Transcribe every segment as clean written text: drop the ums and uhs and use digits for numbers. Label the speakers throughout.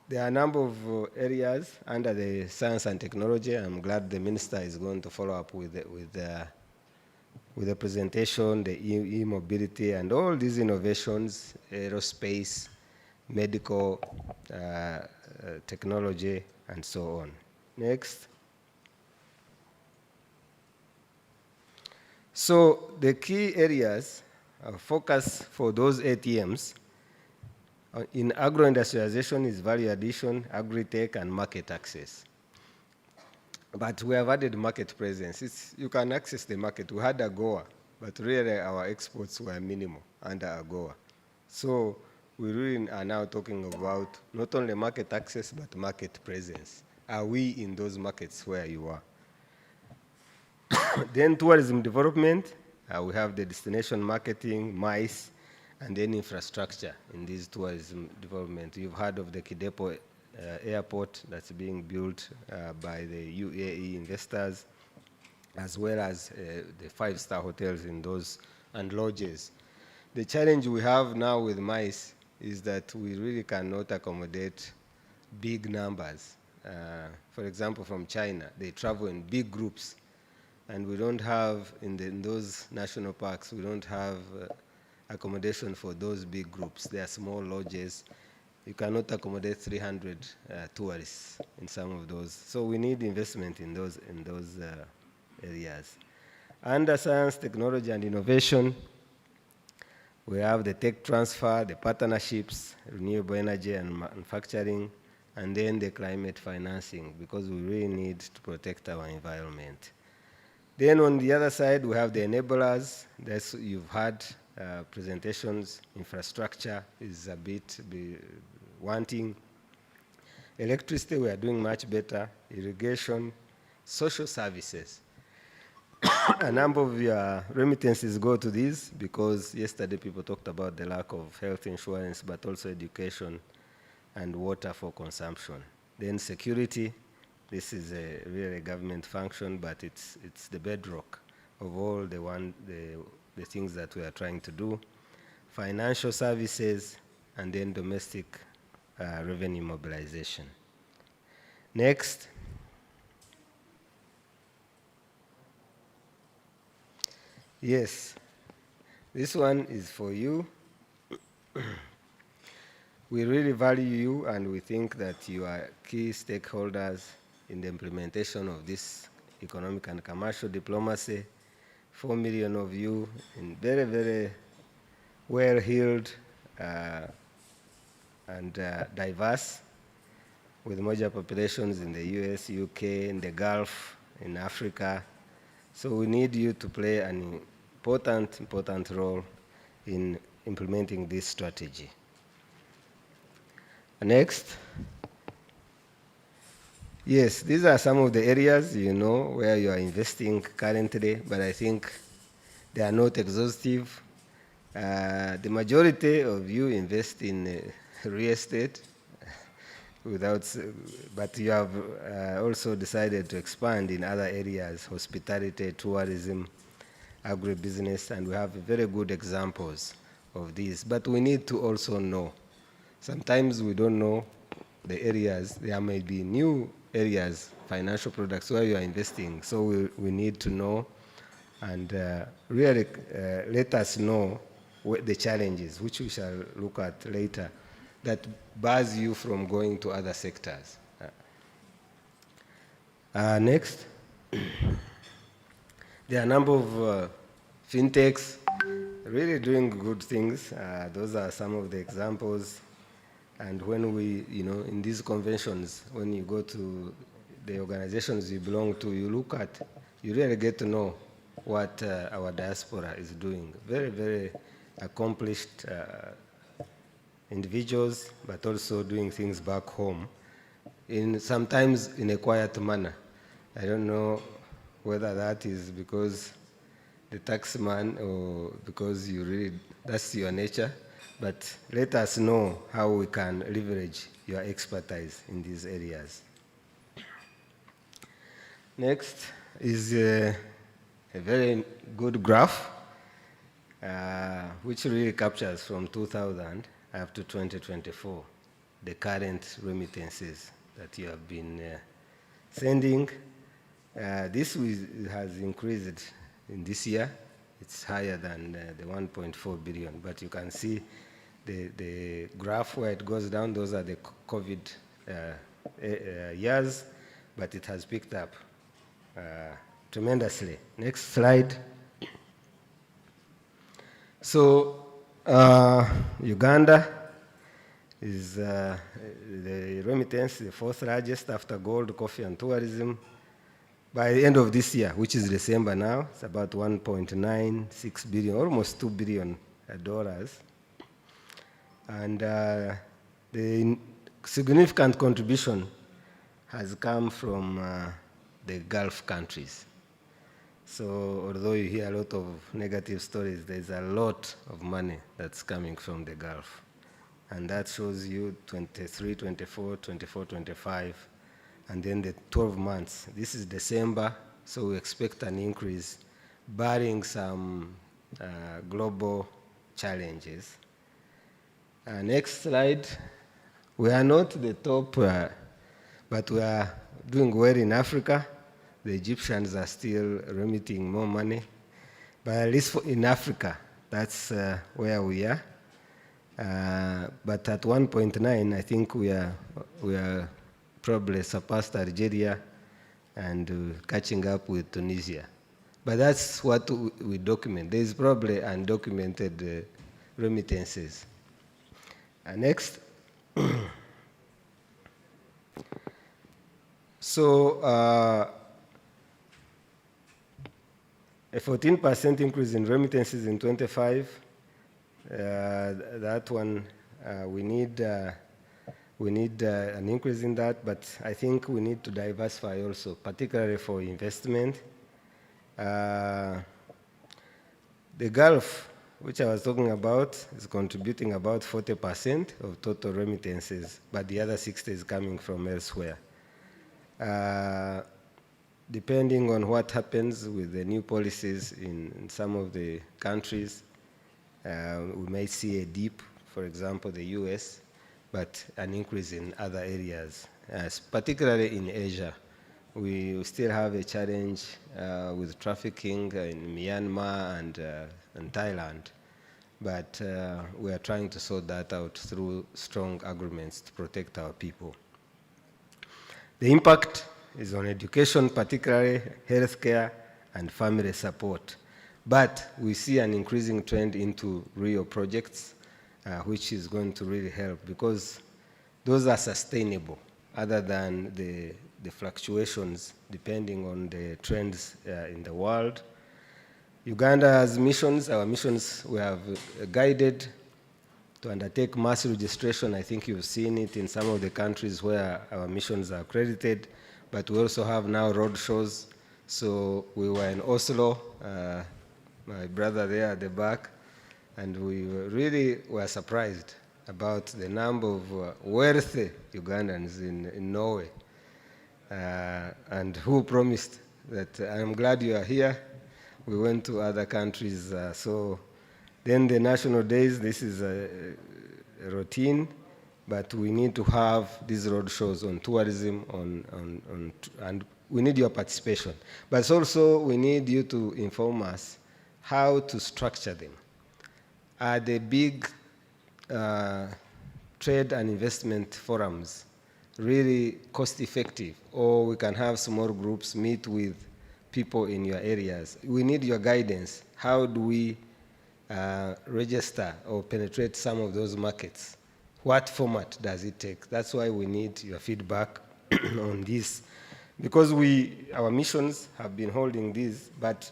Speaker 1: There are a number of areas under the science and technology. I'm glad the minister is going to follow up with the presentation, the e-mobility, and all these innovations, aerospace, medical technology, and so on. Next. So the key areas of focus for those ATMs in agro-industrialization is value addition, agri-tech, and market access. But we have added market presence. You can access the market. We had AGOA, but really our exports were minimal under AGOA. So we really are now talking about not only market access, but market presence. Are we in those markets where you are? Then tourism development, we have the destination marketing, MICE, and then infrastructure in this tourism development. You've heard of the Kidepo airport that's being built by the UAE investors, as well as the five-star hotels in those and lodges. The challenge we have now with MICE is that we really cannot accommodate big numbers. For example, from China, they travel in big groups, and we don't have, in those national parks, we don't have accommodation for those big groups. They are small lodges. You cannot accommodate 300 tourists in some of those. So we need investment in those areas. Under science, technology, and innovation, we have the tech transfer, the partnerships, renewable energy and manufacturing, and then the climate financing, because we really need to protect our environment. Then on the other side, we have the enablers. That's, you've had presentations. Infrastructure is a bit wanting. Electricity, we are doing much better. Irrigation, social services. A number of your remittances go to these because yesterday people talked about the lack of health insurance, but also education and water for consumption. Then security, this is a really government function, but it's the bedrock of all the things that we are trying to do. Financial services, and then domestic revenue mobilization. Next. Yes, this one is for you. We really value you, and we think that you are key stakeholders in the implementation of this economic and commercial diplomacy. 4 million of you in very, very well-heeled and diverse, with major populations in the US, UK, in the Gulf, in Africa. So we need you to play an important role in implementing this strategy. Next. Yes, these are some of the areas, you know, where you are investing currently, but I think they are not exhaustive. The majority of you invest in real estate, but you have also decided to expand in other areas, hospitality, tourism, agribusiness, and we have very good examples of these. But we need to also know. Sometimes we don't know the areas. There may be new areas, financial products where you are investing. So we need to know and really let us know what the challenges, which we shall look at later, that bars you from going to other sectors. Next. There are a number of fintechs really doing good things. Those are some of the examples. And when we, in these conventions, when you go to the organizations you belong to, you really get to know what our diaspora is doing. Very, very accomplished individuals, but also doing things back home, sometimes in a quiet manner. I don't know whether that is because the taxman or because that's your nature, but let us know how we can leverage your expertise in these areas. Next is a very good graph, which really captures from 2000 up to 2024. the current remittances that you have been sending. This has increased in this year. It's higher than the 1.4 billion, but you can see the graph where it goes down, those are the COVID years, but it has picked up tremendously. Next slide. So Uganda is the remittance, the fourth largest after gold, coffee, and tourism. By the end of this year, which is December now, it's about 1.96 billion, almost $2 billion. And the significant contribution has come from the Gulf countries. So although you hear a lot of negative stories, there's a lot of money that's coming from the Gulf. And that shows you 23, 24, 24, 25, and then the 12 months. This is December, so we expect an increase, barring some global challenges. Next slide. We are not the top, but we are doing well in Africa. The Egyptians are still remitting more money. But at least in Africa, that's where we are. But at 1.9, I think we are probably surpassed Algeria and catching up with Tunisia. But that's what we document. There is probably undocumented remittances. Next. So a 14% increase in remittances in 25. That one, we need an increase in that, but I think we need to diversify also, particularly for investment. The Gulf, which I was talking about, is contributing about 40% of total remittances, but the other 60% is coming from elsewhere. Depending on what happens with the new policies in some of the countries, we may see a dip, for example, the US, but an increase in other areas, particularly in Asia. We still have a challenge with trafficking in Myanmar and Thailand, but we are trying to sort that out through strong agreements to protect our people. The impact is on education, particularly healthcare and family support. But we see an increasing trend into real projects, which is going to really help because those are sustainable other than the fluctuations depending on the trends in the world. Uganda has missions. Our missions, we have guided to undertake mass registration. I think you've seen it in some of the countries where our missions are accredited, but we also have now road shows. So we were in Oslo, my brother there at the back, and we really were surprised about the number of wealthy Ugandans in Norway, and who promised that I'm glad you are here. We went to other countries. So then the national days, this is a routine, but we need to have these road shows on tourism, and we need your participation. But also we need you to inform us how to structure them. Are the big trade and investment forums really cost effective? Or we can have small groups meet with people in your areas. We need your guidance. How do we register or penetrate some of those markets? What format does it take? That's why we need your feedback on this. Because our missions have been holding this, but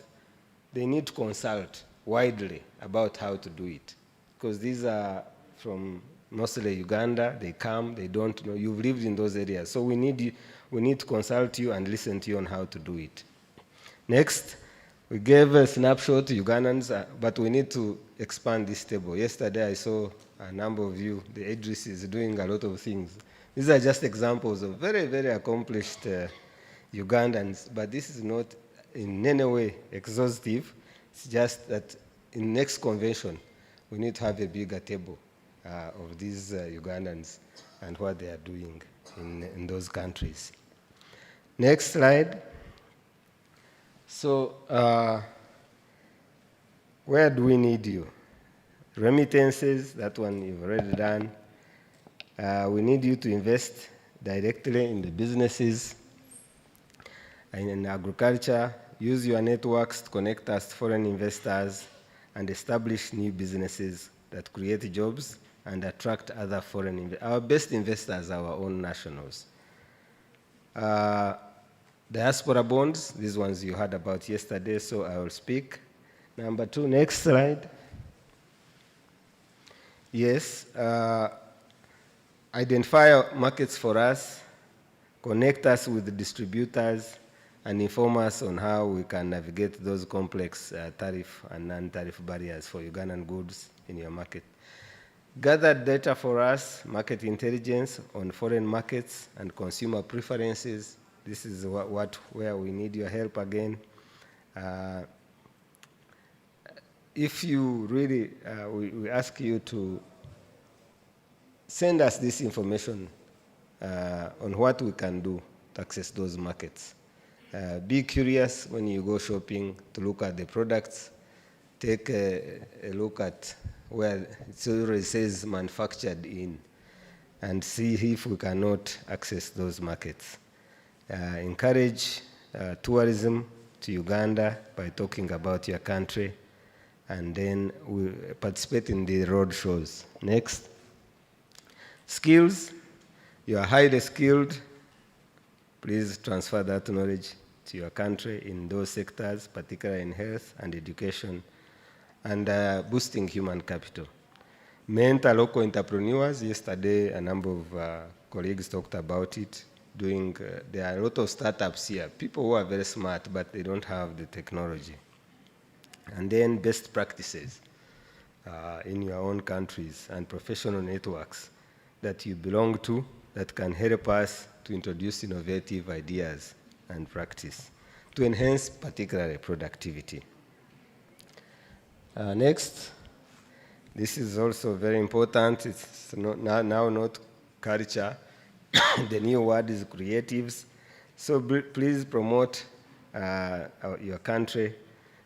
Speaker 1: they need to consult widely about how to do it. Because these are from mostly Uganda, they come, they don't know, you've lived in those areas. So we need to consult you and listen to you on how to do it. Next, we gave a snapshot to Ugandans, but we need to expand this table. Yesterday I saw a number of you, the Idris is doing a lot of things. These are just examples of very, very accomplished Ugandans, but this is not in any way exhaustive. It's just that in next convention, we need to have a bigger table of these Ugandans and what they are doing in those countries. Next slide. So, where do we need you? Remittances, that one you've already done. We need you to invest directly in the businesses and in agriculture. Use your networks to connect us to foreign investors and establish new businesses that create jobs and attract other foreign investors. Our best investors are our own nationals. Diaspora bonds, these ones you heard about yesterday, so I will speak. Number 2, next slide. Yes, identify markets for us, connect us with the distributors, and inform us on how we can navigate those complex tariff and non-tariff barriers for Ugandan goods in your market. Gather data for us, market intelligence on foreign markets and consumer preferences. This is where we need your help again. If you really, we ask you to send us this information on what we can do to access those markets. Be curious when you go shopping to look at the products. Take a look at where it already says manufactured in and see if we cannot access those markets. Encourage tourism to Uganda by talking about your country, and then we participate in the road shows. Next. Skills. You are highly skilled. Please transfer that knowledge to your country in those sectors, particularly in health and education, and boosting human capital. Mentor local entrepreneurs. Yesterday, a number of colleagues talked about it. There are a lot of startups here, people who are very smart, but they don't have the technology. And then best practices in your own countries and professional networks that you belong to that can help us to introduce innovative ideas and practice to enhance particularly productivity. Next, this is also very important. It's now not culture. The new word is creatives. So please promote your country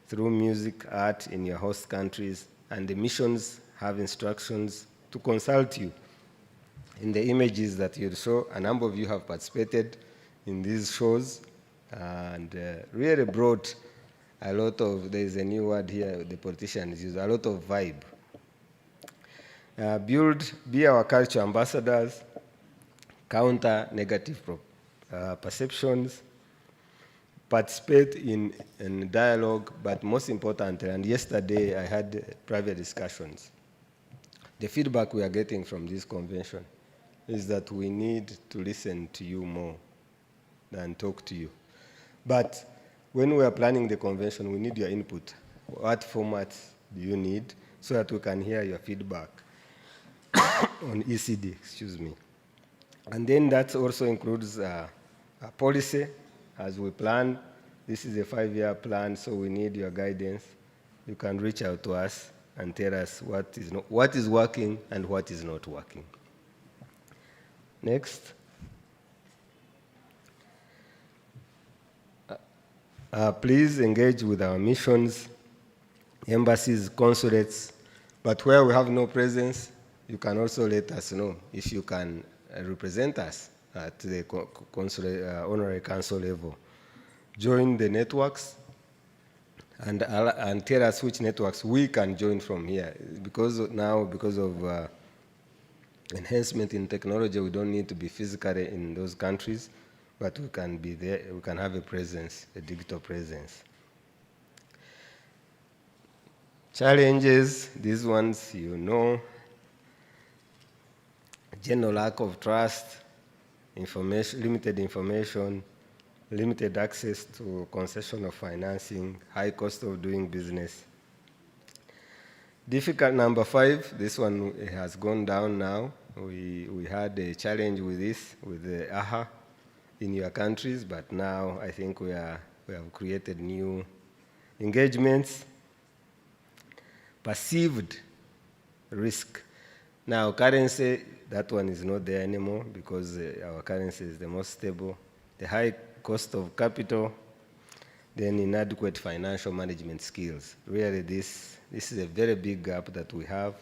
Speaker 1: through music, art in your host countries, and the missions have instructions to consult you. In the images that you show, a number of you have participated in these shows and really brought a lot of, there's a new word here, the politicians use, a lot of vibe. Be our culture ambassadors, counter negative perceptions, participate in dialogue, but most importantly, and yesterday I had private discussions, the feedback we are getting from this convention is that we need to listen to you more than talk to you. But when we are planning the convention, we need your input. What formats do you need so that we can hear your feedback on ECD, excuse me. And then that also includes a policy as we plan. This is a 5-year plan, so we need your guidance. You can reach out to us and tell us what is working and what is not working. Next. Please engage with our missions, embassies, consulates, but where we have no presence, you can also let us know if you can represent us at the honorary council level. Join the networks and tell us which networks we can join from here. Because of enhancement in technology, we don't need to be physically in those countries, but we can be there, we can have a presence, a digital presence. Challenges, these ones you know. General lack of trust, limited information, limited access to concessional financing, high cost of doing business. Difficult number 5, this one has gone down now. We had a challenge with this, with the AHA in your countries, but now I think we have created new engagements. Perceived risk. Now, currency, that one is not there anymore because our currency is the most stable. The high cost of capital, then inadequate financial management skills. Really, this is a very big gap that we have.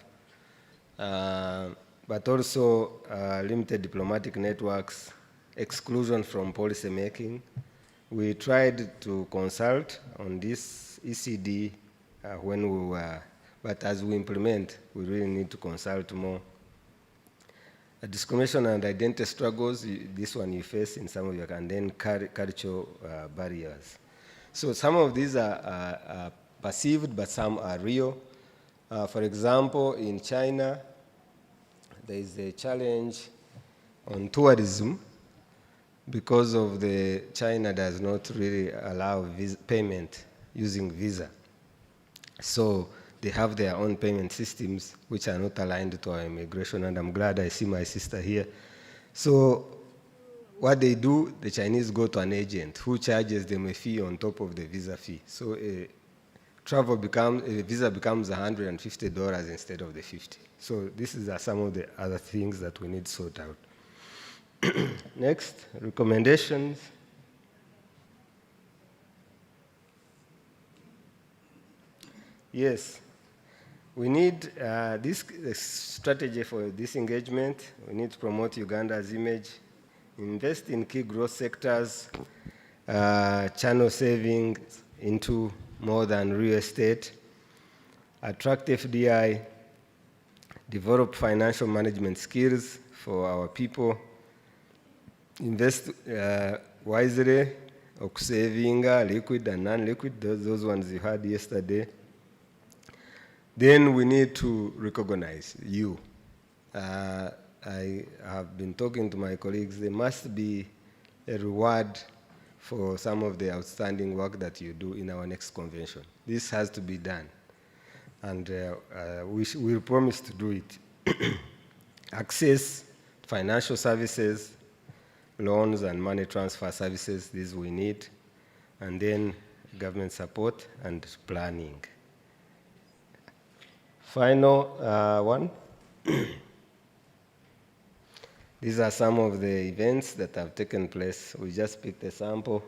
Speaker 1: But also limited diplomatic networks, exclusion from policy making. We tried to consult on this ECD when we were, but as we implement, we really need to consult more. Discrimination and identity struggles, this one you face in some of your, and then cultural barriers. So some of these are perceived, but some are real. For example, in China, there is a challenge on tourism because of the China does not really allow payment using visa. So they have their own payment systems which are not aligned to our immigration, and I'm glad I see my sister here. So what they do, the Chinese go to an agent who charges them a fee on top of the visa fee. So a visa becomes $150 instead of the 50. So these are some of the other things that we need to sort out. Next, recommendations. Yes, we need this strategy for this engagement. We need to promote Uganda's image, invest in key growth sectors, channel savings into more than real estate, attract FDI, develop financial management skills for our people, invest wisely, saving liquid and non-liquid, those ones you had yesterday. Then we need to recognize you. I have been talking to my colleagues. There must be a reward for some of the outstanding work that you do in our next convention. This has to be done. And we'll promise to do it. Access financial services, loans and money transfer services, these we need. And then government support and planning. Final one. These are some of the events that have taken place. We just picked a sample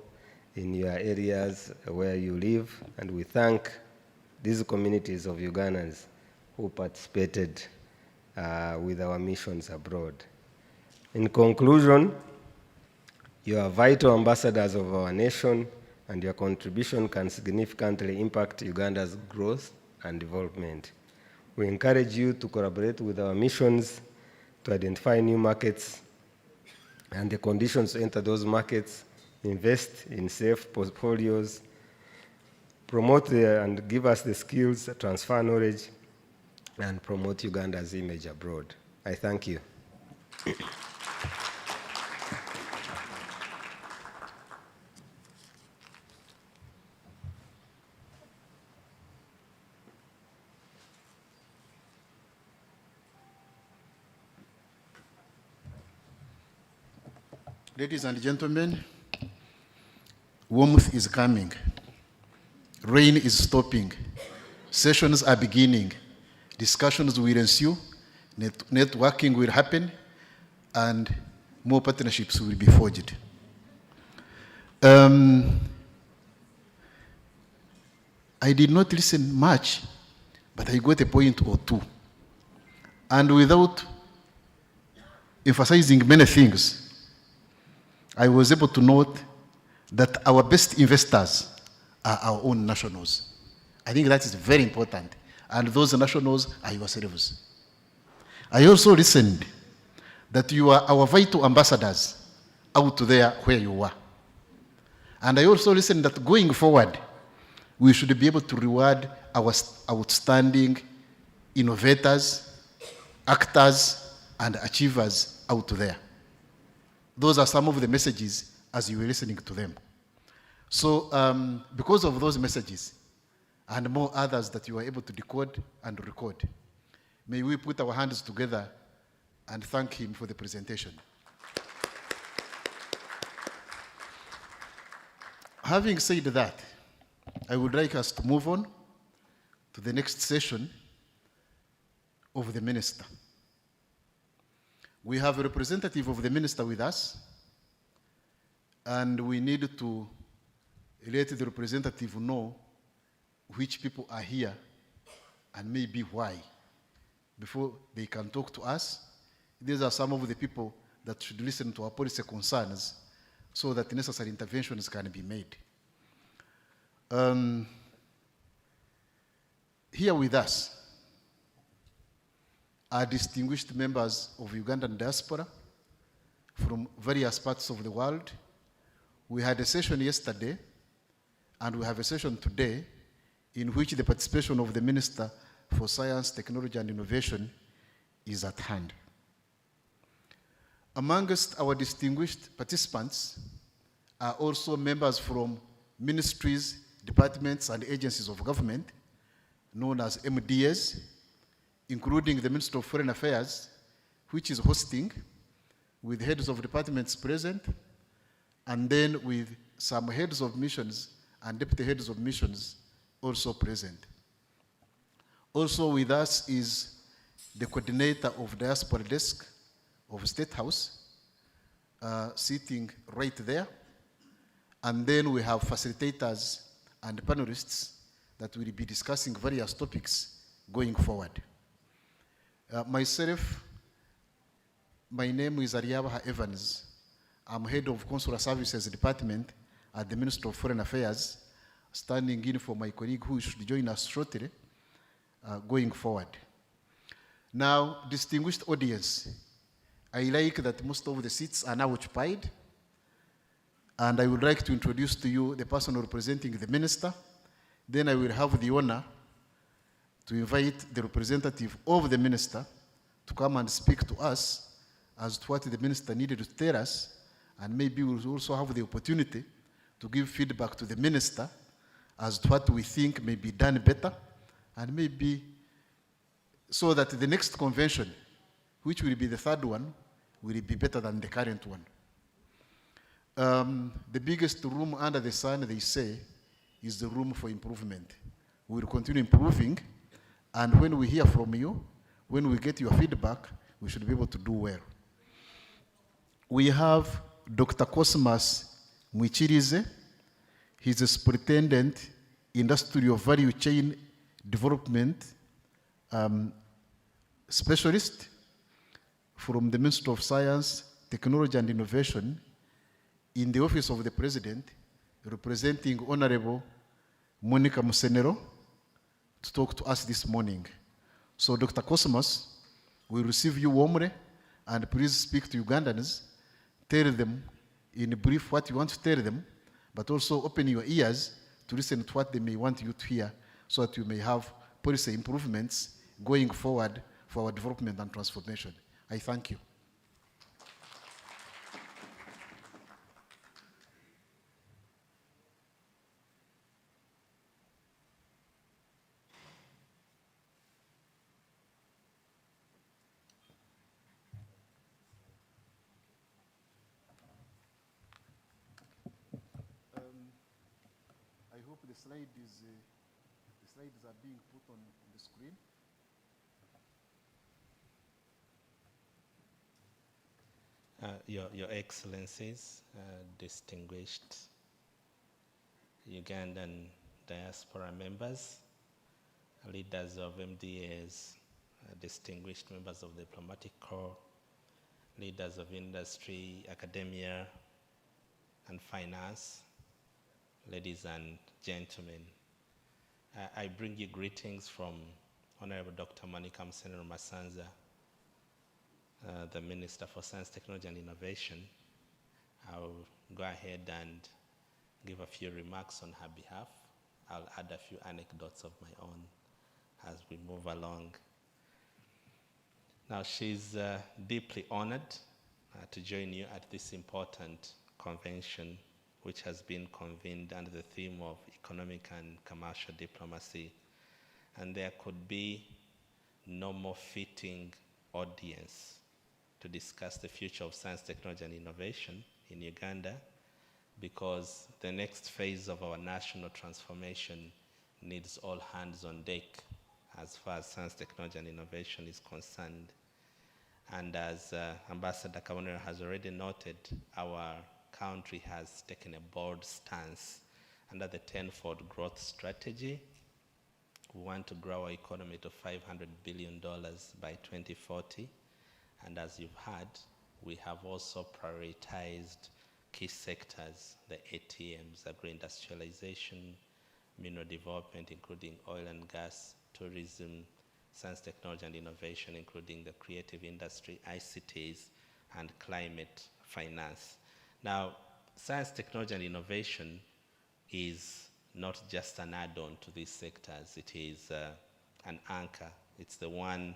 Speaker 1: in your areas where you live, and we thank these communities of Ugandans who participated with our missions abroad. In conclusion, you are vital ambassadors of our nation, and your contribution can significantly impact Uganda's growth and development. We encourage you to collaborate with our missions to identify new markets and the conditions to enter those markets, invest in safe portfolios, promote and give us the skills, transfer knowledge, and promote Uganda's image abroad. I thank you.
Speaker 2: Ladies and gentlemen, warmth is coming. Rain is stopping. Sessions are beginning. Discussions will ensue. Networking will happen. And more partnerships will be forged. I did not listen much, but I got a point or two. And without emphasizing many things, I was able to note that our best investors are our own nationals. I think that is very important. And those nationals are yourselves. I also listened that you are our vital ambassadors out there where you are. And I also listened that going forward, we should be able to reward our outstanding innovators, actors, and achievers out there. Those are some of the messages as you were listening to them. So because of those messages and more others that you were able to decode and record, may we put our hands together and thank him for the presentation. Having said that, I would like us to move on to the next session of the minister. We have a representative of the minister with us, and we need to let the representative know which people are here and maybe why, before they can talk to us. These are some of the people that should listen to our policy concerns so that necessary interventions can be made. Here with us are distinguished members of Ugandan diaspora from various parts of the world. We had a session yesterday, and we have a session today in which the participation of the Minister for Science, Technology and Innovation is at hand. Amongst our distinguished participants are also members from ministries, departments and agencies of government known as MDAs, including the Minister of Foreign Affairs, which is hosting, with heads of departments present, and then with some heads of missions and deputy heads of missions also present. Also with us is the coordinator of Diaspora Desk of State House, sitting right there. And then we have facilitators and panelists that will be discussing various topics going forward. Myself, my name is Ariabaha Evans. I'm head of Consular Services Department at the Ministry of Foreign Affairs, standing in for my colleague who should join us shortly, going forward. Now, distinguished audience, I like that most of the seats are now occupied, and I would like to introduce to you the person representing the minister. Then I will have the honor to invite the representative of the minister to come and speak to us as to what the minister needed to tell us, and maybe we'll also have the opportunity to give feedback to the minister as to what we think may be done better, and maybe so that the next convention, which will be the third one, will be better than the current one. The biggest room under the sun, they say, is the room for improvement. We will continue improving, and when we hear from you, when we get your feedback, we should be able to do well. We have Dr. Cosmas Mwichirize. He's a superintendent, industrial value chain development specialist from the Ministry of Science, Technology and Innovation in the Office of the President, representing Honorable Monica Musenero to talk to us this morning. So Dr. Cosmas will receive you warmly, and please speak to Ugandans. Tell them in brief what you want to tell them, but also open your ears to listen to what they may want you to hear, so that you may have policy improvements going forward for our development and transformation. I thank you. I hope the slides are being put on the screen.
Speaker 3: Your Excellencies, distinguished Ugandan diaspora members, leaders of MDAs, distinguished members of the diplomatic corps, leaders of industry, academia, and finance, ladies and gentlemen. I bring you greetings from Honorable Dr. Monica Musenero Masanza, the Minister for Science, Technology and Innovation. I'll go ahead and give a few remarks on her behalf. I'll add a few anecdotes of my own as we move along. Now, she's deeply honored to join you at this important convention, which has been convened under the theme of economic and commercial diplomacy. And there could be no more fitting audience to discuss the future of science, technology, and innovation in Uganda, because the next phase of our national transformation needs all hands on deck as far as science, technology, and innovation is concerned. And as Ambassador Kabonero has already noted, our country has taken a bold stance under the tenfold growth strategy. We want to grow our economy to $500 billion by 2040. And as you've heard, we have also prioritized key sectors, the ATMs, agro-industrialization, mineral development, including oil and gas, tourism, science, technology, and innovation, including the creative industry, ICTs, and climate finance. Now, science, technology, and innovation is not just an add-on to these sectors. It is an anchor. It's the one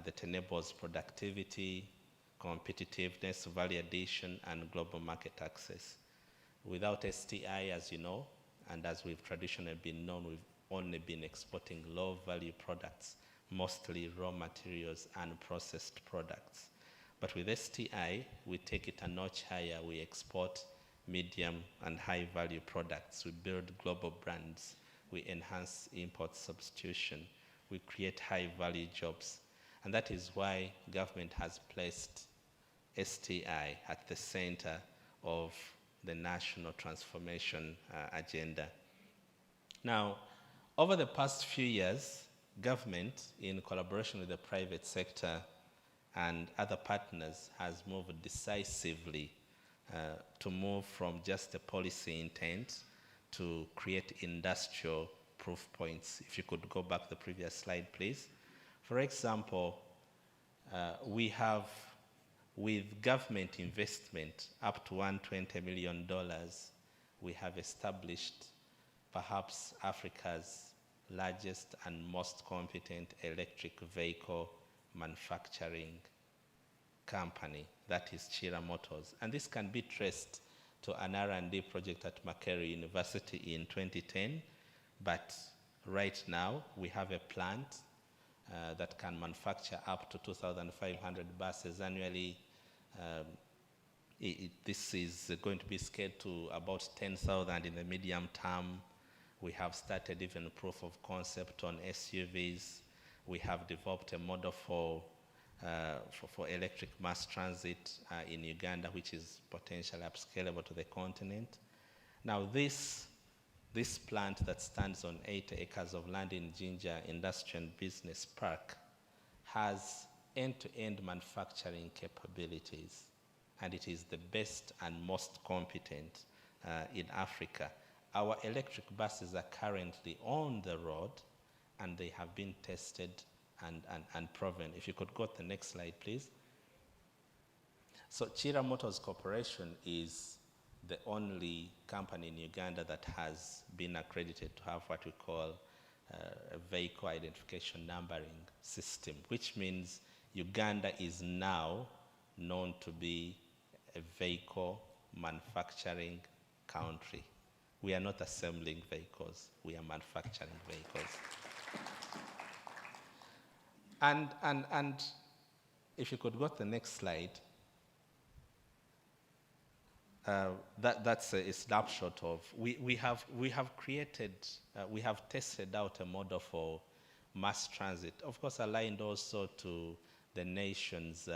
Speaker 3: that enables productivity, competitiveness, value addition, and global market access. Without STI, as you know, and as we've traditionally been known, we've only been exporting low-value products, mostly raw materials and processed products. But with STI, we take it a notch higher. We export medium and high-value products. We build global brands. We enhance import substitution. We create high-value jobs. And that is why government has placed STI at the center of the national transformation agenda. Now, over the past few years, government, in collaboration with the private sector and other partners, has moved decisively to move from just a policy intent to create industrial proof points. If you could go back the previous slide, please. For example, we have, with government investment up to $120 million, we have established perhaps Africa's largest and most competent electric vehicle manufacturing company, that is Chira Motors. And this can be traced to an R&D project at Makerere University in 2010, but right now we have a plant that can manufacture up to 2,500 buses annually. This is going to be scaled to about 10,000 in the medium term. We have started even proof of concept on SUVs. We have developed a model for electric mass transit in Uganda, which is potentially upscalable to the continent. Now this plant that stands on 8 acres of land in Jinja Industrial and Business Park has end-to-end manufacturing capabilities, and it is the best and most competent in Africa. Our electric buses are currently on the road, and they have been tested and proven. If you could go to the next slide, please. So Chira Motors Corporation is the only company in Uganda that has been accredited to have what we call a vehicle identification numbering system, which means Uganda is now known to be a vehicle manufacturing country. We are not assembling vehicles, we are manufacturing vehicles. And if you could go to the next slide, that's a snapshot of, we have tested out a model for mass transit, of course aligned also to the nation's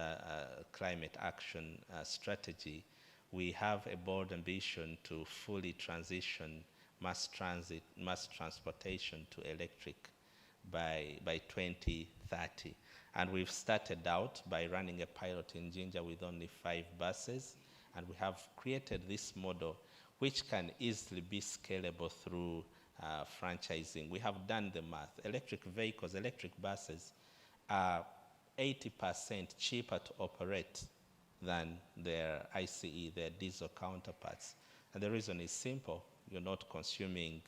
Speaker 3: climate action strategy. We have a bold ambition to fully transition mass transportation to electric by 2030. And we've started out by running a pilot in Jinja with only 5 buses, and we have created this model which can easily be scalable through franchising. We have done the math. Electric vehicles, electric buses are 80% cheaper to operate than their ICE, their diesel counterparts. And the reason is simple. You're not consuming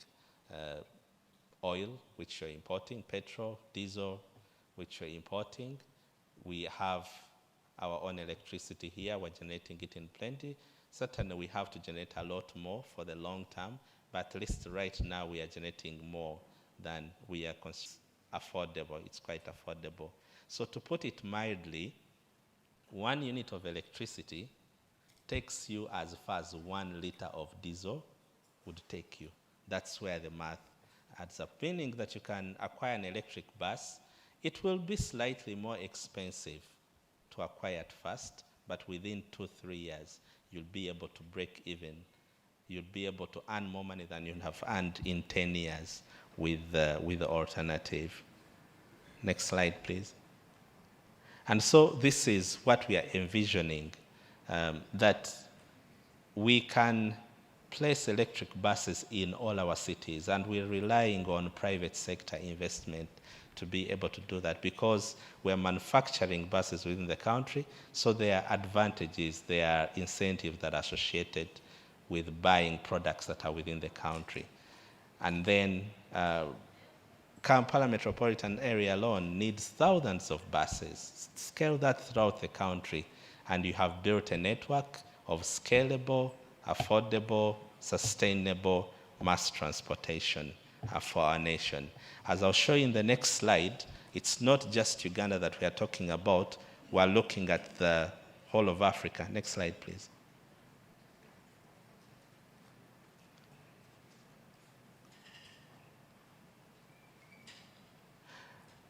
Speaker 3: oil, which you're importing, petrol, diesel, which you're importing. We have our own electricity here. We're generating it in plenty. Certainly we have to generate a lot more for the long term, but at least right now we are generating more than we are affordable. It's quite affordable. So to put it mildly, 1 unit of electricity takes you as far as 1 liter of diesel would take you. That's where the math adds up, meaning that you can acquire an electric bus. It will be slightly more expensive to to acquire at first, but within 2-3 years, you'll be able to break even. You'll be able to earn more money than you have earned in 10 years with the alternative. Next slide, please. And so this is what we are envisioning, that we can place electric buses in all our cities, and we're relying on private sector investment to be able to do that, because we're manufacturing buses within the country, so there are advantages, there are incentives that are associated with buying products that are within the country. And then Kampala metropolitan area alone needs thousands of buses. Scale that throughout the country, and you have built a network of scalable, affordable, sustainable mass transportation for our nation. As I'll show you in the next slide, it's not just Uganda that we are talking about. We're looking at the whole of Africa. Next slide, please.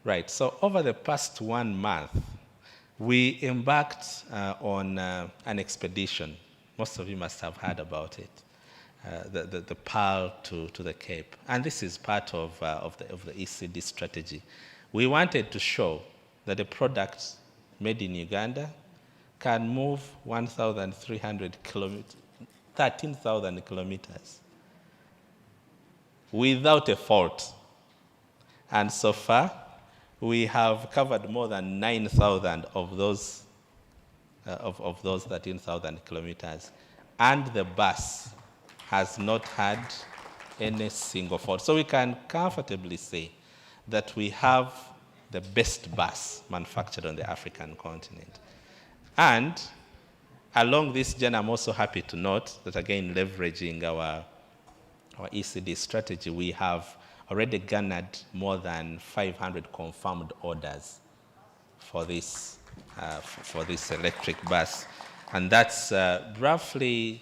Speaker 3: Right, so over the past 1 month, we embarked on an expedition. Most of you must have heard about it, the Pearl to the Cape. And this is part of the ECD strategy. We wanted to show that a product made in Uganda can move 1,300 kilometers, 13,000 kilometers without a fault. And so far, we have covered more than 9,000 of those 13,000 kilometers, and the bus has not had any single fault. So we can comfortably say that we have the best bus manufactured on the African continent. And along this journey, I'm also happy to note that, again, leveraging our ECD strategy, we have already garnered more than 500 confirmed orders for this electric bus. And that's roughly,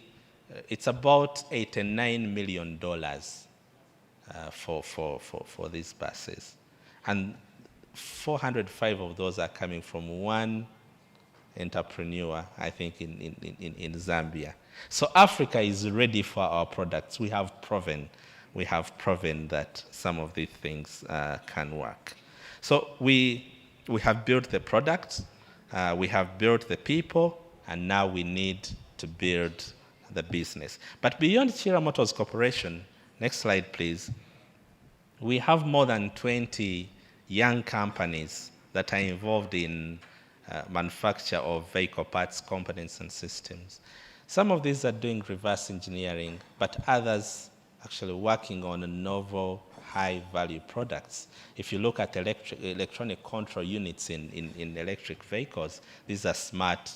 Speaker 3: it's about $89 million for these buses. And 405 of those are coming from one entrepreneur, I think, in Zambia. So Africa is ready for our products. We have proven that some of these things can work. So we have built the product, we have built the people, and now we need to build the business. But beyond Chira Motors Corporation, next slide, please, we have more than 20 young companies that are involved in manufacture of vehicle parts, components, and systems. Some of these are doing reverse engineering, but others actually working on novel, high-value products. If you look at electronic control units in electric vehicles, these are smart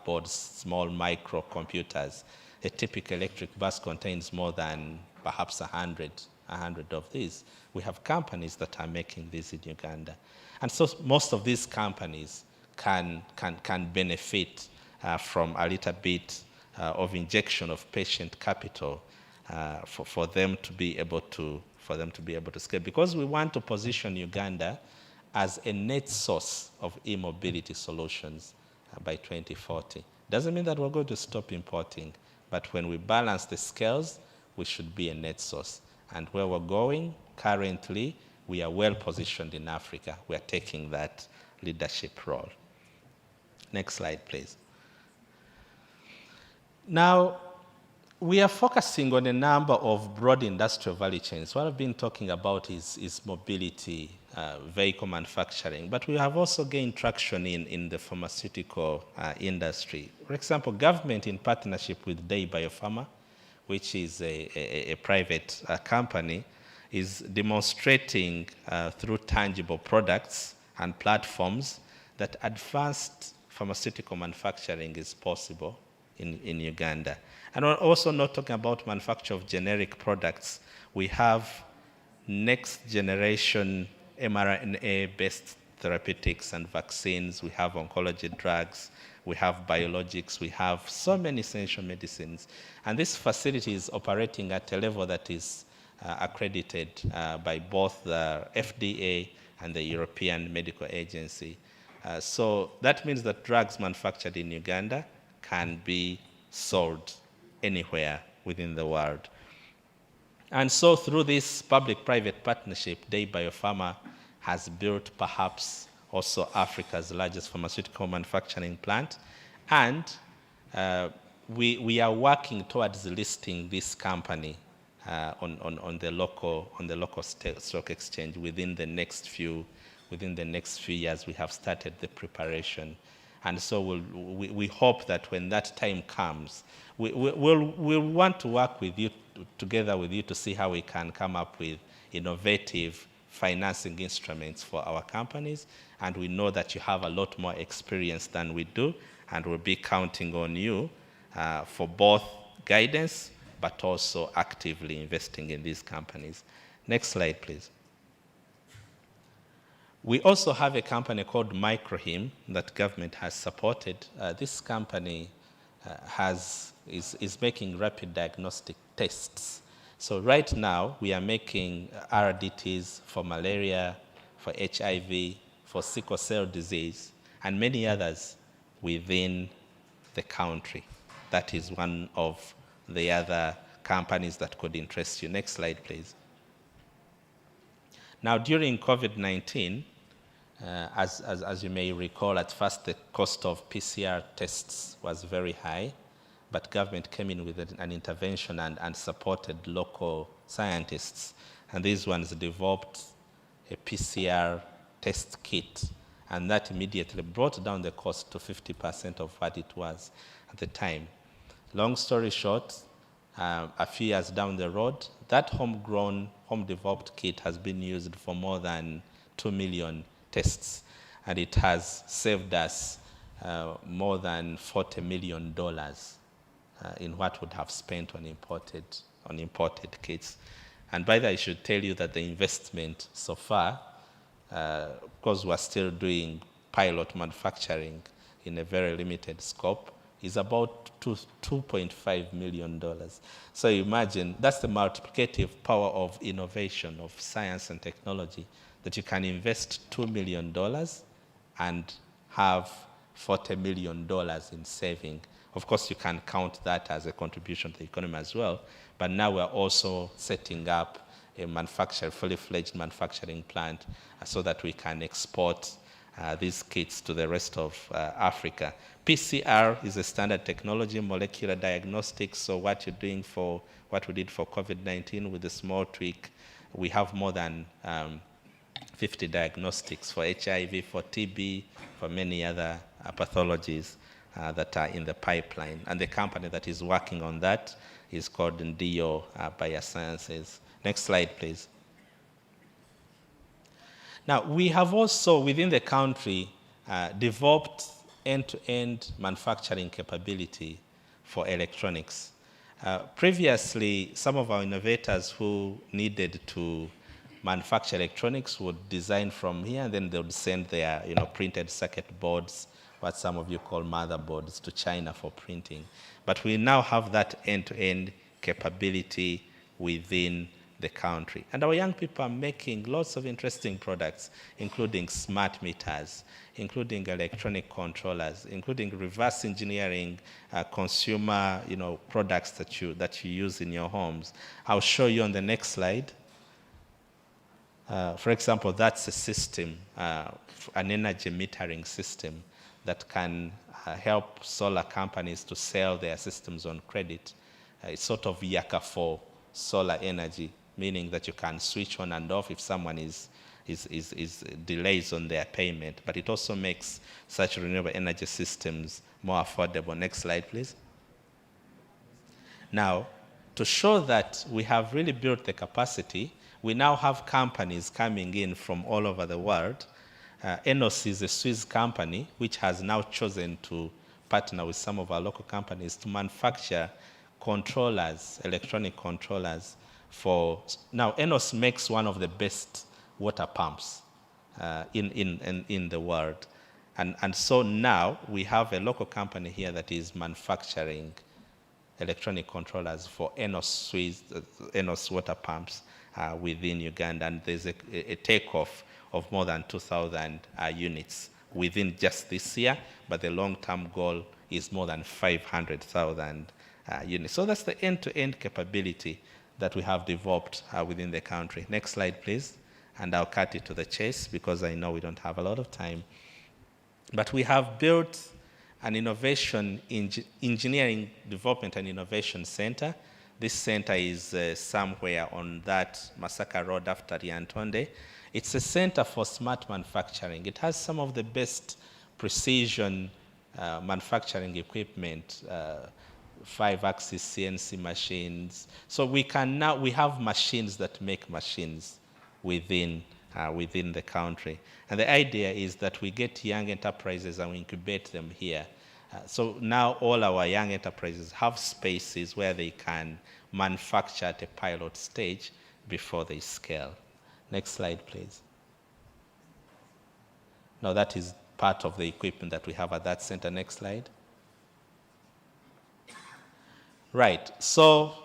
Speaker 3: boards, small microcomputers. A typical electric bus contains more than perhaps 100 of these. We have companies that are making these in Uganda. And so most of these companies can benefit from a little bit of injection of patient capital for them to be able to scale, because we want to position Uganda as a net source of e-mobility solutions by 2040. Doesn't mean that we're going to stop importing, but when we balance the scales, we should be a net source. And where we're going currently, we are well positioned in Africa. We are taking that leadership role. Next slide, please. Now, we are focusing on a number of broad industrial value chains. What I've been talking about is mobility, vehicle manufacturing, but we have also gained traction in the pharmaceutical industry. For example, government, in partnership with Day Biopharma, which is a private company, is demonstrating through tangible products and platforms that advanced pharmaceutical manufacturing is possible in Uganda. And we're also not talking about manufacture of generic products. We have next generation mRNA-based therapeutics and vaccines. We have oncology drugs. We have biologics. We have so many essential medicines. And this facility is operating at a level that is accredited by both the FDA and the European Medical Agency. So that means that drugs manufactured in Uganda can be sold anywhere within the world. And so through this public-private partnership, Day Biopharma has built perhaps also Africa's largest pharmaceutical manufacturing plant. And we are working towards listing this company on the local stock exchange within the next few years. We have started the preparation. And so we hope that when that time comes, we'll want to work with you, together with you, to see how we can come up with innovative financing instruments for our companies. And we know that you have a lot more experience than we do, and we'll be counting on you for both guidance, but also actively investing in these companies. Next slide, please. We also have a company called Microhim that government has supported. This company is making rapid diagnostic tests. So right now, we are making RDTs for malaria, for HIV, for sickle cell disease, and many others within the country. That is one of the other companies that could interest you. Next slide, please. Now, during COVID-19, as you may recall, at first the cost of PCR tests was very high, but government came in with an intervention and supported local scientists. And these ones developed a PCR test kit, and that immediately brought down the cost to 50% of what it was at the time. Long story short, a few years down the road, that homegrown, home-developed kit has been used for more than 2 million tests, and it has saved us more than $40 million in what would have spent on imported kits. And by that, I should tell you that the investment so far, because we're still doing pilot manufacturing in a very limited scope, is about $2.5 million. So imagine, that's the multiplicative power of innovation, of science and technology, that you can invest $2 million and have $40 million in saving. Of course, you can count that as a contribution to the economy as well, but now we're also setting up a fully fledged manufacturing plant so that we can export these kits to the rest of Africa. PCR is a standard technology, molecular diagnostics. So what we did for COVID-19 with a small tweak, we have more than 50 diagnostics for HIV, for TB, for many other pathologies that are in the pipeline. And the company that is working on that is called Dio Biosciences. Next slide, please. Now, we have also, within the country, developed end-to-end manufacturing capability for electronics. Previously, some of our innovators who needed to manufacture electronics would design from here, and then they would send their printed circuit boards, what some of you call motherboards, to China for printing. But we now have that end-to-end capability within the country. And our young people are making lots of interesting products, including smart meters, including electronic controllers, including reverse engineering consumer products that you use in your homes. I'll show you on the next slide. For example, that's a system, an energy metering system that can help solar companies to sell their systems on credit. It's sort of Yaka for solar energy, meaning that you can switch on and off if someone is delays on their payment. But it also makes such renewable energy systems more affordable. Next slide, please. Now, to show that we have really built the capacity, we now have companies coming in from all over the world. Enos is a Swiss company which has now chosen to partner with some of our local companies to manufacture controllers, electronic controllers. Now, Enos makes one of the best water pumps in the world. And so now we have a local company here that is manufacturing electronic controllers for Enos water pumps within Uganda. And there's a takeoff of more than 2,000 units within just this year, but the long-term goal is more than 500,000 units. So that's the end-to-end capability that we have developed within the country. Next slide, please. And I'll cut it to the chase because I know we don't have a lot of time. But we have built an engineering development and innovation center. This center is somewhere on that Masaka Road after Yantonde. It's a center for smart manufacturing. It has some of the best precision manufacturing equipment, 5-axis CNC machines. So we have machines that make machines within the country. And the idea is that we get young enterprises and we incubate them here. So now all our young enterprises have spaces where they can manufacture at a pilot stage before they scale. Next slide, please. Now that is part of the equipment that we have at that center. Next slide. Right, so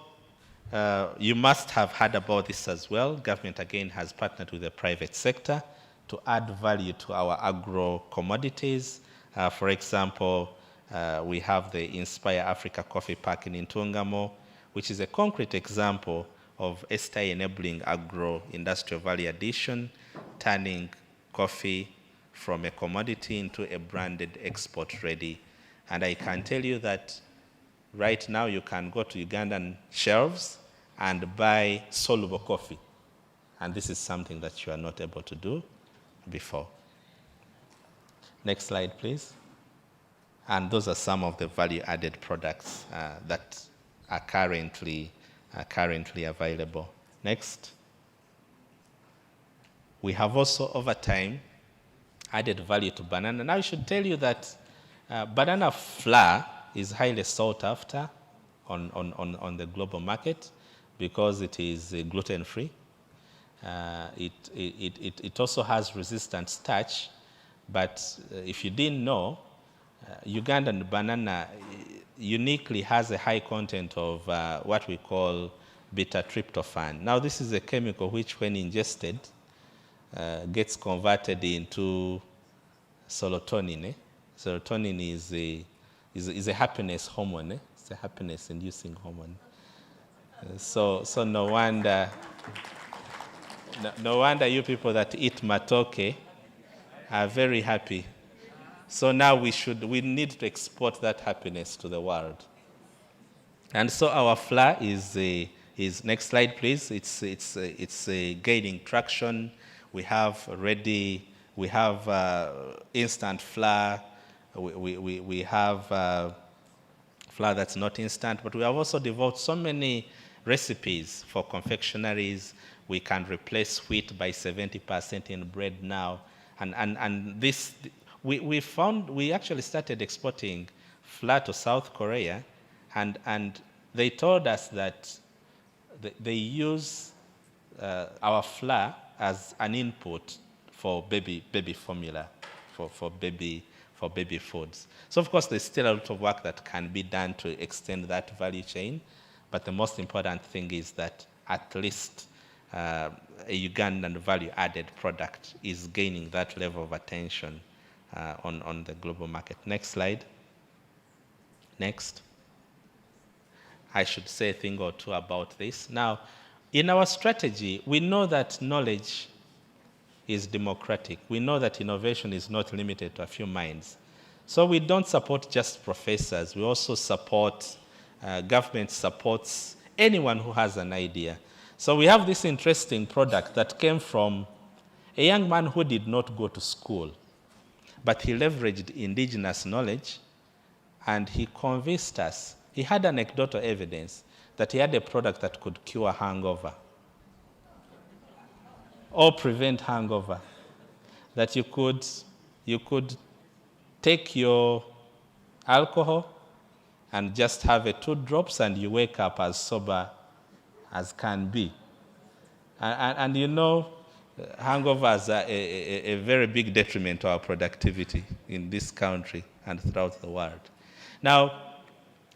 Speaker 3: you must have heard about this as well. Government again has partnered with the private sector to add value to our agro commodities. For example, we have the Inspire Africa Coffee Park in Ntungamo, which is a concrete example of STI enabling agro-industrial value addition, turning coffee from a commodity into a branded export ready. And I can tell you that right now you can go to Ugandan shelves and buy soluble coffee. And this is something that you are not able to do before. Next slide, please. And those are some of the value-added products that are currently available. Next. We have also, over time, added value to banana. Now I should tell you that banana flour is highly sought after on the global market because it is gluten-free. It also has resistant starch, but if you didn't know, Ugandan banana uniquely has a high content of what we call beta-tryptophan. Now this is a chemical which, when ingested, gets converted into serotonin. Serotonin is a happiness hormone. It's a happiness-inducing hormone. So no wonder you people that eat matoke are very happy. So now we need to export that happiness to the world. And so our flour is next slide, please. It's gaining traction. We have instant flour. We have flour that's not instant, but we have also developed so many recipes for confectionaries. We can replace wheat by 70% in bread now, and this. We actually started exporting flour to South Korea, and they told us that they use our flour as an input for baby formula, for baby foods. So of course there's still a lot of work that can be done to extend that value chain, but the most important thing is that at least a Ugandan value-added product is gaining that level of attention on the global market. Next slide. Next. I should say a thing or two about this. Now, in our strategy, we know that knowledge is democratic. We know that innovation is not limited to a few minds. So we don't support just professors. We also support, government supports anyone who has an idea. So we have this interesting product that came from a young man who did not go to school, but he leveraged indigenous knowledge and he convinced us. He had anecdotal evidence that he had a product that could cure hangover or prevent hangover, that you could take your alcohol and just have 2 drops and you wake up as sober as can be. And you know, hangovers are a very big detriment to our productivity in this country and throughout the world. Now,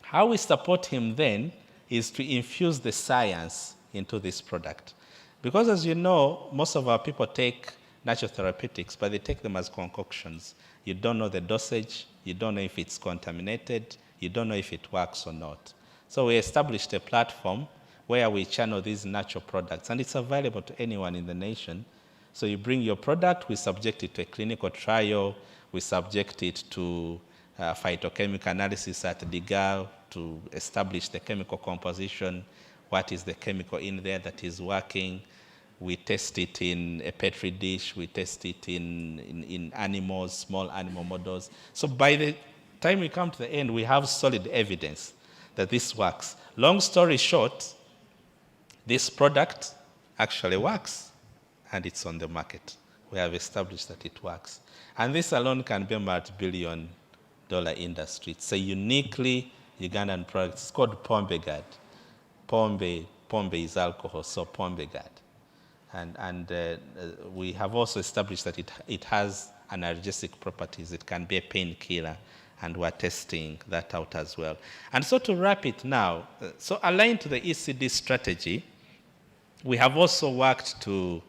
Speaker 3: how we support him then is to infuse the science into this product. Because as you know, most of our people take natural therapeutics, but they take them as concoctions. You don't know the dosage. You don't know if it's contaminated. You don't know if it works or not. So we established a platform where we channel these natural products, and it's available to anyone in the nation. So you bring your product, we subject it to a clinical trial, we subject it to phytochemical analysis at DIGAL to establish the chemical composition, what is the chemical in there that is working. We test it in a petri dish, we test it in animals, small animal models. So by the time we come to the end, we have solid evidence that this works. Long story short, this product actually works, and it's on the market. We have established that it works. And this alone can be a multi-billion-dollar industry. It's a uniquely Ugandan product. It's called Pombegard. Pombe is alcohol, so Pombegard. And we have also established that it has analgesic properties. It can be a painkiller, and we're testing that out as well. And so to wrap it now, so aligned to the ECD strategy, we have also worked to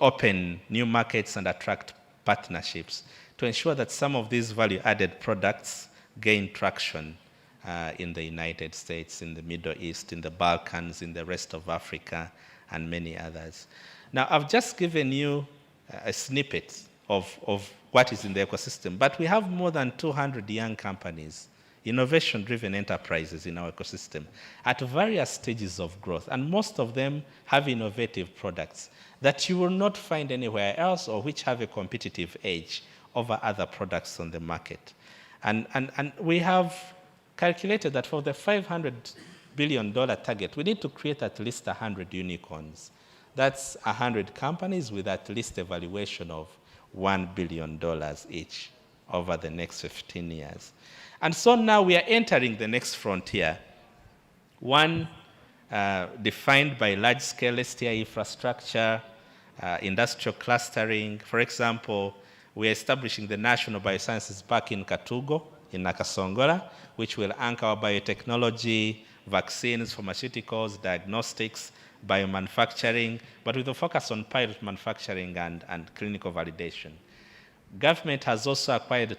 Speaker 3: open new markets and attract partnerships to ensure that some of these value-added products gain traction in the United States, in the Middle East, in the Balkans, in the rest of Africa, and many others. Now, I've just given you a snippet of what is in the ecosystem, but we have more than 200 young companies, innovation-driven enterprises in our ecosystem at various stages of growth, and most of them have innovative products that you will not find anywhere else or which have a competitive edge over other products on the market. And we have calculated that for the $500 billion target, we need to create at least 100 unicorns. That's 100 companies with at least a valuation of $1 billion each over the next 15 years. And so now we are entering the next frontier, one defined by large-scale STI infrastructure, industrial clustering. For example, we are establishing the National Biosciences Park in Katugo, in Nakasongola, which will anchor our biotechnology, vaccines, pharmaceuticals, diagnostics, biomanufacturing, but with a focus on pilot manufacturing and clinical validation. Government has also acquired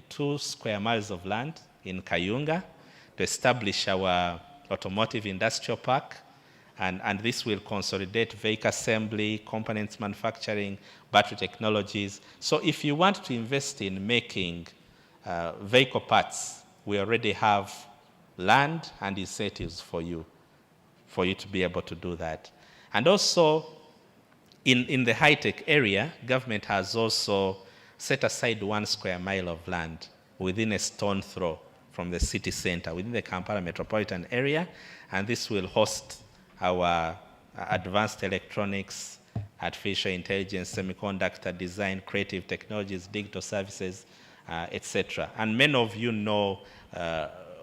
Speaker 3: two square miles of land in Kayunga to establish our automotive industrial park, and this will consolidate vehicle assembly, components manufacturing, battery technologies. So if you want to invest in making vehicle parts, we already have land and incentives for you to be able to do that. And also, in the high-tech area, government has also set aside 1 square mile of land within a stone throw from the city center, within the Kampala metropolitan area, and this will host our advanced electronics, artificial intelligence, semiconductor design, creative technologies, digital services, etc. And many of you know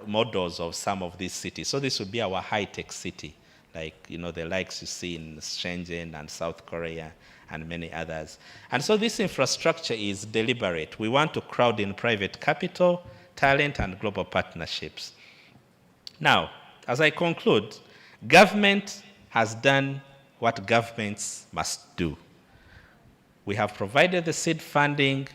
Speaker 3: models of some of these cities. So this will be our high-tech city, like the likes you see in Shenzhen and South Korea and many others. And so this infrastructure is deliberate. We want to crowd in private capital, talent, and global partnerships. Now, as I conclude, government has done what governments must do. We have provided the seed funding,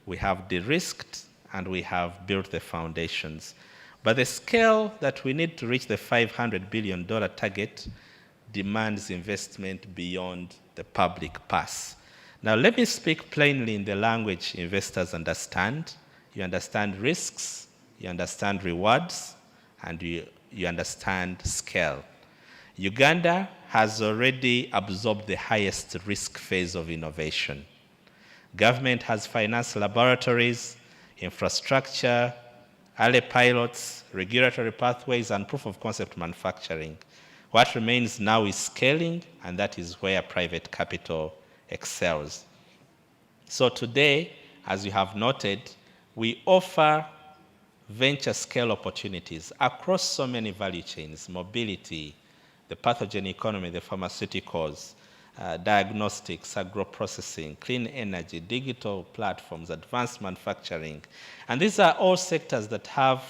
Speaker 3: we have de-risked, and we have built the foundations. But the scale that we need to reach the $500 billion target demands investment beyond the public purse. Now, let me speak plainly in the language investors understand. You understand risks, you understand rewards, and you understand scale. Uganda has already absorbed the highest risk phase of innovation. Government has financed laboratories, infrastructure, early pilots, regulatory pathways, and proof of concept manufacturing. What remains now is scaling, and that is where private capital excels. So today, as you have noted, we offer venture scale opportunities across so many value chains: mobility, the pathogen economy, the pharmaceuticals, diagnostics, agro-processing, clean energy, digital platforms, advanced manufacturing. And these are all sectors that have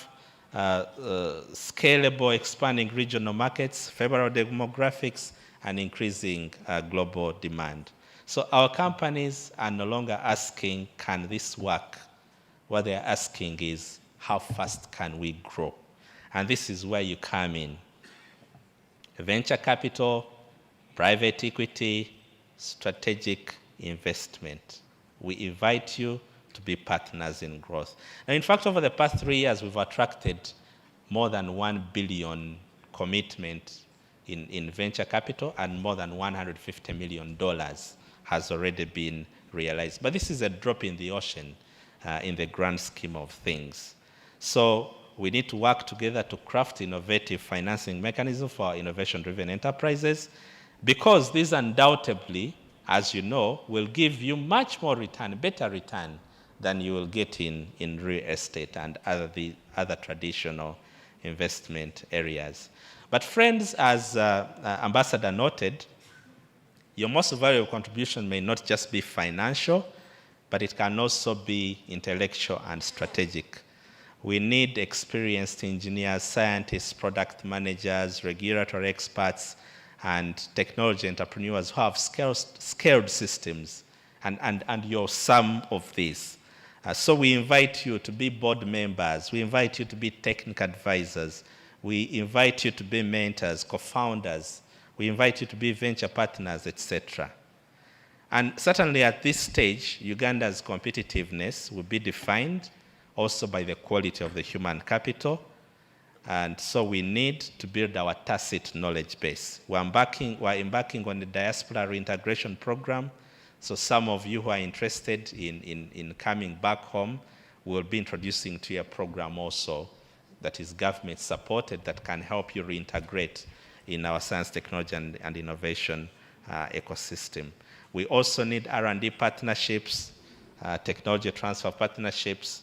Speaker 3: scalable, expanding regional markets, favorable demographics, and increasing global demand. So our companies are no longer asking, can this work? What they're asking is, how fast can we grow? And this is where you come in. Venture capital, private equity, strategic investment. We invite you to be partners in growth. And in fact, over the past 3 years, we've attracted more than 1 billion commitment in venture capital, and more than $150 million has already been realized. But this is a drop in the ocean in the grand scheme of things. So we need to work together to craft innovative financing mechanisms for our innovation-driven enterprises, because these undoubtedly, as you know, will give you much more return, better return, than you will get in real estate and other traditional investment areas. But friends, as Ambassador noted, your most valuable contribution may not just be financial, but it can also be intellectual and strategic. We need experienced engineers, scientists, product managers, regulatory experts, and technology entrepreneurs who have scaled systems, and you're some of these. So we invite you to be board members. We invite you to be technical advisors. We invite you to be mentors, co-founders. We invite you to be venture partners, etc. And certainly at this stage, Uganda's competitiveness will be defined also by the quality of the human capital. And so we need to build our tacit knowledge base. We're embarking on the Diaspora reintegration program. So some of you who are interested in coming back home, we'll be introducing to you a program also that is government supported that can help you reintegrate in our science, technology, and innovation ecosystem. We also need R&D partnerships, technology transfer partnerships.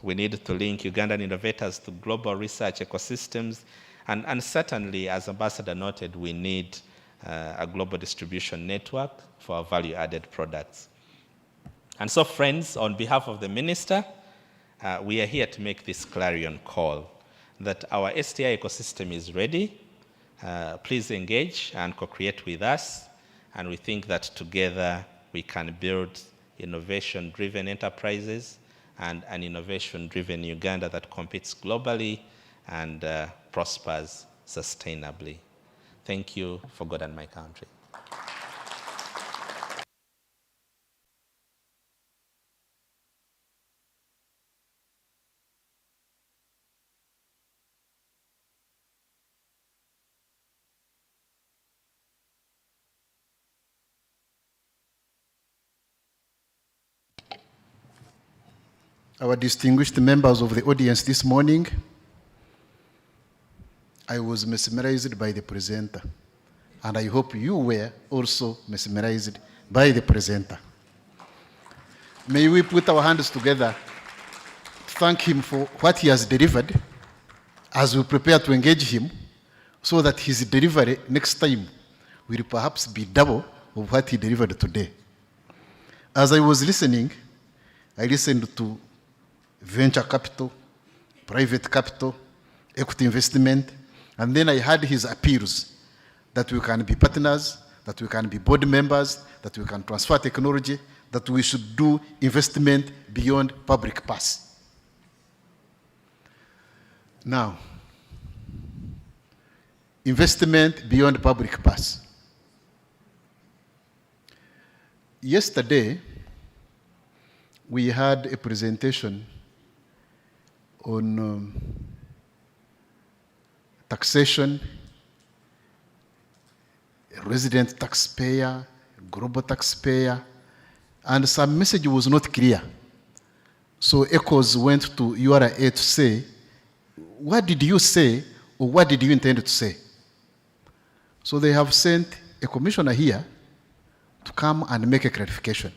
Speaker 3: We need to link Ugandan innovators to global research ecosystems. And certainly, as Ambassador noted, we need a global distribution network for our value-added products. And so, friends, on behalf of the Minister, we are here to make this clarion call that our STI ecosystem is ready. Please engage and co-create with us. And we think that together we can build innovation-driven enterprises and an innovation-driven Uganda that competes globally and prospers sustainably. Thank you for God and my country.
Speaker 2: Our distinguished members of the audience this morning, I was mesmerized by the presenter, and I hope you were also mesmerized by the presenter. May we put our hands together to thank him for what he has delivered as we prepare to engage him, so that his delivery next time will perhaps be double of what he delivered today. As I was listening, I listened to venture capital, private capital, equity investment, and then I heard his appeals that we can be partners, that we can be board members, that we can transfer technology, that we should do investment beyond public purse. Now, investment beyond public purse. Yesterday, we had a presentation on taxation, resident taxpayer, global taxpayer, and some message was not clear. So echoes went to URA to say, what did you say, or what did you intend to say? So they have sent a commissioner here to come and make a clarification,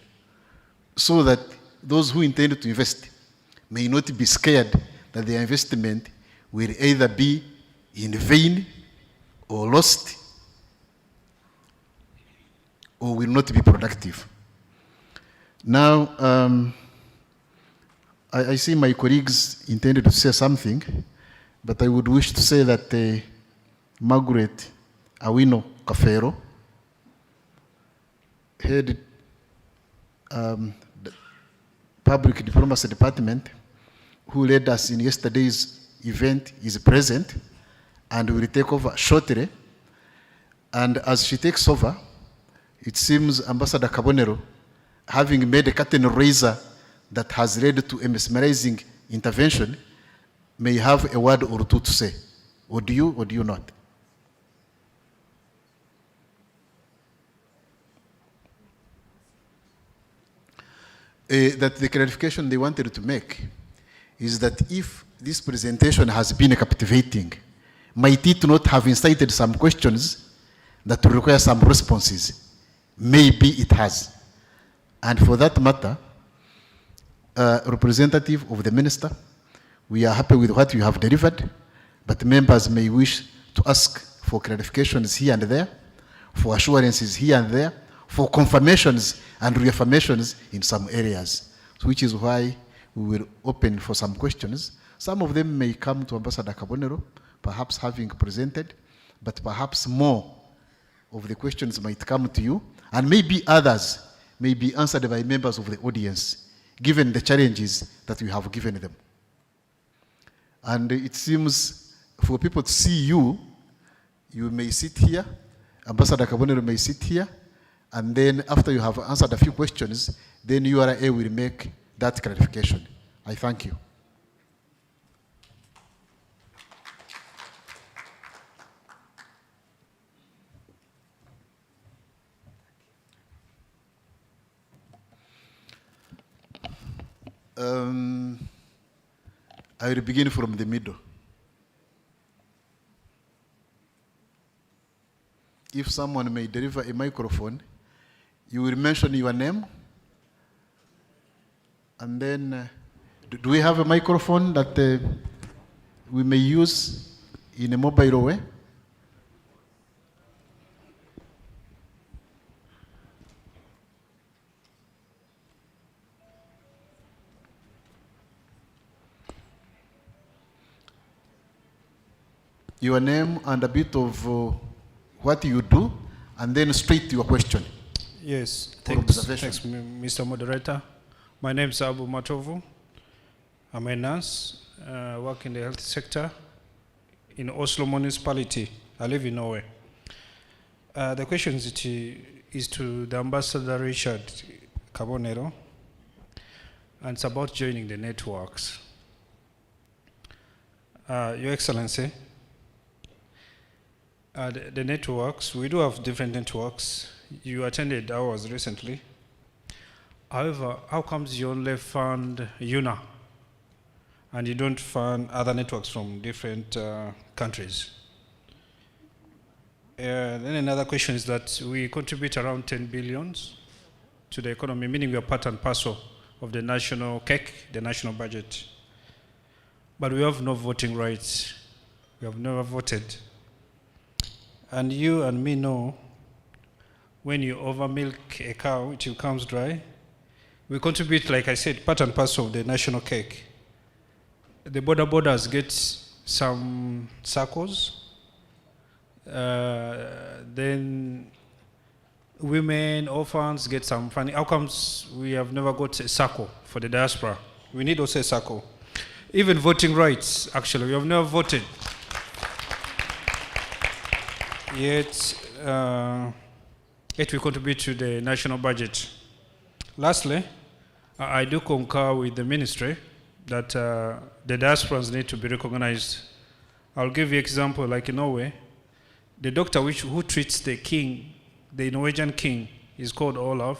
Speaker 2: so that those who intend to invest may not be scared that their investment will either be in vain or lost or will not be productive. Now, I see my colleagues intended to say something, but I would wish to say that Margaret Awino Kafero, head the Public Diplomacy Department, who led us in yesterday's event, is present and will take over shortly. And as she takes over, it seems Ambassador Kabonero, having made a curtain raiser that has led to a mesmerizing intervention, may have a word or two to say. Or do you not? That the clarification they wanted to make is that if this presentation has been captivating, might it not have incited some questions that will require some responses? Maybe it has. And for that matter, representative of the minister, we are happy with what you have delivered, but members may wish to ask for clarifications here and there, for assurances here and there, for confirmations and reaffirmations in some areas, which is why we will open for some questions. Some of them may come to Ambassador Kabonero, perhaps having presented, but perhaps more of the questions might come to you, and maybe others may be answered by members of the audience, given the challenges that we have given them. And it seems for people to see you, you may sit here, Ambassador Kabonero may sit here, and then after you have answered a few questions, then URA will make that clarification. I thank you. I will begin from the middle. If someone may deliver a microphone, you will mention your name, and then do we have a microphone that we may use in a mobile way? Your name and a bit of what you do, and then straight to your question.
Speaker 4: Yes, thanks, Mr. Moderator. My name is Abu Matovu. I'm a nurse, work in the health sector in Oslo municipality. I live in Norway. The question is to the Ambassador Richard Kabonero, and it's about joining the networks. Your Excellency, the networks, we do have different networks. You attended ours recently. However, how comes you only fund UNA and you don't fund other networks from different countries? Then another question is that we contribute around 10 billion to the economy, meaning we are part and parcel of the national cake, the national budget. But we have no voting rights. We have never voted. And you and me know when you over milk a cow, it becomes dry. We contribute, like I said, part and parcel of the national cake. The borders get some circles. Then women, orphans get some funny. How comes we have never got a circle for the diaspora? We need also a circle. Even voting rights, actually, we have never voted. Yet we contribute to the national budget. Lastly, I do concur with the ministry that the diasporans need to be recognized. I'll give you an example, like in Norway, the doctor who treats the king, the Norwegian king, is called Olav.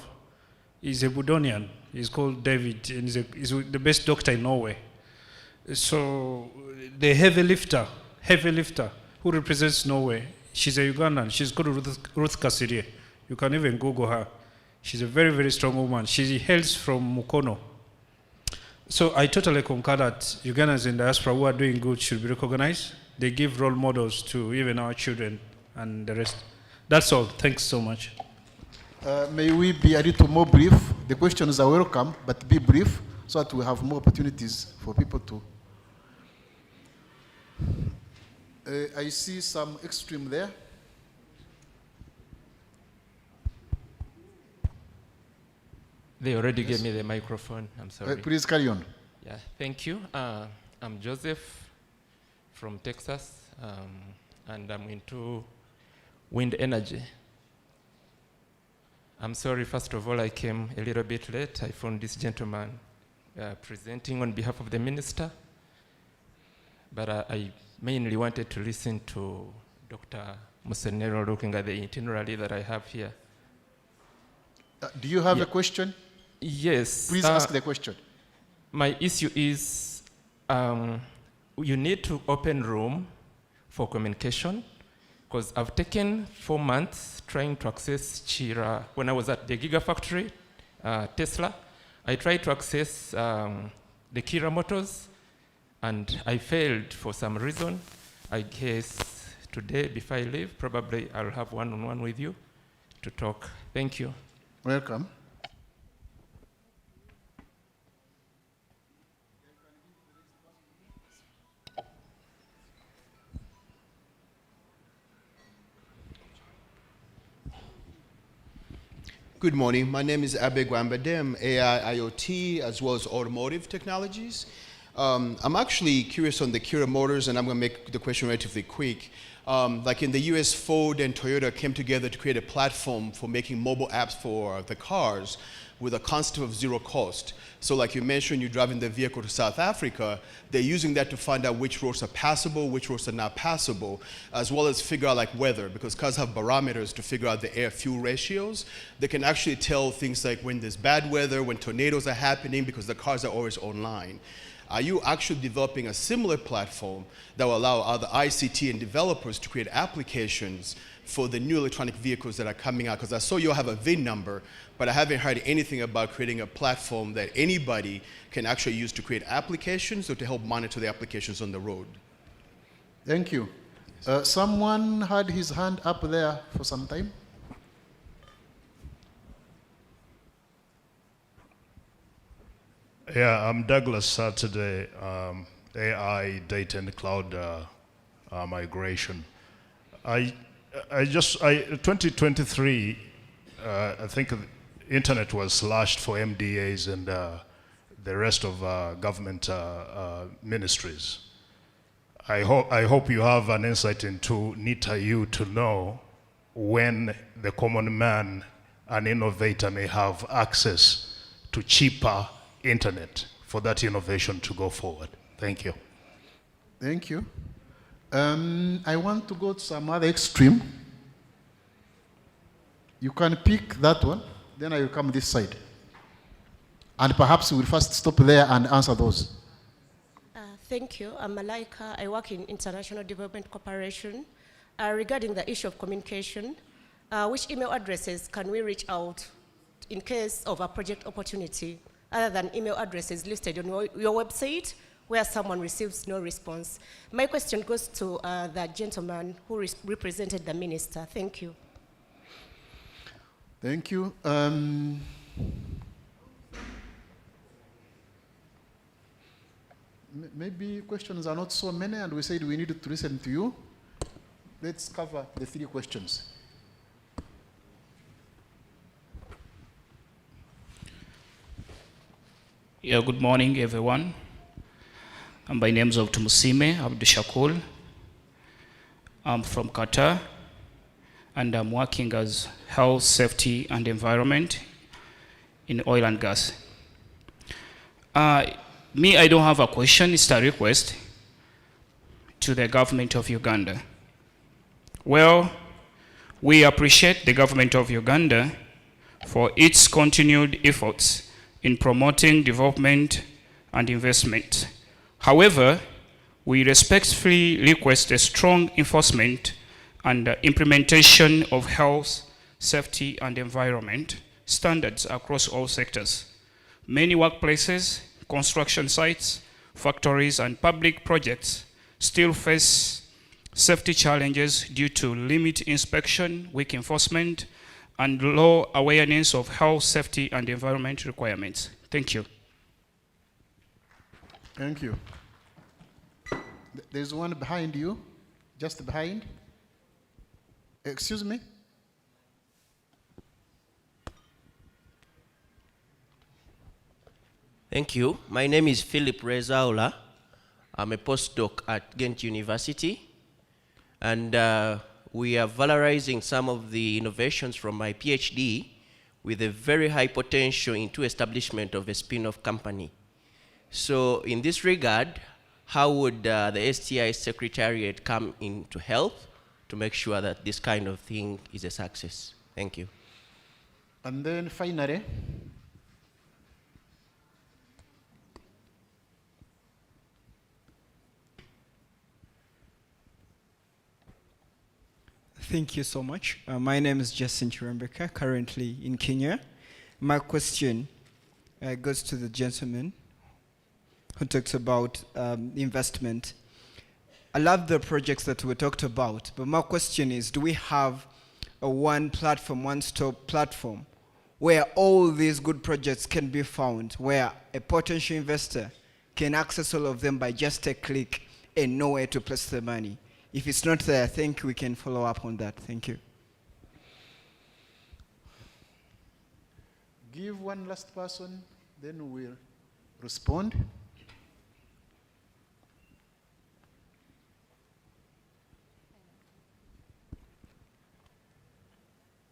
Speaker 4: He's a Budonian. He's called David, and he's the best doctor in Norway. So the heavy lifter who represents Norway, she's a Ugandan. She's called Ruth Kasirye. You can even Google her. She's a very, very strong woman. She hails from Mukono. So I totally concur that Ugandans in diaspora who are doing good should be recognized. They give role models to even our children and the rest. That's all. Thanks so much.
Speaker 2: May we be a little more brief? The questions are welcome, but be brief so that we have more opportunities for people to. I see some extreme there.
Speaker 5: They already gave me the microphone. I'm sorry.
Speaker 2: Please carry on.
Speaker 5: Yeah, thank you. I'm Joseph from Texas, and I'm into wind energy. I'm sorry, first of all, I came a little bit late. I found this gentleman presenting on behalf of the minister, but I mainly wanted to listen to Dr. Musenero looking at the itinerary that I have here.
Speaker 2: Do you have a question?
Speaker 5: Yes.
Speaker 2: Please ask the question.
Speaker 5: My issue is you need to open room for communication, because I've taken 4 months trying to access Chira. When I was at the Gigafactory, Tesla, I tried to access the Kira Motors, and I failed for some reason. I guess today, before I leave, probably I'll have one-on-one with you to talk. Thank you.
Speaker 2: Welcome.
Speaker 6: Good morning. My name is Abe Gwambadem, AI, IoT, as well as automotive technologies. I'm actually curious on the Kira Motors, and I'm going to make the question relatively quick. Like in the US, Ford and Toyota came together to create a platform for making mobile apps for the cars with a concept of zero cost. So like you mentioned, you're driving the vehicle to South Africa, they're using that to find out which roads are passable, which roads are not passable, as well as figure out like weather, because cars have barometers to figure out the air-fuel ratios. They can actually tell things like when there's bad weather, when tornadoes are happening, because the cars are always online. Are you actually developing a similar platform that will allow other ICT and developers to create applications for the new electronic vehicles that are coming out? Because I saw you have a VIN number, but I haven't heard anything about creating a platform that anybody can actually use to create applications or to help monitor the applications on the road.
Speaker 2: Thank you. Someone had his hand up there for some time.
Speaker 7: Yeah, I'm Douglas Saturday, AI, data and cloud migration. 2023, I think the internet was slashed for MDAs and the rest of government ministries. I hope you have an insight into NITA-U to know when the common man, an innovator, may have access to cheaper internet for that innovation to go forward. Thank you.
Speaker 2: Thank you. I want to go to some other extreme. You can pick that one, then I will come this side. And perhaps we will first stop there and answer those.
Speaker 8: Thank you. I'm Malaika. I work in International Development Corporation. Regarding the issue of communication, which email addresses can we reach out in case of a project opportunity, other than email addresses listed on your website where someone receives no response? My question goes to the gentleman who represented the minister. Thank you.
Speaker 2: Thank you. Maybe questions are not so many, and we said we needed to listen to you. Let's cover the 3 questions.
Speaker 9: Yeah, good morning, everyone. My name is Tumusime Abdushakur. I'm from Qatar, and I'm working as health, safety, and environment in oil and gas. I don't have a question, it's a request to the government of Uganda. Well, we appreciate the government of Uganda for its continued efforts in promoting development and investment. However, we respectfully request a strong enforcement and implementation of health, safety, and environment standards across all sectors. Many workplaces, construction sites, factories, and public projects still face safety challenges due to limited inspection, weak enforcement, and low awareness of health, safety, and environment requirements. Thank you.
Speaker 2: Thank you. There's one behind you, just behind. Excuse me?
Speaker 10: Thank you. My name is Philip Rezaula. I'm a postdoc at Ghent University. And we are valorizing some of the innovations from my PhD with a very high potential into establishment of a spin-off company. So in this regard, how would the STI Secretariat come in to help to make sure that this kind of thing is a success? Thank you.
Speaker 2: And then finally,
Speaker 11: thank you so much. My name is Justin Chirambeka, currently in Kenya. My question goes to the gentleman who talks about investment. I love the projects that we talked about, but my question is, do we have a one platform, one-stop platform where all these good projects can be found, where a potential investor can access all of them by just a click and know where to place the money? If it's not there, I think we can follow up on that. Thank you.
Speaker 2: give one last person, then we'll respond.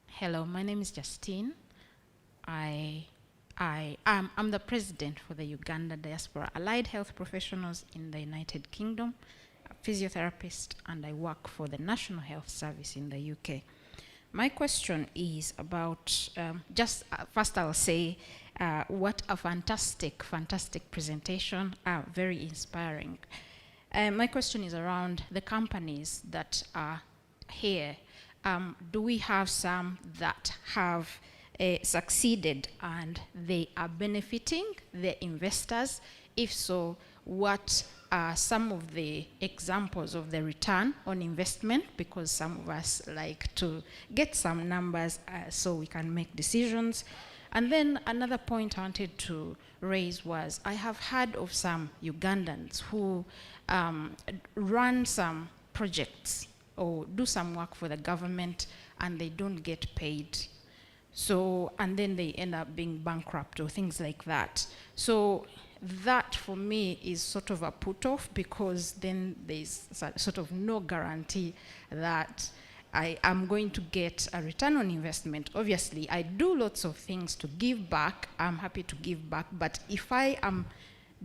Speaker 12: Hello, my name is Justine. I'm the president for the Uganda Diaspora Allied Health Professionals in the United Kingdom, a physiotherapist, and I work for the National Health Service in the UK. My question is about, first I'll say, what a fantastic presentation, very inspiring. My question is around the companies that are here. Do we have some that have succeeded and they are benefiting the investors? If so, what are some of the examples of the return on investment? Because some of us like to get some numbers so we can make decisions. And then another point I wanted to raise was, I have heard of some Ugandans who run some projects or do some work for the government and they don't get paid. So, and then they end up being bankrupt or things like that. So that for me is sort of a put off, because then there's sort of no guarantee that I am going to get a return on investment. Obviously, I do lots of things to give back. I'm happy to give back. But if I am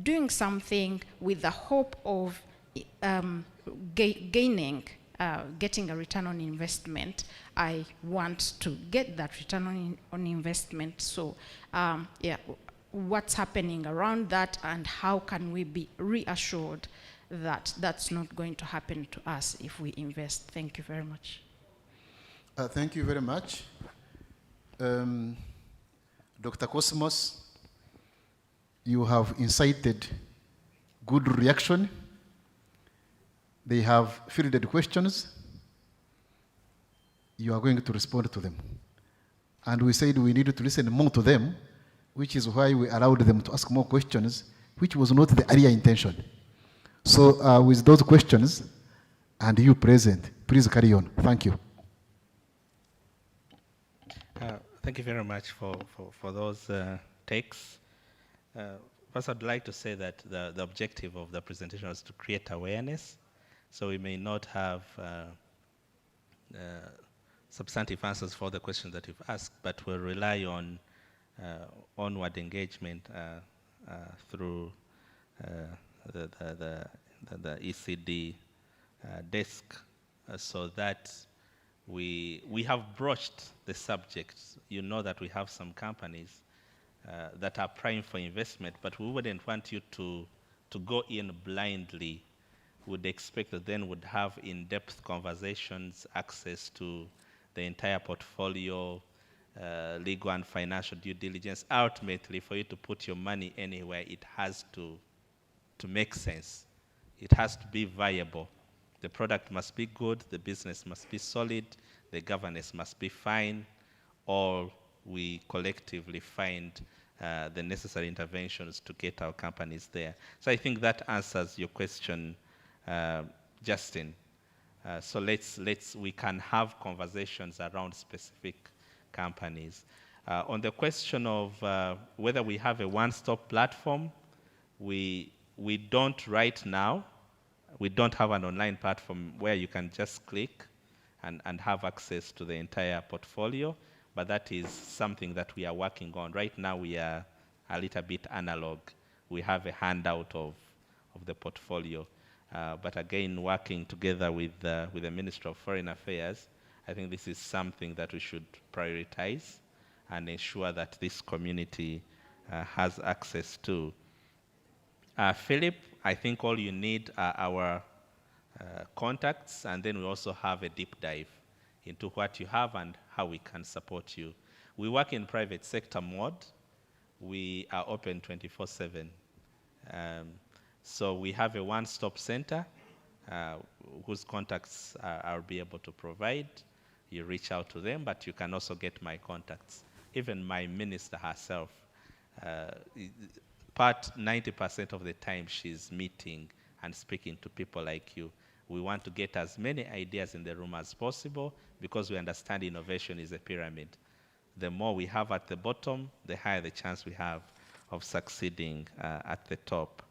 Speaker 12: doing something with the hope of getting a return on investment, I want to get that return on investment. So, yeah, what's happening around that, and how can we be reassured that that's not going to happen to us if we invest? Thank you very much.
Speaker 2: Thank you very much. Dr. Cosmos, you have incited good reaction. They have fielded questions. You are going to respond to them. And we said we needed to listen more to them, which is why we allowed them to ask more questions, which was not the earlier intention. So with those questions, and you present, please carry on. Thank you.
Speaker 3: Thank you very much for those takes. First, I'd like to say that the objective of the presentation was to create awareness. So we may not have substantive answers for the questions that you've asked, but we'll rely on onward engagement through the ECD desk, so that we have broached the subject. You know that we have some companies that are prime for investment, but we wouldn't want you to go in blindly. Would expect that then would have in-depth conversations, access to the entire portfolio, legal and financial due diligence. Ultimately, for you to put your money anywhere, it has to make sense. It has to be viable. The product must be good, the business must be solid, the governance must be fine, or we collectively find the necessary interventions to get our companies there. So I think that answers your question, Justin. So we can have conversations around specific companies. On the question of whether we have a one-stop platform, we don't right now. We don't have an online platform where you can just click and have access to the entire portfolio, but that is something that we are working on. Right now we are a little bit analog. We have a handout of the portfolio, but again, working together with the Ministry of Foreign Affairs, I think this is something that we should prioritize and ensure that this community has access to. Philip, I think all you need are our contacts, and then we also have a deep dive into what you have and how we can support you. We work in private sector mode. We are open 24/7. So we have a one-stop center whose contacts I'll be able to provide. You reach out to them, but you can also get my contacts. Even my minister herself, 90% of the time she's meeting and speaking to people like you. We want to get as many ideas in the room as possible because we understand innovation is a pyramid. The more we have at the bottom, the higher the chance we have of succeeding at the top.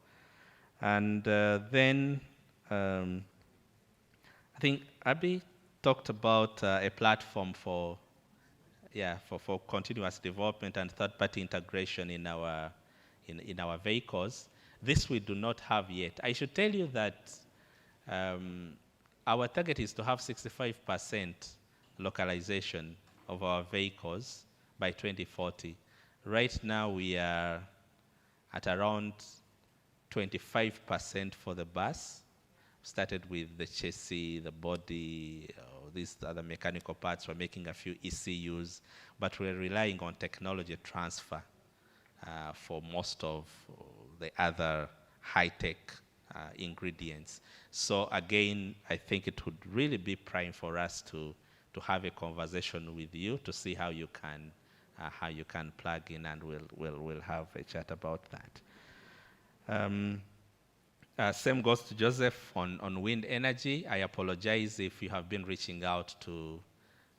Speaker 3: And then I think Abby talked about a platform for continuous development and third-party integration in our vehicles. This we do not have yet. I should tell you that our target is to have 65% localization of our vehicles by 2040. Right now we are at around 25% for the bus. Started with the chassis, the body, these other mechanical parts. We're making a few ECUs, but we're relying on technology transfer for most of the other high-tech ingredients. So again, I think it would really be prime for us to have a conversation with you to see how you can plug in, and we'll have a chat about that. Same goes to Joseph on wind energy. I apologize if you have been reaching out to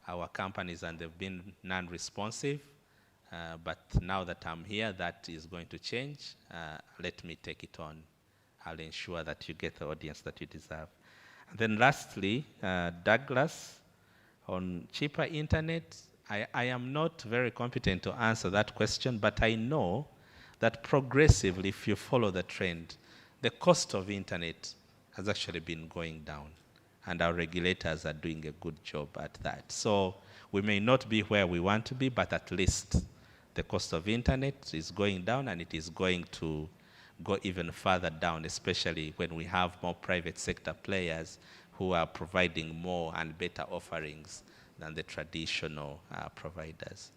Speaker 3: our companies and they've been non-responsive. But now that I'm here, that is going to change. Let me take it on. I'll ensure that you get the audience that you deserve. And then lastly, Douglas, on cheaper internet, I am not very competent to answer that question, but I know that progressively, if you follow the trend, the cost of internet has actually been going down, and our regulators are doing a good job at that. So we may not be where we want to be, but at least the cost of internet is going down, and it is going to go even further down, especially when we have more private sector players who are providing more and better offerings than the traditional providers.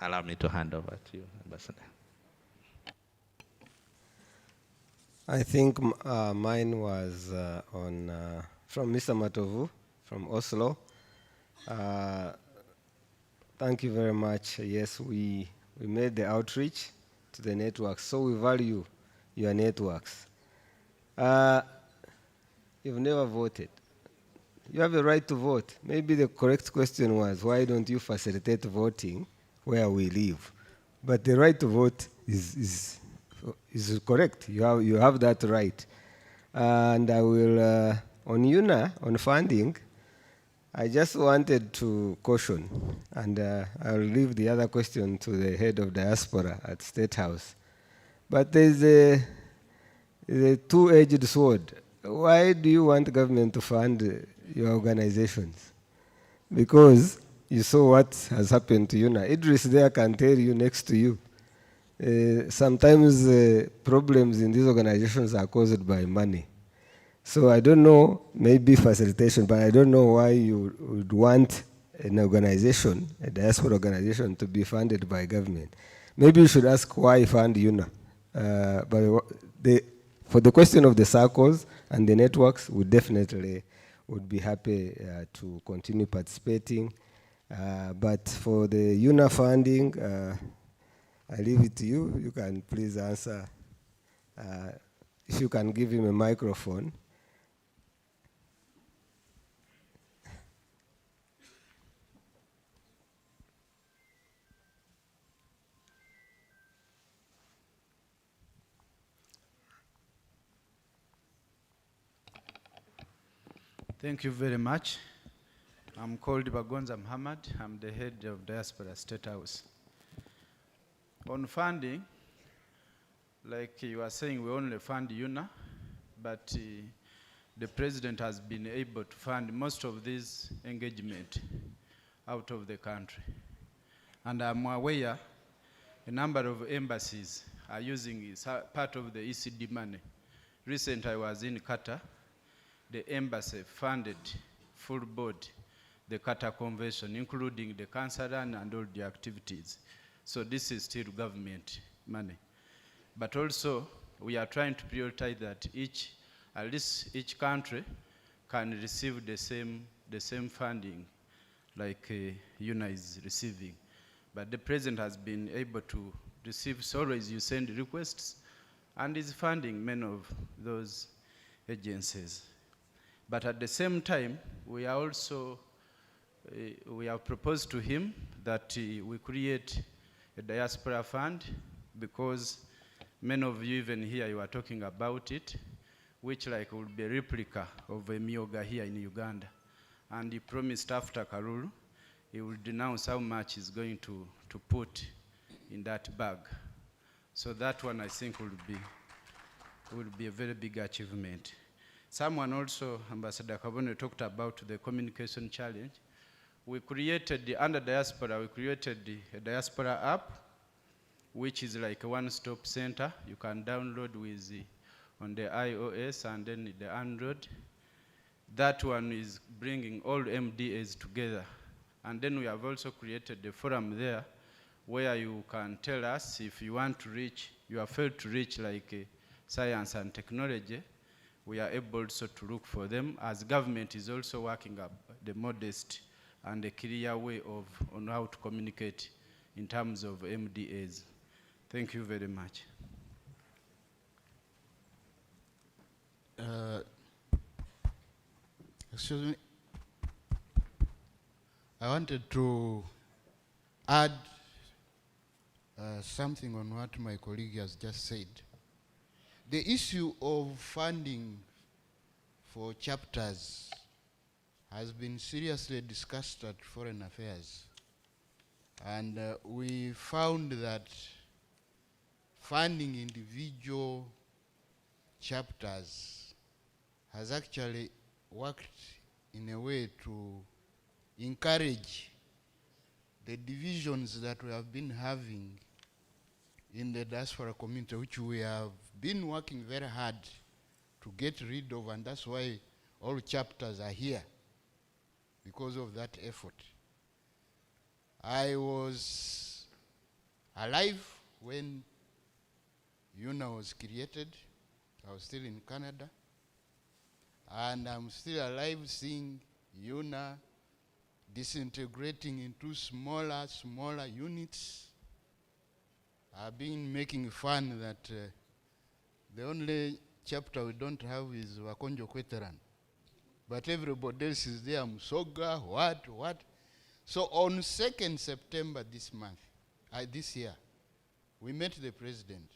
Speaker 3: Allow me to hand over to you, Ambassador.
Speaker 1: I think mine was from Mr. Matovu from Oslo. Thank you very much. Yes, we made the outreach to the networks, so we value your networks. You've never voted. You have a right to vote. Maybe the correct question was, why don't you facilitate voting where we live? But the right to vote is correct. You have that right. And I will, on UNA, on funding, I just wanted to caution, and I'll leave the other question to the head of Diaspora at State House. But there's a two-edged sword. Why do you want government to fund your organizations? Because you saw what has happened to UNA. Idris there can tell you next to you. Sometimes problems in these organizations are caused by money. So I don't know, maybe facilitation, but I don't know why you would want an organization, a diaspora organization, to be funded by government. Maybe you should ask why fund UNA. But for the question of the circles and the networks, we definitely would be happy to continue participating. But for the UNA funding, I leave it to you. You can please answer. If you can give him a microphone.
Speaker 13: Thank you very much. I'm called Bagonza Muhammad. I'm the head of Diaspora State House. On funding, like you are saying, we only fund UNA, but the president has been able to fund most of this engagement out of the country. And I'm aware a number of embassies are using part of the ECD money. Recently I was in Qatar. The embassy funded full board the Qatar Convention, including the cancer run and all the activities. So this is still government money. But also, we are trying to prioritize that at least each country can receive the same funding like UNA is receiving. But the president has been able to receive, so always you send requests, and is funding many of those agencies. But at the same time, we are also, we have proposed to him that we create a diaspora fund, because many of you even here, you are talking about it, which like will be a replica of a Myoga here in Uganda. And he promised after Karuru, he will denounce how much he's going to put in that bag. So that one I think will be a very big achievement. Someone also, Ambassador Kabone, talked about the communication challenge. We created, under Diaspora, we created a Diaspora app, which is like a one-stop center. You can download on the iOS and then the Android. That one is bringing all MDAs together. And then we have also created a forum there where you can tell us if you want to reach, you have failed to reach like science and technology. We are able also to look for them, as government is also working up the modest and a clear way on how to communicate in terms of MDAs. Thank you very much.
Speaker 14: Excuse me. I wanted to add something on what my colleague has just said. The issue of funding for chapters has been seriously discussed at Foreign Affairs. And we found that funding individual chapters has actually worked in a way to encourage the divisions that we have been having in the diaspora community, which we have been working very hard to get rid of, and that's why all chapters are here, because of that effort. I was alive when UNA was created. I was still in Canada. And I'm still alive seeing UNA disintegrating into smaller units. I've been making fun that the only chapter we don't have is Wakonjo Kweteran. But everybody else is there, Musoga, what. So on 2nd September this year, we met the president,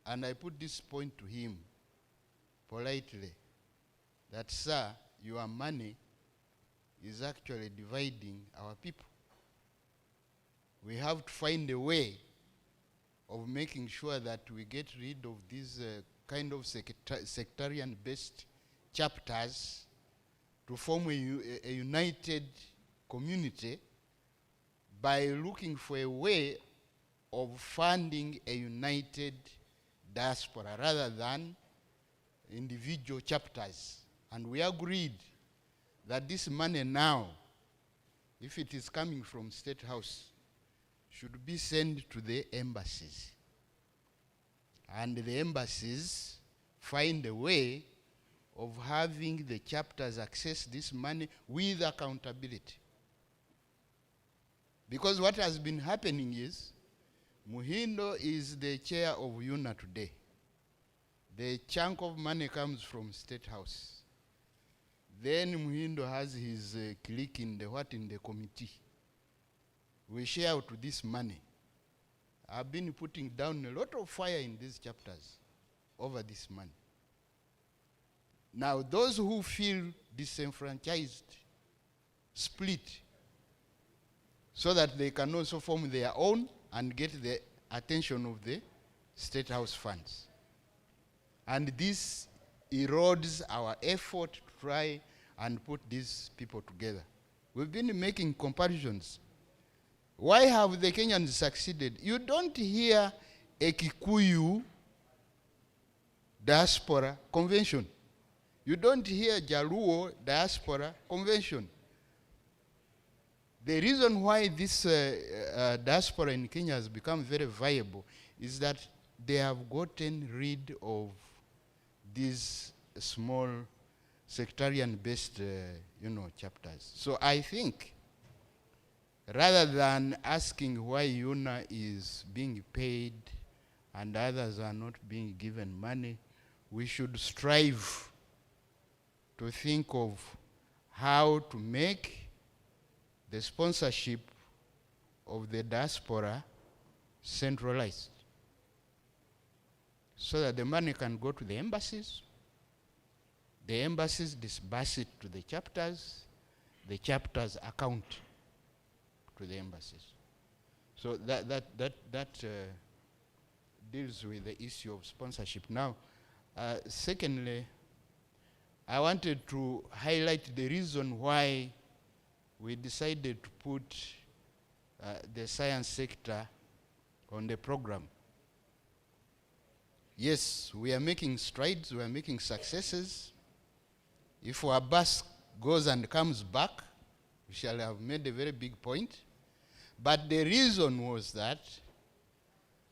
Speaker 14: and I put this point to him politely, that, sir, your money is actually dividing our people. We have to find a way of making sure that we get rid of these kind of sectarian-based chapters to form a united community by looking for a way of funding a united diaspora rather than individual chapters. And we agreed that this money now, if it is coming from State House, should be sent to the embassies. And the embassies find a way of having the chapters access this money with accountability. Because what has been happening is, Muhindo is the chair of UNA today. The chunk of money comes from State House. Then Muhindo has his clique in the committee. We share out this money. I've been putting down a lot of fire in these chapters over this money. Now, those who feel disenfranchised, split, so that they can also form their own and get the attention of the State House funds. And this erodes our effort to try and put these people together. We've been making comparisons. Why have the Kenyans succeeded? You don't hear a Kikuyu diaspora convention. You don't hear Jaluo diaspora convention. The reason why this diaspora in Kenya has become very viable is that they have gotten rid of these small sectarian-based, chapters. So I think, rather than asking why UNA is being paid and others are not being given money, we should strive to think of how to make the sponsorship of the diaspora centralized, so that the money can go to the embassies disburse it to the chapters account to the embassies. So that deals with the issue of sponsorship. Now, secondly, I wanted to highlight the reason why we decided to put the science sector on the program. Yes, we are making strides, we are making successes. If our bus goes and comes back, we shall have made a very big point. But the reason was that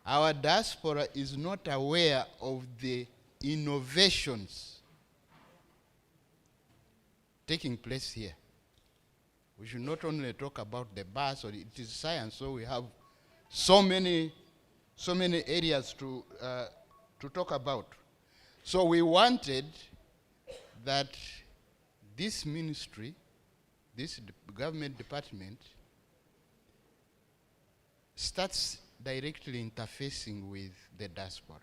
Speaker 14: our diaspora is not aware of the innovations taking place here. We should not only talk about the bus, or it is science, so we have so many areas to talk about. So we wanted that this ministry, this government department, starts directly interfacing with the diaspora,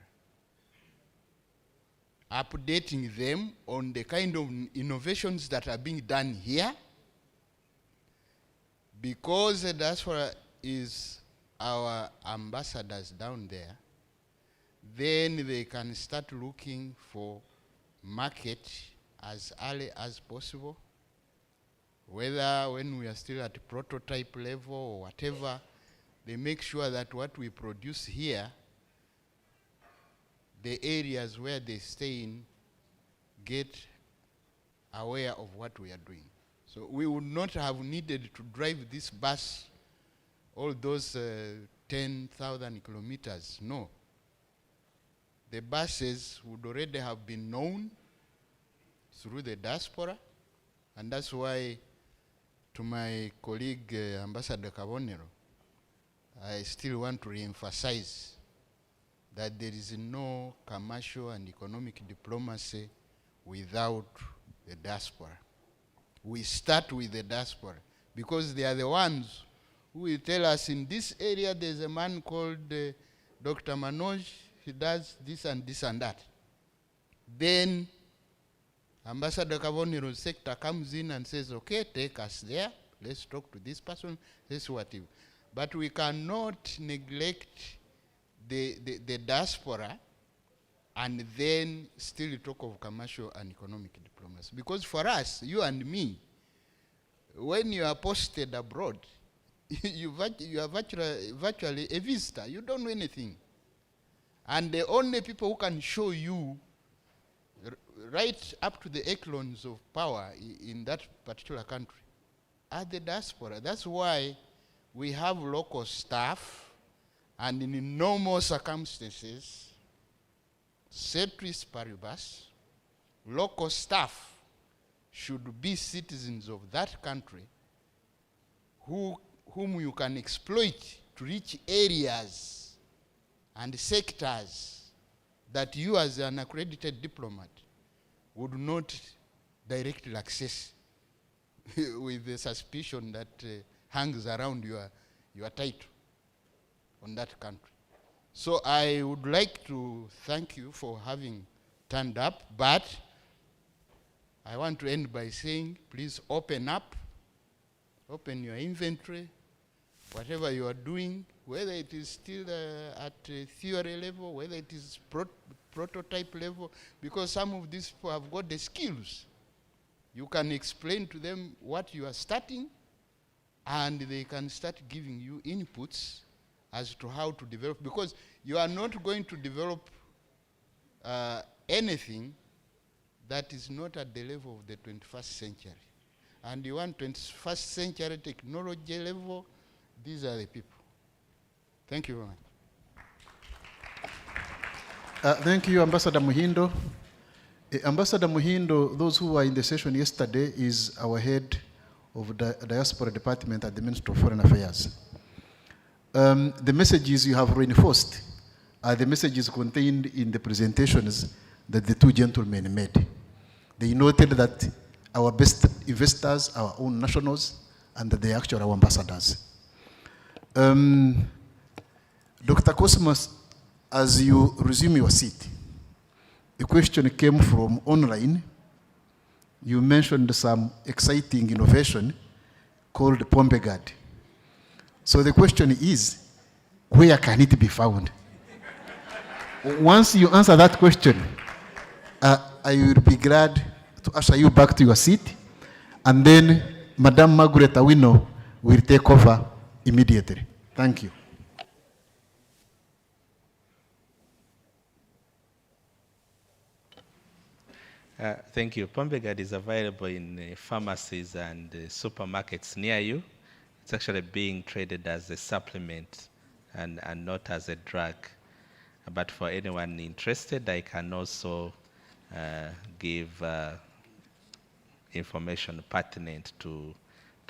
Speaker 14: updating them on the kind of innovations that are being done here, because the diaspora is our ambassadors down there. Then they can start looking for market as early as possible, whether when we are still at prototype level or whatever. They make sure that what we produce here, the areas where they stay in get aware of what we are doing. So we would not have needed to drive this bus all those 10,000 kilometers. No. The buses would already have been known through the diaspora, and that's why, to my colleague Ambassador Kabonero, I still want to re-emphasize that there is no commercial and economic diplomacy without the diaspora. We start with the diaspora because they are the ones who will tell us, in this area there's a man called Dr. Manoj, he does this and this and that. Then Ambassador Kabonero's sector comes in and says, okay, take us there, let's talk to this person, let's whatever. But we cannot neglect the diaspora and then still talk of commercial and economic diplomacy. Because for us, you and me, when you are posted abroad, you are virtually a visitor. You don't know anything. And the only people who can show you right up to the echelons of power in that particular country are the diaspora. That's why we have local staff, and in normal circumstances, ceteris paribus, local staff should be citizens of that country whom you can exploit to reach areas and sectors that you as an accredited diplomat would not directly access with the suspicion that hangs around your title on that country. So I would like to thank you for having turned up, but I want to end by saying, please open up, open your inventory, whatever you are doing, whether it is still at theory level, whether it is prototype level, because some of these people have got the skills. You can explain to them what you are starting, and they can start giving you inputs as to how to develop, because you are not going to develop anything that is not at the level of the 21st century. And you want 21st century technology level, these are the people. Thank you very much.
Speaker 2: Thank you, Ambassador Muhindo. Ambassador Muhindo, those who were in the session yesterday, is our head of the Diaspora Department at the Ministry of Foreign Affairs. The messages you have reinforced are the messages contained in the presentations that the two gentlemen made. They noted that our best investors are our own nationals and that they are actually our ambassadors. Dr. Cosmas, as you resume your seat, a question came from online. You mentioned some exciting innovation called Pombegad. So the question is, where can it be found? Once you answer that question, I will be glad to usher you back to your seat, and then Madam Margaret Awino will take over immediately. Thank you.
Speaker 3: Thank you. Pombegad is available in pharmacies and supermarkets near you. It's actually being traded as a supplement and not as a drug. But for anyone interested, I can also give information pertinent to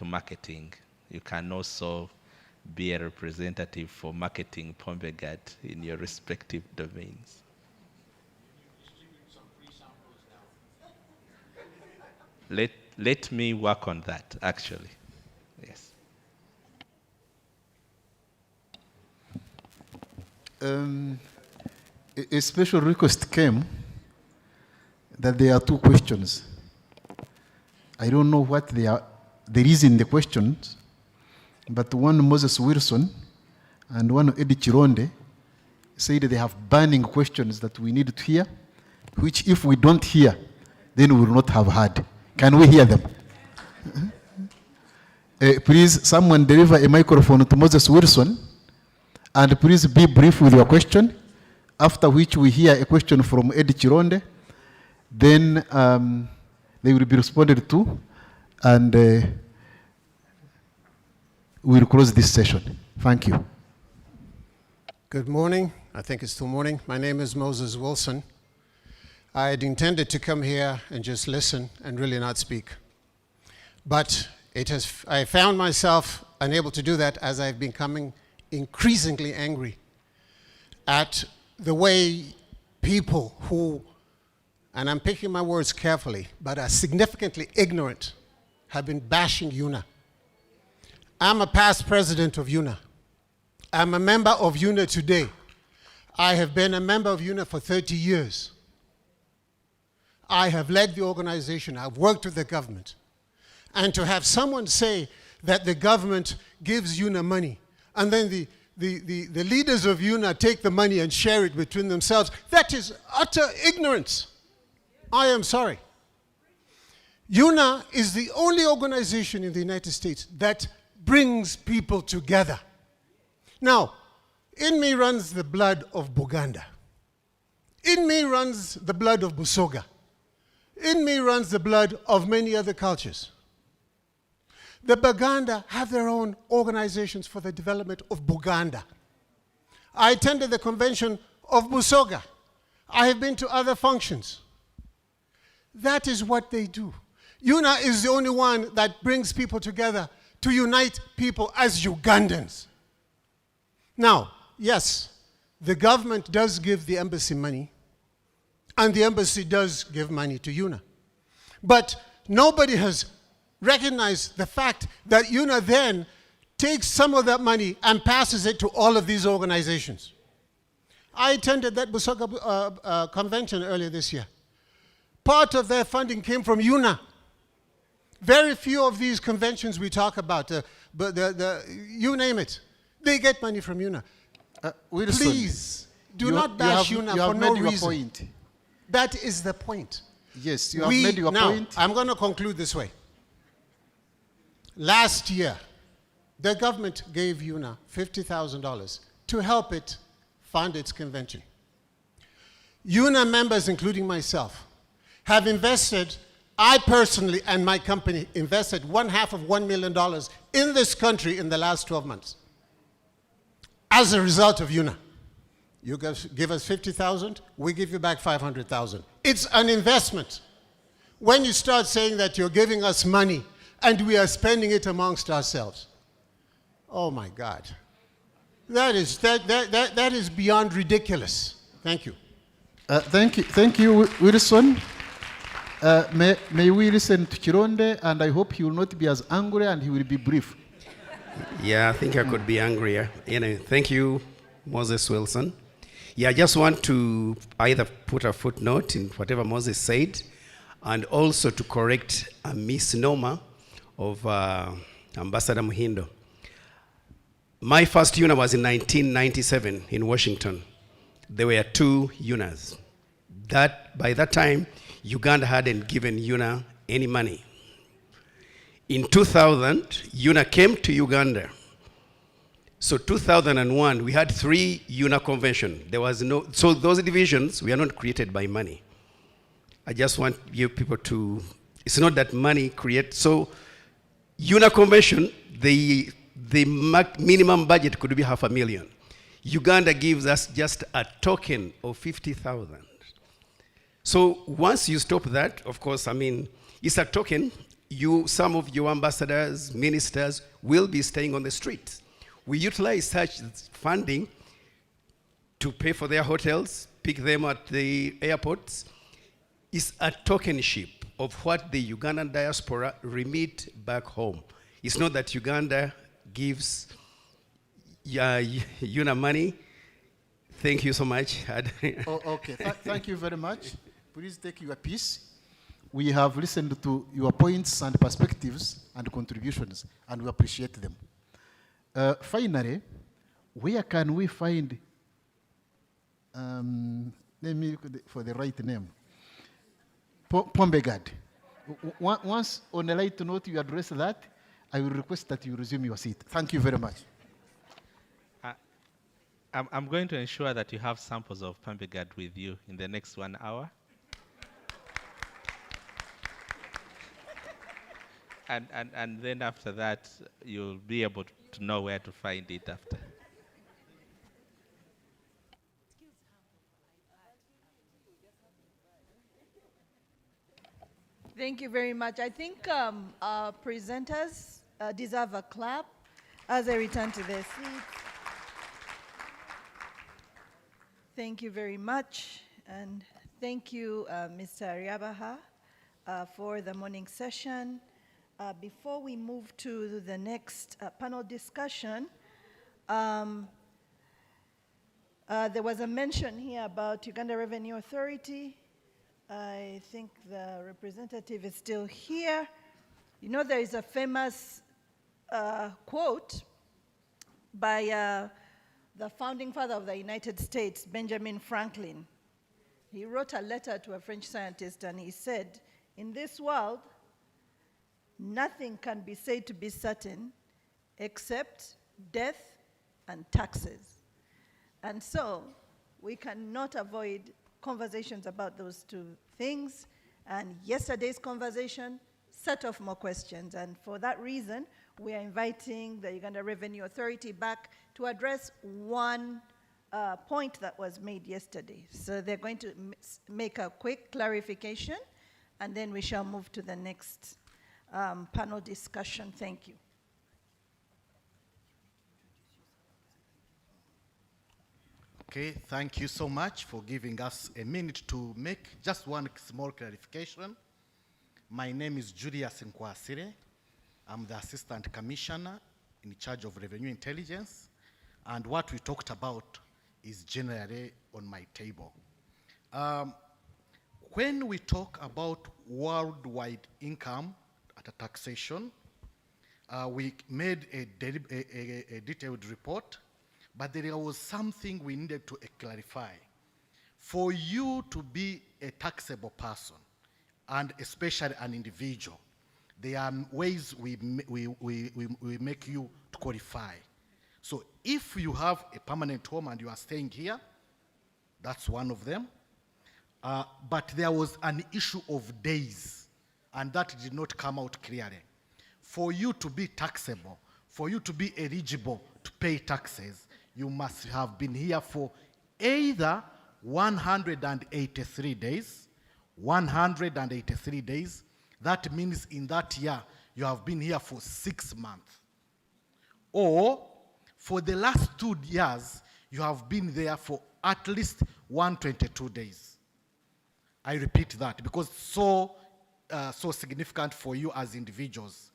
Speaker 3: marketing. You can also be a representative for marketing Pombegad in your respective domains. Let me work on that, actually. Yes.
Speaker 2: A special request came that there are two questions. I don't know what there is in the questions, but one Moses Wilson and one Eddie Chironde said they have burning questions that we need to hear, which if we don't hear, then we will not have heard. Can we hear them? Please, someone deliver a microphone to Moses Wilson, and please be brief with your question, after which we hear a question from Eddie Chironde. Then they will be responded to, and we'll close this session. Thank you.
Speaker 15: Good morning. I think it's still morning. My name is Moses Wilson. I had intended to come here and just listen and really not speak. But I found myself unable to do that as I've been becoming increasingly angry at the way people who, and I'm picking my words carefully, but are significantly ignorant, have been bashing UNA. I'm a past president of UNA. I'm a member of UNA today. I have been a member of UNA for 30 years. I have led the organization. I've worked with the government. And to have someone say that the government gives UNA money, and then the leaders of UNA take the money and share it between themselves, that is utter ignorance. I am sorry. UNA is the only organization in the United States that brings people together. Now, in me runs the blood of Buganda. In me runs the blood of Busoga. In me runs the blood of many other cultures. The Baganda have their own organizations for the development of Buganda. I attended the convention of Busoga. I have been to other functions. That is what they do. UNA is the only one that brings people together to unite people as Ugandans. Now, yes, the government does give the embassy money, and the embassy does give money to UNA. But nobody has recognized the fact that UNA then takes some of that money and passes it to all of these organizations. I attended that Busoga convention earlier this year. part of their funding came from UNA. Very few of these conventions we talk about, but you name it, they get money from UNA.
Speaker 2: Wilson,
Speaker 15: Please, do not bash UNA for no reason.
Speaker 2: Point.
Speaker 15: That is the point.
Speaker 2: Yes, you have made your point.
Speaker 15: I'm going to conclude this way. Last year, the government gave UNA $50,000 to help it fund its convention. UNA members, including myself, have invested, I personally and my company invested $1.5 million in this country in the last 12 months. As a result of UNA. You give us 50,000, we give you back 500,000. It's an investment. When you start saying that you're giving us money and we are spending it amongst ourselves, oh my God. That is beyond ridiculous. Thank you.
Speaker 2: Thank you, Wilson. May we listen to Chironde, and I hope he will not be as angry and he will be brief.
Speaker 16: Yeah, I think I could be angrier. Thank you, Moses Wilson. Yeah, I just want to either put a footnote in whatever Moses said, and also to correct a misnomer of Ambassador Muhindo. My first UNA was in 1997 in Washington. There were 2 UNAs. By that time, Uganda hadn't given UNA any money. In 2000, UNA came to Uganda. So 2001, we had 3 UNA conventions. So those divisions were not created by money. I just want you people to, it's not that money creates. So UNA convention, the minimum budget could be $500,000. Uganda gives us just a token of 50,000. So once you stop that, of course, it's a token. Some of your ambassadors, ministers will be staying on the streets. We utilize such funding to pay for their hotels, pick them at the airports. It's a tokenship of what the Ugandan diaspora remit back home. It's not that Uganda gives UNA money. Thank you so much.
Speaker 2: Okay, thank you very much. Please take your piece. We have listened to your points and perspectives and contributions, and we appreciate them. Finally, where can we find, let me look for the right name, Pombegad. Once on a light note you address that, I will request that you resume your seat. Thank you very much.
Speaker 3: I'm going to ensure that you have samples of Pombegad with you in the next 1 hour. And then after that, you'll be able to know where to find it after.
Speaker 17: Thank you very much. I think our presenters deserve a clap as they return to their seats. Thank you very much. And thank you, Mr. Ariabaha, for the morning session. Before we move to the next panel discussion, there was a mention here about Uganda Revenue Authority. I think the representative is still here. You know, there is a famous quote by the founding father of the United States, Benjamin Franklin. He wrote a letter to a French scientist and he said, "In this world, nothing can be said to be certain except death and taxes." And so we cannot avoid conversations about those 2 things. And yesterday's conversation set off more questions. And for that reason, we are inviting the Uganda Revenue Authority back to address one point that was made yesterday. So they're going to make a quick clarification, and then we shall move to the next panel discussion. Thank you.
Speaker 14: Okay, thank you so much for giving us a minute to make just one small clarification. My name is Julius Nkwasire. I'm the Assistant Commissioner in charge of Revenue Intelligence, and what we talked about is generally on my table.
Speaker 18: when we talk about worldwide income at a taxation, we made a detailed report, but there was something we needed to clarify. For you to be a taxable person, and especially an individual, there are ways we make you to qualify. So if you have a permanent home and you are staying here, that's one of them. But there was an issue of days, and that did not come out clearly. For you to be taxable, for you to be eligible to pay taxes, you must have been here for either 183 days, 183 days. That means in that year, you have been here for 6 months. Or for the last 2 years, you have been there for at least 122 days. I repeat that because so significant for you as individuals.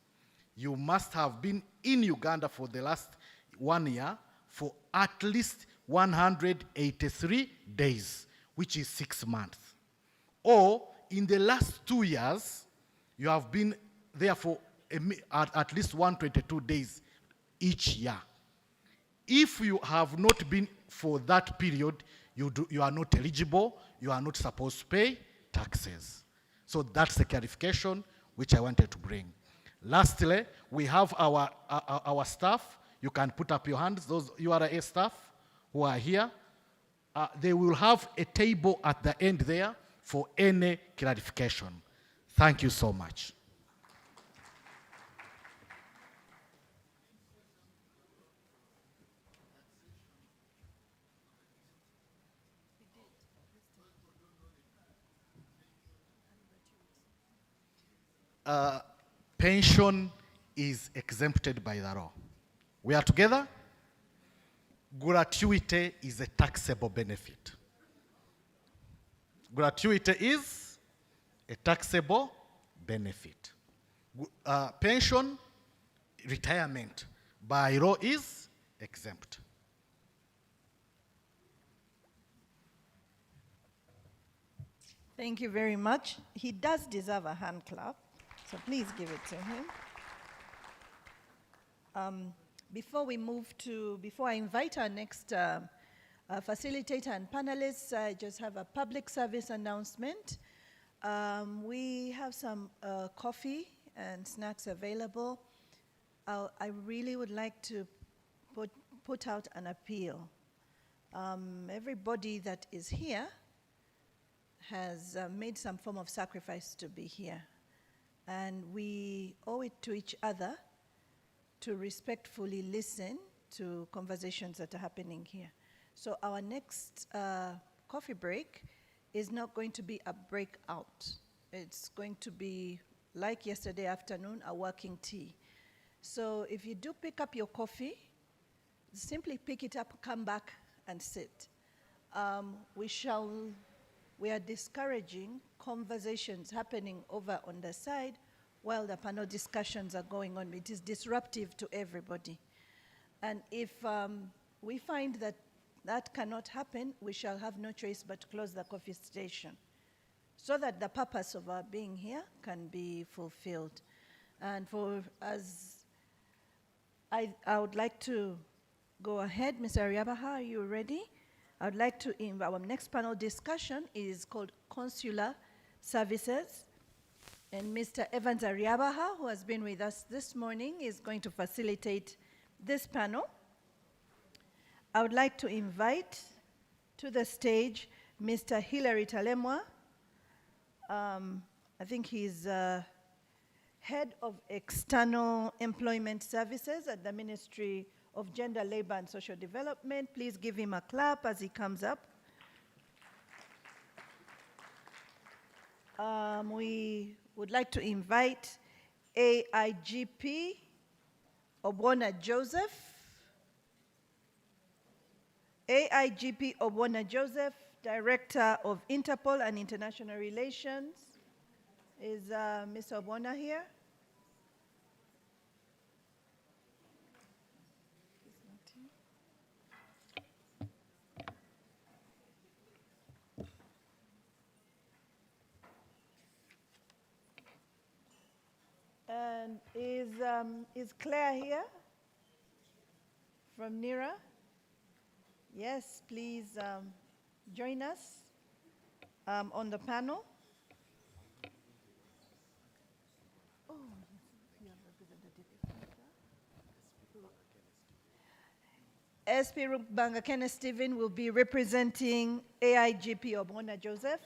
Speaker 18: You must have been in Uganda for the last 1 year for at least 183 days, which is 6 months. Or in the last 2 years, you have been there for at least 122 days each year. If you have not been for that period, you are not eligible, you are not supposed to pay taxes. So that's the clarification which I wanted to bring. Lastly, we have our staff. You can put up your hands, those URA staff who are here. They will have a table at the end there for any clarification. Thank you so much. Pension is exempted by the law. We are together? Gratuity is a taxable benefit. Gratuity is a taxable benefit. Pension, retirement, by law is exempt.
Speaker 17: Thank you very much. He does deserve a hand clap, so please give it to him. Before I invite our next facilitator and panelists, I just have a public service announcement. We have some coffee and snacks available. I really would like to put out an appeal. Everybody that is here has made some form of sacrifice to be here. And we owe it to each other to respectfully listen to conversations that are happening here. So our next coffee break is not going to be a breakout. It's going to be, like yesterday afternoon, a working tea. So if you do pick up your coffee, simply pick it up, come back, and sit. We are discouraging conversations happening over on the side while the panel discussions are going on. It is disruptive to everybody. And if we find that that cannot happen, we shall have no choice but to close the coffee station so that the purpose of our being here can be fulfilled. And I would like to go ahead. Mr. Ariabaha, are you ready? I would like to invite our next panel discussion is called Consular Services. And Mr. Evans Ariabaha, who has been with us this morning, is going to facilitate this panel. I would like to invite to the stage Mr. Hilary Talemwa. I think he's Head of External Employment Services at the Ministry of Gender, Labor and Social Development. Please give him a clap as he comes up. We would like to invite AIGP Obwana Joseph. AIGP Obwana Joseph, Director of Interpol and International Relations. Is Mr. Obwana here? And is Claire here from NERA? Yes, please join us on the panel. Oh, you have Representative SP Rukbanga Kenneth Stephen will be representing AIGP Obona Joseph.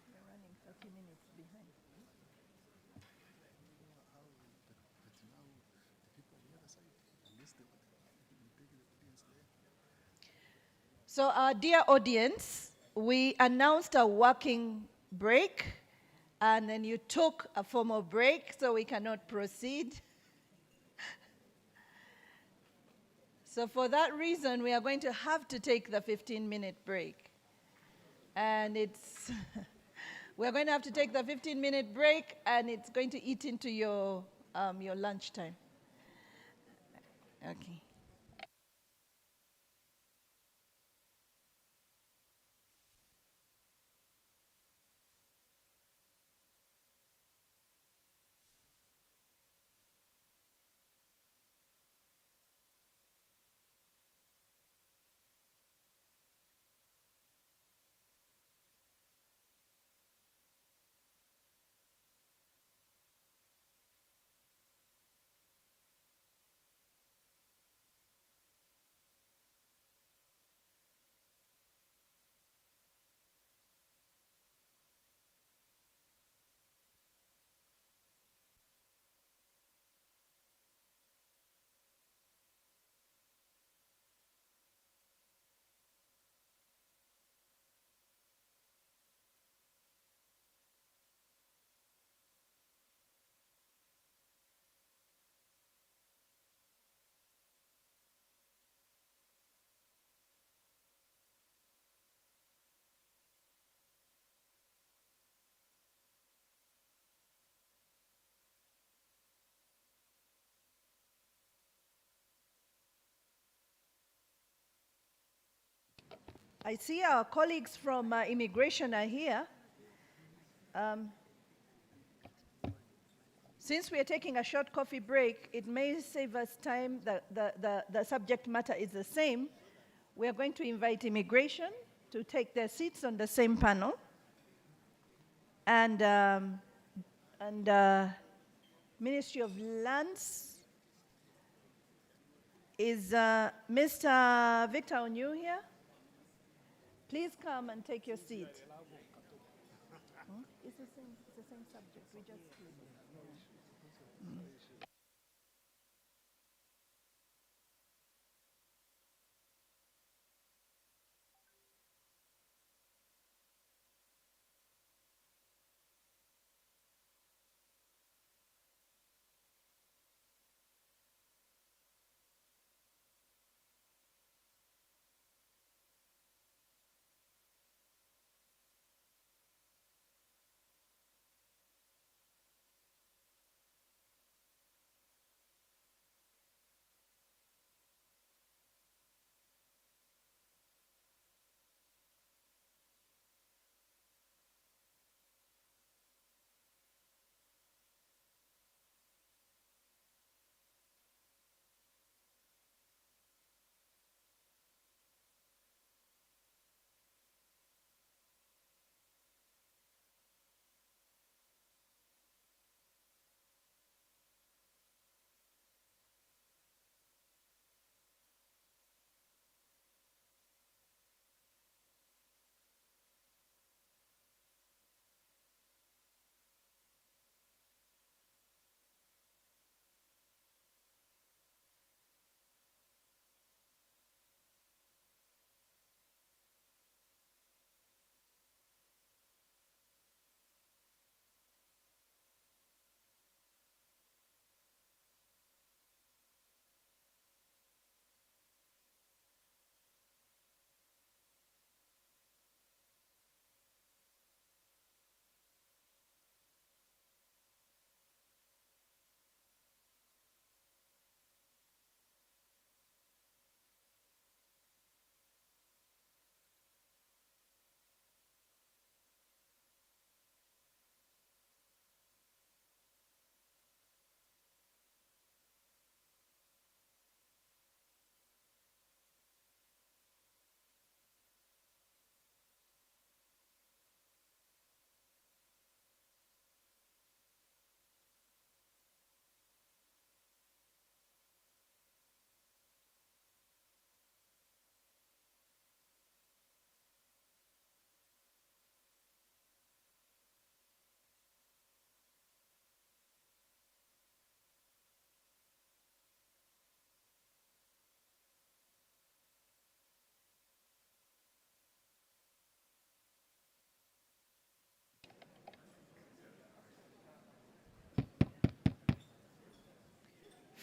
Speaker 17: We're running 30 minutes behind. So, our dear audience, we announced a working break, and then you took a formal break, so we cannot proceed. So for that reason, we are going to have to take the 15-minute break. And it's, we're going to have to take the 15-minute break, and it's going to eat into your lunchtime. Okay. I see our colleagues from immigration are here. Since we are taking a short coffee break, it may save us time. The subject matter is the same. We are going to invite immigration to take their seats on the same panel. And Ministry of Lands, is Mr. Victor Onyu here? Please come and take your seat. It's the same subject. We just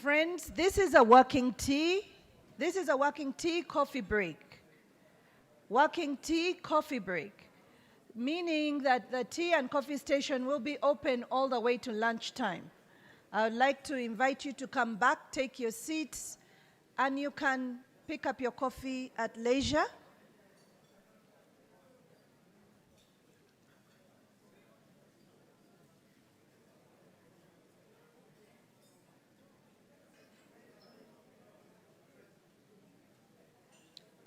Speaker 17: Friends, this is a working tea. This is a working tea coffee break. Working tea coffee break, meaning that the tea and coffee station will be open all the way to lunchtime. I would like to invite you to come back, take your seats, and you can pick up your coffee at leisure.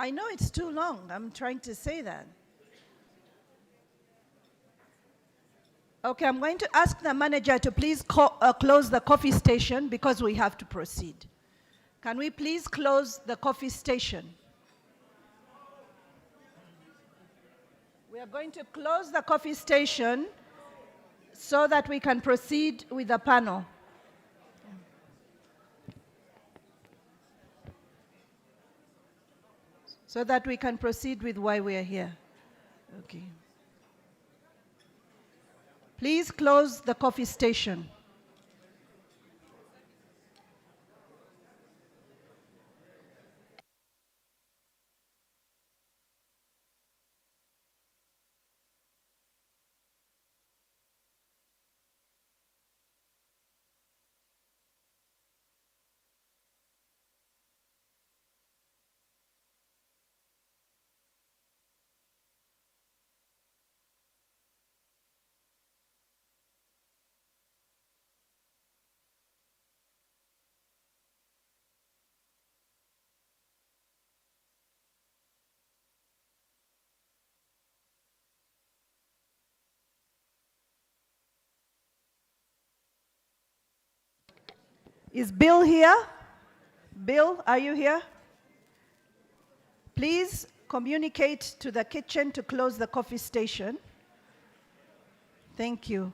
Speaker 17: I know it's too long. I'm trying to say that. Okay, I'm going to ask the manager to please close the coffee station because we have to proceed. Can we please close the coffee station? We are going to close the coffee station so that we can proceed with the panel. So that we can proceed with why we are here. Okay. Please close the coffee station. Is Bill here? Bill, are you here? Please communicate to the kitchen to close the coffee station. Thank you.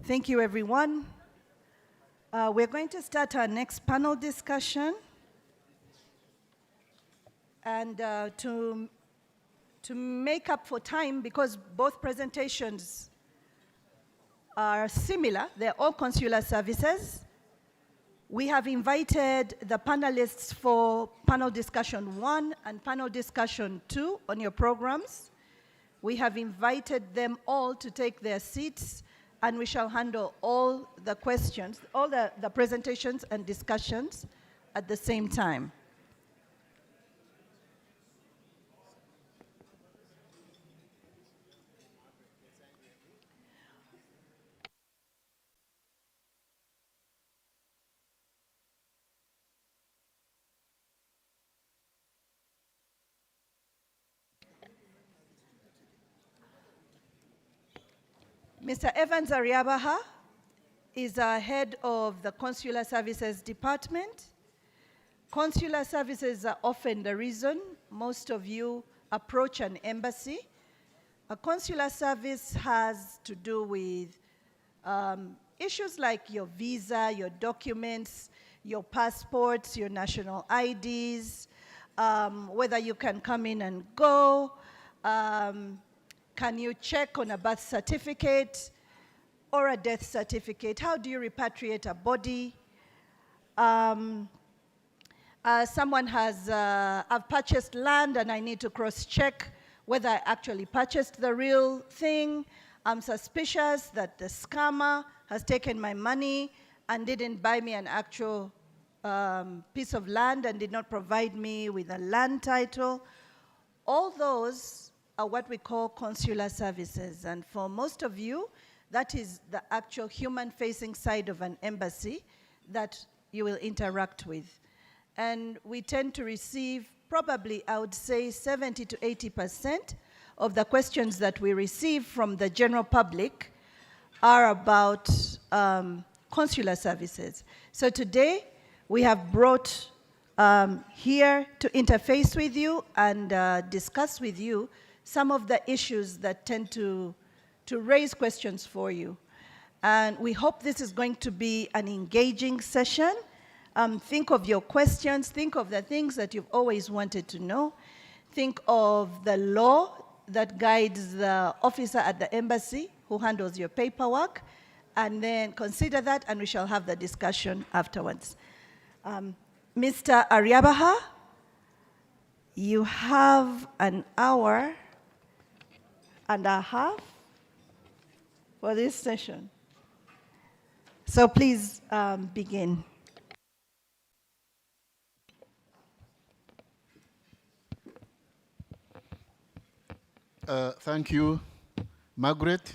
Speaker 17: Thank you, everyone. We're going to start our next panel discussion. And to make up for time, because both presentations are similar, they're all consular services, we have invited the panelists for panel discussion 1 and panel discussion 2 on your programs. We have invited them all to take their seats, and we shall handle all the questions, all the presentations and discussions at the same time. Mr. Evans Ariabaha is our head of the Consular Services Department. Consular services are often the reason most of you approach an embassy. A consular service has to do with issues like your visa, your documents, your passports, your national IDs, whether you can come in and go, can you check on a birth certificate or a death certificate? How do you repatriate a body? Someone has, I've purchased land and I need to cross-check whether I actually purchased the real thing. I'm suspicious that the scammer has taken my money and didn't buy me an actual piece of land and did not provide me with a land title. All those are what we call consular services. And for most of you, that is the actual human-facing side of an embassy that you will interact with. And we tend to receive probably, I would say, 70 to 80% of the questions that we receive from the general public are about consular services. So today, we have brought here to interface with you and discuss with you some of the issues that tend to raise questions for you. And we hope this is going to be an engaging session. Think of your questions, think of the things that you've always wanted to know. Think of the law that guides the officer at the embassy who handles your paperwork, and then consider that, and we shall have the discussion afterwards. Mr. Ariabaha, you have an hour and a half for this session. So please begin.
Speaker 2: Thank you, Margaret.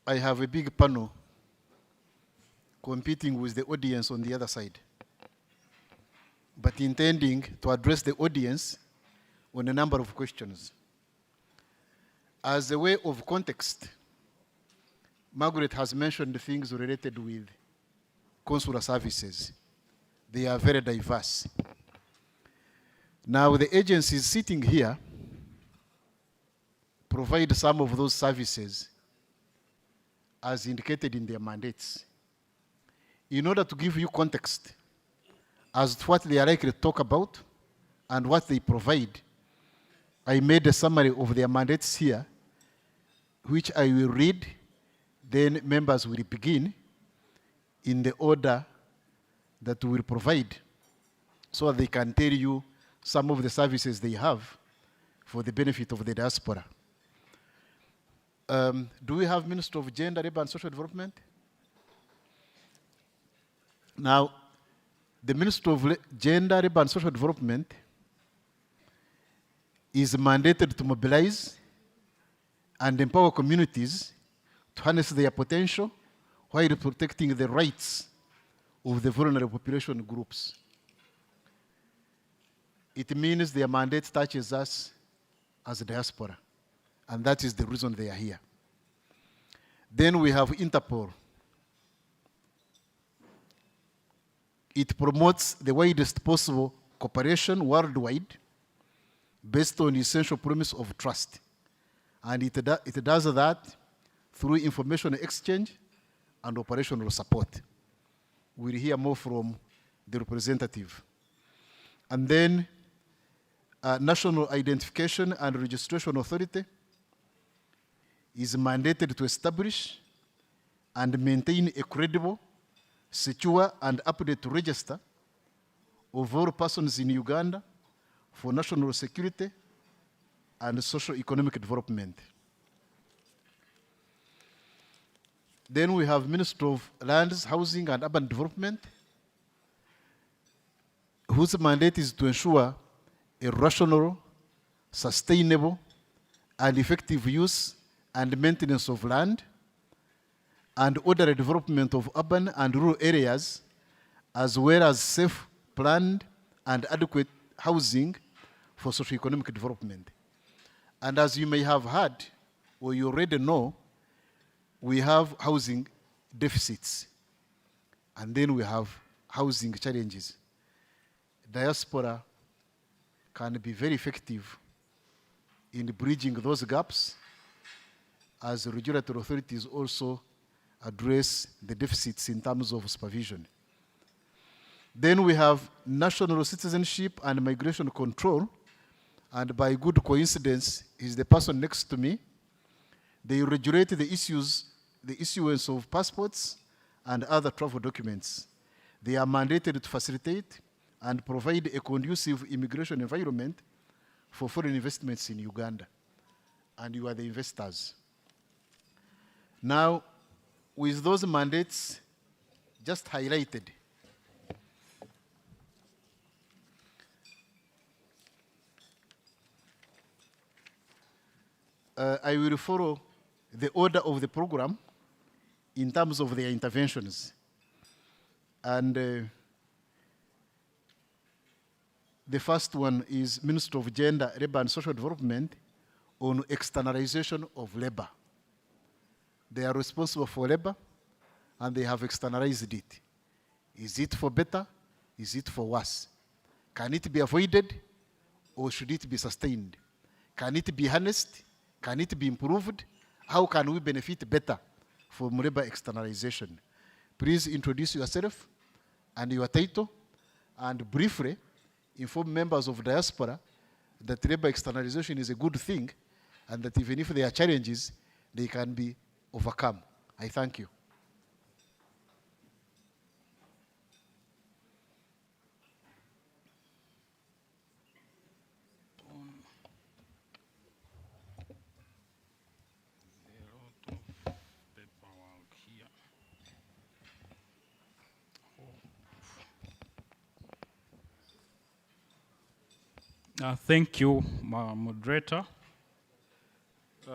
Speaker 2: I have a big panel competing with the audience on the other side, but intending to address the audience on a number of questions. As a way of context, Margaret has mentioned things related with consular services. They are very diverse. Now, the agencies sitting here provide some of those services as indicated in their mandates. In order to give you context as to what they are likely to talk about and what they provide, I made a summary of their mandates here, which I will read, then members will begin in the order that we will provide so that they can tell you some of the services they have for the benefit of the diaspora. Do we have Minister of Gender, Labour and Social Development? Now, the Minister of Gender, Labour and Social Development is mandated to mobilize and empower communities to harness their potential while protecting the rights of the vulnerable population groups. It means their mandate touches us as a diaspora, and that is the reason they are here. Then we have Interpol. It promotes the widest possible cooperation worldwide based on the essential promise of trust. And it does that through information exchange and operational support. We'll hear more from the representative. And then National Identification and Registration Authority is mandated to establish and maintain a credible, secure, and up-to-date register of all persons in Uganda for national security and socio-economic development. Then we have Ministry of Lands, Housing, and Urban Development, whose mandate is to ensure a rational, sustainable, and effective use and maintenance of land, and orderly development of urban and rural areas, as well as safe, planned, and adequate housing for socio-economic development. And as you may have heard, or you already know, we have housing deficits, and then we have housing challenges. Diaspora can be very effective in bridging those gaps, as regulatory authorities also address the deficits in terms of supervision. Then we have National Citizenship and Migration Control, and by good coincidence, is the person next to me. They regulate the issuance of passports and other travel documents. They are mandated to facilitate and provide a conducive immigration environment for foreign investments in Uganda. And you are the investors. Now, with those mandates just highlighted, I will follow the order of the program in terms of their interventions. And the first one is Ministry of Gender, Labor and Social Development on externalization of labor. They are responsible for labor, and they have externalized it. Is it for better? Is it for worse? Can it be avoided, or should it be sustained? Can it be harnessed? Can it be improved? How can we benefit better from labor externalization? Please introduce yourself and your title, and briefly inform members of Diaspora that labor externalization is a good thing, and that even if there are challenges, they can be overcome. I thank you.
Speaker 19: Thank you, moderator.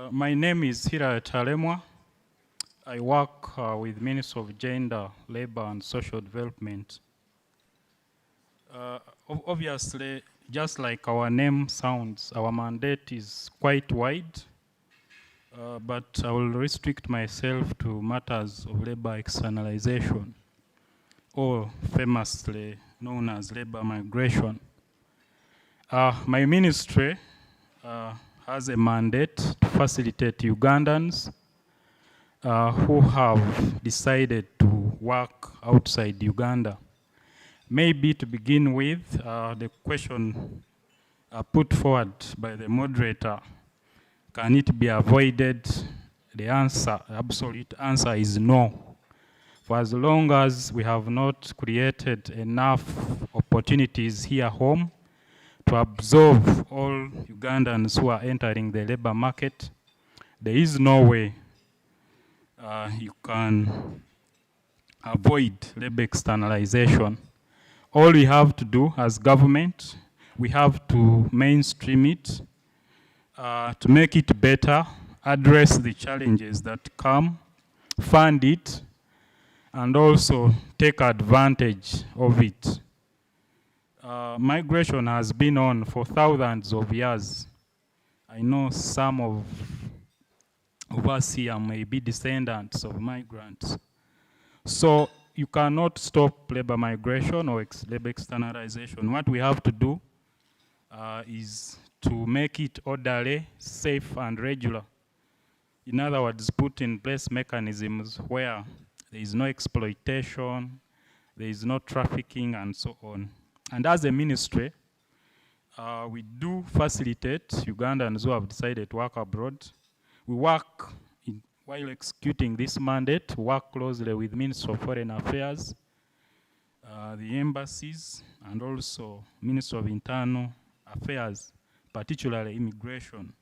Speaker 19: My name is Hira Talemwa. I work with Ministry of Gender, Labor and Social Development. Obviously, just like our name sounds, our mandate is quite wide, but I will restrict myself to matters of labor externalization, or famously known as labor migration. My ministry has a mandate to facilitate Ugandans who have decided to work outside Uganda. Maybe to begin with, the question put forward by the moderator, can it be avoided? The answer, absolute answer is no. For as long as we have not created enough opportunities here home to absorb all Ugandans who are entering the labor market, there is no way you can avoid labor externalization. All we have to do as government, we have to mainstream it to make it better, address the challenges that come, fund it, and also take advantage of it. Migration has been on for thousands of years. I know some of us here may be descendants of migrants. So you cannot stop labor migration or labor externalization. What we have to do is to make it orderly, safe, and regular. In other words, put in place mechanisms where there is no exploitation, there is no trafficking, and so on. And as a ministry, we do facilitate Ugandans who have decided to work abroad. We work, while executing this mandate, work closely with Ministry of Foreign Affairs, the embassies, and also Ministry of Internal Affairs, particularly immigration.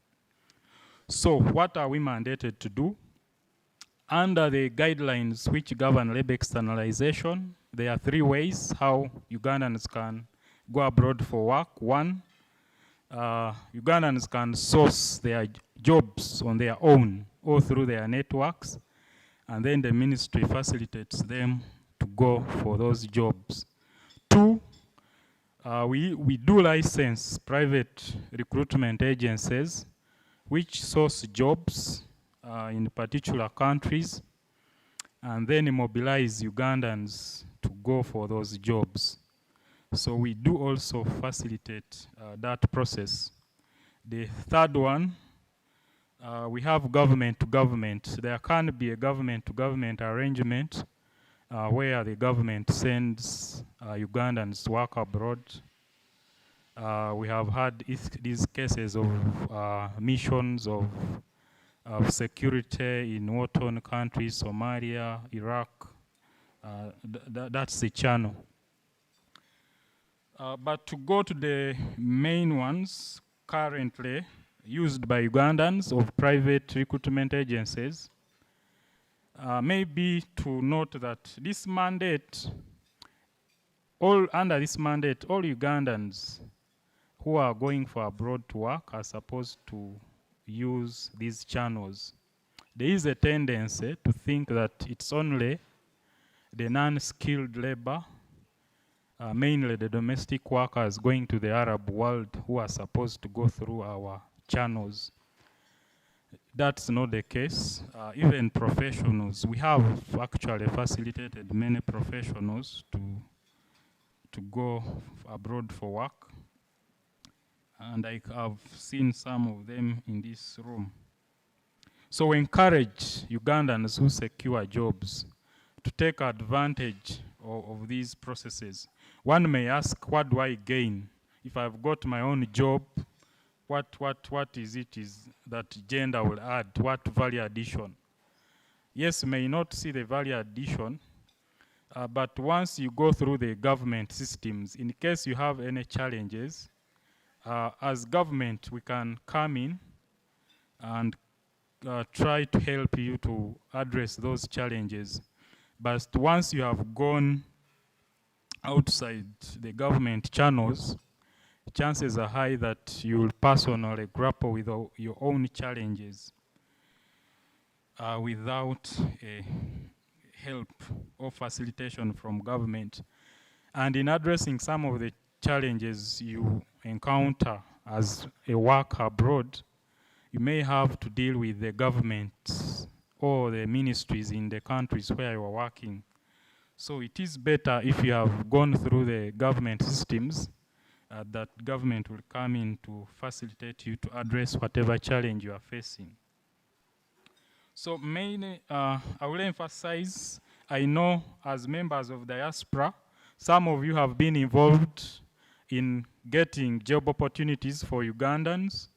Speaker 19: So what are we mandated to do? Under the guidelines which govern labor externalization, there are 3 ways how Ugandans can go abroad for work. One, Ugandans can source their jobs on their own or through their networks, and then the ministry facilitates them to go for those jobs. 2, we do license private recruitment agencies which source jobs in particular countries, and then mobilize Ugandans to go for those jobs. So we do also facilitate that process. The 3rd one, we have government to government. There can be a government to government arrangement where the government sends Ugandans to work abroad. We have had these cases of missions of security in war-torn countries, Somalia, Iraq. That's the channel. But to go to the main ones currently used by Ugandans of private recruitment agencies, maybe to note that this mandate, under this mandate, all Ugandans who are going for abroad to work are supposed to use these channels. There is a tendency to think that it's only the non-skilled labor, mainly the domestic workers going to the Arab world, who are supposed to go through our channels. That's not the case. Even professionals, we have actually facilitated many professionals to go abroad for work. And I have seen some of them in this room. So we encourage Ugandans who secure jobs to take advantage of these processes. One may ask, what do I gain? If I've got my own job, what is it that gender will add? What value addition? Yes, you may not see the value addition, but once you go through the government systems, in case you have any challenges, as government, we can come in and try to help you to address those challenges. But once you have gone outside the government channels, chances are high that you will personally grapple with your own challenges without help or facilitation from government. And in addressing some of the challenges you encounter as a worker abroad, you may have to deal with the government or the ministries in the countries where you are working. So it is better if you have gone through the government systems, that government will come in to facilitate you to address whatever challenge you are facing. So mainly, I will emphasize, I know as members of Diaspora, some of you have been involved in getting job opportunities for Ugandans,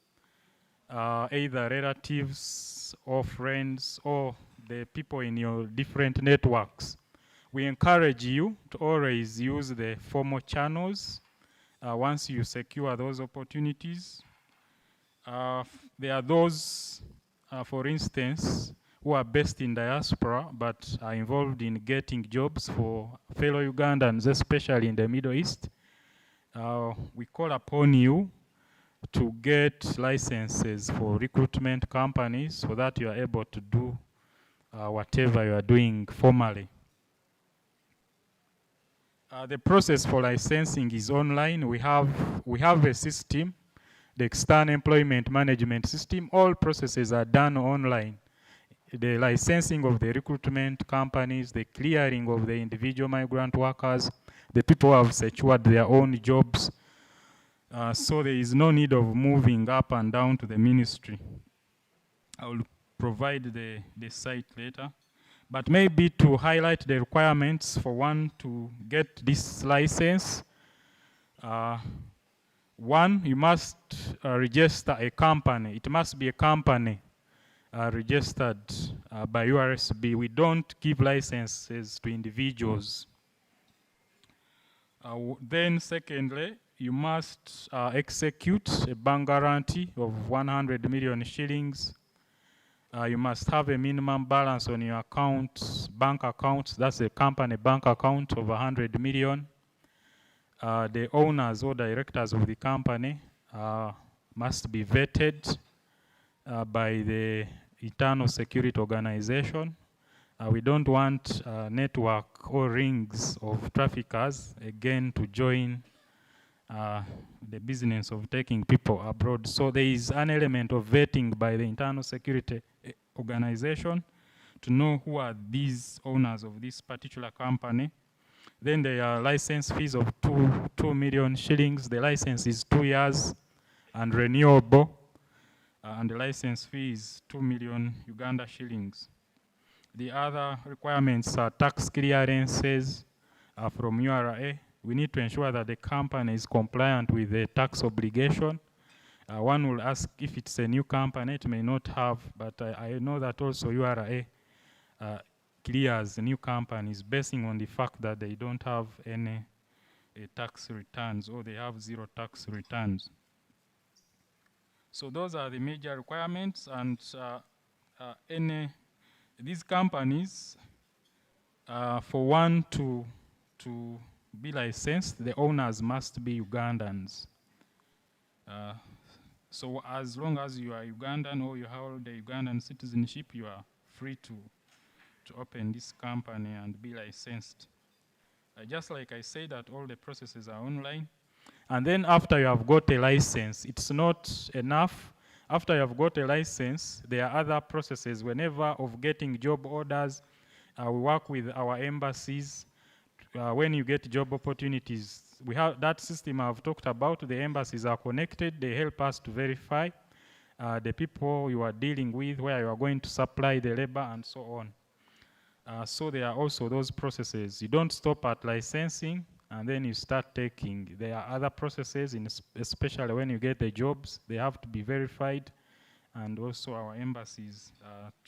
Speaker 19: either relatives or friends or the people in your different networks. We encourage you to always use the formal channels once you secure those opportunities. There are those, for instance, who are based in diaspora but are involved in getting jobs for fellow Ugandans, especially in the Middle East. We call upon you to get licenses for recruitment companies so that you are able to do whatever you are doing formally. The process for licensing is online. We have a system, the external employment management system. All processes are done online. The licensing of the recruitment companies, the clearing of the individual migrant workers, the people who have secured their own jobs. So there is no need of moving up and down to the ministry. I will provide the site later. But maybe to highlight the requirements for one to get this license, one, you must register a company. It must be a company registered by URSB. We don't give licenses to individuals. Then secondly, you must execute a bank guarantee of 100 million shillings. You must have a minimum balance on your account, bank account, that's a company bank account of 100 million. The owners or directors of the company must be vetted by the internal security organization. We don't want a network or rings of traffickers, again, to join the business of taking people abroad. So there is an element of vetting by the internal security organization to know who are these owners of this particular company. Then there are license fees of 2 million shillings. The license is 2 years and renewable. And the license fee is 2 million Uganda shillings. The other requirements are tax clearances from URA. We need to ensure that the company is compliant with the tax obligation. One will ask if it's a new company, it may not have, but I know that also URA clears new companies basing on the fact that they don't have any tax returns or they have 0 tax returns. So those are the major requirements, and these companies, for one to be licensed, the owners must be Ugandans. So as long as you are Ugandan or you hold the Ugandan citizenship, you are free to open this company and be licensed. Just like I said, that all the processes are online. And then after you have got a license, it's not enough. After you have got a license, there are other processes. Whenever of getting job orders, we work with our embassies. When you get job opportunities, we have that system I've talked about. The embassies are connected. They help us to verify the people you are dealing with, where you are going to supply the labor, and so on. So there are also those processes. You don't stop at licensing and then you start taking. There are other processes, especially when you get the jobs, they have to be verified, and also our embassies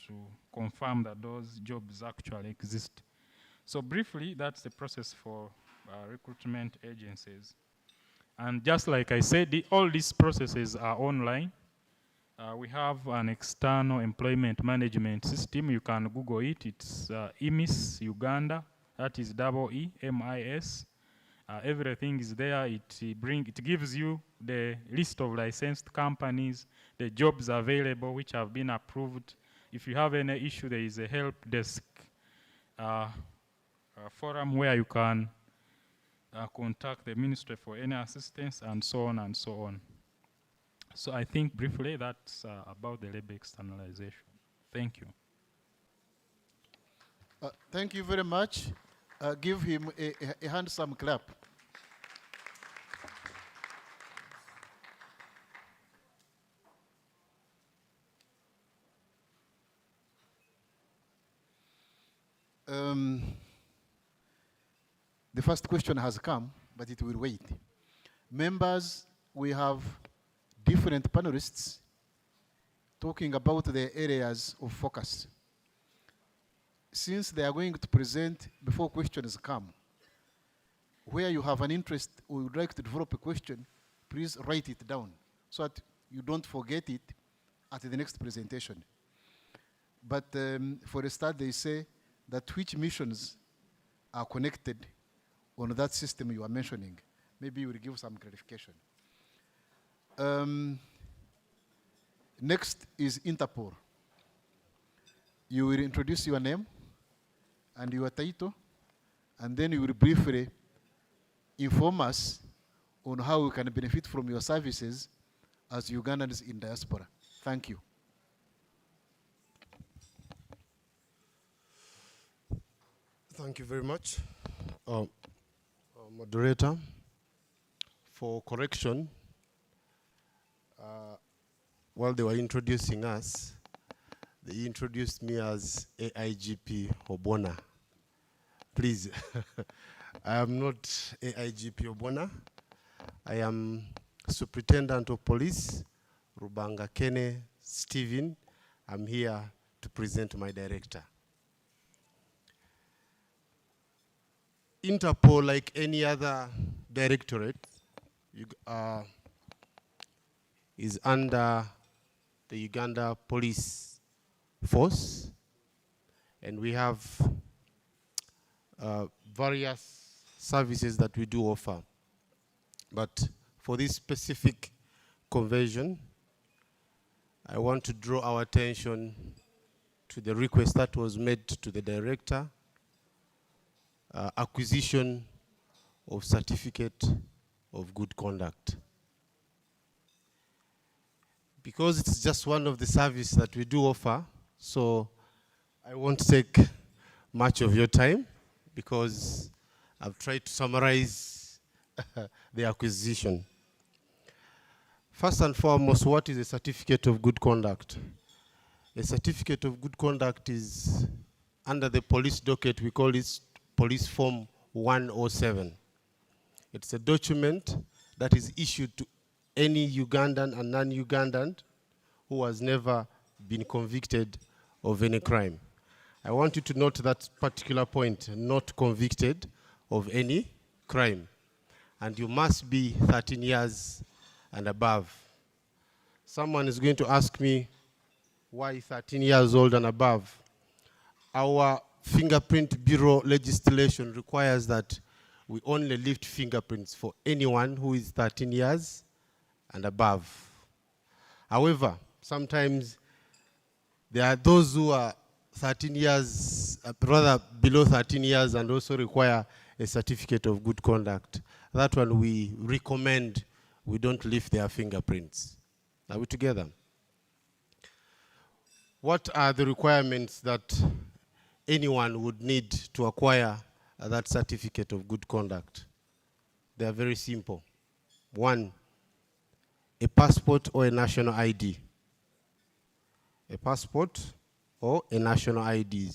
Speaker 19: to confirm that those jobs actually exist. So briefly, that's the process for recruitment agencies. And just like I said, all these processes are online. We have an external employment management system. You can Google it. It's EMIS Uganda. That is EEMIS. Everything is there. It gives you the list of licensed companies, the jobs available which have been approved. If you have any issue, there is a help desk forum where you can contact the ministry for any assistance, and so on and so on. So I think briefly that's about the labor externalization. Thank you.
Speaker 2: Thank you very much. Give him a handsome clap. The first question has come, but it will wait. Members, we have different panelists talking about the areas of focus. Since they are going to present before questions come, where you have an interest or would like to develop a question, please write it down so that you don't forget it at the next presentation. But for a start, they say that which missions are connected on that system you are mentioning. Maybe you will give some clarification. Next is Interpol. You will introduce your name and your title, and then you will briefly inform us on how we can benefit from your services as Ugandans in diaspora. Thank you.
Speaker 20: Thank you very much, moderator. For They introduced me as AIGP Obona. Please, I am not AIGP Obona. I am Superintendent of Police, Rubanga Kene Stephen. I'm here to present my director. Interpol, like any other directorate, is under the Uganda Police Force, and we have various services that we do offer. But for this specific conversion, I want to draw our attention to the request that was made to the director, acquisition of certificate of good conduct. Because it's just one of the services that we do offer, so I won't take much of your time because I've tried to summarize the acquisition. First and foremost, what is a certificate of good conduct? A certificate of good conduct is, under the police docket, we call it Police Form 107. It's a document that is issued to any Ugandan and non-Ugandan who has never been convicted of any crime. I want you to note that particular point, not convicted of any crime. And you must be 13 years and above. Someone is going to ask me, why 13 years old and above? Our Fingerprint Bureau legislation requires that we only lift fingerprints for anyone who is 13 years and above. However, sometimes there are those who are 13 years, rather below 13 years, and also require a certificate of good conduct. That one we recommend we don't lift their fingerprints. Are we together? What are the requirements that anyone would need to acquire that certificate of good conduct? They are very simple. One, a passport or a national ID. A passport or a national ID.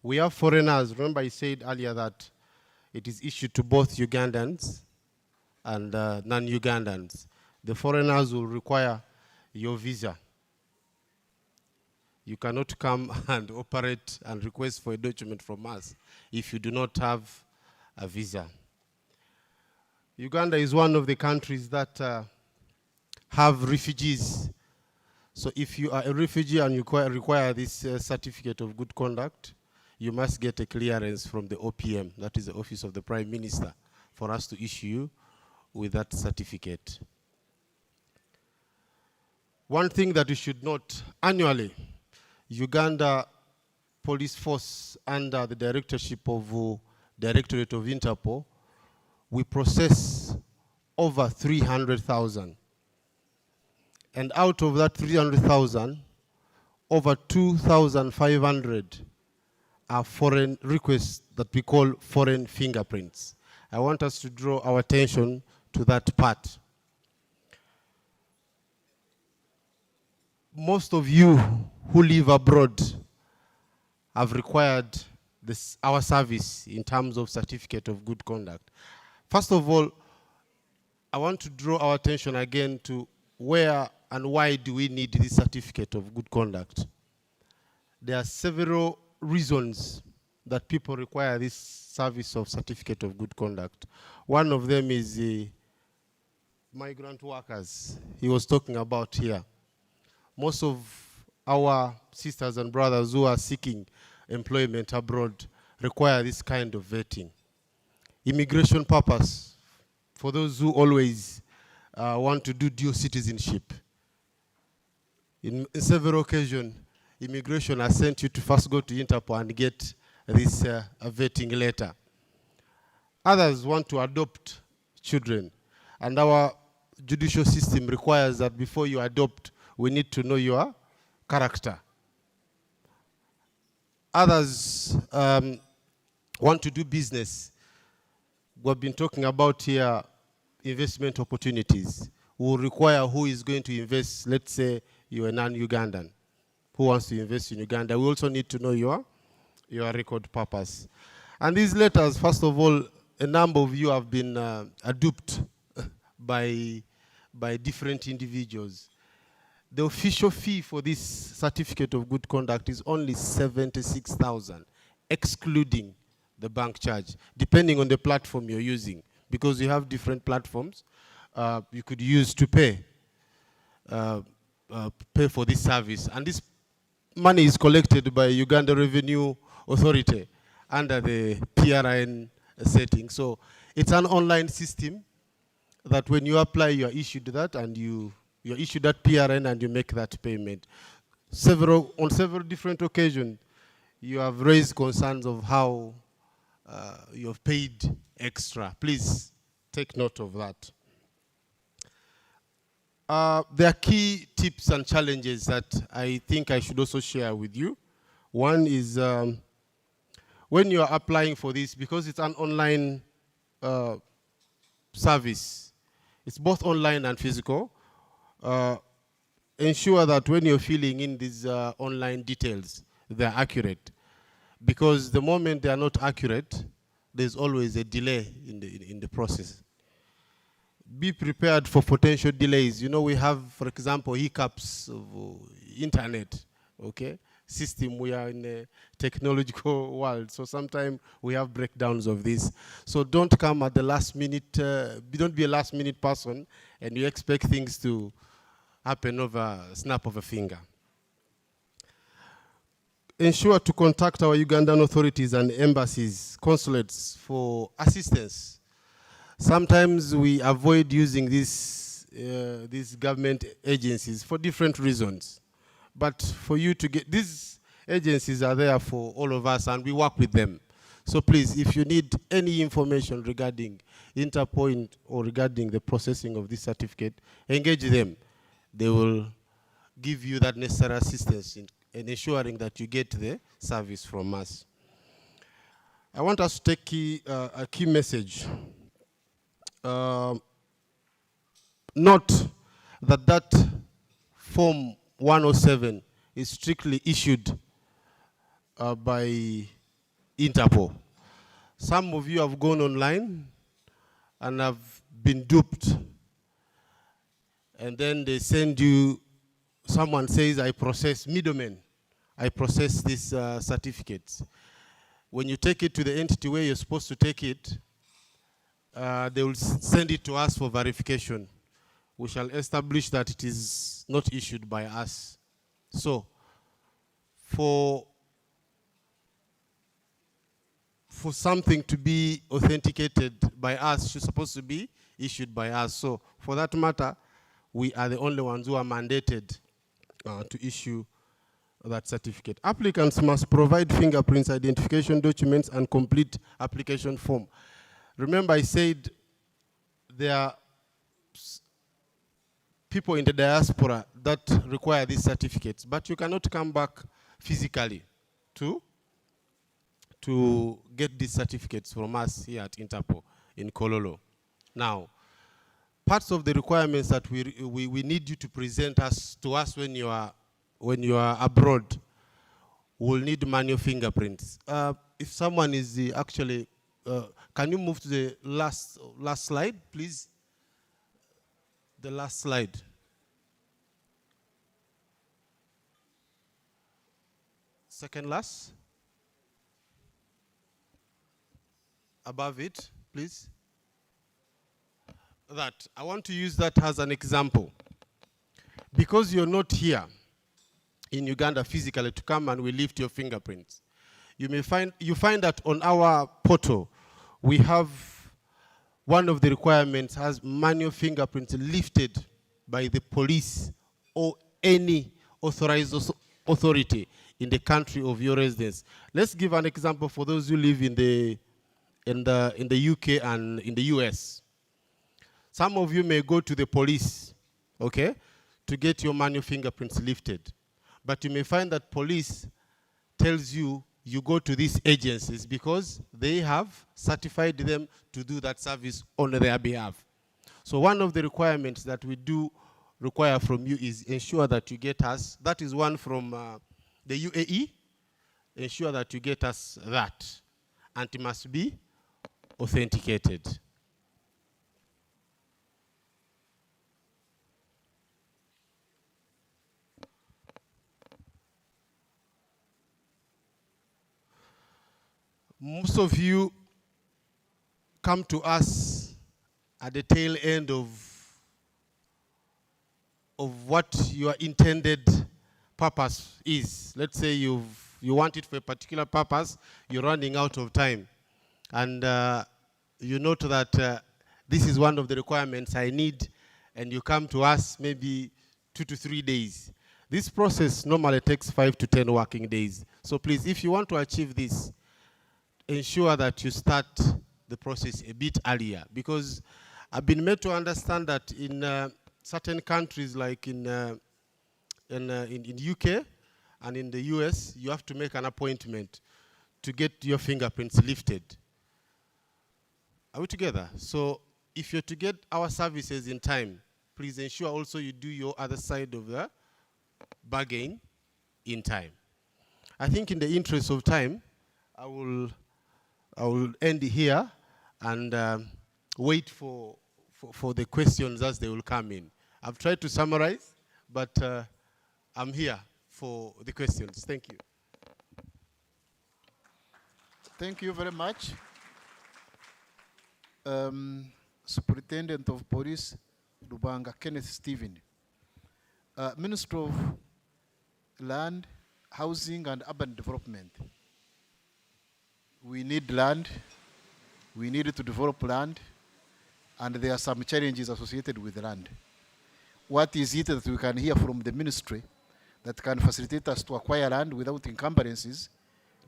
Speaker 20: We have foreigners. Remember I said earlier that it is issued to both Ugandans and non-Ugandans. The foreigners will require your visa. You cannot come and operate and request for a document from us if you do not have a visa. Uganda is one of the countries that have refugees. So if you are a refugee and you require this certificate of good conduct, you must get a clearance from the OPM, that is the Office of the Prime Minister, for us to issue you with that certificate. One thing that you should note, annually, Uganda Police Force, under the directorship of Directorate of Interpol, we process over 300,000. And out of that 300,000, over 2,500 are foreign requests that we call foreign fingerprints. I want us to draw our attention to that part. Most of you who live abroad have required our service in terms of certificate of good conduct. First of all, I want to draw our attention again to where and why do we need this certificate of good conduct. There are several reasons that people require this service of certificate of good conduct. One of them is the migrant workers he was talking about here. Most of our sisters and brothers who are seeking employment abroad require this kind of vetting. Immigration purpose, for those who always want to do dual citizenship. In several occasions, immigration has sent you to first go to Interpol and get this vetting letter. Others want to adopt children, and our judicial system requires that before you adopt, we need to know your character. Others want to do business. We've been talking about here investment opportunities. We will require who is going to invest. Let's say you're a non-Ugandan. who wants to invest in Uganda. We also need to know your record purpose. And these letters, first of all, a number of you have been duped by different individuals. The official fee for this certificate of good conduct is only 76,000, excluding the bank charge, depending on the platform you're using. Because you have different platforms you could use to pay for this service. And this money is collected by Uganda Revenue Authority under the PRN setting. So it's an online system that when you apply, you are issued that, and you're issued that PRN and you make that payment. On several different occasions, you have raised concerns of how you have paid extra. Please take note of that. There are key tips and challenges that I think I should also share with you. One is when you are applying for this, because it's an online service, it's both online and physical, ensure that when you're filling in these online details, they're accurate. Because the moment they are not accurate, there's always a delay in the process. Be prepared for potential delays. You know, we have, for example, hiccups of internet, okay? System, we are in a technological world, so sometimes we have breakdowns of this. So don't come at the last minute, don't be a last minute person and you expect things to happen over a snap of a finger. Ensure to contact our Ugandan authorities and embassies, consulates for assistance. Sometimes we avoid using these government agencies for different reasons. But for you to get, these agencies are there for all of us and we work with them. So please, if you need any information regarding Interpol or regarding the processing of this certificate, engage them. They will give you that necessary assistance in ensuring that you get the service from us. I want us to take a key message. Note that Form 107 is strictly issued by Interpol. Some of you have gone online and have been duped. And then they send you, someone says, I process middlemen. I process these certificates. When you take it to the entity where you're supposed to take it, they will send it to us for verification. We shall establish that it is not issued by us. So, for something to be authenticated by us, it's supposed to be issued by us. So, for that matter, we are the only ones who are mandated to issue that certificate. Applicants must provide fingerprints, identification documents, and complete application form. Remember, I said there are people in the diaspora that require these certificates, but you cannot come back physically to get these certificates from us here at Interpol in Kololo. Now, parts of the requirements that we need you to present to us when you are abroad will need manual fingerprints. If someone is actually, can you move to the last slide, please? The last slide. Second last. Above it, please. That I want to use that as an example. Because you're not here in Uganda physically to come and we lift your fingerprints. You find that on our portal, we have one of the requirements has manual fingerprints lifted by the police or any authorized authority in the country of your residence. Let's give an example for those who live in the UK and in the US. Some of you may go to the police, okay, to get your manual fingerprints lifted. But you may find that police tells you you go to these agencies because they have certified them to do that service on their behalf. So one of the requirements that we do require from you is ensure that you get us. That is one from the UAE, ensure that you get us that. And it must be authenticated. Most of you come to us at the tail end of what your intended purpose is. Let's say you want it for a particular purpose, you're running out of time. And you note that this is one of the requirements I need, and you come to us maybe 2 to 3 days. This process normally takes 5 to 10 working days. So please, if you want to achieve this, ensure that you start the process a bit earlier, because I've been made to understand that in certain countries, like in UK and in the US, you have to make an appointment to get your fingerprints lifted. Are we together? So if you're to get our services in time, please ensure also you do your other side of the bargain in time. I think in the interest of time, I will end here and wait for the questions as they will come in. I've tried to summarize, but I'm here for the questions. Thank you.
Speaker 2: Thank you very much. Superintendent of Police, Lubanga Kenneth Stephen. Minister of Land, Housing and Urban Development. We need land, we need to develop land, and there are some challenges associated with land. What is it that we can hear from the ministry that can facilitate us to acquire land without encumbrances,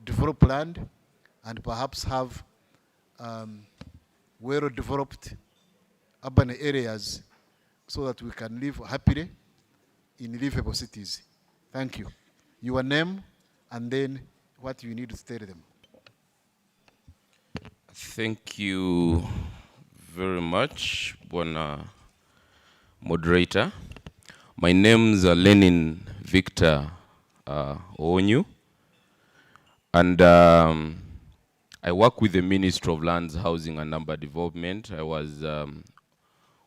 Speaker 2: develop land, and perhaps have well-developed urban areas so that we can live happily in livable cities? Thank you. Your name and then what you need to tell them.
Speaker 21: Thank you very much, Bwana Moderator. My name's Lenin Victor Onyu, and I work with the Ministry of Lands, Housing and Urban Development. I was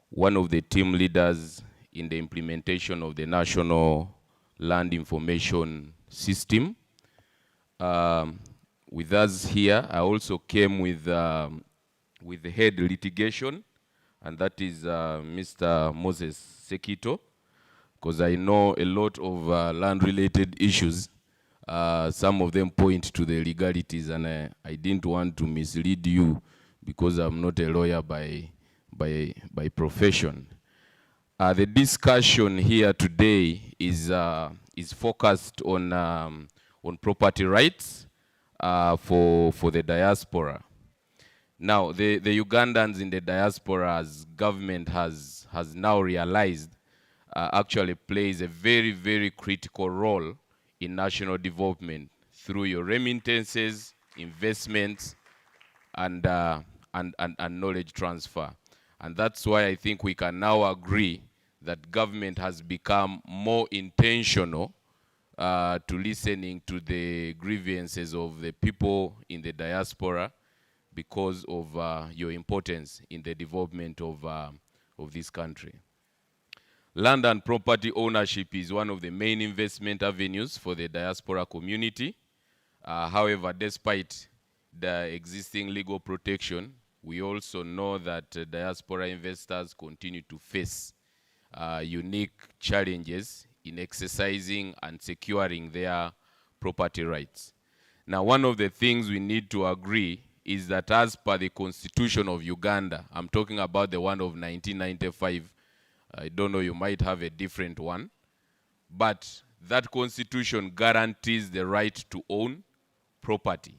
Speaker 21: one of the team leaders in the implementation of the National Land Information System. With us here, I also came with the head litigation, and that is Mr. Moses Sekito, because I know a lot of land-related issues. Some of them point to the legalities, and I didn't want to mislead you because I'm not a lawyer by profession. The discussion here today is focused on property rights for the diaspora. Now, the Ugandans in the diaspora, as government has now realized, actually plays a very, very critical role in national development through your remittances, investments, and knowledge transfer. And that's why I think we can now agree that government has become more intentional to listening to the grievances of the people in the diaspora because of your importance in the development of this country. Land and property ownership is one of the main investment avenues for the diaspora community. However, despite the existing legal protection, we also know that diaspora investors continue to face unique challenges in exercising and securing their property rights. Now, one of the things we need to agree is that as per the Constitution of Uganda, I'm talking about the one of 1995, I don't know, you might have a different one, but that Constitution guarantees the right to own property.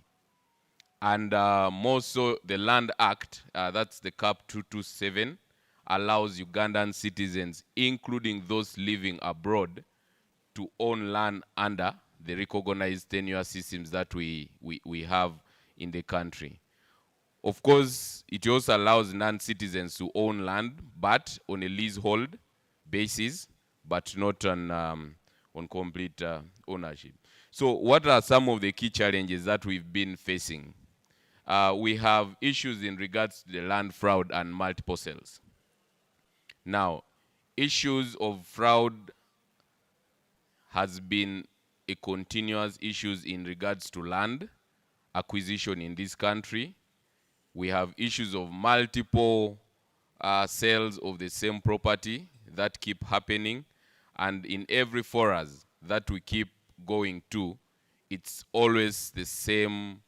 Speaker 21: And more so, the Land Act, that's the CAP 227, allows Ugandan citizens, including those living abroad, to own land under the recognized tenure systems that we have in the country. Of course, it also allows non-citizens to own land, but on a leasehold basis, but not on complete ownership. So what are some of the key challenges that we've been facing? We have issues in regards to the land fraud and multiple sales. Now, issues of fraud has been a continuous issues in regards to land acquisition in this country. We have issues of multiple sales of the same property that keep happening. And in every forums that we keep going to, it's always the same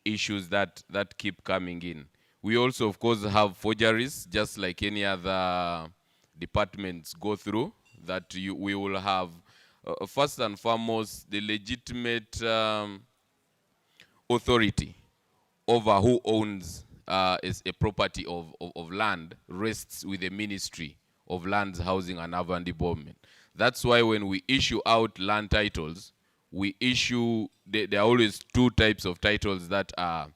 Speaker 21: issues that keep coming in. We also, of course, have forgeries, just like any other departments go through, that we will have, first and foremost, the legitimate authority over who owns is a property of land rests with the Ministry of Lands, Housing and Urban Development. That's why when we issue out land titles, we issue, there are always two types of titles that are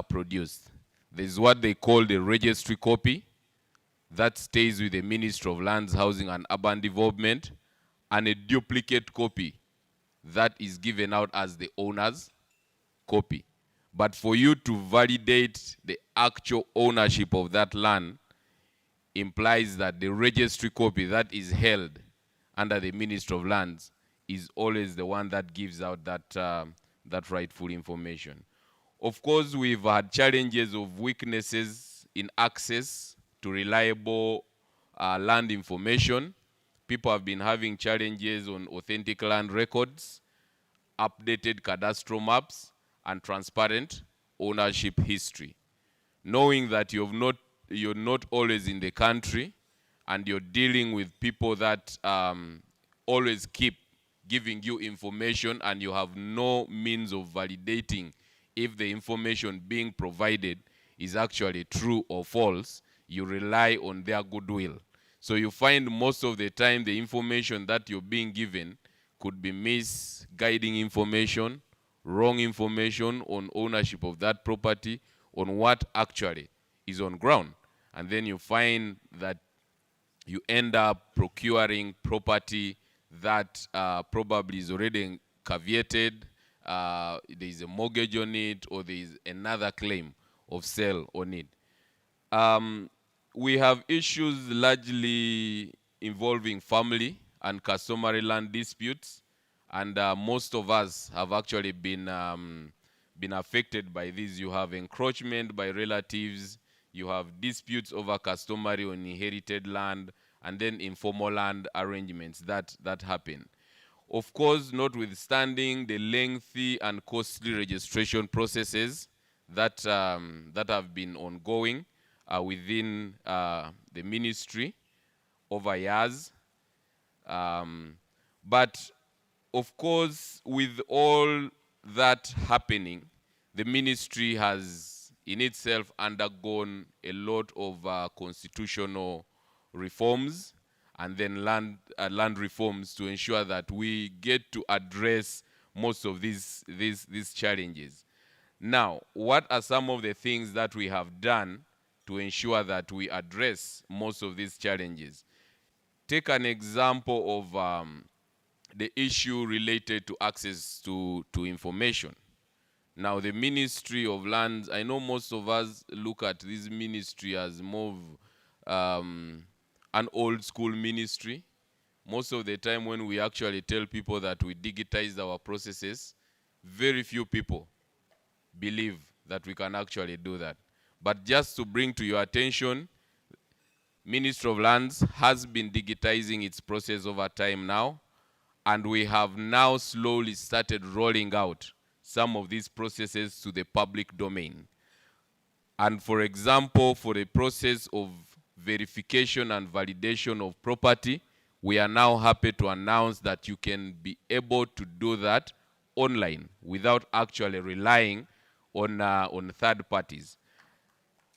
Speaker 21: produced. There's what they call the registry copy, that stays with the Ministry of Lands, Housing and Urban Development, and a duplicate copy that is given out as the owner's copy. But for you to validate the actual ownership of that land implies that the registry copy that is held under the Ministry of Lands is always the one that gives out that rightful information. Of course, we've had challenges of weaknesses in access to reliable land information. People have been having challenges on authentic land records, updated cadastral maps, and transparent ownership history. Knowing that you're not always in the country and you're dealing with people that always keep giving you information and you have no means of validating if the information being provided is actually true or false, you rely on their goodwill. So you find most of the time the information that you're being given could be misguiding information, wrong information on ownership of that property, on what actually is on ground. And then you find that you end up procuring property that probably is already caveated, there is a mortgage on it, or there is another claim of sale on it. We have issues largely involving family and customary land disputes, and most of us have actually been affected by these. You have encroachment by relatives, you have disputes over customary or inherited land, and then informal land arrangements that happen. Of course, notwithstanding the lengthy and costly registration processes that have been ongoing within the ministry over years. But of course, with all that happening, the ministry has in itself undergone a lot of constitutional reforms and then land reforms to ensure that we get to address most of these challenges. Now, what are some of the things that we have done to ensure that we address most of these challenges? Take an example of the issue related to access to information. Now, the Ministry of Lands, I know most of us look at this ministry as more of an old school ministry. Most of the time when we actually tell people that we digitize our processes, very few people believe that we can actually do that. But just to bring to your attention, Ministry of Lands has been digitizing its process over time now, and we have now slowly started rolling out some of these processes to the public domain. And for example, for the process of verification and validation of property, we are now happy to announce that you can be able to do that online without actually relying on third parties.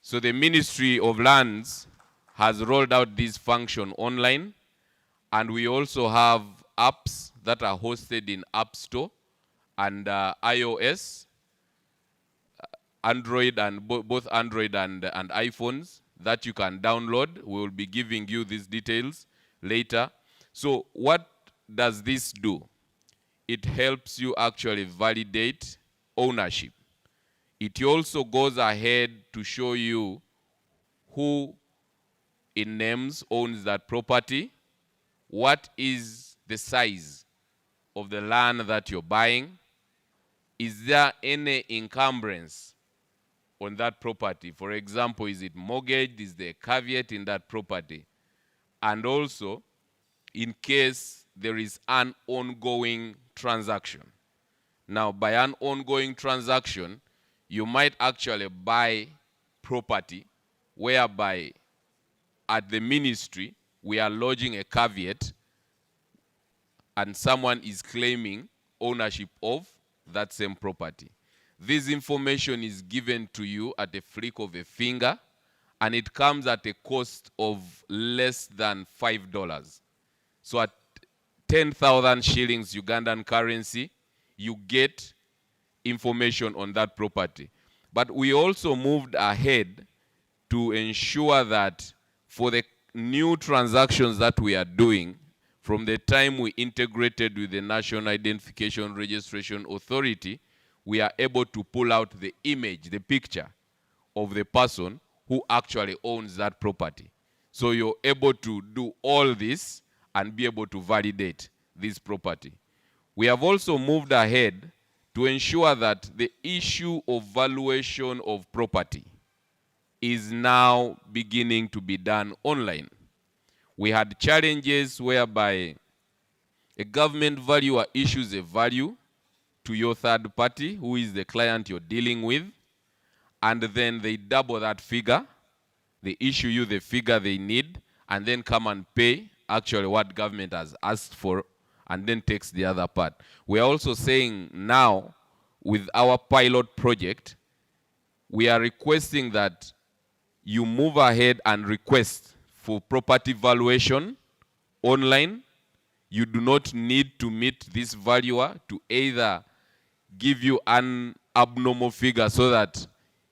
Speaker 21: So the Ministry of Lands has rolled out this function online, and we also have apps that are hosted in App Store and iOS, Android, and both Android and iPhones that you can download. We will be giving you these details later. So what does this do? it helps you actually validate ownership. It also goes ahead to show you who in names owns that property, what is the size of the land that you're buying, is there any encumbrance on that property? For example, is it mortgaged? Is there a caveat in that property? And also, in case there is an ongoing transaction. Now, by an ongoing transaction, you might actually buy property whereby at the ministry, we are lodging a caveat and someone is claiming ownership of that same property. This information is given to you at a flick of a finger, and it comes at a cost of less than $5. So at 10,000 shillings Ugandan currency, you get information on that property. But we also moved ahead to ensure that for the new transactions that we are doing, from the time we integrated with the National Identification Registration Authority, we are able to pull out the image, the picture of the person who actually owns that property. So you're able to do all this and be able to validate this property. We have also moved ahead to ensure that the issue of valuation of property is now beginning to be done online. We had challenges whereby a government valuer issues a value to your third party, who is the client you're dealing with, and then they double that figure, they issue you the figure they need, and then come and pay actually what government has asked for, and then takes the other part. We are also saying now, with our pilot project, we are requesting that you move ahead and request for property valuation online. You do not need to meet this valuer to either give you an abnormal figure so that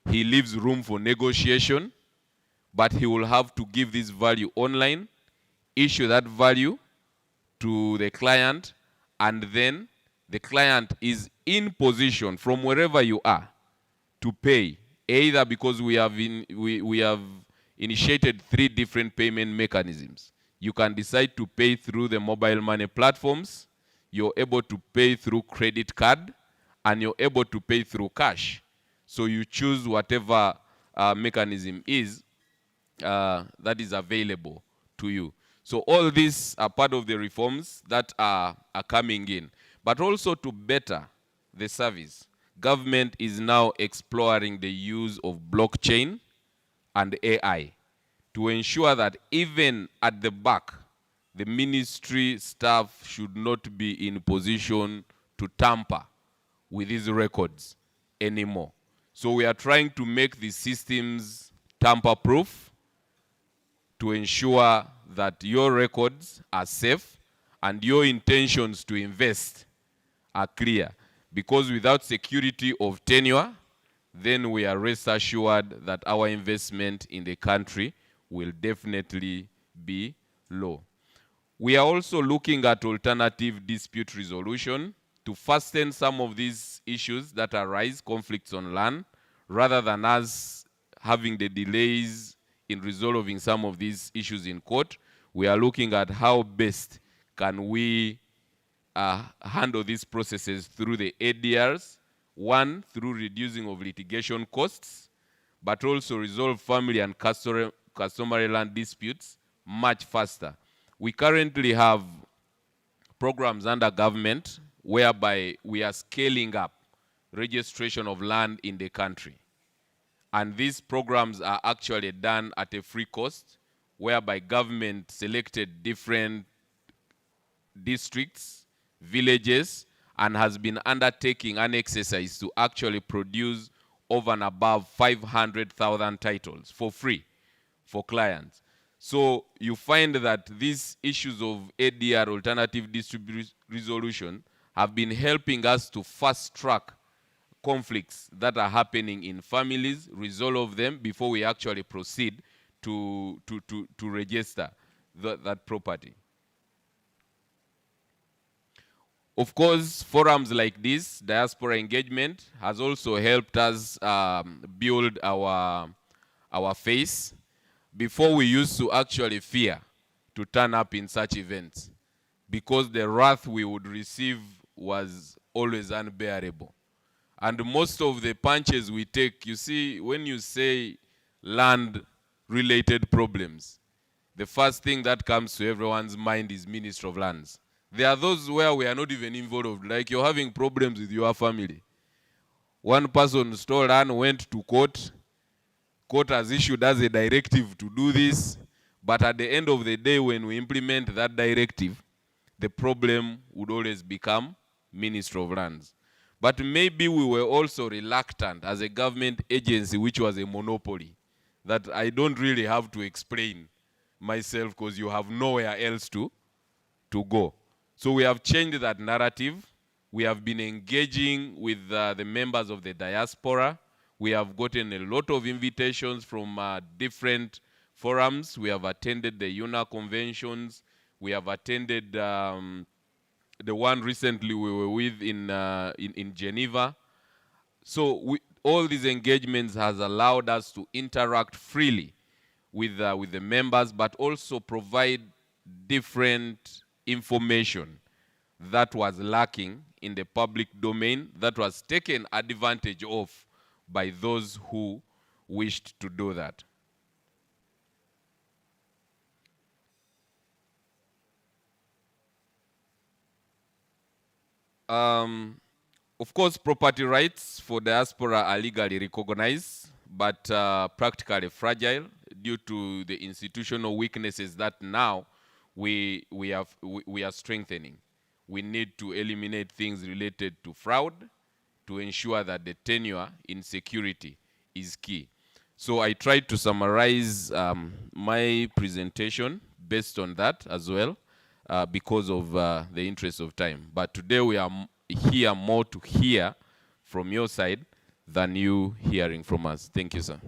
Speaker 21: he leaves room for negotiation, but he will have to give this value online, issue that value to the client, and then the client is in position from wherever you are to pay, either because we have initiated 3 different payment mechanisms. You can decide to pay through the mobile money platforms, you're able to pay through credit card, and you're able to pay through cash. So you choose whatever mechanism is that is available to you. So all these are part of the reforms that are coming in. But also to better the service, government is now exploring the use of blockchain and AI to ensure that even at the back, the ministry staff should not be in position to tamper with these records anymore. So we are trying to make the systems tamper-proof to ensure that your records are safe and your intentions to invest are clear. Because without security of tenure, then we are rest assured that our investment in the country will definitely be low. We are also looking at alternative dispute resolution to fasten some of these issues that arise, conflicts on land, rather than us having the delays in resolving some of these issues in court. We are looking at how best can we handle these processes through the ADRs, one, through reducing of litigation costs, but also resolve family and customary land disputes much faster. We currently have programs under government whereby we are scaling up registration of land in the country. And these programs are actually done at a free cost, whereby government selected different districts, villages, and has been undertaking an exercise to actually produce over and above 500,000 titles for free for clients. So you find that these issues of ADR, alternative dispute resolution, have been helping us to fast track conflicts that are happening in families, resolve them before we actually proceed to register that property. Of course, forums like this, diaspora engagement, has also helped us build our face. Before, we used to actually fear to turn up in such events because the wrath we would receive was always unbearable. And most of the punches we take, you see, when you say land-related problems, the first thing that comes to everyone's mind is Ministry of Lands. There are those where we are not even involved, like you're having problems with your family. One person stole land, went to court. Court has issued us a directive to do this, but at the end of the day, when we implement that directive, the problem would always become Ministry of Lands. But maybe we were also reluctant as a government agency, which was a monopoly, that I don't really have to explain myself because you have nowhere else to go. So we have changed that narrative. We have been engaging with the members of the diaspora. We have gotten a lot of invitations from different forums. We have attended the UNA conventions. We have attended the one recently we were with in Geneva. So all these engagements has allowed us to interact freely with the members, but also provide different information that was lacking in the public domain, that was taken advantage of by those who wished to do that. Of course, property rights for diaspora are legally recognized, but practically fragile due to the institutional weaknesses that now we are strengthening. We need to eliminate things related to fraud to ensure that the tenure in security is key. So I tried to summarize my presentation based on that as well, because of the interest of time. But today we are here more to hear from your side than you hearing from us. Thank you, sir.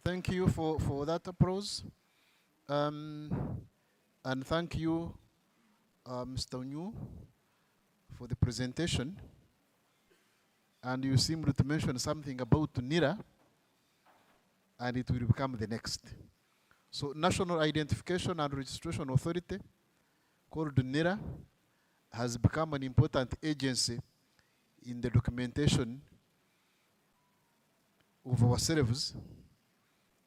Speaker 2: Thank you for that approach. And thank you, Mr. New, for the presentation. And you seemed to mention something about NIRA, and it will become the next. So National Identification and Registration Authority, called NIRA, has become an important agency in the documentation of our service,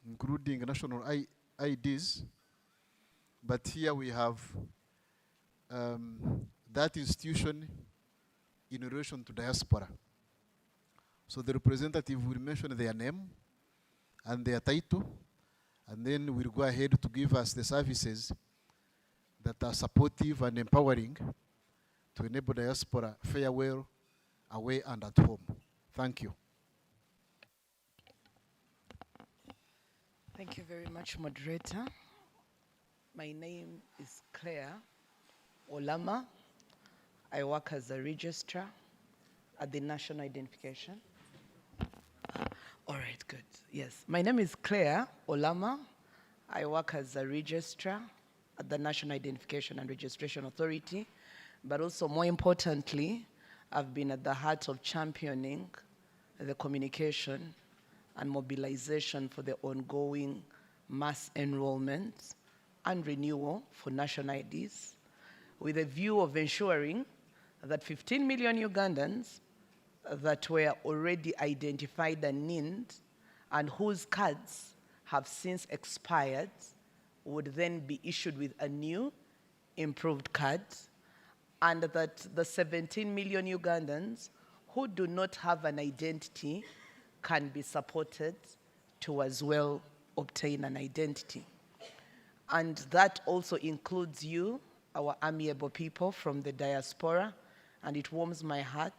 Speaker 2: including national IDs. But here we have that institution in relation to diaspora. So the representative will mention their name and their title, and then we'll go ahead to give us the services that are supportive and empowering to enable diaspora fare well, away and at home. Thank you.
Speaker 4: Thank you very much, moderator. My name is Claire Olama. I work as a registrar at the National Identification. All right, good. Yes, my name is Claire Olama. I work as a registrar at the National Identification and Registration Authority, but also more importantly, I've been at the heart of championing the communication and mobilization for the ongoing mass enrollment and renewal for national IDs, with a view of ensuring that 15 million Ugandans that were already identified and named and whose cards have since expired would then be issued with a new improved card, and that the 17 million Ugandans who do not have an identity can be supported to as well obtain an identity. And that also includes you, our amiable people from the diaspora, and it warms my heart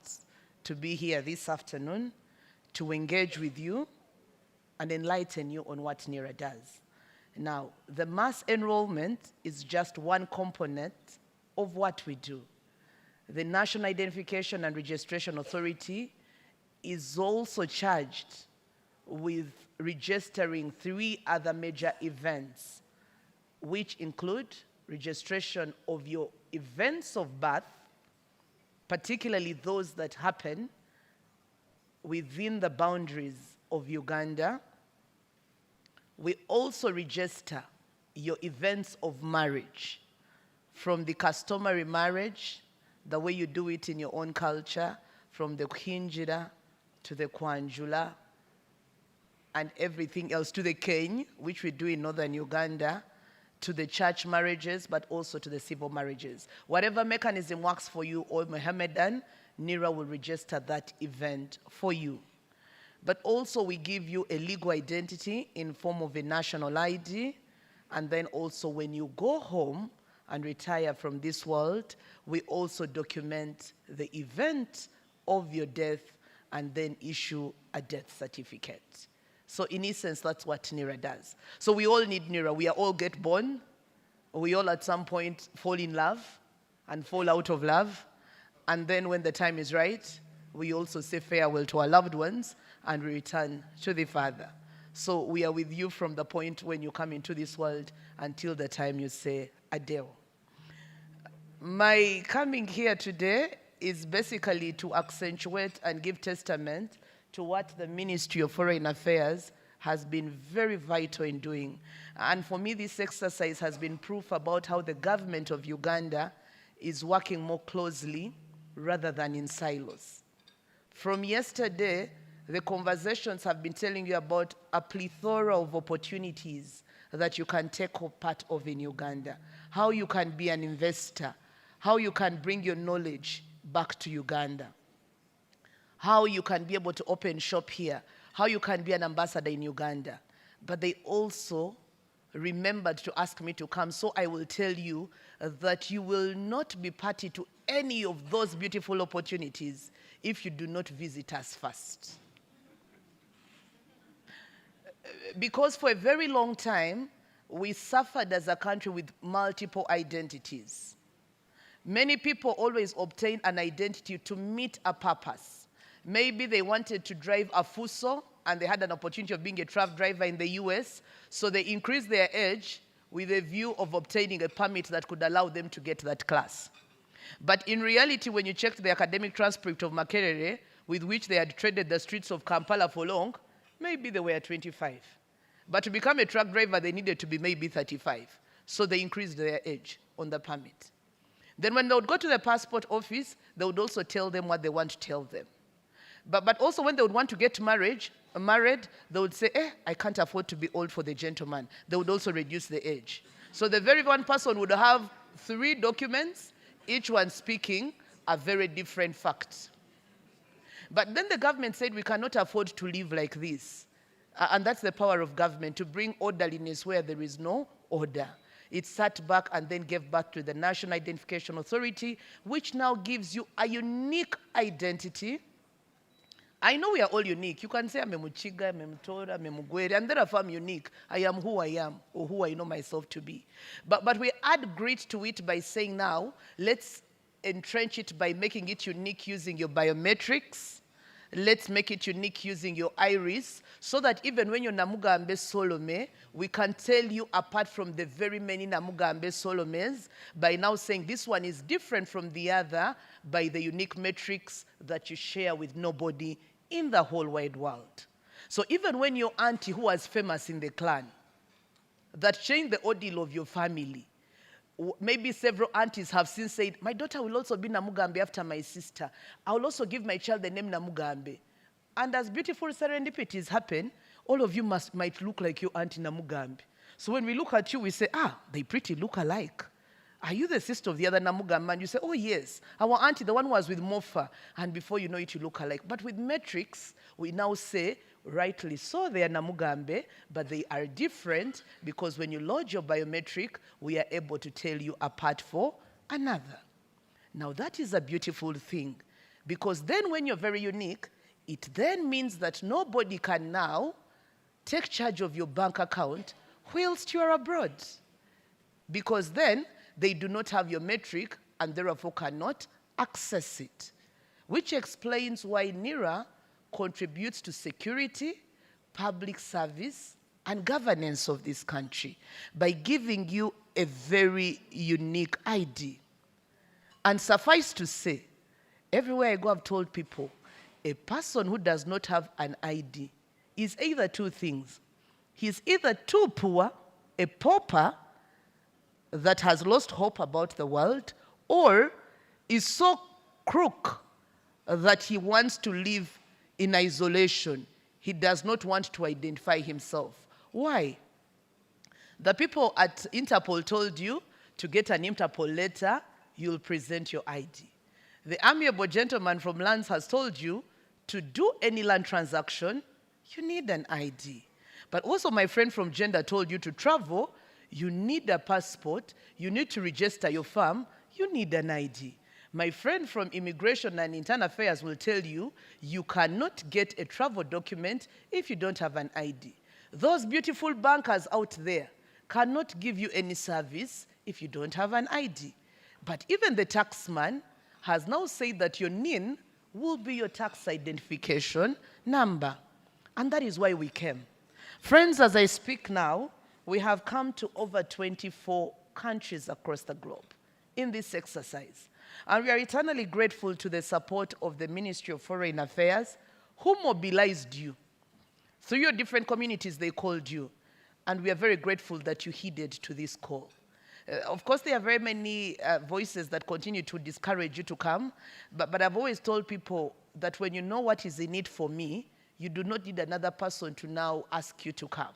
Speaker 4: to be here this afternoon to engage with you and enlighten you on what NIRA does. Now, the mass enrollment is just one component of what we do. The National Identification and Registration Authority is also charged with registering 3 other major events, which include registration of your events of birth, particularly those that happen within the boundaries of Uganda. We also register your events of marriage, from the customary marriage, the way you do it in your own culture, from the kuhinjira to the kwanjula and everything else, to the keny, which we do in northern Uganda, to the church marriages, but also to the civil marriages. Whatever mechanism works for you, or Mohammedan, NIRA will register that event for you. But also we give you a legal identity in form of a national ID, and then also when you go home and retire from this world, we also document the event of your death and then issue a death certificate. So in essence, that's what NIRA does. So we all need NIRA. We all get born. We all at some point fall in love and fall out of love. And then when the time is right, we also say farewell to our loved ones and we return to the Father. So we are with you from the point when you come into this world until the time you say adieu. My coming here today is basically to accentuate and give testament to what the Ministry of Foreign Affairs has been very vital in doing. And for me, this exercise has been proof about how the government of Uganda is working more closely rather than in silos. From yesterday, the conversations have been telling you about a plethora of opportunities that you can take part of in Uganda, how you can be an investor, how you can bring your knowledge back to Uganda, how you can be able to open shop here, how you can be an ambassador in Uganda. But they also remembered to ask me to come, so I will tell you that you will not be party to any of those beautiful opportunities if you do not visit us first. Because for a very long time, we suffered as a country with multiple identities. Many people always obtain an identity to meet a purpose. Maybe they wanted to drive a Fuso and they had an opportunity of being a truck driver in the US, so they increased their age with a view of obtaining a permit that could allow them to get that class. But in reality, when you checked the academic transcript of Makerere, with which they had traded the streets of Kampala for long, maybe they were 25. But to become a truck driver, they needed to be maybe 35. So they increased their age on the permit. Then when they would go to the passport office, they would also tell them what they want to tell them. But also when they would want to get married, they would say, I can't afford to be old for the gentleman. They would also reduce the age. So the very one person would have 3 documents, each one speaking a very different fact. But then the government said we cannot afford to live like this. And that's the power of government, to bring orderliness where there is no order. It sat back and then gave birth to the National Identification Authority, which now gives you a unique identity. I know we are all unique. You can say I'm a Muchiga, I'm a Mtora, I'm a Mugwere, and therefore I'm unique. I am who I am, or who I know myself to be. But we add grit to it by saying now, let's entrench it by making it unique using your biometrics. Let's make it unique using your iris, so that even when you're Namugambe Solome, we can tell you apart from the very many Namugambe Solomes by now saying this one is different from the other by the unique metrics that you share with nobody in the whole wide world. So even when your auntie who was famous in the clan, that changed the ordeal of your family, maybe several aunties have since said, my daughter will also be Namugambe after my sister. I will also give my child the name Namugambe. And as beautiful serendipities happen, all of you might look like your auntie Namugambe. So when we look at you, we say, they pretty look alike. Are you the sister of the other Namugambe? And you say, oh yes, our auntie, the one who was with Mofa. And before you know it, you look alike. But with metrics, we now say, rightly so, they are Namugambe, but they are different because when you lodge your biometric, we are able to tell you apart for another. Now that is a beautiful thing, because then when you're very unique, it then means that nobody can now take charge of your bank account whilst you're abroad, because then they do not have your metric and therefore cannot access it, which explains why NIRA contributes to security, public service, and governance of this country by giving you a very unique ID. And suffice to say, everywhere I go, I've told people, a person who does not have an ID is either two things. He's either too poor, a pauper that has lost hope about the world, or is so crook that he wants to live in isolation. He does not want to identify himself. Why? The people at Interpol told you to get an Interpol letter, you'll present your ID. The amiable gentleman from Lands has told you to do any land transaction, you need an ID. But also my friend from Gender told you to travel, you need a passport, you need to register your farm, you need an ID. My friend from Immigration and Internal Affairs will tell you, you cannot get a travel document if you don't have an ID. Those beautiful bankers out there cannot give you any service if you don't have an ID. But even the taxman has now said that your NIN will be your tax identification number. And that is why we came. Friends, as I speak now, we have come to over 24 countries across the globe in this exercise. And we are eternally grateful to the support of the Ministry of Foreign Affairs, who mobilized you. Through your different communities, they called you. And we are very grateful that you heeded to this call. Of course, there are very many voices that continue to discourage you to come, but I've always told people that when you know what is in it for me, you do not need another person to now ask you to come.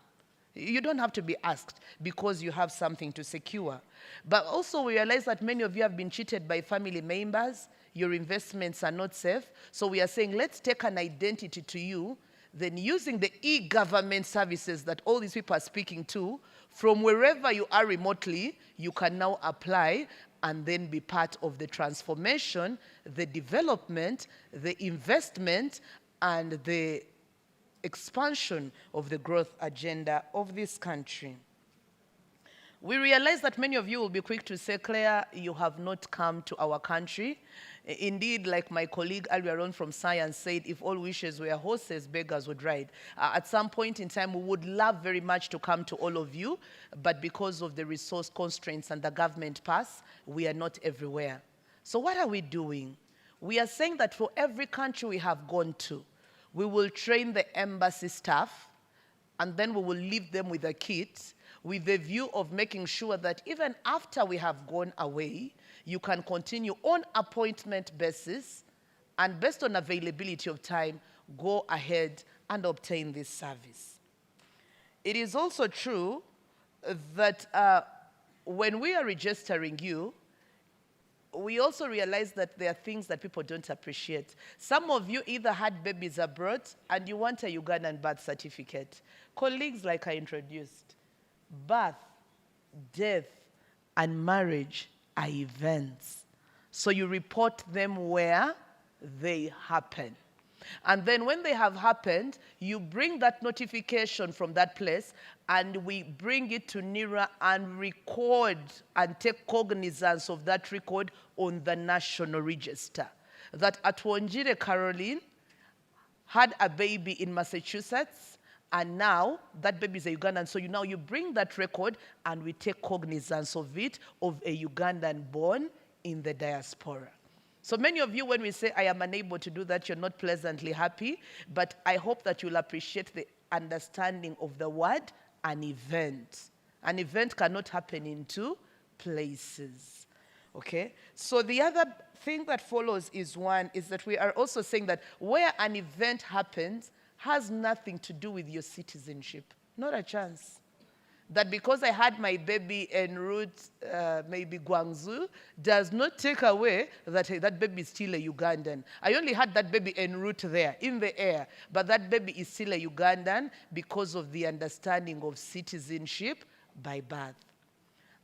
Speaker 4: You don't have to be asked because you have something to secure. But also we realize that many of you have been cheated by family members, your investments are not safe, so we are saying let's take an identity to you, then using the e-government services that all these people are speaking to, from wherever you are remotely, you can now apply and then be part of the transformation, the development, the investment, and the expansion of the growth agenda of this country. We realize that many of you will be quick to say, Claire, you have not come to our country. Indeed, like my colleague earlier on from Science said, if all wishes were horses, beggars would ride. At some point in time, we would love very much to come to all of you, but because of the resource constraints and the government pass, we are not everywhere. So what are we doing? We are saying that for every country we have gone to, we will train the embassy staff, and then we will leave them with a kit, with the view of making sure that even after we have gone away, you can continue on appointment basis, and based on availability of time, go ahead and obtain this service. It is also true that when we are registering you, we also realize that there are things that people don't appreciate. Some of you either had babies abroad and you want a Ugandan birth certificate. Colleagues like I introduced, birth, death, and marriage are events. So you report them where they happen. And then when they have happened, you bring that notification from that place and we bring it to NIRA and record and take cognizance of that record on the national register. That Atwonjire Caroline had a baby in Massachusetts, and now that baby is a Ugandan. So now you bring that record and we take cognizance of it, of a Ugandan born in the diaspora. So many of you, when we say, I am unable to do that, you're not pleasantly happy, but I hope that you'll appreciate the understanding of the word, an event. An event cannot happen in two places, okay? So the other thing that follows is that we are also saying that where an event happens has nothing to do with your citizenship, not a chance. That because I had my baby en route, maybe Guangzhou, does not take away that that baby is still a Ugandan. I only had that baby en route there, in the air, but that baby is still a Ugandan because of the understanding of citizenship by birth.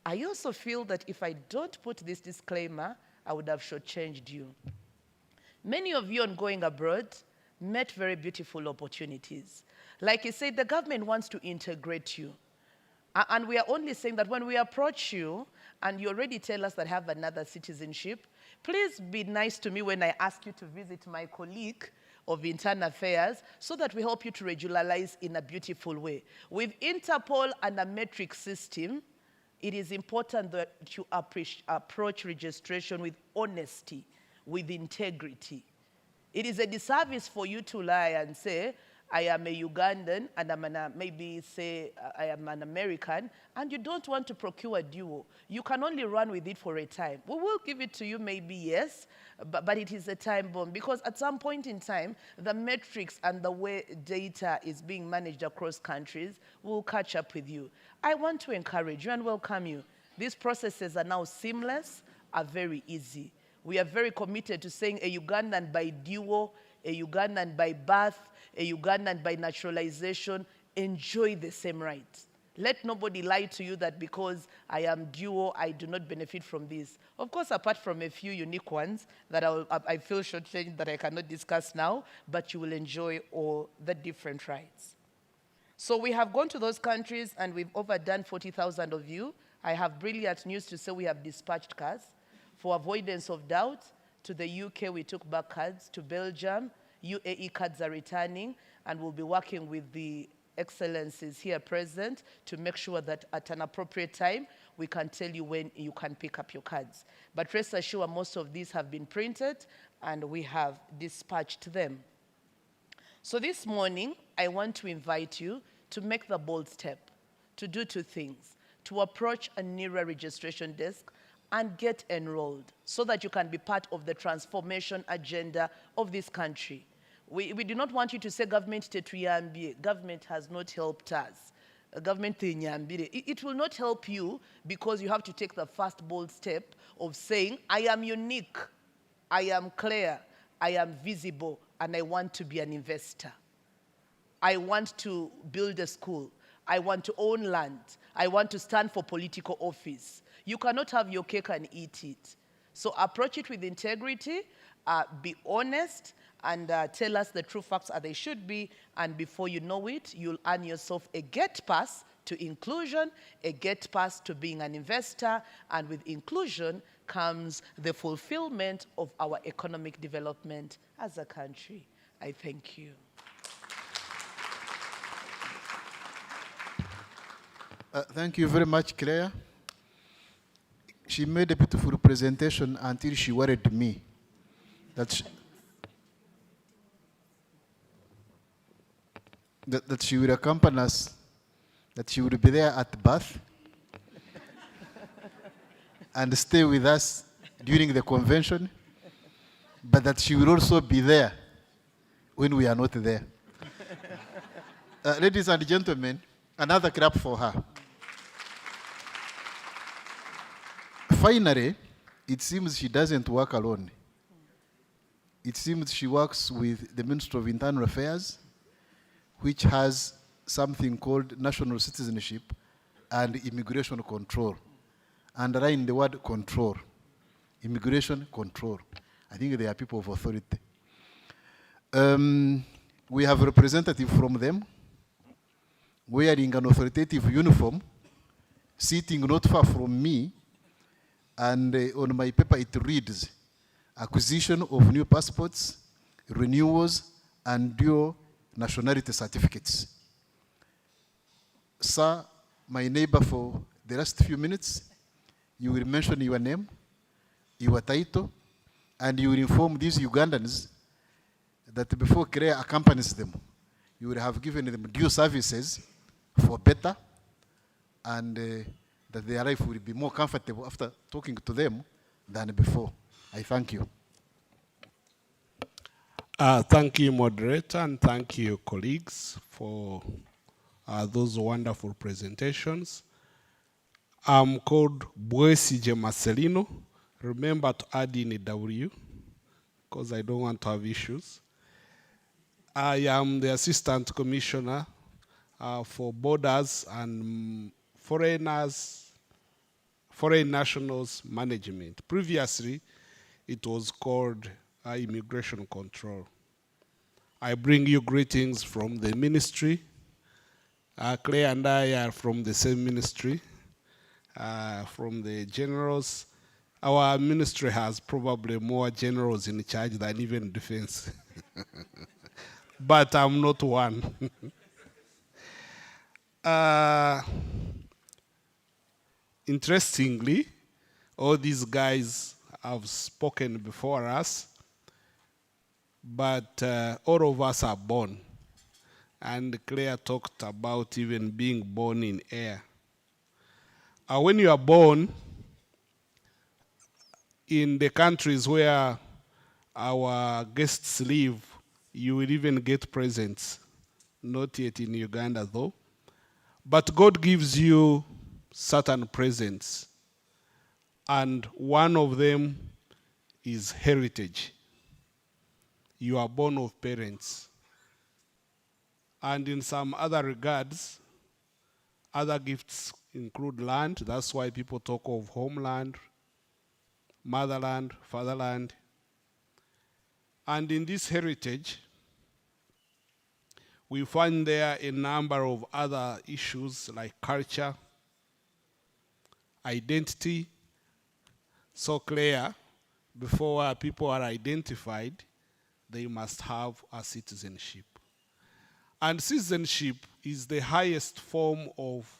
Speaker 4: I also feel that if I don't put this disclaimer, I would have shortchanged you. Many of you on going abroad met very beautiful opportunities. Like I said, the government wants to integrate you. And we are only saying that when we approach you and you already tell us that I have another citizenship, please be nice to me when I ask you to visit my colleague of Internal Affairs so that we help you to regularize in a beautiful way. With Interpol and a metric system, it is important that you approach registration with honesty, with integrity. It is a disservice for you to lie and say, I am a Ugandan, and maybe say I am an American, and you don't want to procure a duo. You can only run with it for a time. We will give it to you, maybe yes, but it is a time bomb, because at some point in time, the metrics and the way data is being managed across countries will catch up with you. I want to encourage you and welcome you. These processes are now seamless, are very easy. We are very committed to saying a Ugandan by duo, a Ugandan by birth, a Ugandan by naturalization, enjoy the same rights. Let nobody lie to you that because I am duo, I do not benefit from this. Of course, apart from a few unique ones that I feel shortchanged that I cannot discuss now, but you will enjoy all the different rights. So we have gone to those countries and we've overdone 40,000 of you. I have brilliant news to say we have dispatched cards. For avoidance of doubt, to the UK we took back cards, to Belgium, UAE cards are returning, and we'll be working with the excellencies here present to make sure that at an appropriate time, we can tell you when you can pick up your cards. But rest assured, most of these have been printed and we have dispatched them. So this morning, I want to invite you to make the bold step, to do two things, to approach a NERA registration desk and get enrolled so that you can be part of the transformation agenda of this country. We do not want you to say government tetuyambie. Government has not helped us. Government tenyambire. It will not help you because you have to take the first bold step of saying, I am unique, I am clear, I am visible, and I want to be an investor. I want to build a school. I want to own land. I want to stand for political office. You cannot have your cake and eat it. So approach it with integrity, be honest, and tell us the true facts as they should be, and before you know it, you'll earn yourself a get pass to inclusion, a get pass to being an investor, and with inclusion comes the fulfillment of our economic development as a country. I thank you.
Speaker 2: Thank you very much, Claire. She made a beautiful presentation until she worried me that she will accompany us, that she will be there at birth and stay with us during the convention, but that she will also be there when we are not there. Ladies and gentlemen, another clap for her. Finally, it seems she doesn't work alone. It seems she works with the Ministry of Internal Affairs, which has something called national citizenship and immigration control. Underline the word control. Immigration control. I think they are people of authority. We have a representative from them wearing an authoritative uniform, sitting not far from me, and on my paper it reads, acquisition of new passports, renewals, and dual nationality certificates. Sir, my neighbor, for the last few minutes, you will mention your name, your title, and you will inform these Ugandans that before Claire accompanies them, you will have given them due services for better, and that their life will be more comfortable after talking to them than before. I thank you.
Speaker 5: Thank you, moderator, and thank you, colleagues, for those wonderful presentations. I'm called Bwesije Marcelino. Remember to add in a W, because I don't want to have issues. I am the Assistant Commissioner for Borders and Foreign Nationals Management. Previously, it was called Immigration Control. I bring you greetings from the ministry. Claire and I are from the same ministry, from the generals. Our ministry has probably more generals in charge than even defense. But I'm not one. interestingly, all these guys have spoken before us, but all of us are born. And Claire talked about even being born in air. When you are born in the countries where our guests live, you will even get presents. Not yet in Uganda though. But God gives you certain presents. And one of them is heritage. You are born of parents. And in some other regards, other gifts include land. That's why people talk of homeland, motherland, fatherland. And in this heritage, we find there a number of other issues like culture, identity. So clear, before people are identified, they must have a citizenship. And citizenship is the highest form of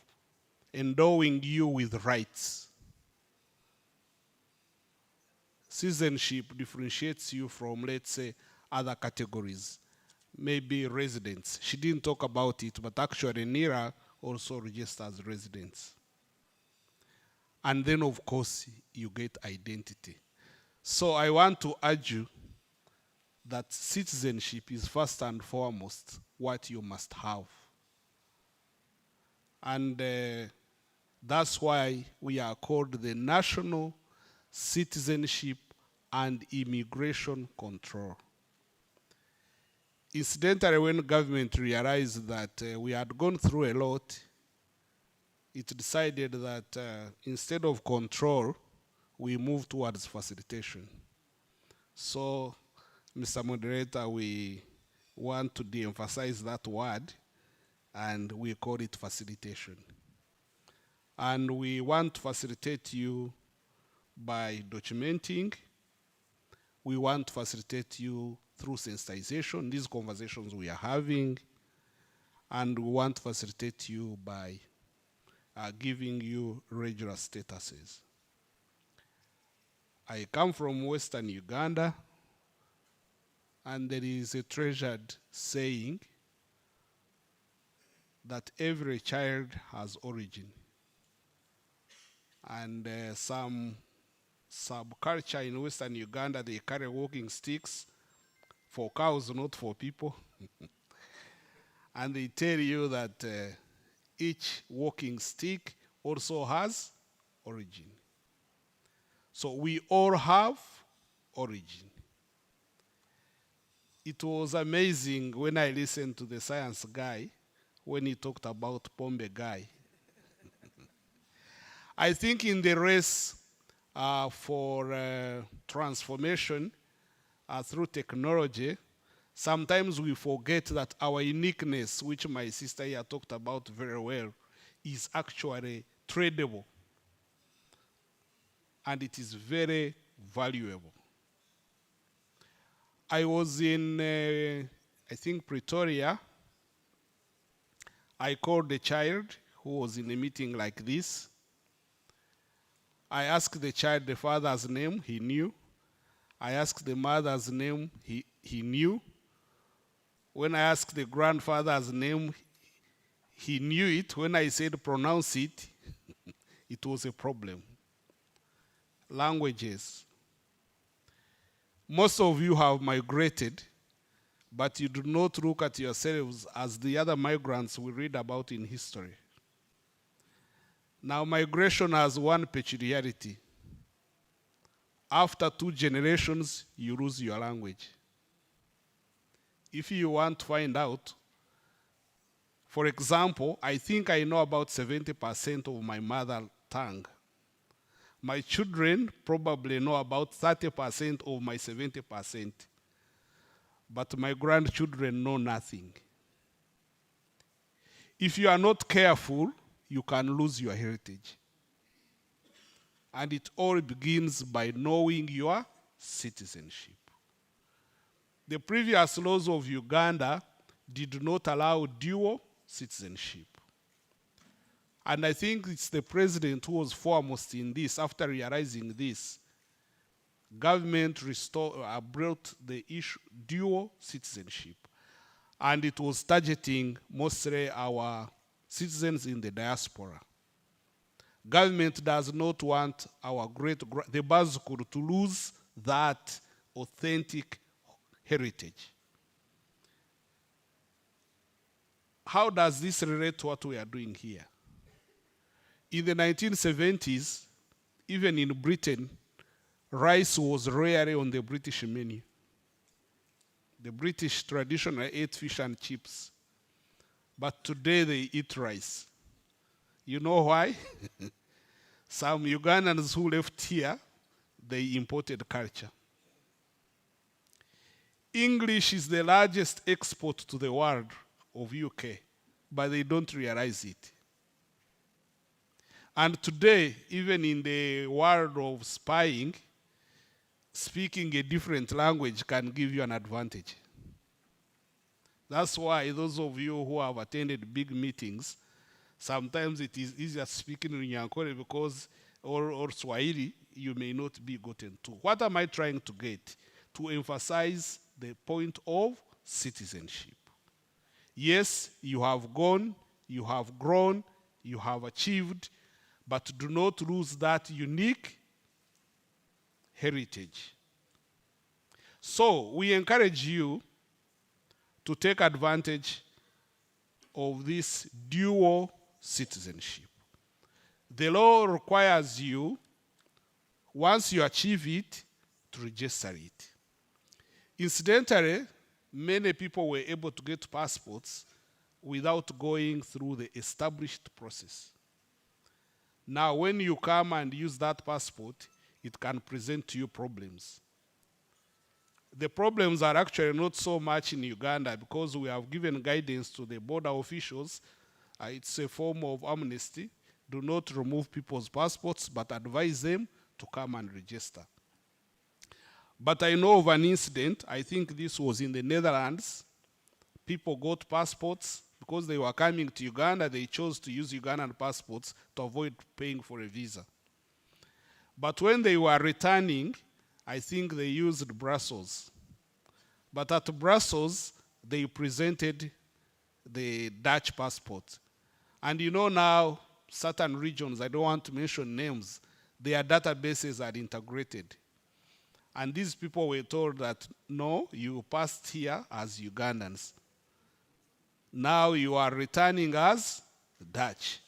Speaker 5: endowing you with rights. Citizenship differentiates you from, let's say, other categories. Maybe residents. She didn't talk about it, but actually NIRA also registers residents. And then, of course, you get identity. So I want to argue that citizenship is first and foremost what you must have. And that's why we are called the National Citizenship and Immigration Control. Incidentally, when government realized that we had gone through a lot, it decided that instead of control, we move towards facilitation. So, Mr. Moderator, we want to de-emphasize that word, and we call it facilitation. And we want to facilitate you by documenting. We want to facilitate you through sensitization, these conversations we are having, and we want to facilitate you by giving you regular statuses. I come from Western Uganda, and there is a treasured saying that every child has origin. And some subculture in Western Uganda, they carry walking sticks for cows, not for people. And they tell you that each walking stick also has origin. So we all have origin. It was amazing when I listened to the science guy when he talked about Pombe guy. I think in the race for transformation through technology, sometimes we forget that our uniqueness, which my sister here talked about very well, is actually tradable. And it is very valuable. I was in, I think, Pretoria. I called a child who was in a meeting like this. I asked the child the father's name, he knew. I asked the mother's name, he knew. When I asked the grandfather's name, he knew it. When I said pronounce it, it was a problem. Languages. Most of you have migrated, but you do not look at yourselves as the other migrants we read about in history. Now, migration has one peculiarity. After 2 generations, you lose your language. If you want to find out, for example, I think I know about 70% of my mother tongue. My children probably know about 30% of my 70%. But my grandchildren know nothing. If you are not careful, you can lose your heritage. And it all begins by knowing your citizenship. The previous laws of Uganda did not allow dual citizenship. And I think it's the president who was foremost in this. After realizing this, government brought the issue dual citizenship. And it was targeting mostly our citizens in the diaspora. Government does not want our the Bazukuru to lose that authentic heritage. How does this relate to what we are doing here? In the 1970s, even in Britain, rice was rarely on the British menu. The British traditionally ate fish and chips, but today they eat rice. You know why? Some Ugandans who left here, they imported culture. English is the largest export to the world of UK, but they don't realize it. And today, even in the world of spying, speaking a different language can give you an advantage. That's why those of you who have attended big meetings, sometimes it is easier speaking in Nyankore because, or Swahili, you may not be gotten to. What am I trying to get? To emphasize the point of citizenship. Yes, you have gone, you have grown, you have achieved, but do not lose that unique heritage. So we encourage you to take advantage of this dual citizenship. The law requires you, once you achieve it, to register it. Incidentally, many people were able to get passports without going through the established process. Now, when you come and use that passport, it can present to you problems. The problems are actually not so much in Uganda because we have given guidance to the border officials. It's a form of amnesty. Do not remove people's passports, but advise them to come and register. But I know of an incident, I think this was in the Netherlands. People got passports because they were coming to Uganda. They chose to use Ugandan passports to avoid paying for a visa. But when they were returning, I think they used Brussels. But at Brussels, they presented the Dutch passport. And you know now, certain regions, I don't want to mention names, their databases are integrated. And these people were told that, no, you passed here as Ugandans. Now you are returning as Dutch.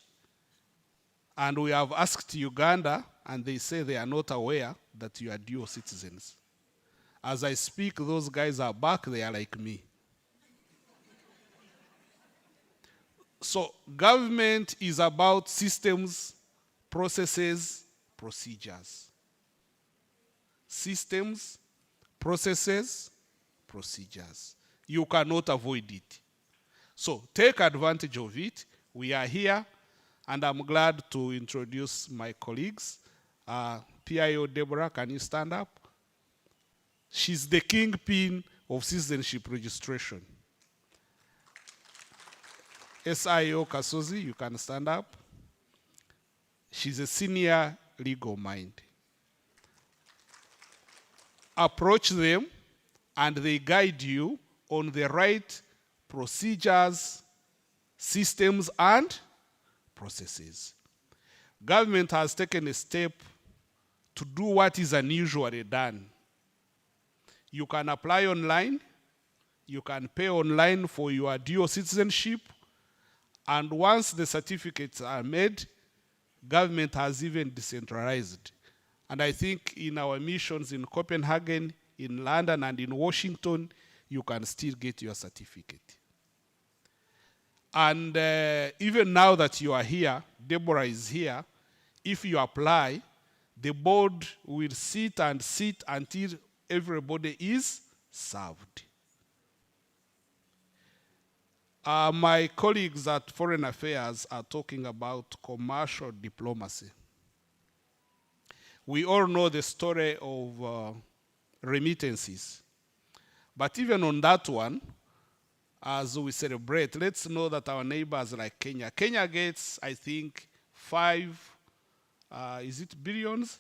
Speaker 5: And we have asked Uganda, and they say they are not aware that you are dual citizens. As I speak, those guys are back, they are like me. So government is about systems, processes, procedures. Systems, processes, procedures. You cannot avoid it. So take advantage of it. We are here, and I'm glad to introduce my colleagues. PIO Deborah, can you stand up? She's the kingpin of citizenship registration. SIO Kasozi, you can stand up. She's a senior legal mind. Approach them, and they guide you on the right procedures, systems, and processes. Government has taken a step to do what is unusually done. You can apply online, you can pay online for your dual citizenship, and once the certificates are made, government has even decentralized. And I think in our missions in Copenhagen, in London, and in Washington, you can still get your certificate. And even now that you are here, Deborah is here, if you apply, the board will sit until everybody is served. My colleagues at Foreign Affairs are talking about commercial diplomacy. We all know the story of remittances. But even on that one, as we celebrate, let's know that our neighbors like Kenya. Kenya gets, I think, 5, is it billions?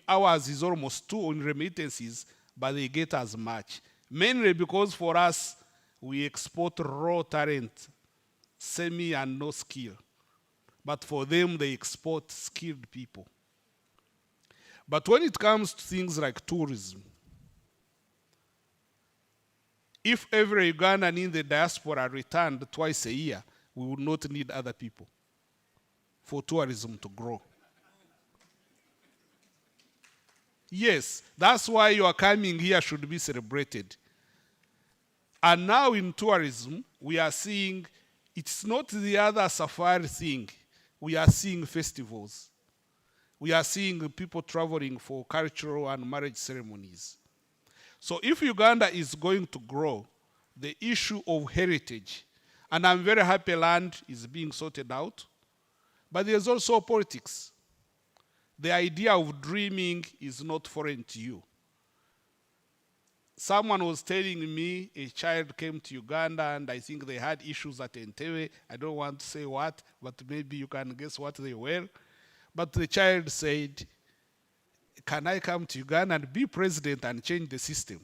Speaker 5: Ours is almost 2 on remittances, but they get as much. Mainly because for us, we export raw talent, semi and no skill. But for them, they export skilled people. But when it comes to things like tourism, if every Ugandan in the diaspora returned twice a year, we would not need other people for tourism to grow. Yes, that's why your coming here should be celebrated. And now in tourism, we are seeing, it's not the other safari thing. We are seeing festivals. We are seeing people traveling for cultural and marriage ceremonies. So if Uganda is going to grow, the issue of heritage, and I'm very happy land is being sorted out, but there's also politics. The idea of dreaming is not foreign to you. Someone was telling me a child came to Uganda and I think they had issues at Entebbe. I don't want to say what, but maybe you can guess what they were. But the child said, can I come to Uganda and be president and change the system?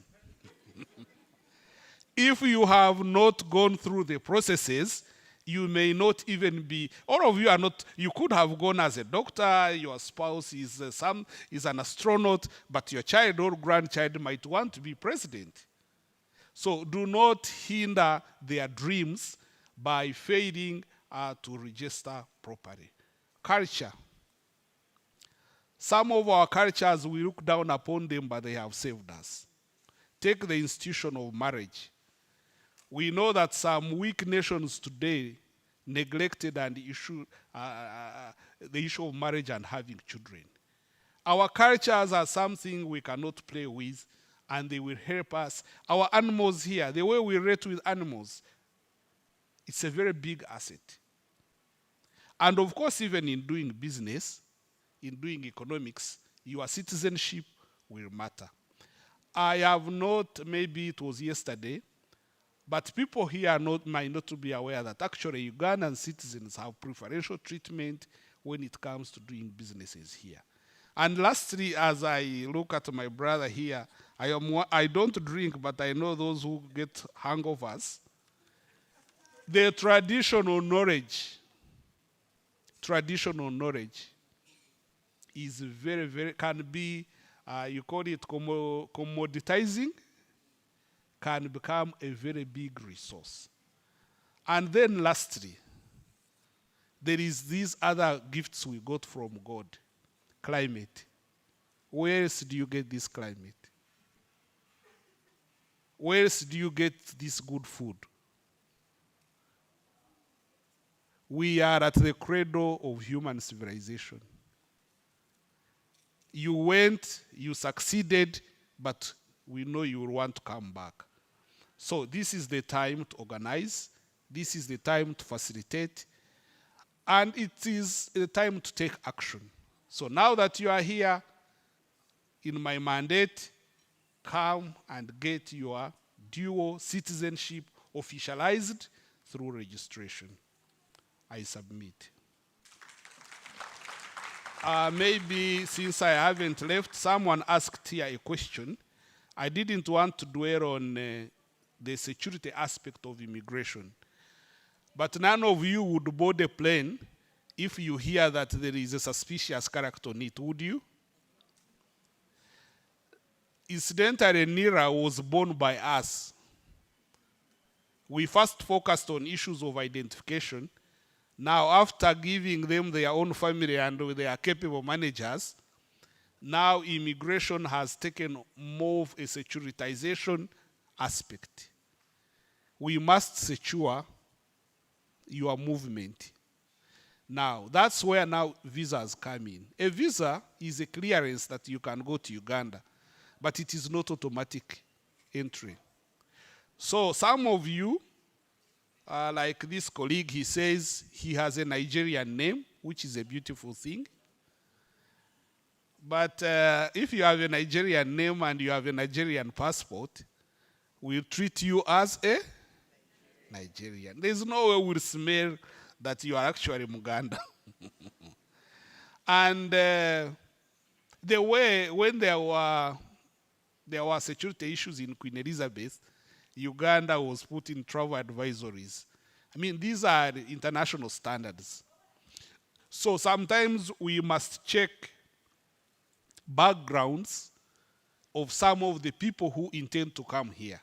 Speaker 5: If you have not gone through the processes, you may not even be, all of you are not, you could have gone as a doctor, your spouse is an astronaut, but your child or grandchild might want to be president. So do not hinder their dreams by failing to register properly. Culture. Some of our cultures, we look down upon them, but they have saved us. Take the institution of marriage. We know that some weak nations today neglected and the issue of marriage and having children. Our cultures are something we cannot play with, and they will help us. Our animals here, the way we relate with animals, it's a very big asset. And of course, even in doing business, in doing economics, your citizenship will matter. I have not, maybe it was yesterday, but people here might not be aware that actually Ugandan citizens have preferential treatment when it comes to doing businesses here. And lastly, as I look at my brother here, I don't drink, but I know those who get hangovers. The traditional knowledge is very, very, can be, you call it commoditizing, can become a very big resource. And then lastly, there is these other gifts we got from God. Climate. Where else do you get this climate? Where else do you get this good food? We are at the cradle of human civilization. You went, you succeeded, but we know you will want to come back. So this is the time to organize. This is the time to facilitate. And it is the time to take action. So now that you are here, in my mandate, come and get your dual citizenship officialized through registration. I submit. Maybe since I haven't left, someone asked here a question. I didn't want to dwell on the security aspect of immigration. But none of you would board a plane if you hear that there is a suspicious character on it, would you? Incidentally, NIRA was born by us. We first focused on issues of identification. Now, after giving them their own family and they are capable managers, now immigration has taken more of a securitization aspect. We must secure your movement. Now, that's where now visas come in. A visa is a clearance that you can go to Uganda, but it is not automatic entry. So some of you, like this colleague, he says he has a Nigerian name, which is a beautiful thing. But if you have a Nigerian name and you have a Nigerian passport, we'll treat you as a Nigerian. There's no way we'll smell that you are actually Muganda. And the way, when there were security issues in Queen Elizabeth, Uganda was put in travel advisories. I mean, these are international standards. So sometimes we must check backgrounds of some of the people who intend to come here.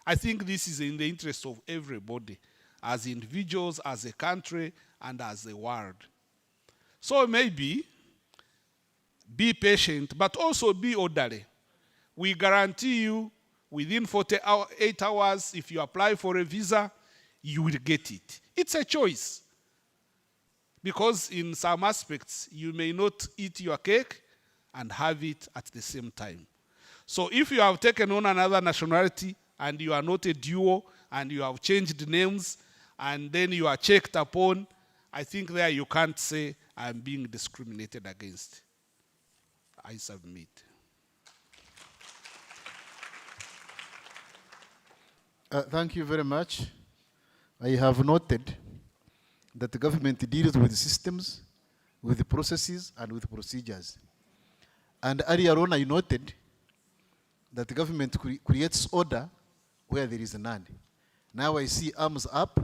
Speaker 5: I think this is in the interest of everybody, as individuals, as a country, and as a world. So maybe be patient, but also be orderly. We guarantee you within 48 hours, if you apply for a visa, you will get it. It's a choice. Because in some aspects, you may not eat your cake and have it at the same time. So if you have taken on another nationality and you are not a duo and you have changed names and then you are checked upon, I think there you can't say I'm being discriminated against. I submit.
Speaker 2: Thank you very much. I have noted that the government deals with systems, with processes, and with procedures. And earlier on, I noted that the government creates order where there is none. Now I see arms up.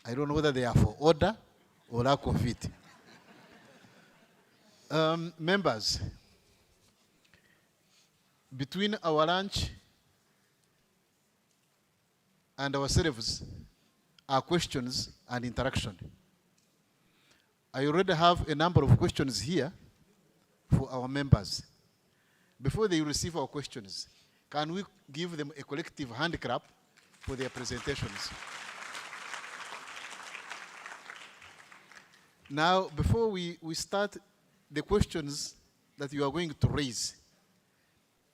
Speaker 2: I don't know whether they are for order or lack of it. Members, between our lunch and ourselves are questions and interaction. I already have a number of questions here for our members. Before they receive our questions, can we give them a collective hand clap for their presentations? Now, before we start the questions that you are going to raise,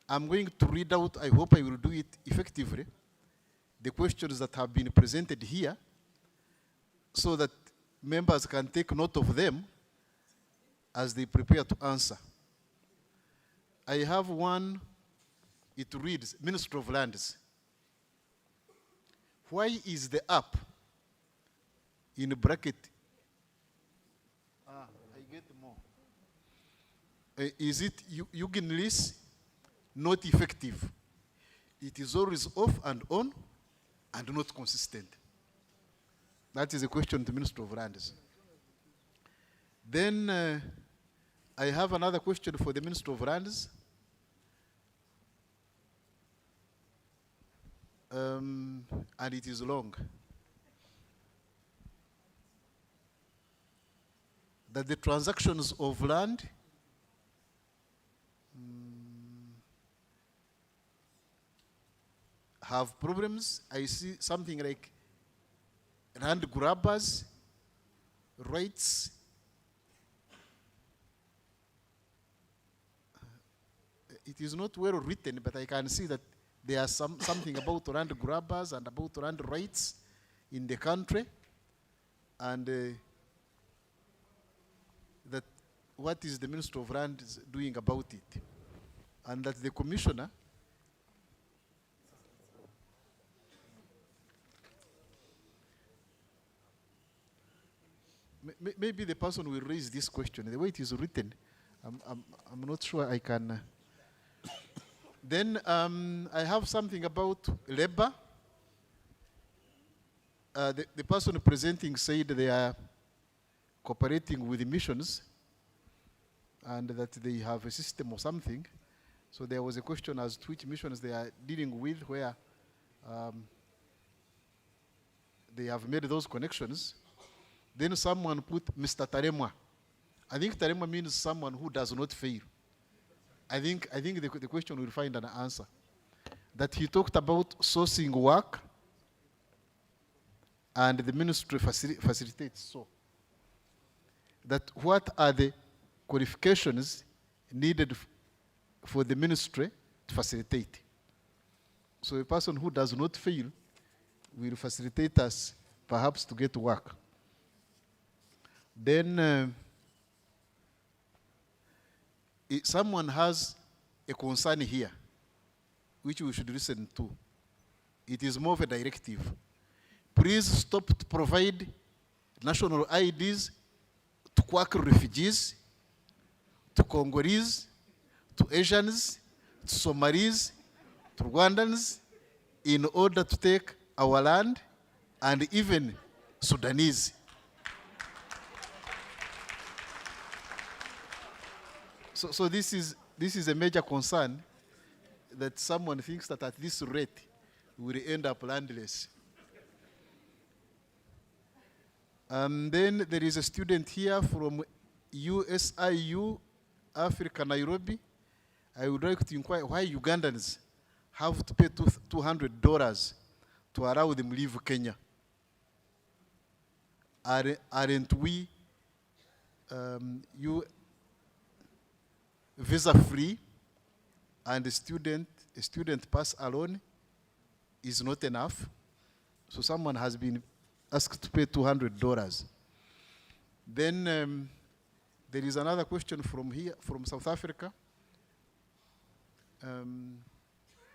Speaker 2: I'm going to read out, I hope I will do it effectively, the questions that have been presented here so that members can take note of them as they prepare to answer. I have one, it reads, Minister of Lands. Why is the app in bracket? I get more. Is it Uganese not effective? It is always off and on and not consistent. That is a question to Minister of Lands. Then I have another question for the Minister of Lands. And it is long. That the transactions of land have problems. I see something like land grabbers, rights. It is not well written, but I can see that there are something about land grabbers and about land rights in the country, and that what is the Minister of Land doing about it, and that the Commissioner maybe the person will raise this question. The way it is written, I'm not sure I can. Then I have something about labor. The person presenting said they are cooperating with the missions and that they have a system or something. So there was a question as to which missions they are dealing with, where they have made those connections. Then someone put Mr. Taremwa. I think Taremwa means someone who does not fail. I think the question will find an answer. That he talked about sourcing work and the ministry facilitates so. That what are the qualifications needed for the ministry to facilitate? So a person who does not fail will facilitate us perhaps to get work. Then someone has a concern here, which we should listen to. It is more of a directive. please stop to provide national IDs to Kwak refugees, to Congolese, to Asians, to Somalis, to Rwandans, in order to take our land, and even Sudanese. So this is a major concern, that someone thinks that at this rate we will end up landless. And then there is a student here from USIU, Africa, Nairobi. I would like to inquire why Ugandans have to pay $200 to allow them leave Kenya. Aren't we visa free, and a student pass alone is not enough? So someone has been asked to pay $200. Then there is another question from here, from South Africa.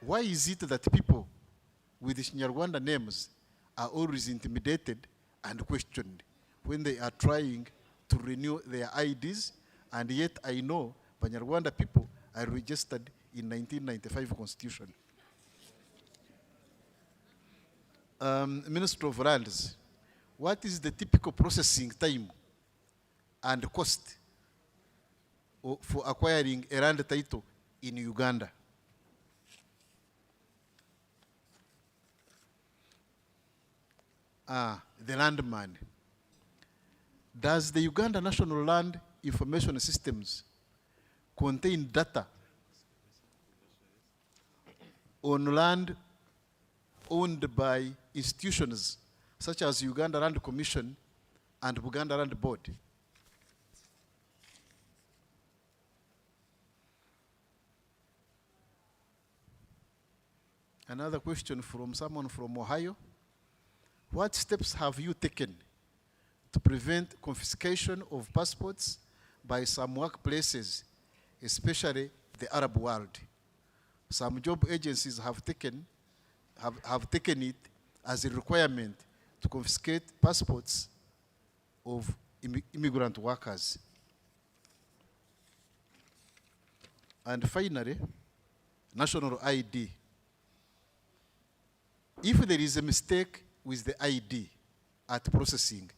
Speaker 2: Why is it that people with Nyarwanda names are always intimidated and questioned when they are trying to renew their IDs, and yet I know Banyarwanda people are registered in 1995 Constitution? Minister of Lands, what is the typical processing time and cost for acquiring a land title in Uganda? The landman. Does the Uganda National Land Information Systems contain data on land owned by institutions such as Uganda Land Commission and Uganda Land Board? Another question from someone from Ohio. What steps have you taken to prevent confiscation of passports by some workplaces, especially the Arab world? Some job agencies have taken it as a requirement to confiscate passports of immigrant workers. And finally, national ID. If there is a mistake with the ID at processing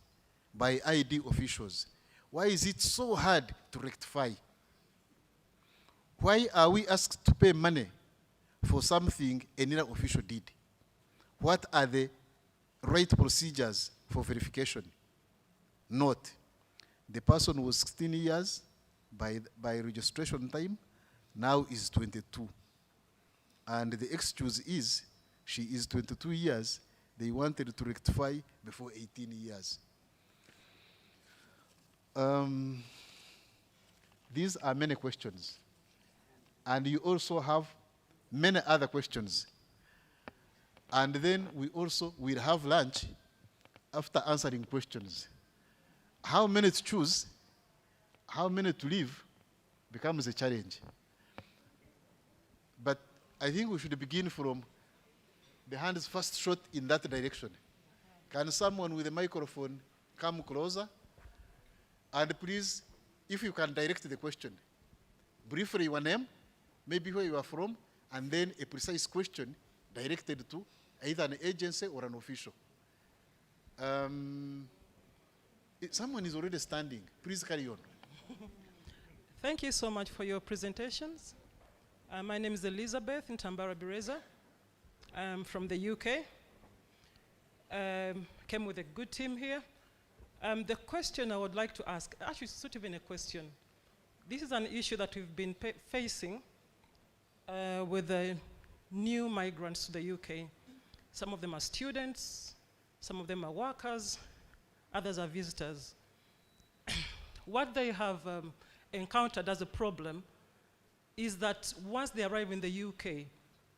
Speaker 2: by ID officials, why is it so hard to rectify? Why are we asked to pay money for something another official did? What are the right procedures for verification? Note, the person was 16 years by registration time, now is 22. And the excuse is, she is 22 years, they wanted to rectify before 18 years. These are many questions. And you also have many other questions. And then we also will have lunch after answering questions. How many to choose, how many to leave becomes a challenge. But I think we should begin from the hands first shot in that direction. Can someone with a microphone come closer? And please, if you can direct the question, briefly your name, maybe where you are from, and then a precise question directed to either an agency or an official. Someone is already standing. Please carry on.
Speaker 6: Thank you so much for your presentations. My name is Elizabeth Ntambara Bireza. I'm from the UK. Came with a good team here. The question I would like to ask, actually it's not even a question. This is an issue that we've been facing with the new migrants to the UK. Some of them are students, some of them are workers, others are visitors. What they have encountered as a problem is that once they arrive in the UK,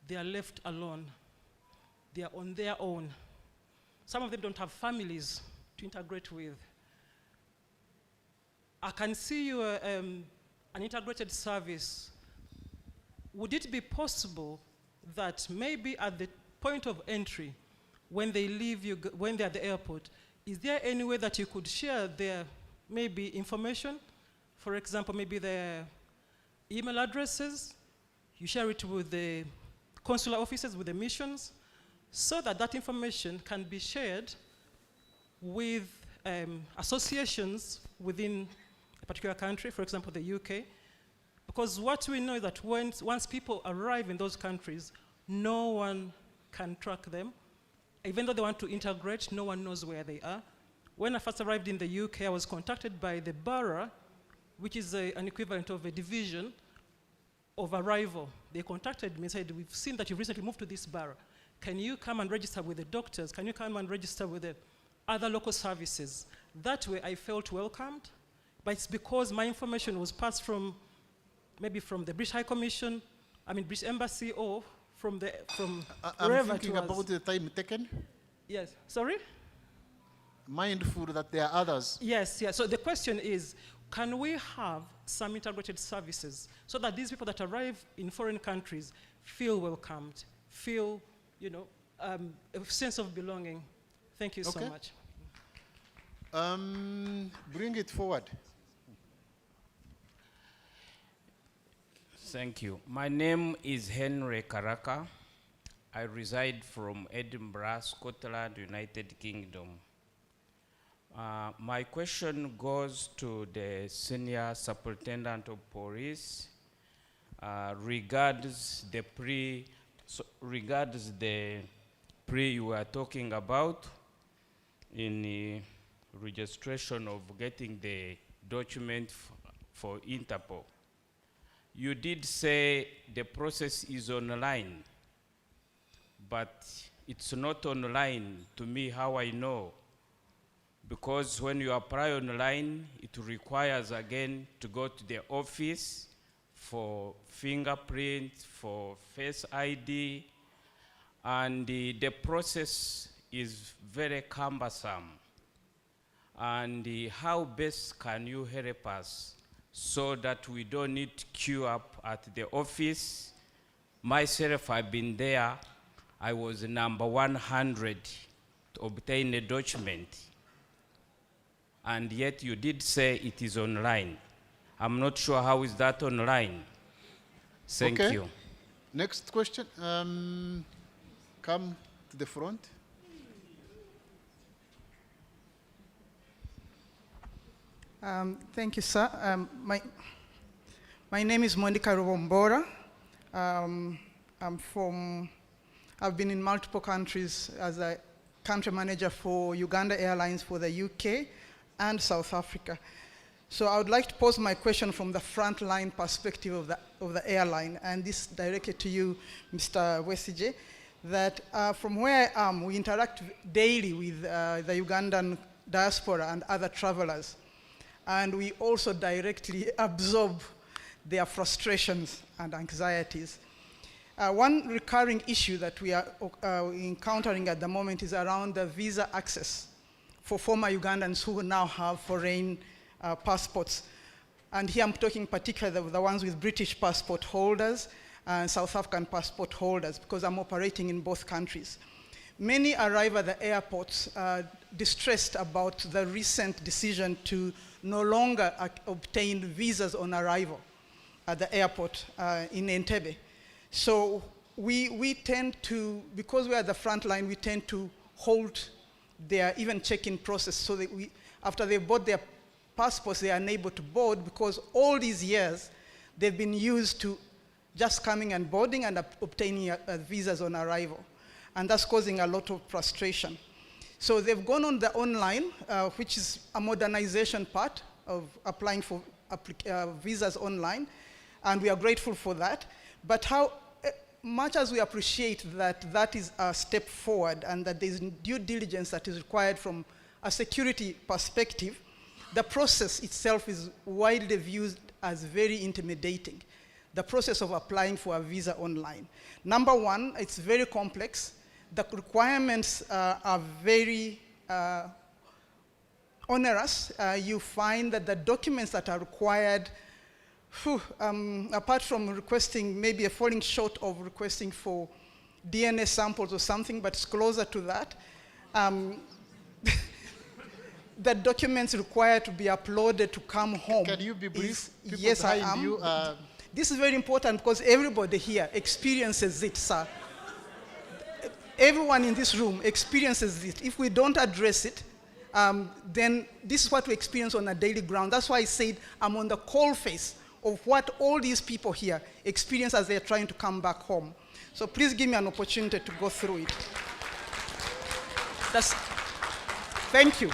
Speaker 6: they are left alone. They are on their own. Some of them don't have families to integrate with. I can see you an integrated service. Would it be possible that maybe at the point of entry, when they leave, when they're at the airport, is there any way that you could share their maybe information? For example, maybe their email addresses, you share it with the consular offices, with the missions, so that that information can be shared with associations within a particular country, for example, the UK. Because what we know is that once people arrive in those countries, no one can track them. Even though they want to integrate, no one knows where they are. When I first arrived in the UK, I was contacted by the borough, which is an equivalent of a division of arrival. They contacted me and said, we've seen that you've recently moved to this borough. Can you come and register with the doctors? Can you come and register with the other local services? That way I felt welcomed, but it's because my information was passed from, maybe from the British High Commission, British Embassy, or from wherever
Speaker 2: I'm thinking
Speaker 6: it was.
Speaker 2: about the time taken.
Speaker 6: Yes, sorry?
Speaker 2: Mindful that there are others.
Speaker 6: Yes, yes. So the question is, can we have some integrated services so that these people that arrive in foreign countries feel welcomed, feel, a sense of belonging? Thank you so much.
Speaker 2: Bring it forward.
Speaker 9: Thank you. My name is Henry Karaka. I reside from Edinburgh, Scotland, United Kingdom. My question goes to the Senior Superintendent of Police regards the pre you were talking about in the registration of getting the document for Interpol. You did say the process is online, but it's not online to me, how I know. Because when you apply online, it requires again to go to the office for fingerprint, for face ID, and the process is very cumbersome. And how best can you help us so that we don't need to queue up at the office? Myself, I've been there. I was number 100 to obtain a document. And yet you did say it is online. I'm not sure how is that online. Thank you.
Speaker 2: Next question. Come to the front.
Speaker 7: Thank you, sir. My name is Monica Robombora. I've been in multiple countries as a country manager for Uganda Airlines for the UK and South Africa. So I would like to pose my question from the frontline perspective of the airline, and this directed to you, Mr. Wesije, that from where I am, we interact daily with the Ugandan diaspora and other travelers. And we also directly absorb their frustrations and anxieties. One recurring issue that we are encountering at the moment is around the visa access for former Ugandans who now have foreign passports. And here I'm talking particularly the ones with British passport holders and South African passport holders, because I'm operating in both countries. Many arrive at the airports distressed about the recent decision to no longer obtain visas on arrival at the airport in Entebbe. So we tend to, because we are at the front line, we tend to halt their even check-in process so that after they bought their passports, they are unable to board because all these years they've been used to just coming and boarding and obtaining visas on arrival. And that's causing a lot of frustration. So they've gone on the online, which is a modernization part of applying for visas online, and we are grateful for that. But how much as we appreciate that that is a step forward and that there's due diligence that is required from a security perspective, the process itself is widely viewed as very intimidating. The process of applying for a visa online. Number one, it's very complex. The requirements are very onerous. You find that the documents that are required, apart from requesting, maybe falling short of requesting for DNA samples or something, but it's closer to that. The documents required to be uploaded to come home.
Speaker 2: Can you be brief? People
Speaker 7: Yes, I
Speaker 2: behind
Speaker 7: am.
Speaker 2: you are-
Speaker 7: This is very important because everybody here experiences it, sir. Everyone in this room experiences it. If we don't address it, then this is what we experience on a daily ground. That's why I said I'm on the coal face of what all these people here experience as they're trying to come back home. So please give me an opportunity to go through it. Thank you.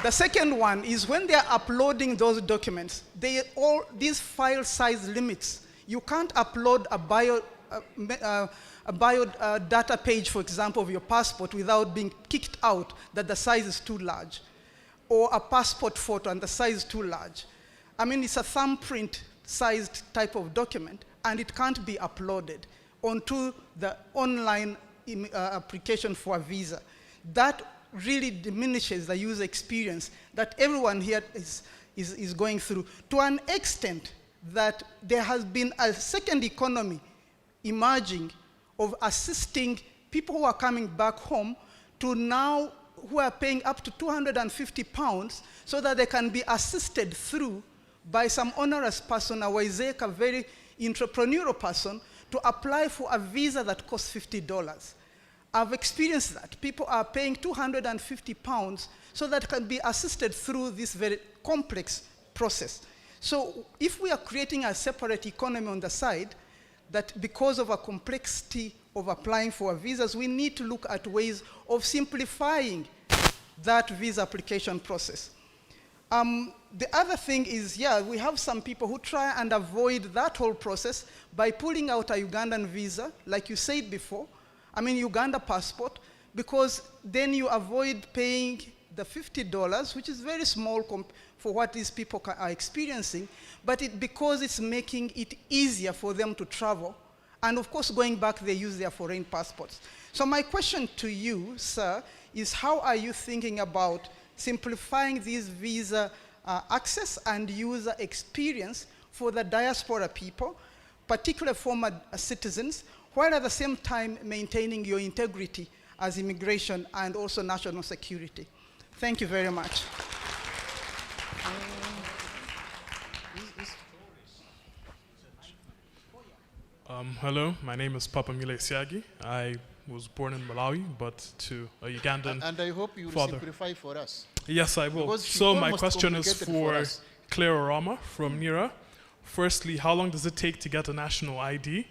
Speaker 7: The second one is when they're uploading those documents, these file size limits. You can't upload a bio data page, for example, of your passport without being kicked out that the size is too large, or a passport photo and the size is too large. I mean, it's a thumbprint sized type of document, and it can't be uploaded onto the online application for a visa. That really diminishes the user experience that everyone here is going through, to an extent that there has been a second economy emerging of assisting people who are coming back home to now who are paying up to £250 so that they can be assisted through by some onerous person, a Waizeka, very entrepreneurial person, to apply for a visa that costs $50. I've experienced that. People are paying £250 so that can be assisted through this very complex process. So if we are creating a separate economy on the side, that because of a complexity of applying for visas, we need to look at ways of simplifying that visa application process. The other thing is, we have some people who try and avoid that whole process by pulling out a Ugandan visa, like you said before, Uganda passport, because then you avoid paying the $50, which is very small for what these people are experiencing, but because it's making it easier for them to travel. And of course, going back, they use their foreign passports. So my question to you, sir, is how are you thinking about simplifying these visa access and user experience for the diaspora people, particularly former citizens, while at the same time maintaining your integrity as immigration and also national security? Thank you very much.
Speaker 8: Hello, my name is Papa Mile Siagi. I was born in Malawi, but to a Ugandan
Speaker 2: And I hope you will
Speaker 8: father.
Speaker 2: simplify for us.
Speaker 8: Yes, I will.
Speaker 2: Because she
Speaker 8: So my
Speaker 2: almost
Speaker 8: question is
Speaker 2: complicated for
Speaker 8: for
Speaker 2: us.
Speaker 8: Claire Orama from NIRA. Firstly, how long does it take to get a national ID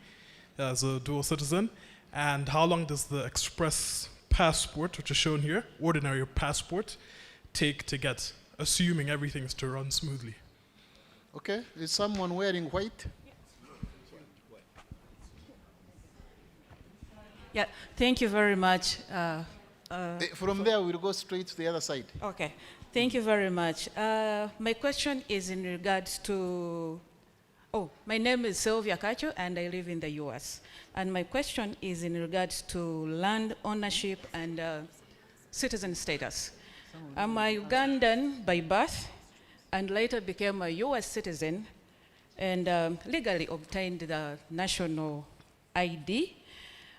Speaker 8: as a dual citizen? And how long does the express passport, which is shown here, ordinary passport, take to get, assuming everything's to run smoothly?
Speaker 2: Okay, is someone wearing white?
Speaker 22: Yeah, thank you very much.
Speaker 2: From there, we'll go straight to the other side.
Speaker 22: Okay, thank you very much. My question is in regards to, my name is Sylvia Cacho and I live in the US. And my question is in regards to land ownership and citizen status. I'm a Ugandan by birth and later became a US citizen and legally obtained the national ID,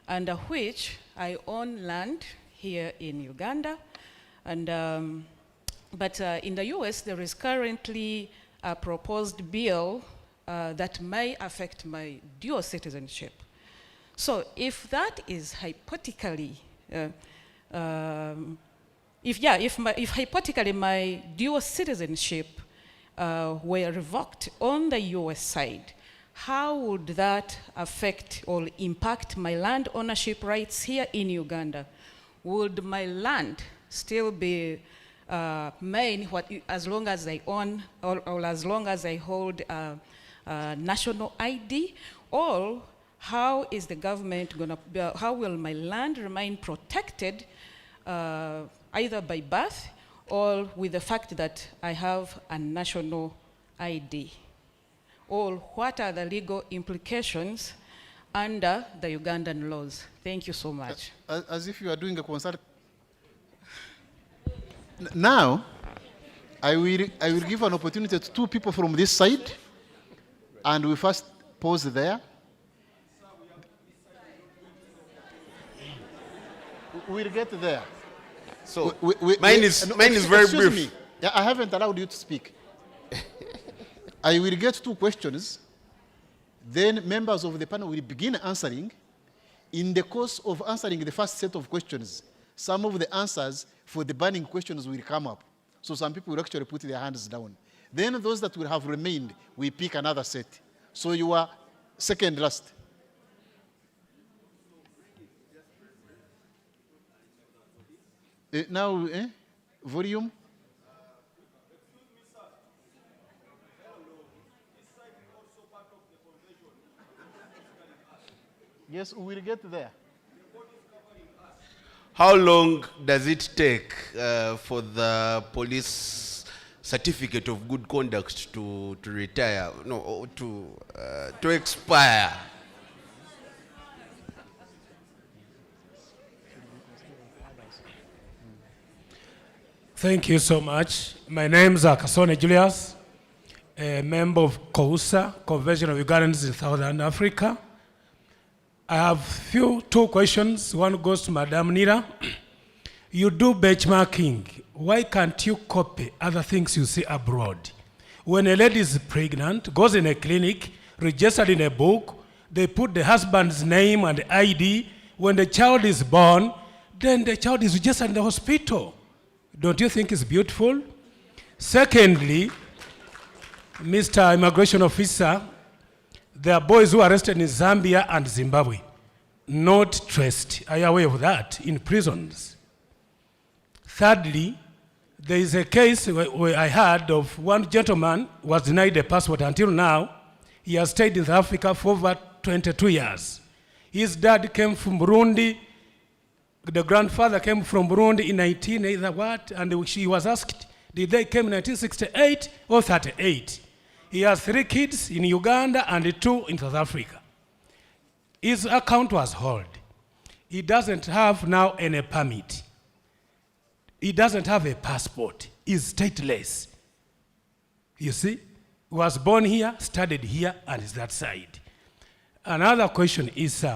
Speaker 22: under which I own land here in Uganda. And, but in the US, there is currently a proposed bill that may affect my dual citizenship. So if that is hypothetically, if hypothetically my dual citizenship were revoked on the US side, how would that affect or impact my land ownership rights here in Uganda? Would my land still be mine as long as I own or as long as I hold national ID? Or how is the government going to, how will my land remain protected either by birth or with the fact that I have a national ID? Or what are the legal implications under the Ugandan laws? Thank you so much.
Speaker 2: As if you are doing a consult. Now, I will give an opportunity to two people from this side, and we first pause there. We'll get there.
Speaker 16: So mine is very
Speaker 2: excuse
Speaker 16: brief.
Speaker 2: Me. Yeah, I haven't allowed you to speak. I will get 2 questions. Then members of the panel will begin answering. In the course of answering the first set of questions, some of the answers for the burning questions will come up. So some people will actually put their hands down. Then those that will have remained, we pick another set. So you are second last. Now, volume. Yes, we will get there.
Speaker 16: How long does it take for the police certificate of good conduct to retire? No, to expire?
Speaker 10: Thank you so much. My name is Kasone Julius, a member of COUSA, Convention of Ugandans in Southern Africa. I have 2 questions. One goes to Madam Nira. You do benchmarking. Why can't you copy other things you see abroad? When a lady is pregnant, goes in a clinic, registered in a book, they put the husband's name and ID. When the child is born, then the child is registered in the hospital. Don't you think it's beautiful? Secondly, Mr. Immigration Officer, there are boys who are arrested in Zambia and Zimbabwe, not traced. Are you aware of that? In prisons. Thirdly, there is a case where I heard of one gentleman who was denied a passport until now. He has stayed in South Africa for over 22 years. His dad came from Burundi. The grandfather came from Burundi in 1980, and she was asked, did they come in 1968 or 38? He has 3 kids in Uganda and 2 in South Africa. His account was held. He doesn't have now any permit. He doesn't have a passport. He's stateless. You see? He was born here, studied here, and is that side. Another question is,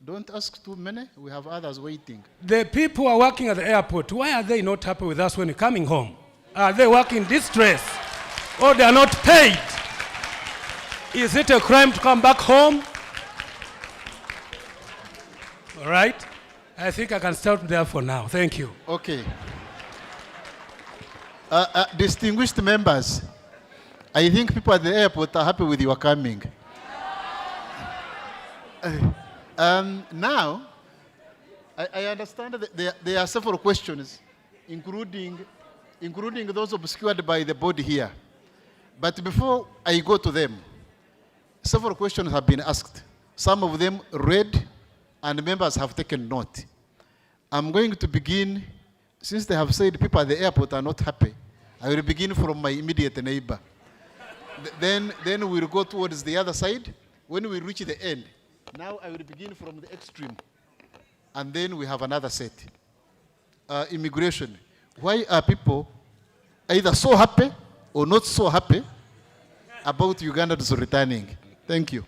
Speaker 2: don't ask too many. We have others waiting.
Speaker 10: The people who are working at the airport, why are they not happy with us when coming home? Are they working distress? Or they are not paid? Is it a crime to come back home? All right. I think I can stop there for now. Thank you.
Speaker 2: Okay. Distinguished members, I think people at the airport are happy with your coming. Now, I understand that there are several questions, including those obscured by the board here. But before I go to them, several questions have been asked. Some of them read, and members have taken note. I'm going to begin, since they have said people at the airport are not happy, I will begin from my immediate neighbor. Then we'll go towards the other side. When we reach the end, now I will begin from the extreme. And then we have another set. Immigration. Why are people either so happy or not so happy about Ugandans returning? Thank you.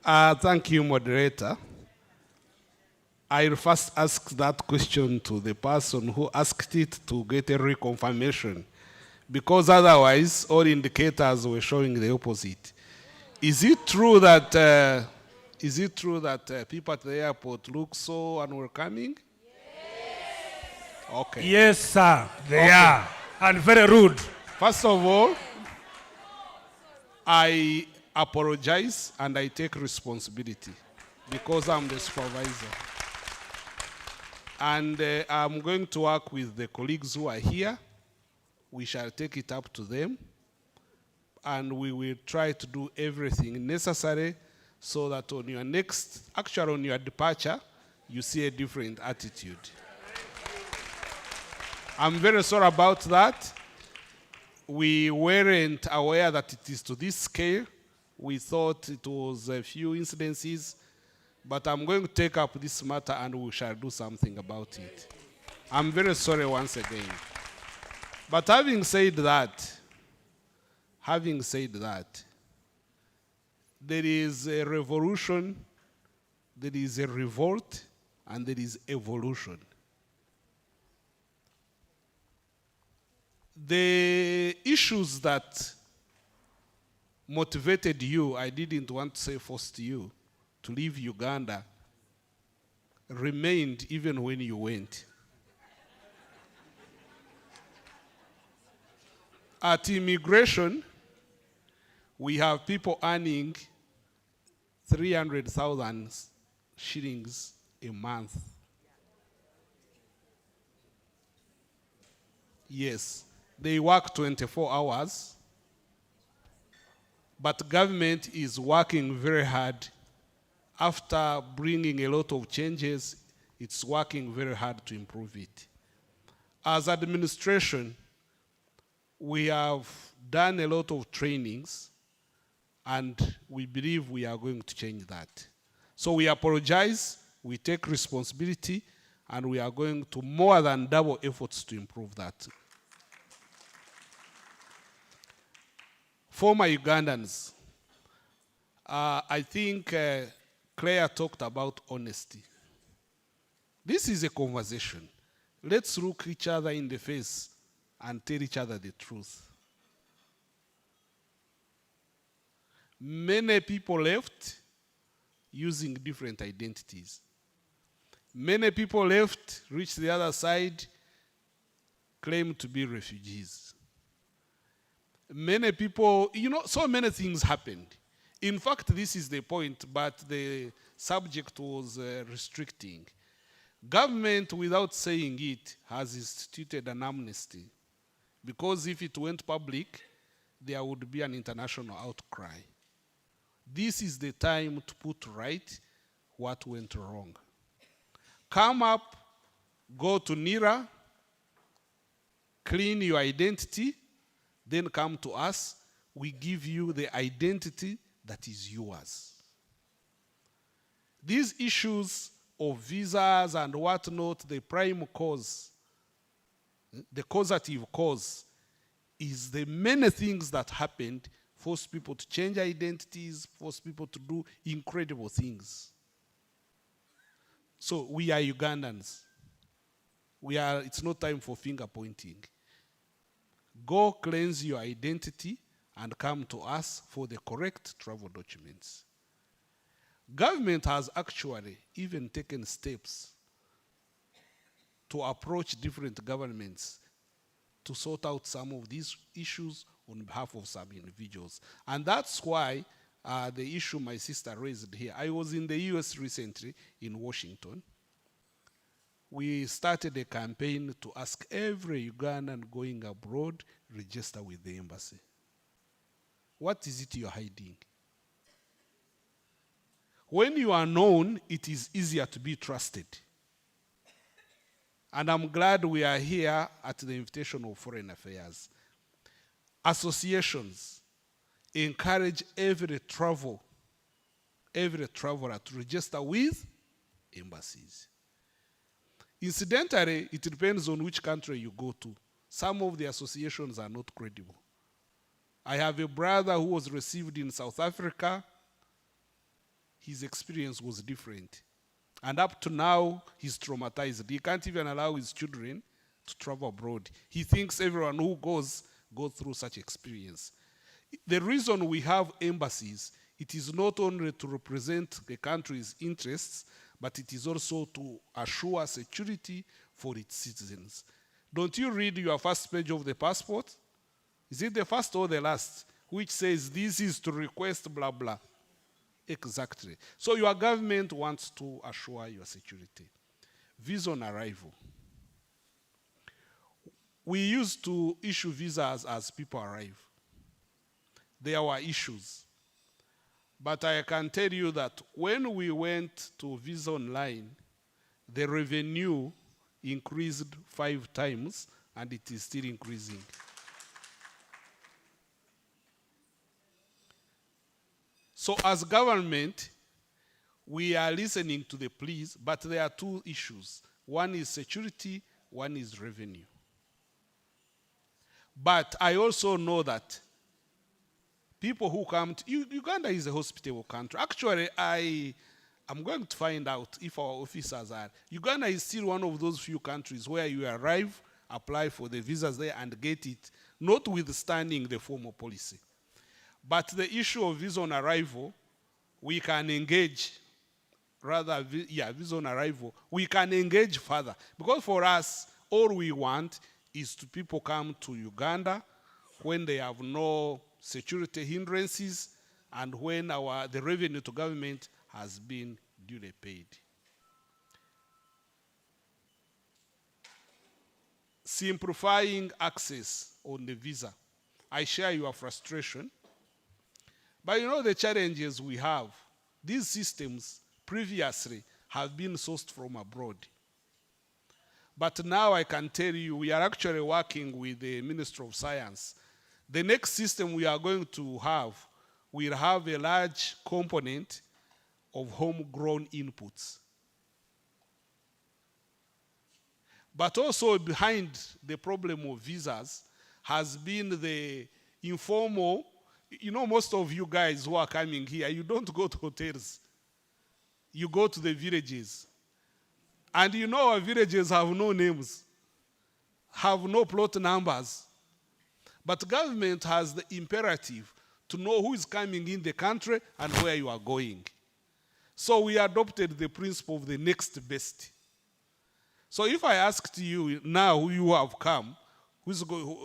Speaker 5: Thank you, moderator. I'll first ask that question to the person who asked it to get a reconfirmation, because otherwise all indicators were showing the opposite. Is it true that people at the airport look so unwelcoming? Yes. Okay.
Speaker 10: Yes, sir. They are, and very rude.
Speaker 5: First of all, I apologize and I take responsibility because I'm the supervisor. And I'm going to work with the colleagues who are here. We shall take it up to them. And we will try to do everything necessary so that on your on your departure, you see a different attitude. I'm very sorry about that. We weren't aware that it is to this scale. We thought it was a few incidences. But I'm going to take up this matter and we shall do something about it. I'm very sorry once again. But having said that, there is a revolution, there is a revolt, and there is evolution. The issues that motivated you, I didn't want to say forced you, to leave Uganda remained even when you went. At immigration, we have people earning 300,000 shillings a month. Yes, they work 24 hours, but government is working very hard. After bringing a lot of changes, it's working very hard to improve it. As administration, we have done a lot of trainings, and we believe we are going to change that. So we apologize, we take responsibility, and we are going to more than double efforts to improve that. Former Ugandans, I think Claire talked about honesty. This is a conversation. Let's look each other in the face and tell each other the truth. Many people left using different identities. Many people left, reached the other side, claimed to be refugees. Many people, so many things happened. In fact, this is the point, but the subject was restricting. Government, without saying it, has instituted an amnesty, because if it went public, there would be an international outcry. This is the time to put right what went wrong. Come up, go to NIRA, clean your identity, then come to us. We give you the identity that is yours. These issues of visas and whatnot, the prime cause, the causative cause, is the many things that happened, force people to change identities, force people to do incredible things. So we are Ugandans. It's not time for finger pointing. Go cleanse your identity and come to us for the correct travel documents. Government has actually even taken steps to approach different governments to sort out some of these issues on behalf of some individuals. And that's why the issue my sister raised here. I was in the US recently in Washington. We started a campaign to ask every Ugandan going abroad, register with the embassy. What is it you're hiding? When you are known, it is easier to be trusted. And I'm glad we are here at the invitation of Foreign Affairs. Associations encourage every traveler to register with embassies. Incidentally, it depends on which country you go to. Some of the associations are not credible. I have a brother who was received in South Africa. His experience was different. And up to now, he's traumatized. He can't even allow his children to travel abroad. He thinks everyone who goes through such experience. The reason we have embassies, it is not only to represent the country's interests, but it is also to assure security for its citizens. Don't you read your first page of the passport? Is it the first or the last? Which says this is to request blah, blah. Exactly. So your government wants to assure your security. Visa on arrival. We used to issue visas as people arrive. There were issues. But I can tell you that when we went to Visa Online, the revenue increased 5 times, and it is still increasing. So as government, we are listening to the pleas, but there are 2 issues. One is security, one is revenue. But I also know that people who come to Uganda is a hospitable country. Actually, I I'm going to find out if our officers are. Uganda is still one of those few countries where you arrive, apply for the visas there and get it, notwithstanding the formal policy. But the issue of visa on arrival, we can engage, visa on arrival, we can engage further. Because for us, all we want is to people come to Uganda when they have no security hindrances and when the revenue to government has been duly paid. Simplifying access on the visa. I share your frustration. But you know the challenges we have. These systems previously have been sourced from abroad. But now I can tell you we are actually working with the Ministry of Science. The next system we are going to have will have a large component of homegrown inputs. But also behind the problem of visas has been the informal, you know, most of you guys who are coming here, you don't go to hotels. You go to the villages. And you know our villages have no names, have no plot numbers. But government has the imperative to know who is coming in the country and where you are going. So we adopted the principle of the next best. So if I asked you now who you have come,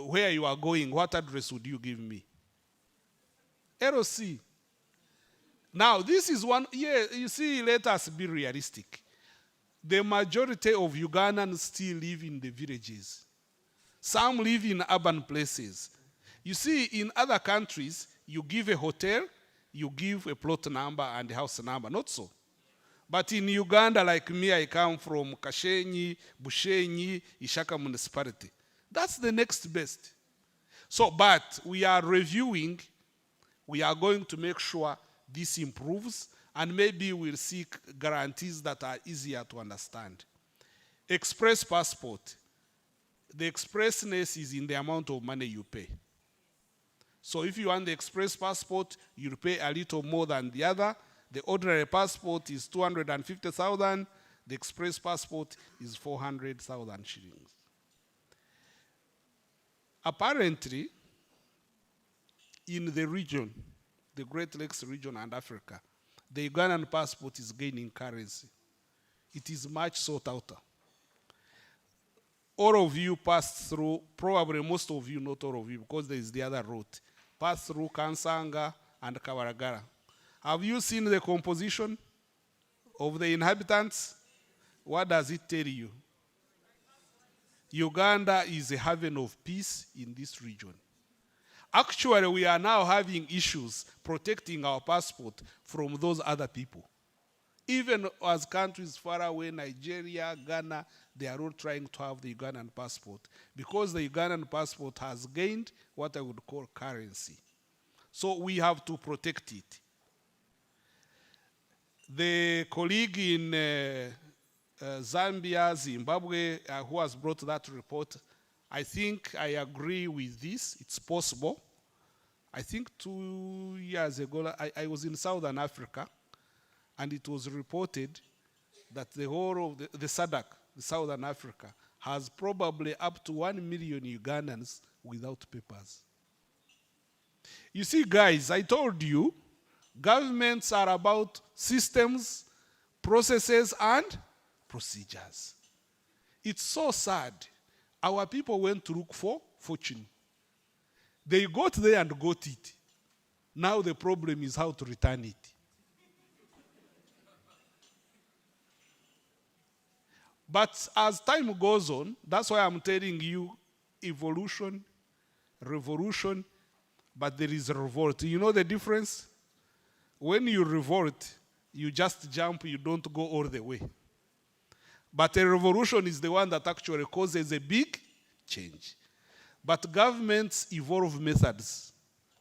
Speaker 5: where you are going, what address would you give me? LOC. Now this is one, you see, let us be realistic. The majority of Ugandans still live in the villages. Some live in urban places. You see, in other countries, you give a hotel, you give a plot number and a house number, not so. But in Uganda, like me, I come from Kashenyi, Bushenyi, Ishaka municipality. That's the next best. So, but we are reviewing, we are going to make sure this improves, and maybe we'll seek guarantees that are easier to understand. Express passport. The expressness is in the amount of money you pay. So if you want the express passport, you'll pay a little more than the other. The ordinary passport is 250,000. The express passport is 400,000 shillings. Apparently, in the region, the Great Lakes region and Africa, the Ugandan passport is gaining currency. It is much sought after. All of you passed through, probably most of you, not all of you, because there is the other route, passed through Kansanga and Kawaragara. Have you seen the composition of the inhabitants? What does it tell you? Uganda is a haven of peace in this region. Actually, we are now having issues protecting our passport from those other people. Even as countries far away, Nigeria, Ghana, they are all trying to have the Ugandan passport because the Ugandan passport has gained what I would call currency. So we have to protect it. The colleague in Zambia, Zimbabwe, who has brought that report, I think I agree with this. It's possible. I think 2 years ago, I was in Southern Africa, and it was reported that the whole of the SADC, the Southern Africa, has probably up to 1 million Ugandans without papers. You see, guys, I told you, governments are about systems, processes, and procedures. It's so sad. Our people went to look for fortune. They got there and got it. Now the problem is how to return it. But as time goes on, that's why I'm telling you, evolution, revolution, but there is a revolt. You know the difference? When you revolt, you just jump, you don't go all the way. But a revolution is the one that actually causes a big change. But governments evolve methods.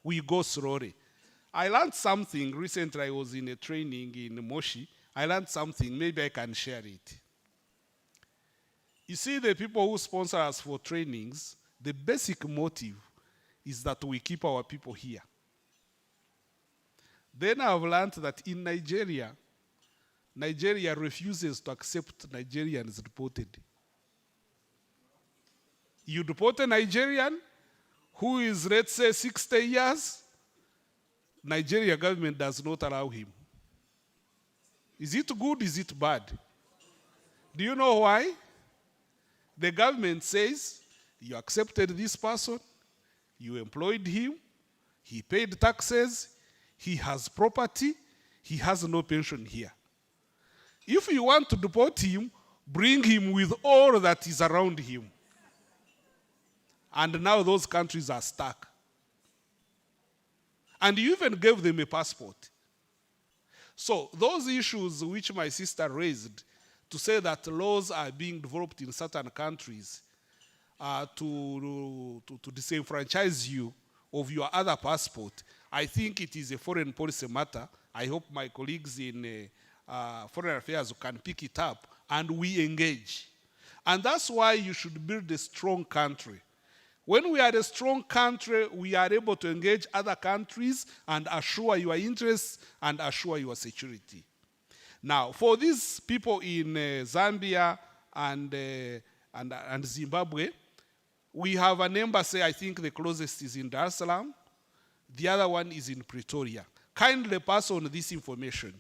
Speaker 5: We go slowly. I learned something recently. I was in a training in Moshi. I learned something. Maybe I can share it. You see, the people who sponsor us for trainings, the basic motive is that we keep our people here. Then I've learned that in Nigeria, Nigeria refuses to accept Nigerians deported. You deport a Nigerian who is, let's say, 60 years, Nigeria government does not allow him. Is it good? Is it bad? Do you know why? The government says, you accepted this person, you employed him, he paid taxes, he has property, he has no pension here. If you want to deport him, bring him with all that is around him. And now those countries are stuck. And you even gave them a passport. So those issues which my sister raised, to say that laws are being developed in certain countries to disenfranchise you of your other passport, I think it is a foreign policy matter. I hope my colleagues in foreign affairs can pick it up and we engage. And that's why you should build a strong country. When we are a strong country, we are able to engage other countries and assure your interests and assure your security. Now, for these people in Zambia and Zimbabwe, we have an embassy. I think the closest is in Dar es Salaam. The other one is in Pretoria. Kindly pass on this information.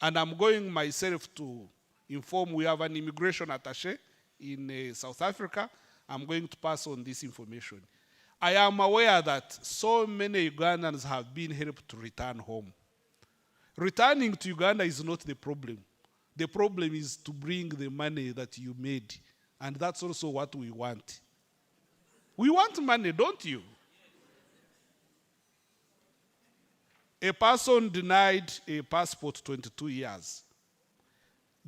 Speaker 5: And I'm going myself to inform, we have an immigration attaché in South Africa. I'm going to pass on this information. I am aware that so many Ugandans have been helped to return home. Returning to Uganda is not the problem. The problem is to bring the money that you made. And that's also what we want. We want money, don't you? A person denied a passport 22 years.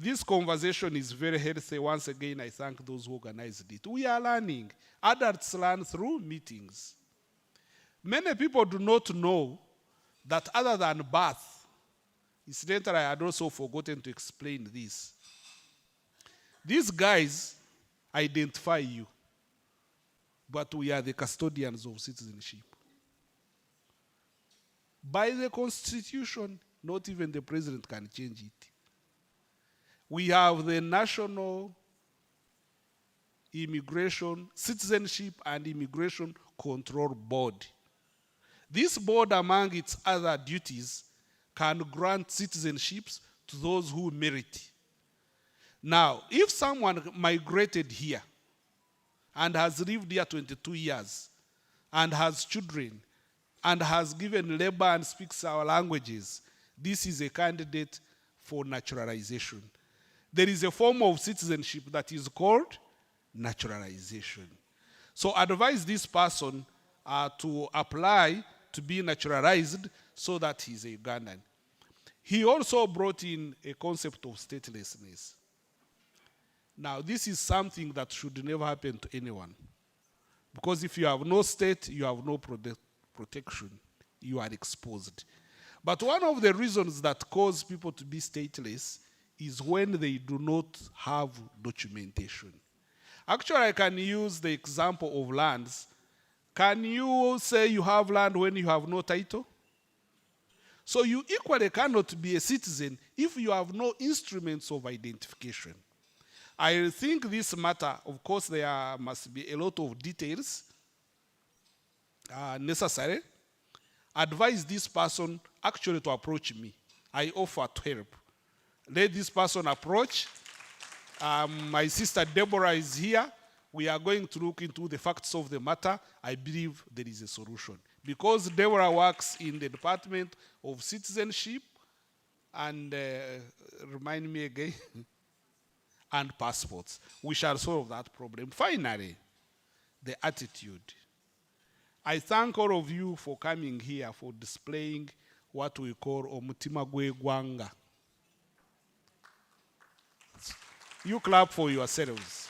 Speaker 5: This conversation is very healthy. Once again, I thank those who organized it. We are learning. Adults learn through meetings. Many people do not know that other than birth, incidentally, I had also forgotten to explain this. These guys identify you, but we are the custodians of citizenship. By the Constitution, not even the president can change it. We have the National Citizenship and Immigration Control Board. This board, among its other duties, can grant citizenships to those who merit. Now, if someone migrated here and has lived here 22 years and has children and has given labor and speaks our languages, this is a candidate for naturalization. There is a form of citizenship that is called naturalization. So advise this person to apply to be naturalized so that he's a Ugandan. He also brought in a concept of statelessness. Now, this is something that should never happen to anyone. Because if you have no state, you have no protection. You are exposed. But one of the reasons that cause people to be stateless is when they do not have documentation. Actually, I can use the example of lands. Can you say you have land when you have no title? So you equally cannot be a citizen if you have no instruments of identification. I think this matter, of course, there must be a lot of details necessary. Advise this person actually to approach me. I offer to help. Let this person approach. My sister Deborah is here. We are going to look into the facts of the matter. I believe there is a solution. Because Deborah works in the Department of Citizenship and, remind me again, and passports. We shall solve that problem. Finally, the attitude. I thank all of you for coming here, for displaying what we call Omutima Gwe Gwanga. You clap for yourselves.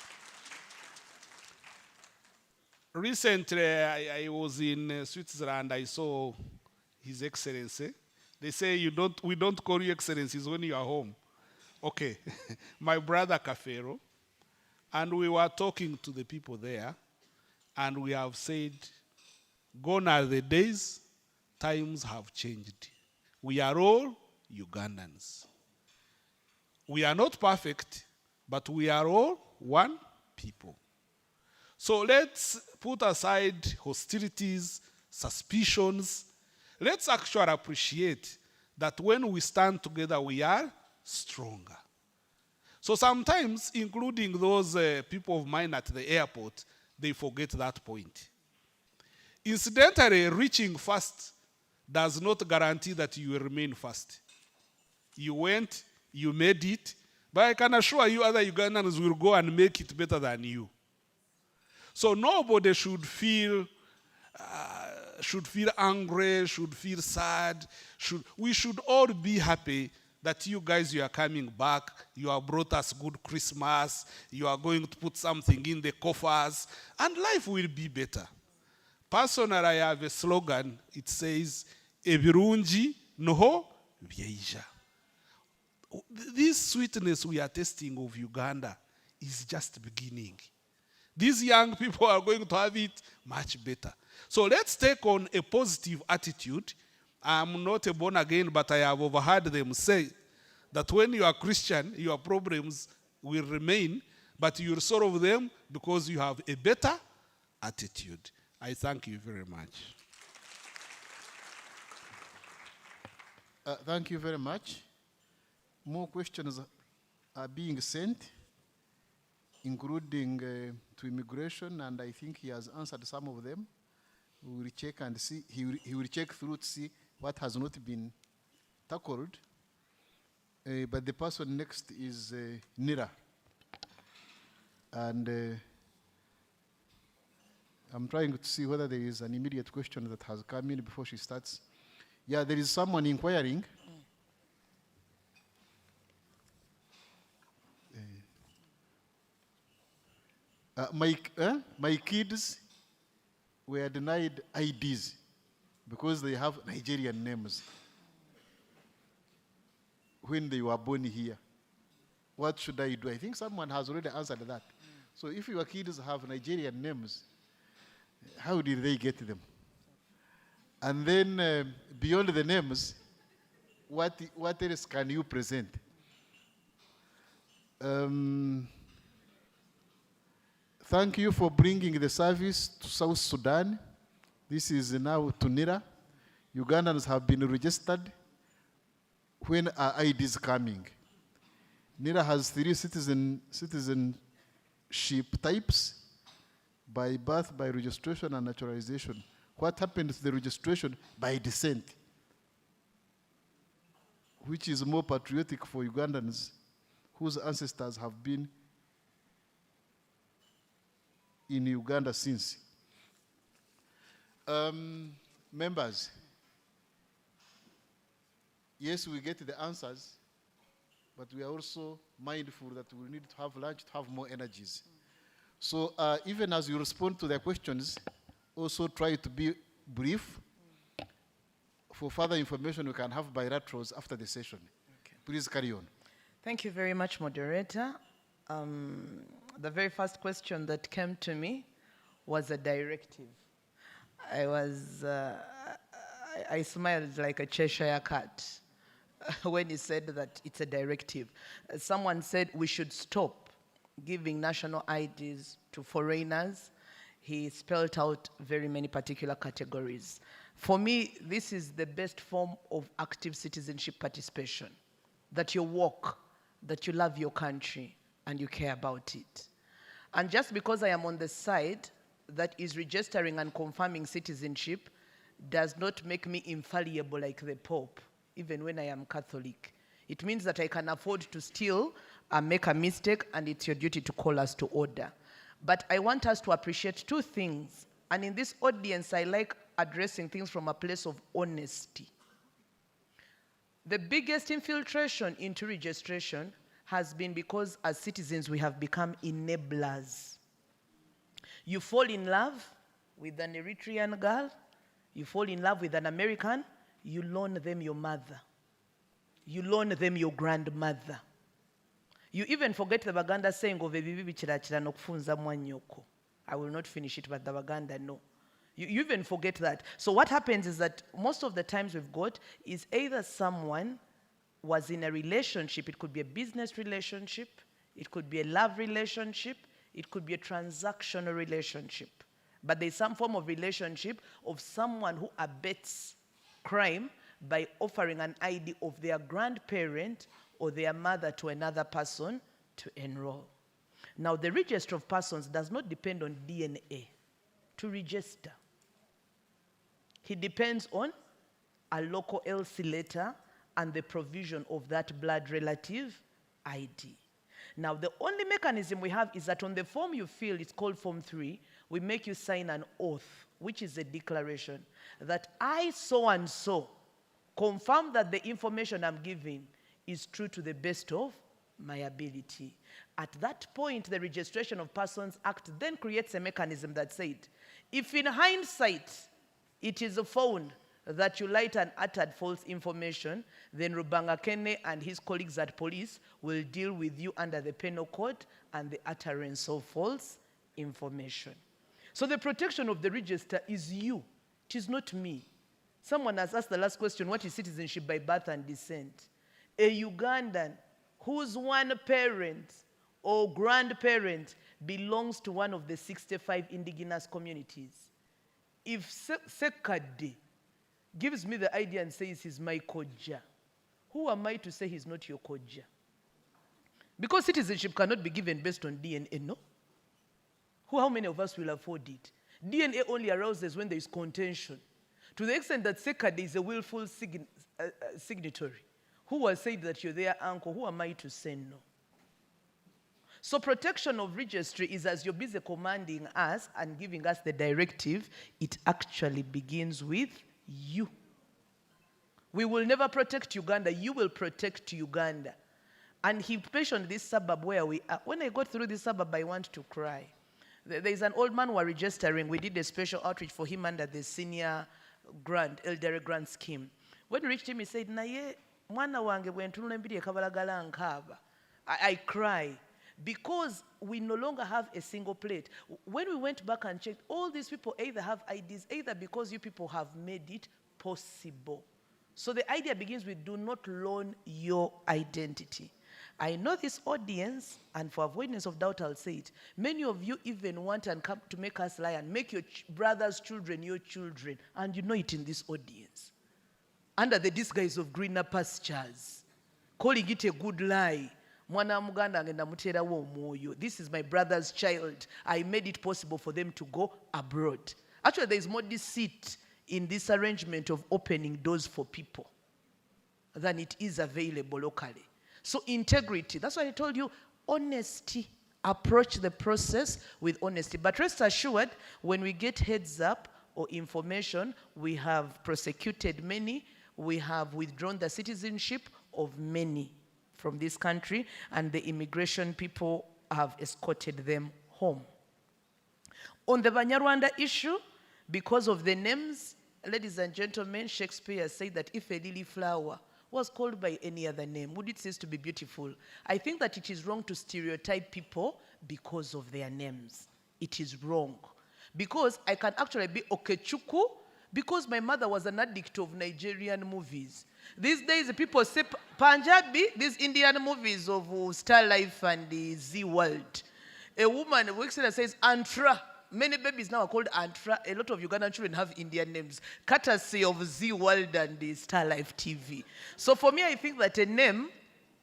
Speaker 5: Recently, I was in Switzerland. I saw His Excellency. They say we don't call you Excellencies when you are home. Okay, my brother Kafero, and we were talking to the people there, and we have said, gone are the days, times have changed. We are all Ugandans. we are not perfect, but we are all one people. So let's put aside hostilities, suspicions. Let's actually appreciate that when we stand together, we are stronger. So sometimes, including those people of mine at the airport, they forget that point. Incidentally, reaching first does not guarantee that you will remain first. You went, you made it, but I can assure you other Ugandans will go and make it better than you. So nobody should feel angry, should feel sad. We should all be happy that you guys, you are coming back. You have brought us good Christmas. You are going to put something in the coffers, and life will be better. Personally, I have a slogan. It says, "Ebirungi noho byeija." This sweetness we are tasting of Uganda is just beginning. These young people are going to have it much better. So let's take on a positive attitude. I'm not a born again, but I have overheard them say that when you are Christian, your problems will remain, but you'll solve them because you have a better attitude. I thank you very much.
Speaker 2: Thank you very much. More questions are being sent, including to immigration, and I think he has answered some of them. We will check and see. He will check through to see what has not been tackled. But the person next is Nira. And I'm trying to see whether there is an immediate question that has come in before she starts. Yeah, there is someone inquiring. My kids were denied IDs because they have Nigerian names when they were born here. What should I do? I think someone has already answered that. So if your kids have Nigerian names, how did they get them? And then beyond the names, what else can you present? Thank you for bringing the service to South Sudan. This is now to Nira. Ugandans have been registered. When are IDs coming? Nira has 3 citizenship types: by birth, by registration, and naturalization. What happened to the registration by descent? Which is more patriotic for Ugandans whose ancestors have been in Uganda since. Members, yes, we get the answers, but we are also mindful that we need to have lunch to have more energies. So even as you respond to their questions, also try to be brief. For further information, we can have bilaterals after the session. Okay. Please carry on.
Speaker 4: Thank you very much, moderator. The very first question that came to me was a directive. I smiled like a Cheshire cat when he said that it's a directive. Someone said we should stop giving national IDs to foreigners. He spelled out very many particular categories. For me, this is the best form of active citizenship participation, that you walk, that you love your country, and you care about it. And just because I am on the side that is registering and confirming citizenship does not make me infallible like the Pope, even when I am Catholic. It means that I can afford to steal and make a mistake, and it's your duty to call us to order. But I want us to appreciate 2 things. And in this audience, I like addressing things from a place of honesty. The biggest infiltration into registration has been because as citizens we have become enablers. You fall in love with an Eritrean girl, you fall in love with an American, you loan them your mother. You loan them your grandmother. You even forget the Baganda saying of ebibi bikirakira n'okufunza mwanyoko. I will not finish it, but the Baganda know. You even forget that. So what happens is that most of the times we've got is either someone was in a relationship. It could be a business relationship, it could be a love relationship, it could be a transactional relationship. But there's some form of relationship of someone who abets crime by offering an ID of their grandparent or their mother to another person to enroll. Now, the register of persons does not depend on DNA to register. It depends on a local LC letter and the provision of that blood relative ID. Now, the only mechanism we have is that on the form you fill, it's called Form 3, we make you sign an oath, which is a declaration that I, so and so, confirm that the information I'm giving is true to the best of my ability. At that point, the Registration of Persons Act then creates a mechanism that said, if in hindsight it is found that you lied and uttered false information, then Rubanga Kene and his colleagues at police will deal with you under the penal code and the utterance of false information. So the protection of the register is you. It is not me. Someone has asked the last question, what is citizenship by birth and descent? A Ugandan whose one parent or grandparent belongs to one of the 65 indigenous communities. If Sekade gives me the idea and says he's my koja, who am I to say he's not your koja? Because citizenship cannot be given based on DNA, no? How many of us will afford it? DNA only arouses when there is contention. To the extent that Sekade is a willful signatory, who has said that you're their uncle, who am I to say no? So protection of registry is as you're busy commanding us and giving us the directive, it actually begins with you. We will never protect Uganda, you will protect Uganda. And he mentioned this suburb where we are. When I got through this suburb, I want to cry. There's an old man who are registering. We did a special outreach for him under the senior grant, elderly grant scheme. When we reached him, he said, Naye, mwana wange bwentunula embiri ekabalagala nkaba. I cry because we no longer have a single plate. When we went back and checked, all these people either have IDs, either because you people have made it possible. So the idea begins with do not loan your identity. I know this audience, and for avoidance of doubt, I'll say it. Many of you even want and come to make us lie and make your brother's children your children, and you know it in this audience. Under the disguise of greener pastures, calling it a good lie. This is my brother's child. I made it possible for them to go abroad. Actually, there is more deceit in this arrangement of opening doors for people than it is available locally. So integrity, that's why I told you, honesty. Approach the process with honesty. But rest assured, when we get heads up or information, we have prosecuted many, we have withdrawn the citizenship of many from this country, and the immigration people have escorted them home. On the Banyarwanda issue, because of the names, ladies and gentlemen, Shakespeare said that if a lily flower was called by any other name, would it cease to be beautiful? I think that it is wrong to stereotype people because of their names. It is wrong. Because I can actually be Okechuku because my mother was an addict of Nigerian movies. These days, people say Punjabi, these Indian movies of Star Life and the Z World. A woman works in and says, Antra. Many babies now are called Antra. A lot of Ugandan children have Indian names, courtesy of Z World and the Star Life TV. So for me, I think that a name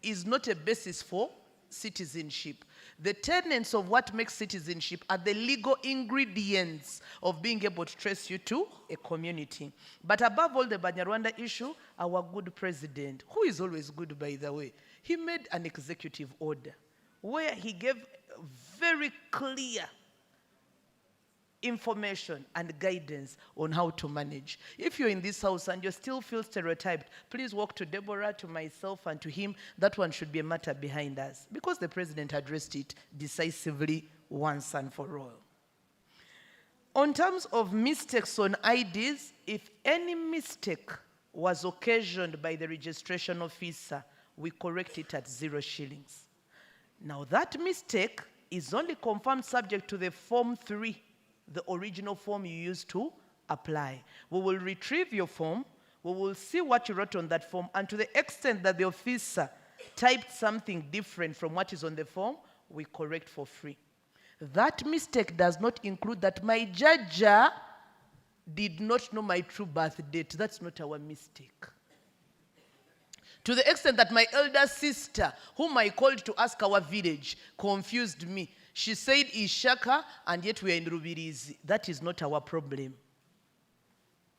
Speaker 4: is not a basis for citizenship. The tenets of what makes citizenship are the legal ingredients of being able to trace you to a community. But above all, the Banyarwanda issue, our good president, who is always good, by the way, he made an executive order where he gave very clear information and guidance on how to manage. If you're in this house and you still feel stereotyped, please walk to Deborah, to myself, and to him. That one should be a matter behind us because the president addressed it decisively once and for all. On terms of mistakes on IDs, if any mistake was occasioned by the registration officer, we correct it at 0 shillings. Now that mistake is only confirmed subject to the Form 3, the original form you used to apply. We will retrieve your form, We will see what you wrote on that form, and to the extent that the officer typed something different from what is on the form, we correct for free. That mistake does not include that my judge did not know my true birth date. That's not our mistake. To the extent that my elder sister, whom I called to ask our village, confused me. She said Ishaka, and yet we are in Rubirizi. That is not our problem.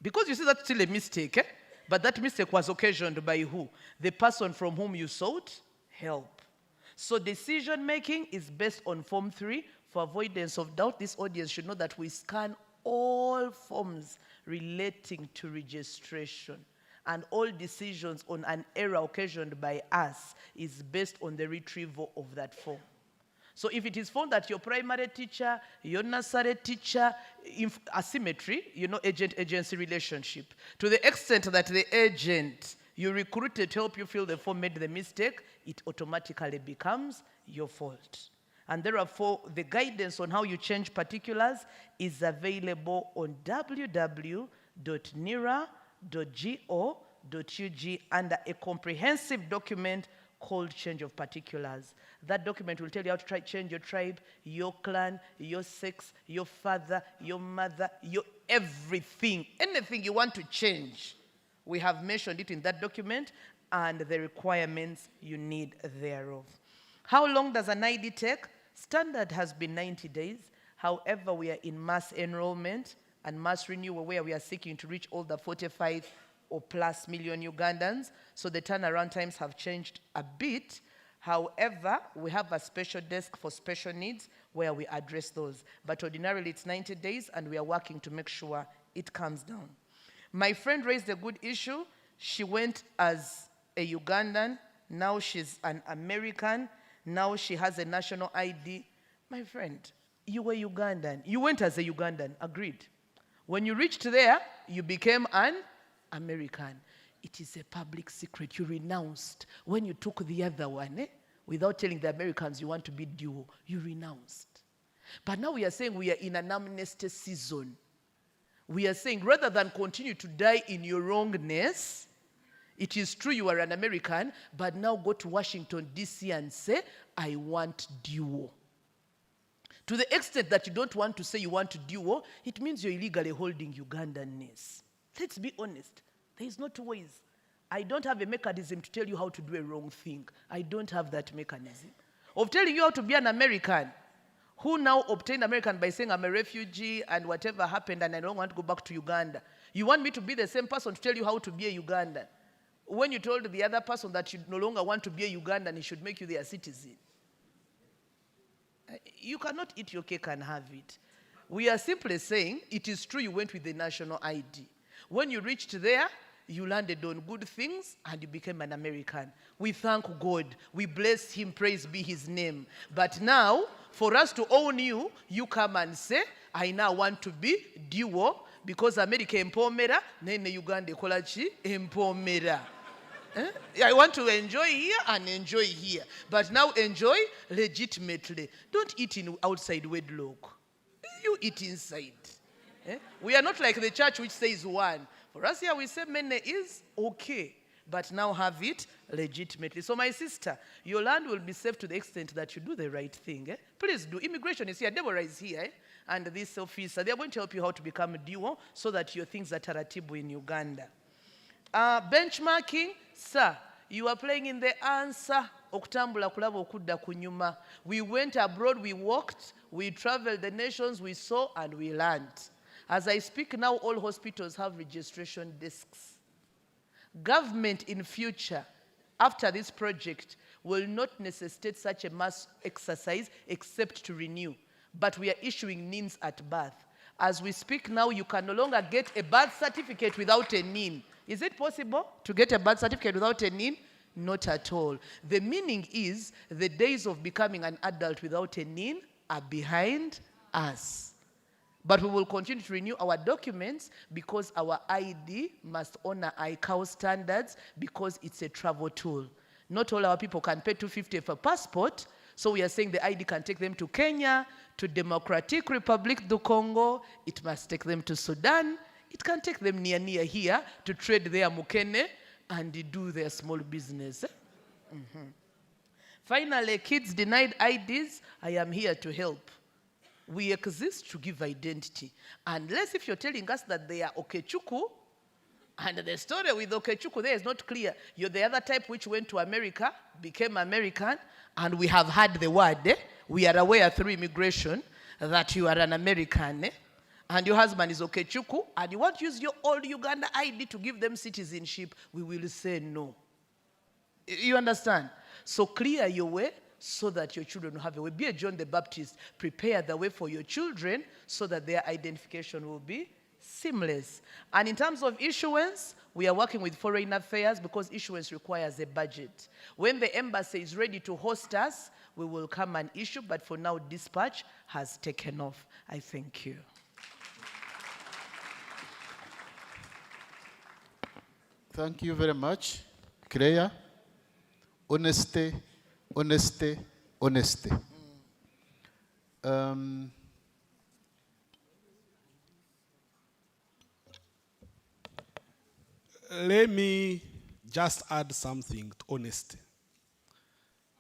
Speaker 4: Because you see, that's still a mistake, eh? But that mistake was occasioned by who? The person from whom you sought help. So decision making is based on Form 3. For avoidance of doubt, this audience should know that we scan all forms relating to registration. And all decisions on an error occasioned by us is based on the retrieval of that form. So if it is found that your primary teacher, your nursery teacher, asymmetry, agent-agency relationship, to the extent that the agent you recruited to help you fill the form made the mistake, it automatically becomes your fault. And therefore, the guidance on how you change particulars is available on www.nira.go.ug under a comprehensive document called Change of Particulars. That document will tell you how to change your tribe, your clan, your sex, your father, your mother, your everything. Anything you want to change, we have mentioned it in that document and the requirements you need thereof. How long does an ID take? Standard has been 90 days. However, we are in mass enrollment and mass renewal where we are seeking to reach all the 45 or plus million Ugandans. So the turnaround times have changed a bit. However, we have a special desk for special needs where we address those. But ordinarily it's 90 days and we are working to make sure it comes down. My friend raised a good issue. She went as a Ugandan. Now she's an American. Now she has a national ID. My friend, you were Ugandan. You went as a Ugandan, agreed. When you reached there, you became an American. It is a public secret. You renounced. When you took the other one, without telling the Americans you want to be dual, you renounced. But now we are saying we are in an amnesty season. We are saying rather than continue to die in your wrongness, it is true you are an American, but now go to Washington, D.C. and say, I want dual. To the extent that you don't want to say you want to dual, it means you're illegally holding Ugandanness. Let's be honest. There is no two ways. I don't have a mechanism to tell you how to do a wrong thing. I don't have that mechanism. Of telling you how to be an American, who now obtained American by saying I'm a refugee and whatever happened and I don't want to go back to Uganda. You want me to be the same person to tell you how to be a Ugandan? When you told the other person that you no longer want to be a Ugandan, he should make you their citizen. You cannot eat your cake and have it. We are simply saying it is true you went with the national ID. When you reached there, you landed on good things and you became an American. We thank God. We bless him. Praise be his name. But now, for us to own you, you come and say, I now want to be dual because America empomera, nene Uganda ekolachi empomera. I want to enjoy here and enjoy here. But now enjoy legitimately. Don't eat in outside wedlock. You eat inside. We are not like the church which says one. For us here we say many is okay. But now have it legitimately. So my sister, your land will be safe to the extent that you do the right thing. Please do. Immigration is here. Deborah is here. And this officer, they are going to help you how to become a dual so that your things are taratibu in Uganda. Benchmarking, sir, you are playing in the answer. Okutambula kulaba okudda kunyuma. We went abroad, we walked, we traveled the nations, we saw, and we learned. As I speak now, all hospitals have registration desks. Government in future, after this project, will not necessitate such a mass exercise except to renew. But we are issuing NINs at birth. As we speak now, you can no longer get a birth certificate without a NIN. Is it possible to get a birth certificate without a NIN? Not at all. The meaning is the days of becoming an adult without a NIN are behind us. But we will continue to renew our documents because our ID must honor ICAO standards because it's a travel tool. Not all our people can pay $250 for passport, so we are saying the ID can take them to Kenya, to Democratic Republic du Congo, it must take them to Sudan, it can take them near here to trade their mukene and do their small business. Finally, kids denied IDs, I am here to help. We exist to give identity. Unless if you're telling us that they are Okechukwu, and the story with Okechukwu there is not clear. You're the other type which went to America, became American, and we have had the word, we are aware through immigration that you are an American, and your husband is Okechukwu, and you want to use your old Uganda ID to give them citizenship, we will say no. You understand? So clear your way so that your children will have a way. Be a John the Baptist. Prepare the way for your children so that their identification will be seamless. And in terms of issuance, we are working with Foreign Affairs because issuance requires a budget. When the embassy is ready to host us, we will come and issue, but for now, dispatch has taken off. I thank you.
Speaker 2: Thank you very much. Claire, honesty, honesty, honesty.
Speaker 5: Let me just add something to honesty.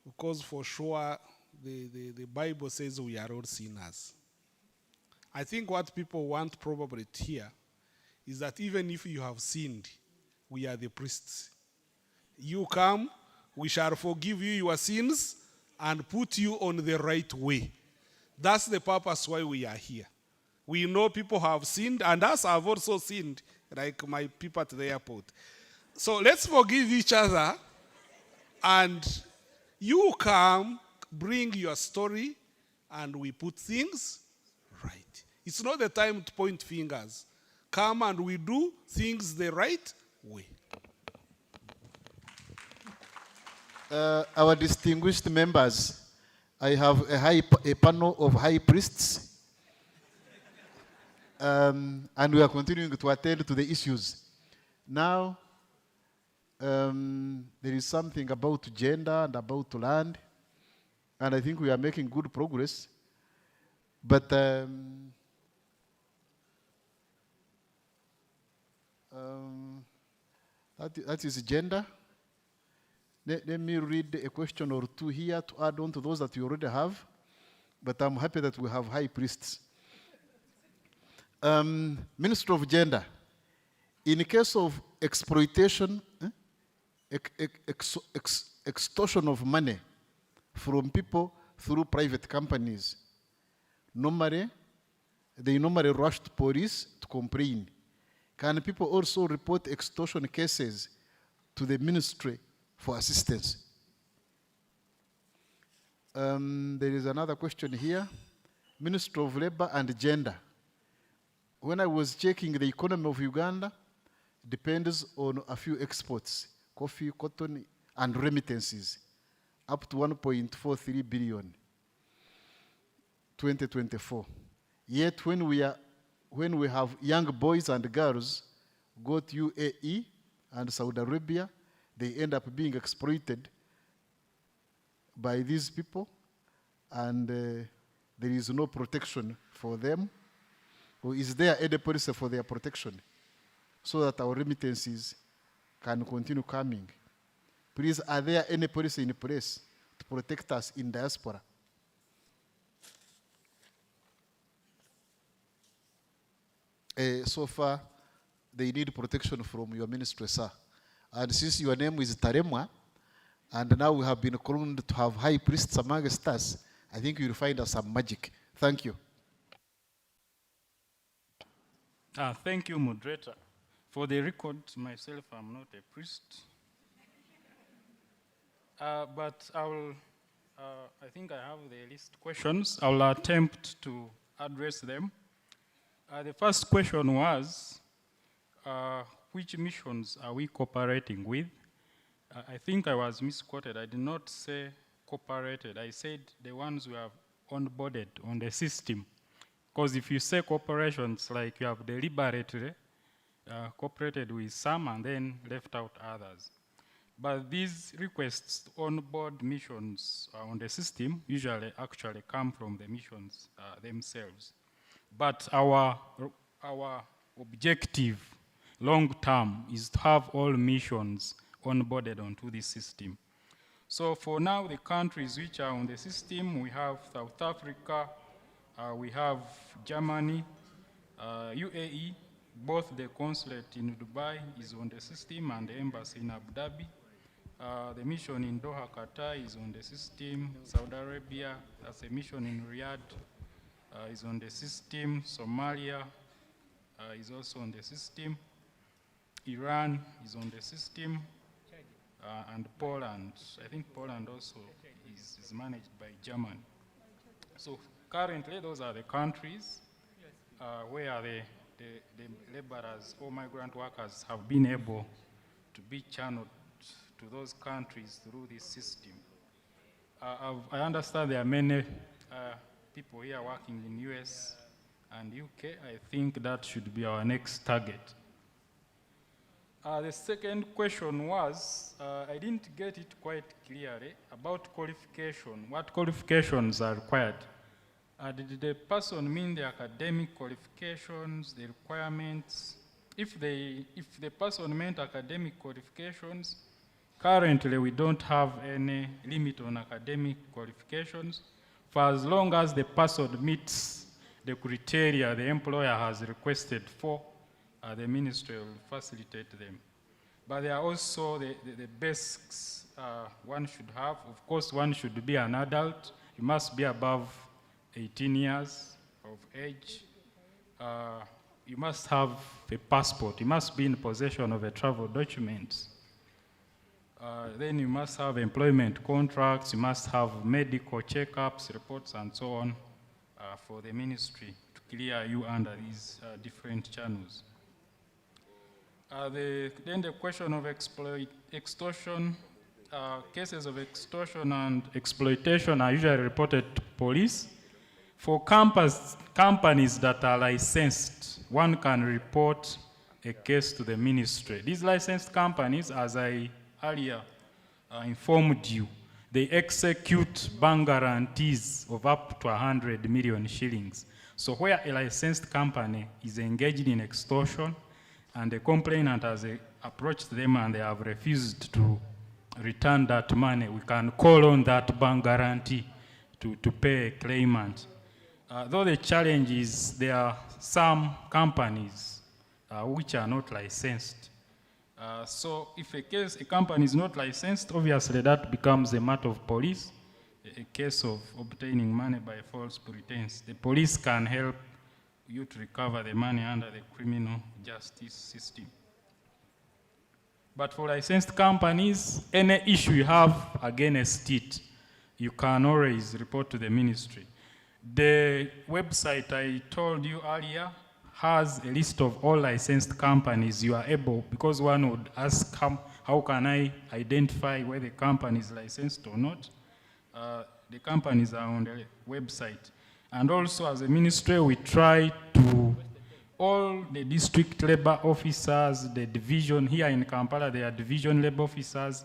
Speaker 5: Because for sure, the Bible says we are all sinners. I think what people want probably to hear is that even if you have sinned, we are the priests. You come, we shall forgive you your sins and put you on the right way. That's the purpose why we are here. We know people have sinned, and us have also sinned, like my people at the airport. So let's forgive each other, and you come, bring your story, and we put things right. It's not the time to point fingers. Come and we do things the right way.
Speaker 2: Our distinguished members, I have a panel of high priests, and we are continuing to attend to the issues. Now, there is something about gender and about land, and I think we are making good progress. But that is gender. Let me read a question or two here to add on to those that we already have. But I'm happy that we have high priests. Minister of Gender, in case of exploitation, extortion of money from people through private companies, they normally rush to police to complain. Can people also report extortion cases to the ministry for assistance? There is another question here. Minister of Labor and Gender. When I was checking the economy of Uganda, depends on a few exports, coffee, cotton, and remittances, up to 1.43 billion, 2024. Yet when we have young boys and girls go to UAE and Saudi Arabia, they end up being exploited by these people, and there is no protection for them. Or is there any policy for their protection so that our remittances can continue coming? Please, are there any policy in place to protect us in diaspora? So far, they need protection from your ministry, sir. And since your name is Taremwa, and now we have been crowned to have high priests amongst us, I think you'll find us some magic. Thank you.
Speaker 19: Thank you, moderator. For the record, myself, I'm not a priest. But I think I have the list questions. I'll attempt to address them. The first question was, which missions are we cooperating with? I think I was misquoted. I did not say cooperated. I said the ones we have onboarded on the system. Because if you say corporations, like you have deliberately cooperated with some and then left out others. But these requests to onboard missions on the system usually actually come from the missions themselves. But our objective long term is to have all missions onboarded onto this system. So for now, the countries which are on the system, we have South Africa, we have Germany, UAE, both the consulate in Dubai is on the system and the embassy in Abu Dhabi. The mission in Doha, Qatar is on the system. Saudi Arabia, that's a mission in Riyadh, is on the system. Somalia is also on the system. Iran is on the system. And Poland, I think Poland also is managed by Germany. So currently, those are the countries where the laborers or migrant workers have been able to be channeled to those countries through this system. I understand there are many people here working in US and UK. I think that should be our next target. The second question was, I didn't get it quite clearly about qualification. What qualifications are required? Did the person mean the academic qualifications, the requirements? If the person meant academic qualifications, currently we don't have any limit on academic qualifications. For as long as the person meets the criteria the employer has requested for, the ministry will facilitate them. But there are also the basics one should have. Of course, one should be an adult. You must be above 18 years of age. You must have a passport. You must be in possession of a travel document. Then you must have employment contracts. You must have medical checkups, reports, and so on for the ministry to clear you under these different channels. Then the question of extortion, cases of extortion and exploitation are usually reported to police. For companies that are licensed, one can report a case to the ministry. These licensed companies, as I earlier informed you, they execute bank guarantees of up to 100 million shillings. So where a licensed company is engaged in extortion, and the complainant has approached them and they have refused to return that money, we can call on that bank guarantee to pay a claimant. Though the challenge is there are some companies which are not licensed. So if a company is not licensed, obviously that becomes a matter of police, a case of obtaining money by false pretense. The police can help you to recover the money under the criminal justice system. But for licensed companies, any issue you have against it, you can always report to the ministry. The website I told you earlier has a list of all licensed companies. You are able, because one would ask how can I identify whether the company is licensed or not. The companies are on the website. And also as a ministry, we try to, all the district labor officers, the division here in Kampala, they are division labor officers,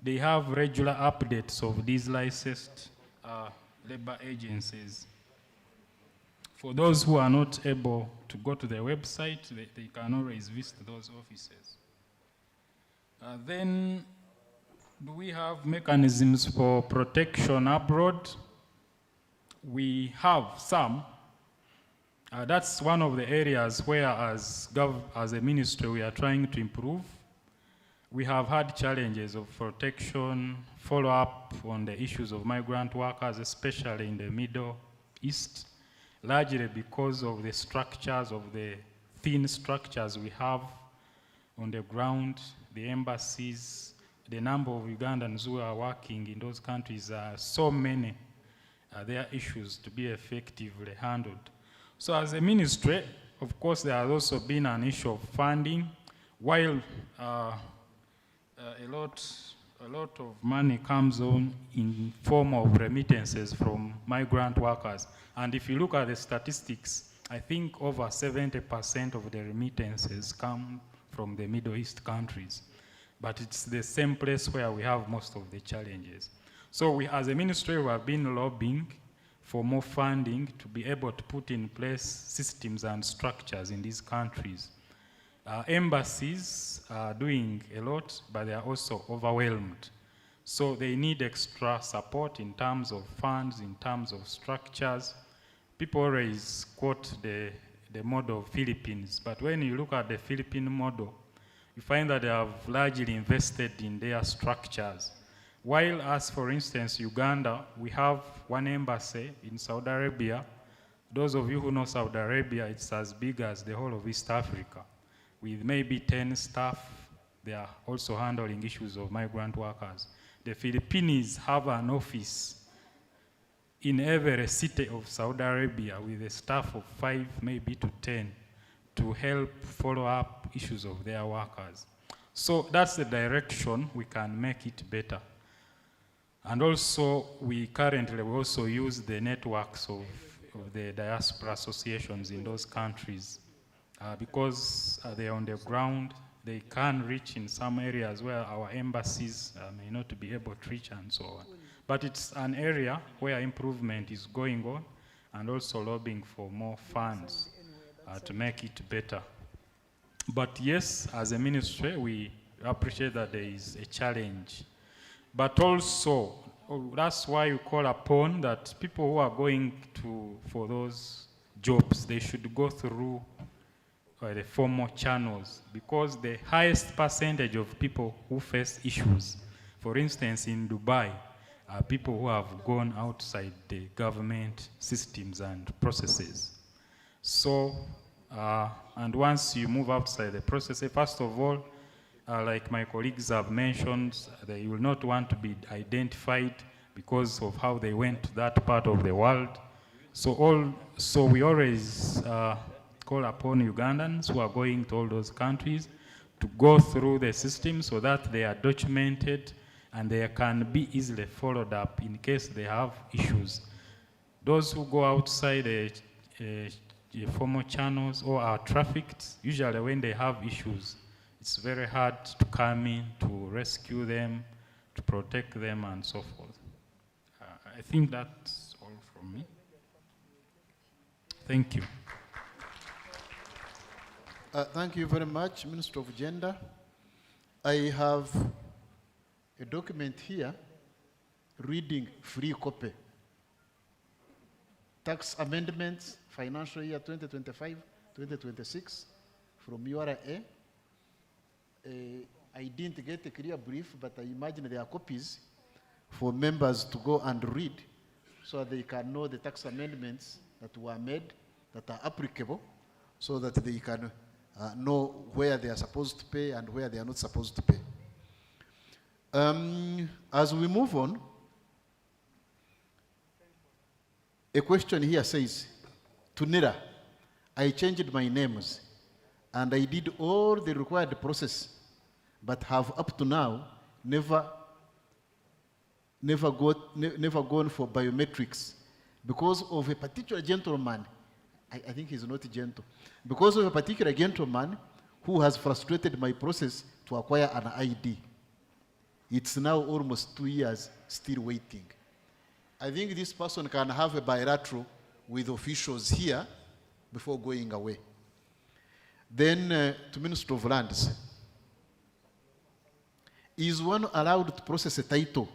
Speaker 19: they have regular updates of these licensed labor agencies. For those who are not able to go to the website, they can always visit those offices. Then, do we have mechanisms for protection abroad? We have some. That's one of the areas where as a ministry we are trying to improve. We have had challenges of protection, follow-up on the issues of migrant workers, especially in the Middle East, largely because of the structures, of the thin structures we have on the ground, the embassies, the number of Ugandans who are working in those countries are so many. There are issues to be effectively handled. So as a ministry, of course, there has also been an issue of funding. While a lot of money comes on in form of remittances from migrant workers. And if you look at the statistics, I think over 70% of the remittances come from the Middle East countries. But it's the same place where we have most of the challenges. So we, as a ministry, we have been lobbying for more funding to be able to put in place systems and structures in these countries Embassies are doing a lot, but they are also overwhelmed. So they need extra support in terms of funds, in terms of structures. People always quote the model of Philippines, but when you look at the Philippine model, you find that they have largely invested in their structures. While us, for instance, Uganda, we have one embassy in Saudi Arabia. Those of you who know Saudi Arabia, it's as big as the whole of East Africa. With maybe 10 staff, they are also handling issues of migrant workers. The Philippines have an office in every city of Saudi Arabia with a staff of 5, maybe to 10, to help follow up issues of their workers. So that's the direction we can make it better. And also, we currently also use the networks of the diaspora associations in those countries because they're on the ground. They can reach in some areas where our embassies may not be able to reach and so on. But it's an area where improvement is going on and also lobbying for more funds to make it better. But yes, as a ministry, we appreciate that there is a challenge. But also, that's why you call upon that people who are going for those jobs, they should go through the formal channels, because the highest percentage of people who face issues, for instance, in Dubai, are people who have gone outside the government systems and processes. So, and once you move outside the process, first of all, like my colleagues have mentioned, they will not want to be identified because of how they went to that part of the world. So we always call upon Ugandans who are going to all those countries to go through the system so that they are documented and they can be easily followed up in case they have issues. Those who go outside the formal channels or are trafficked, usually when they have issues, it's very hard to come in to rescue them, to protect them, and so forth. I think that's all from me. Thank you.
Speaker 2: Thank you very much, Minister of Gender. I have a document here reading free copy. Tax amendments, financial year 2025-2026 from URA. I didn't get a clear brief, but I imagine there are copies for members to go and read so they can know the tax amendments that were made that are applicable, so that they can know where they are supposed to pay and where they are not supposed to pay. As we move on, a question here says, Tunira, I changed my names and I did all the required process, but have up to now never gone for biometrics because of a particular gentleman. I think he's not gentle. Because of a particular gentleman who has frustrated my process to acquire an ID. It's now almost 2 years still waiting. I think this person can have a bilateral with officials here before going away. Then to Minister of Lands. Is one allowed to process a title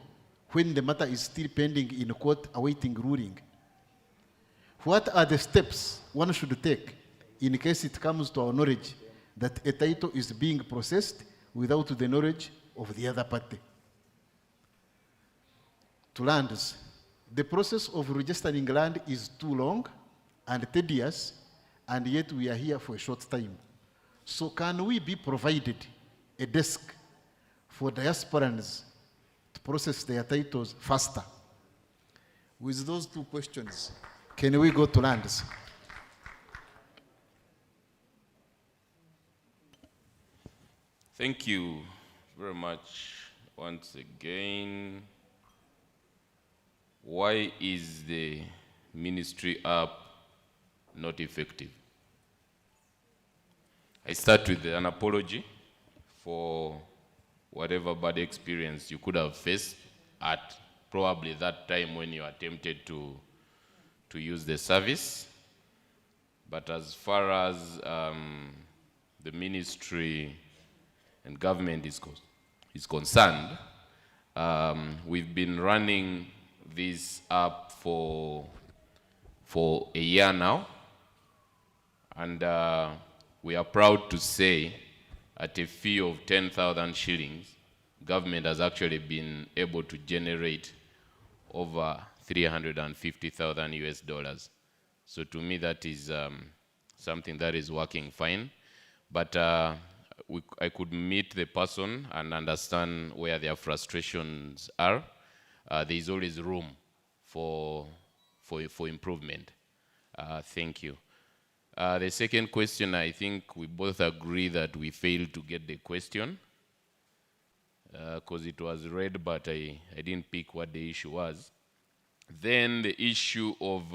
Speaker 2: when the matter is still pending in court awaiting ruling? What are the steps one should take in case it comes to our knowledge that a title is being processed without the knowledge of the other party? To lands, the process of registering land is too long and tedious, and yet we are here for a short time. So can we be provided a desk for diasporans to process their titles faster? With those two questions, can we go to lands?
Speaker 21: Thank you very much once again. Why is the ministry app not effective? I start with an apology for whatever bad experience you could have faced at probably that time when you attempted to use the service. But as far as the ministry and government is concerned, we've been running this app for a year now, and we are proud to say at a fee of 10,000 shillings, government has actually been able to generate over 350,000 US dollars. So to me, that is something that is working fine. But I could meet the person and understand where their frustrations are. There is always room for improvement. Thank you. The second question, I think we both agree that we failed to get the question because it was read, but I didn't pick what the issue was. Then the issue of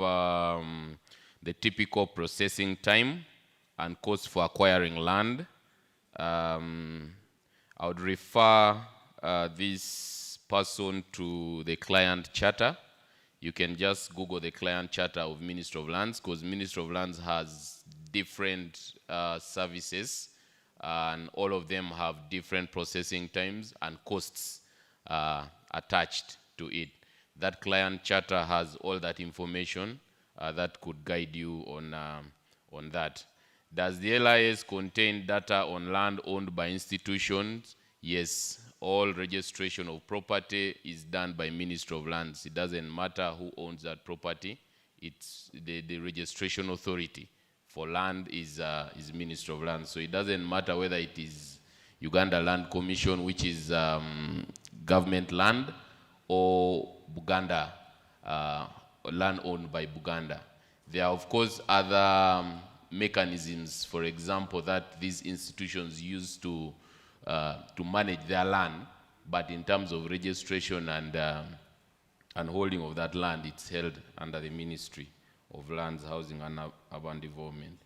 Speaker 21: the typical processing time and cost for acquiring land. I would refer this person to the client charter. You can just Google the client charter of Ministry of Lands, because Ministry of Lands has different services, and all of them have different processing times and costs attached to it. That client charter has all that information that could guide you on that. Does the LIS contain data on land owned by institutions? Yes. All registration of property is done by Ministry of Lands. It doesn't matter who owns that property. It's the registration authority for land is Ministry of Lands. So it doesn't matter whether it is Uganda Land Commission, which is government land, or Buganda, land owned by Buganda. There are, of course, other mechanisms, for example, that these institutions use to manage their land, but in terms of registration and holding of that land, it's held under the Ministry of Lands, Housing and Urban Development.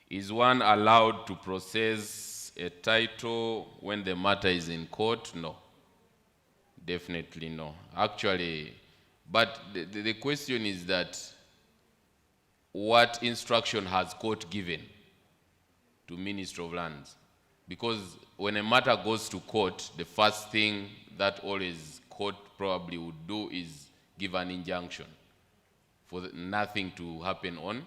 Speaker 21: Is one allowed to process a title when the matter is in court? No. Definitely no. Actually, but the question is that what instruction has court given to Ministry of Lands? Because when a matter goes to court, the first thing that always court probably would do is give an injunction for nothing to happen on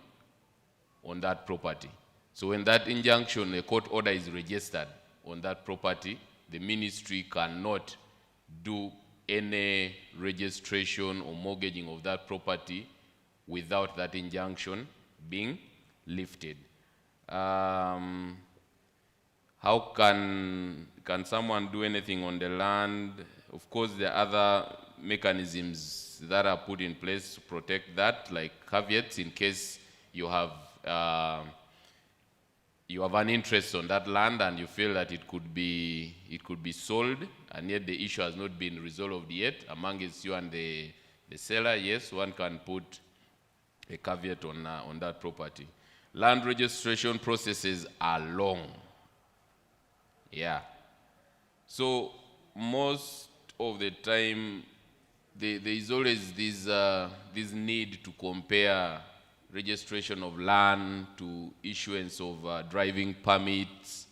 Speaker 21: that property. So when that injunction, a court order is registered on that property, the ministry cannot do any registration or mortgaging of that property without that injunction being lifted. How can someone do anything on the land? Of course, there are other mechanisms that are put in place to protect that, like caveats in case you have an interest on that land and you feel that it could be sold, and yet the issue has not been resolved yet amongst you and the seller. Yes, one can put a caveat on that property. Land registration processes are long. Yeah. So most of the time, there is always this need to compare registration of land to issuance of driving permits,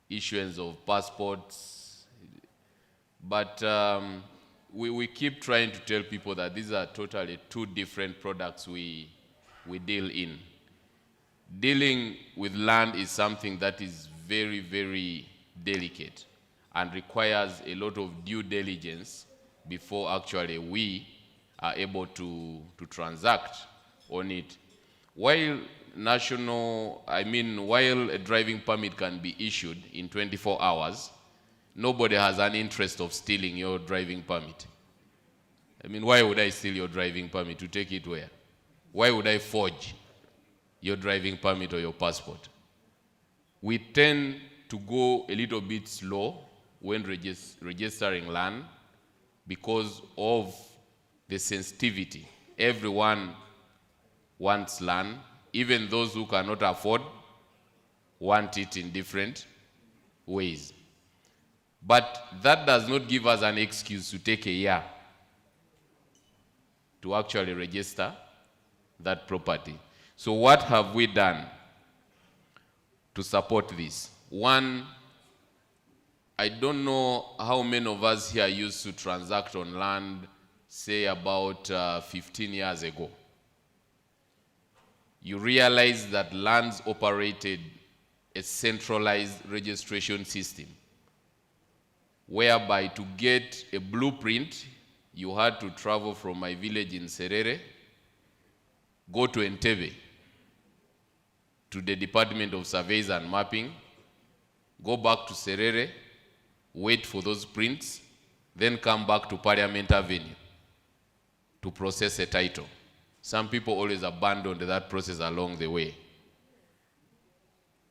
Speaker 21: issuance of passports. But we keep trying to tell people that these are totally two different products we deal in. Dealing with land is something that is very, very delicate and requires a lot of due diligence before actually we are able to transact on it. While while a driving permit can be issued in 24 hours, nobody has an interest of stealing your driving permit. I mean, why would I steal your driving permit? To take it where? Why would I forge your driving permit or your passport? We tend to go a little bit slow when registering land because of the sensitivity. Everyone wants land. Even those who cannot afford want it in different ways. But that does not give us an excuse to take a year to actually register that property. So what have we done to support this? One, I don't know how many of us here used to transact on land, say about 15 years ago. You realize that lands operated a centralized registration system, whereby to get a blueprint, you had to travel from my village in Serere, go to Entebbe, to the Department of Surveys and Mapping, go back to Serere, wait for those prints, then come back to Parliament Avenue to process a title. Some people always abandoned that process along the way.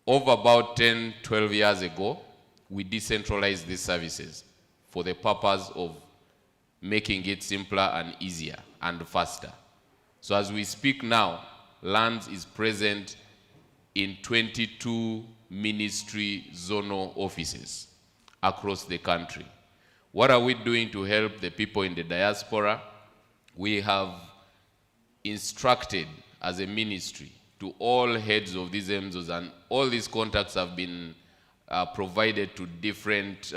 Speaker 21: Over about 10, 12 years ago, we decentralized these services for the purpose of making it simpler and easier and faster. So as we speak now, Lands is present in 22 ministry zonal offices across the country. What are we doing to help the people in the diaspora? We have instructed as a ministry to all heads of these MZOs, and all these contacts have been provided to different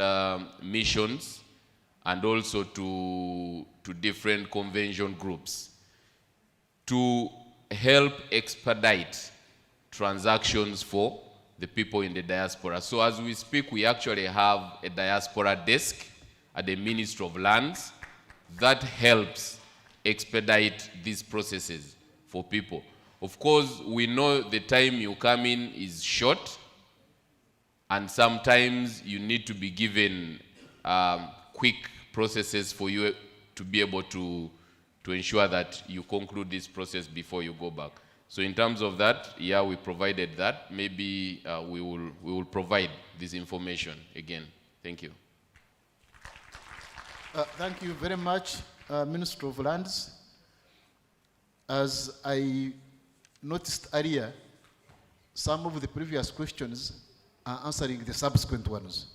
Speaker 21: missions and also to different convention groups to help expedite transactions for the people in the diaspora. So as we speak, we actually have a diaspora desk at the Ministry of Lands that helps expedite these processes for people. Of course, we know the time you come in is short, and sometimes you need to be given quick processes for you to be able to ensure that you conclude this process before you go back. So in terms of that, yeah, we provided that. Maybe we will provide this information again. Thank you.
Speaker 2: Thank you very much, Minister of Lands. As I noticed earlier, some of the previous questions are answering the subsequent ones.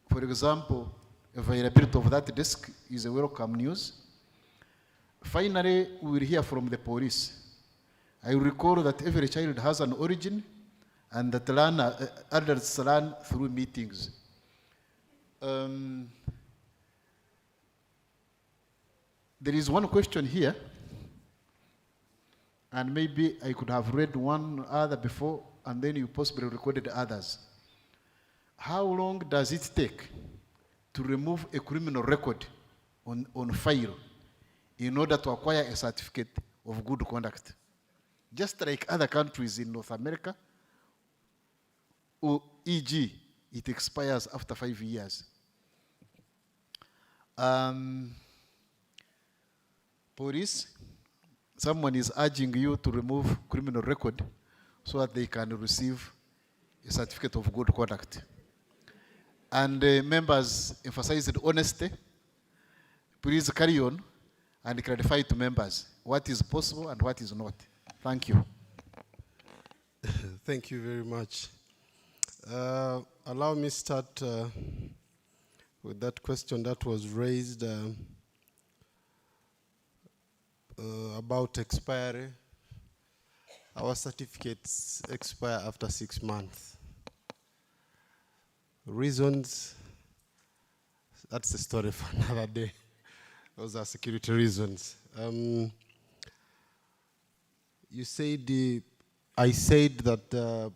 Speaker 2: For example, availability of that desk is a welcome news. Finally, we will hear from the police. I recall that every child has an origin and that adults learn through meetings. There is one question here, and maybe I could have read one other before, and then you possibly recorded others. How long does it take to remove a criminal record on file in order to acquire a certificate of good conduct? Just like other countries in North America, or e.g., it expires after 5 years. Police, someone is urging you to remove criminal record so that they can receive a certificate of good conduct. And members emphasized honesty. Please carry on and clarify to members what is possible and what is not. Thank you.
Speaker 20: Thank you very much. Allow me to start with that question that was raised about expiry. Our certificates expire after 6 months. Reasons, that's a story for another day. Those are security reasons. You said, I said that the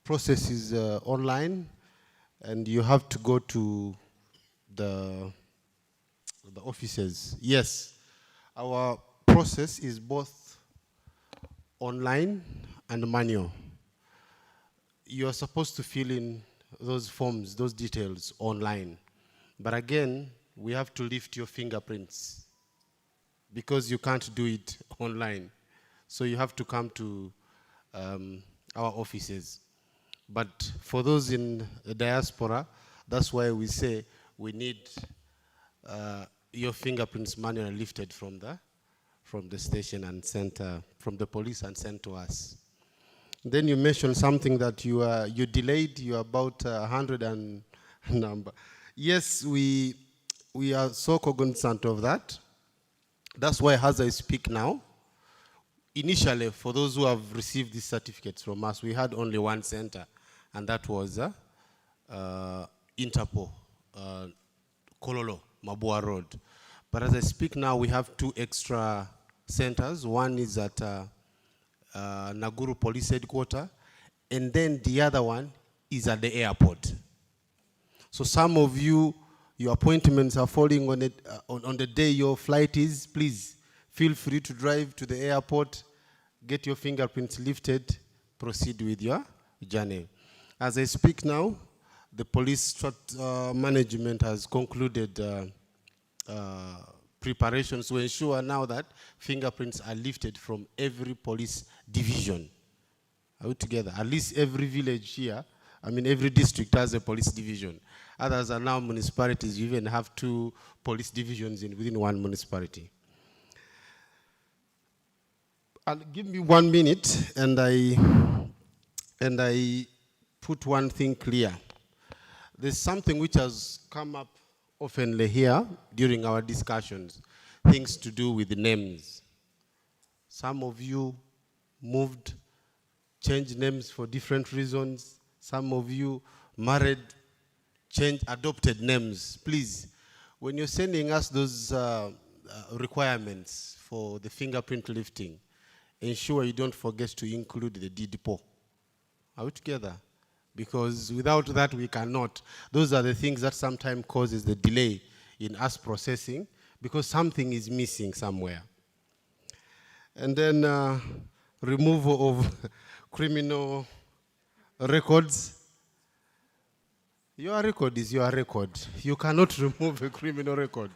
Speaker 20: process is online and you have to go to the offices. Yes, our process is both online and manual. You are supposed to fill in those forms, those details online. But again, we have to lift your fingerprints because you can't do it online. So you have to come to our offices. But for those in the diaspora, that's why we say we need your fingerprints manually lifted from the station and sent from the police and sent to us. Then you mentioned something that you delayed. You are about 100 and number. Yes, we are so cognizant of that. That's why, as I speak now, initially, for those who have received these certificates from us, we had only one center, and that was Interpol, Kololo, Mabua Road. But as I speak now, we have 2 extra centers. One is at Naguru Police Headquarters, and then the other one is at the airport. So some of you, your appointments are falling on, it, on the day your flight is. Please feel free to drive to the airport, get your fingerprints lifted, proceed with your journey. As I speak now, the police management has concluded preparations to ensure now that fingerprints are lifted from every police division. Are we together? At least every village here, I mean every district has a police division. Others are now municipalities. You even have 2 police divisions within one municipality. Give me 1 minute, and I put one thing clear. There's something which has come up oftenly here during our discussions, things to do with the names. Some of you moved, changed names for different reasons. Some of you married, adopted names. Please, when you're sending us those requirements for the fingerprint lifting, ensure you don't forget to include the DDPO. Are we together? Because without that, we cannot. Those are the things that sometimes causes the delay in us processing, because something is missing somewhere. And then removal of criminal records. Your record is your record. You cannot remove a criminal record.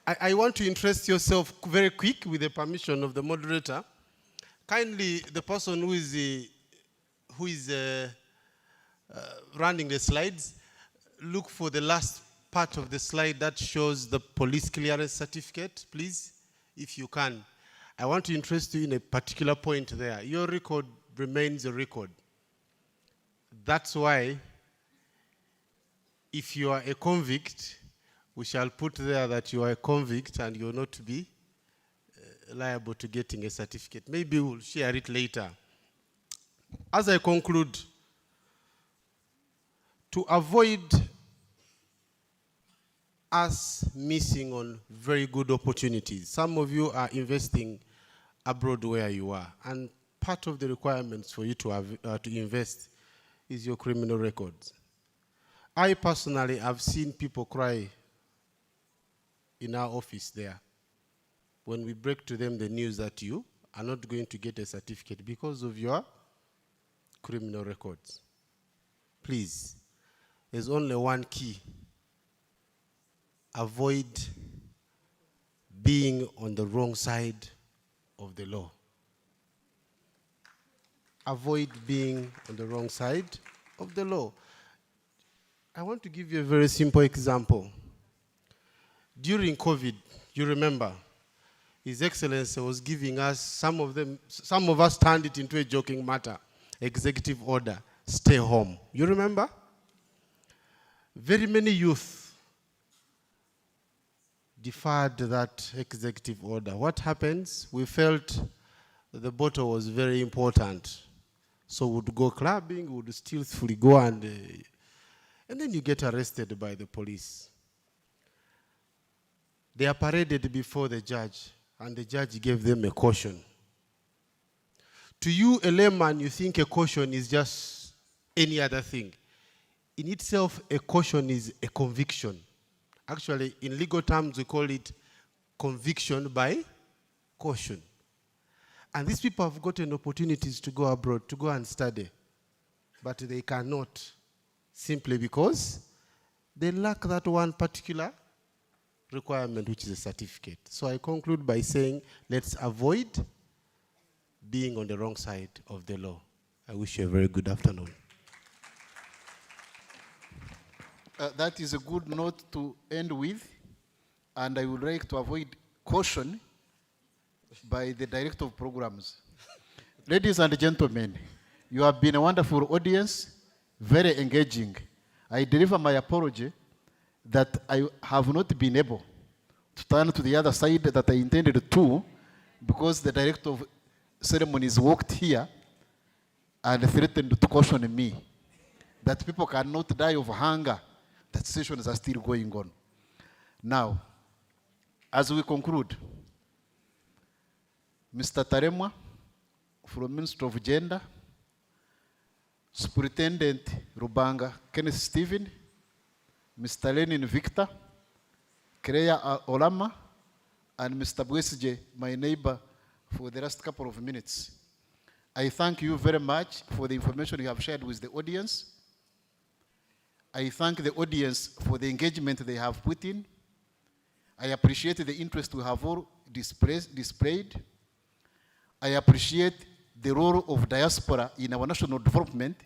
Speaker 20: I want to interest yourself very quick with the permission of the moderator. Kindly, the person who is running the slides, look for the last part of the slide that shows the police clearance certificate, please, if you can. I want to interest you in a particular point there. Your record remains a record. That's why, if you are a convict, we shall put there that you are a convict and you're not to be liable to getting a certificate. Maybe we'll share it later. As I conclude, to avoid us missing on very good opportunities, some of you are investing abroad where you are, and part of the requirements for you to invest is your criminal records. I personally have seen people cry in our office there when we break to them the news that you are not going to get a certificate because of your criminal records. Please, there's only one key. Avoid being on the wrong side of the law. Avoid being on the wrong side of the law. I want to give you a very simple example. During COVID, you remember, His Excellency was giving us, some of us turned it into a joking matter, executive order, stay home. You remember? Very many youth deferred that executive order. What happens? We felt that the bottle was very important. So we'd go clubbing, would stealthily go and then you get arrested by the police. They are paraded before the judge, and the judge gave them a caution. To you, a layman, you think a caution is just any other thing. In itself, a caution is a conviction. Actually, in legal terms, we call it conviction by caution. And these people have gotten opportunities to go abroad, to go and study. But they cannot, simply because they lack that one particular requirement, which is a certificate. So I conclude by saying, let's avoid being on the wrong side of the law. I wish you a very good afternoon.
Speaker 2: That is a good note to end with, and I would like to avoid caution by the Director of Programs. Ladies and gentlemen, you have been a wonderful audience, very engaging. I deliver my apology that I have not been able to turn to the other side that I intended to, because the Director of Ceremonies walked here and threatened to caution me. that people cannot die of hunger, that sessions are still going on. Now, as we conclude, Mr. Taremwa, from Ministry of Gender, Superintendent Rubanga Kenneth Stephen, Mr. Lenin Victor, Kreya Olama, and Mr. Bwesije, my neighbor, for the last couple of minutes. I thank you very much for the information you have shared with the audience. I thank the audience for the engagement they have put in. I appreciate the interest we have all displayed. I appreciate the role of diaspora in our national development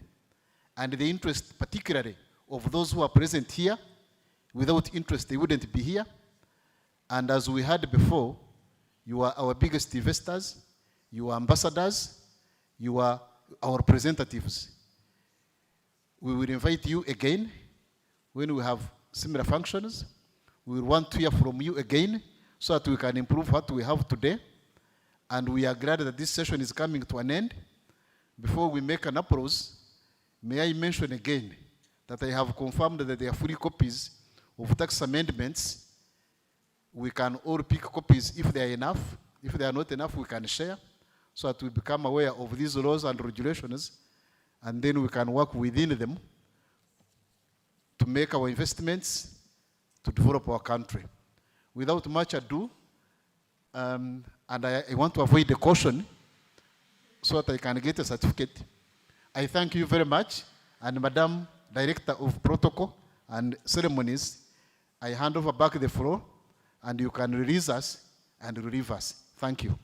Speaker 2: and the interest particularly of those who are present here. Without interest, they wouldn't be here. And as we heard before, you are our biggest investors, you are ambassadors, you are our representatives. We will invite you again when we have similar functions. We will want to hear from you again so that we can improve what we have today. And we are glad that this session is coming to an end. Before we make an applause, may I mention again that I have confirmed that there are free copies of tax amendments. We can all pick copies if they are enough. If they are not enough, we can share so that we become aware of these laws and regulations, and then we can work within them to make our investments to develop our country. Without much ado, and I want to avoid the caution so that I can get a certificate. I thank you very much, and Madam Director of Protocol and Ceremonies, I hand over back the floor, and you can release us and relieve us. Thank you.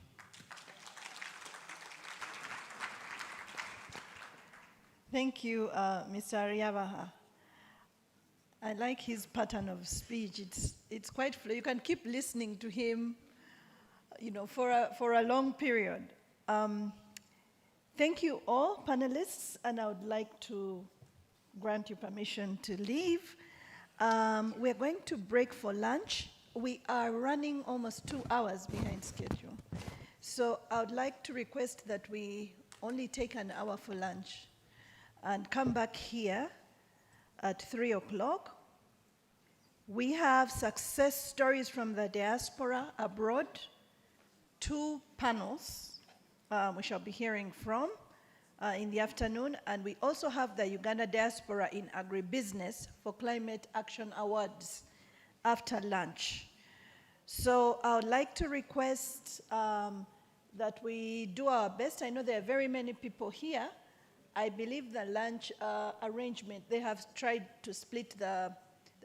Speaker 17: Thank you, Mr. Ariabaha. I like his pattern of speech. It's quite flow. You can keep listening to him, you know, for a long period. Thank you all, panelists, and I would like to grant you permission to leave. We're going to break for lunch. We are running almost 2 hours behind schedule. So I would like to request that we only take an hour for lunch and come back here at 3 o'clock. We have success stories from the diaspora abroad, 2 panels we shall be hearing from in the afternoon, and we also have the Uganda Diaspora in Agribusiness for Climate Action Awards after lunch. So I would like to request that we do our best. I know there are very many people here. I believe the lunch arrangement, they have tried to split the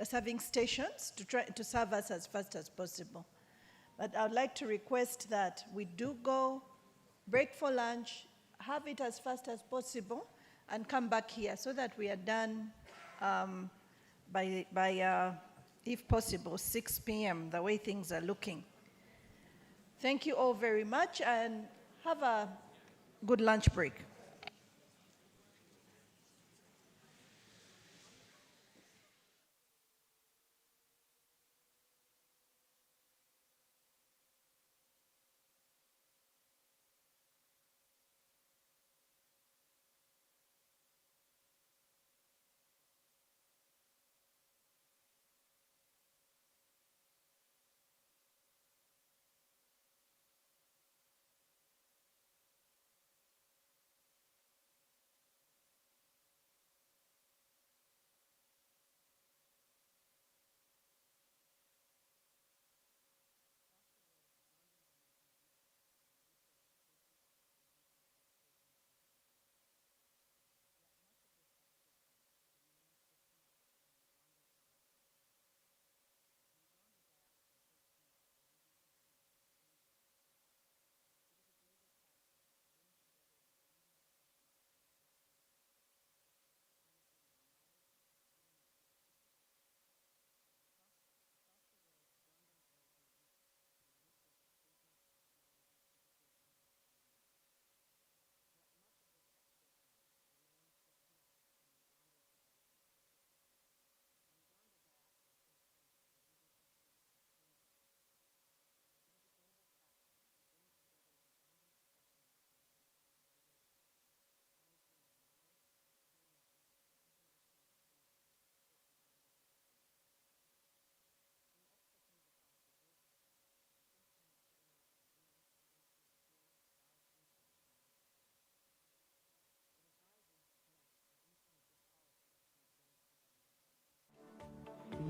Speaker 17: serving stations to try to serve us as fast as possible. But I would like to request that we do go, break for lunch, have it as fast as possible, and come back here so that we are done by if possible, 6 p.m., the way things are looking. Thank you all very much, and have a good lunch break.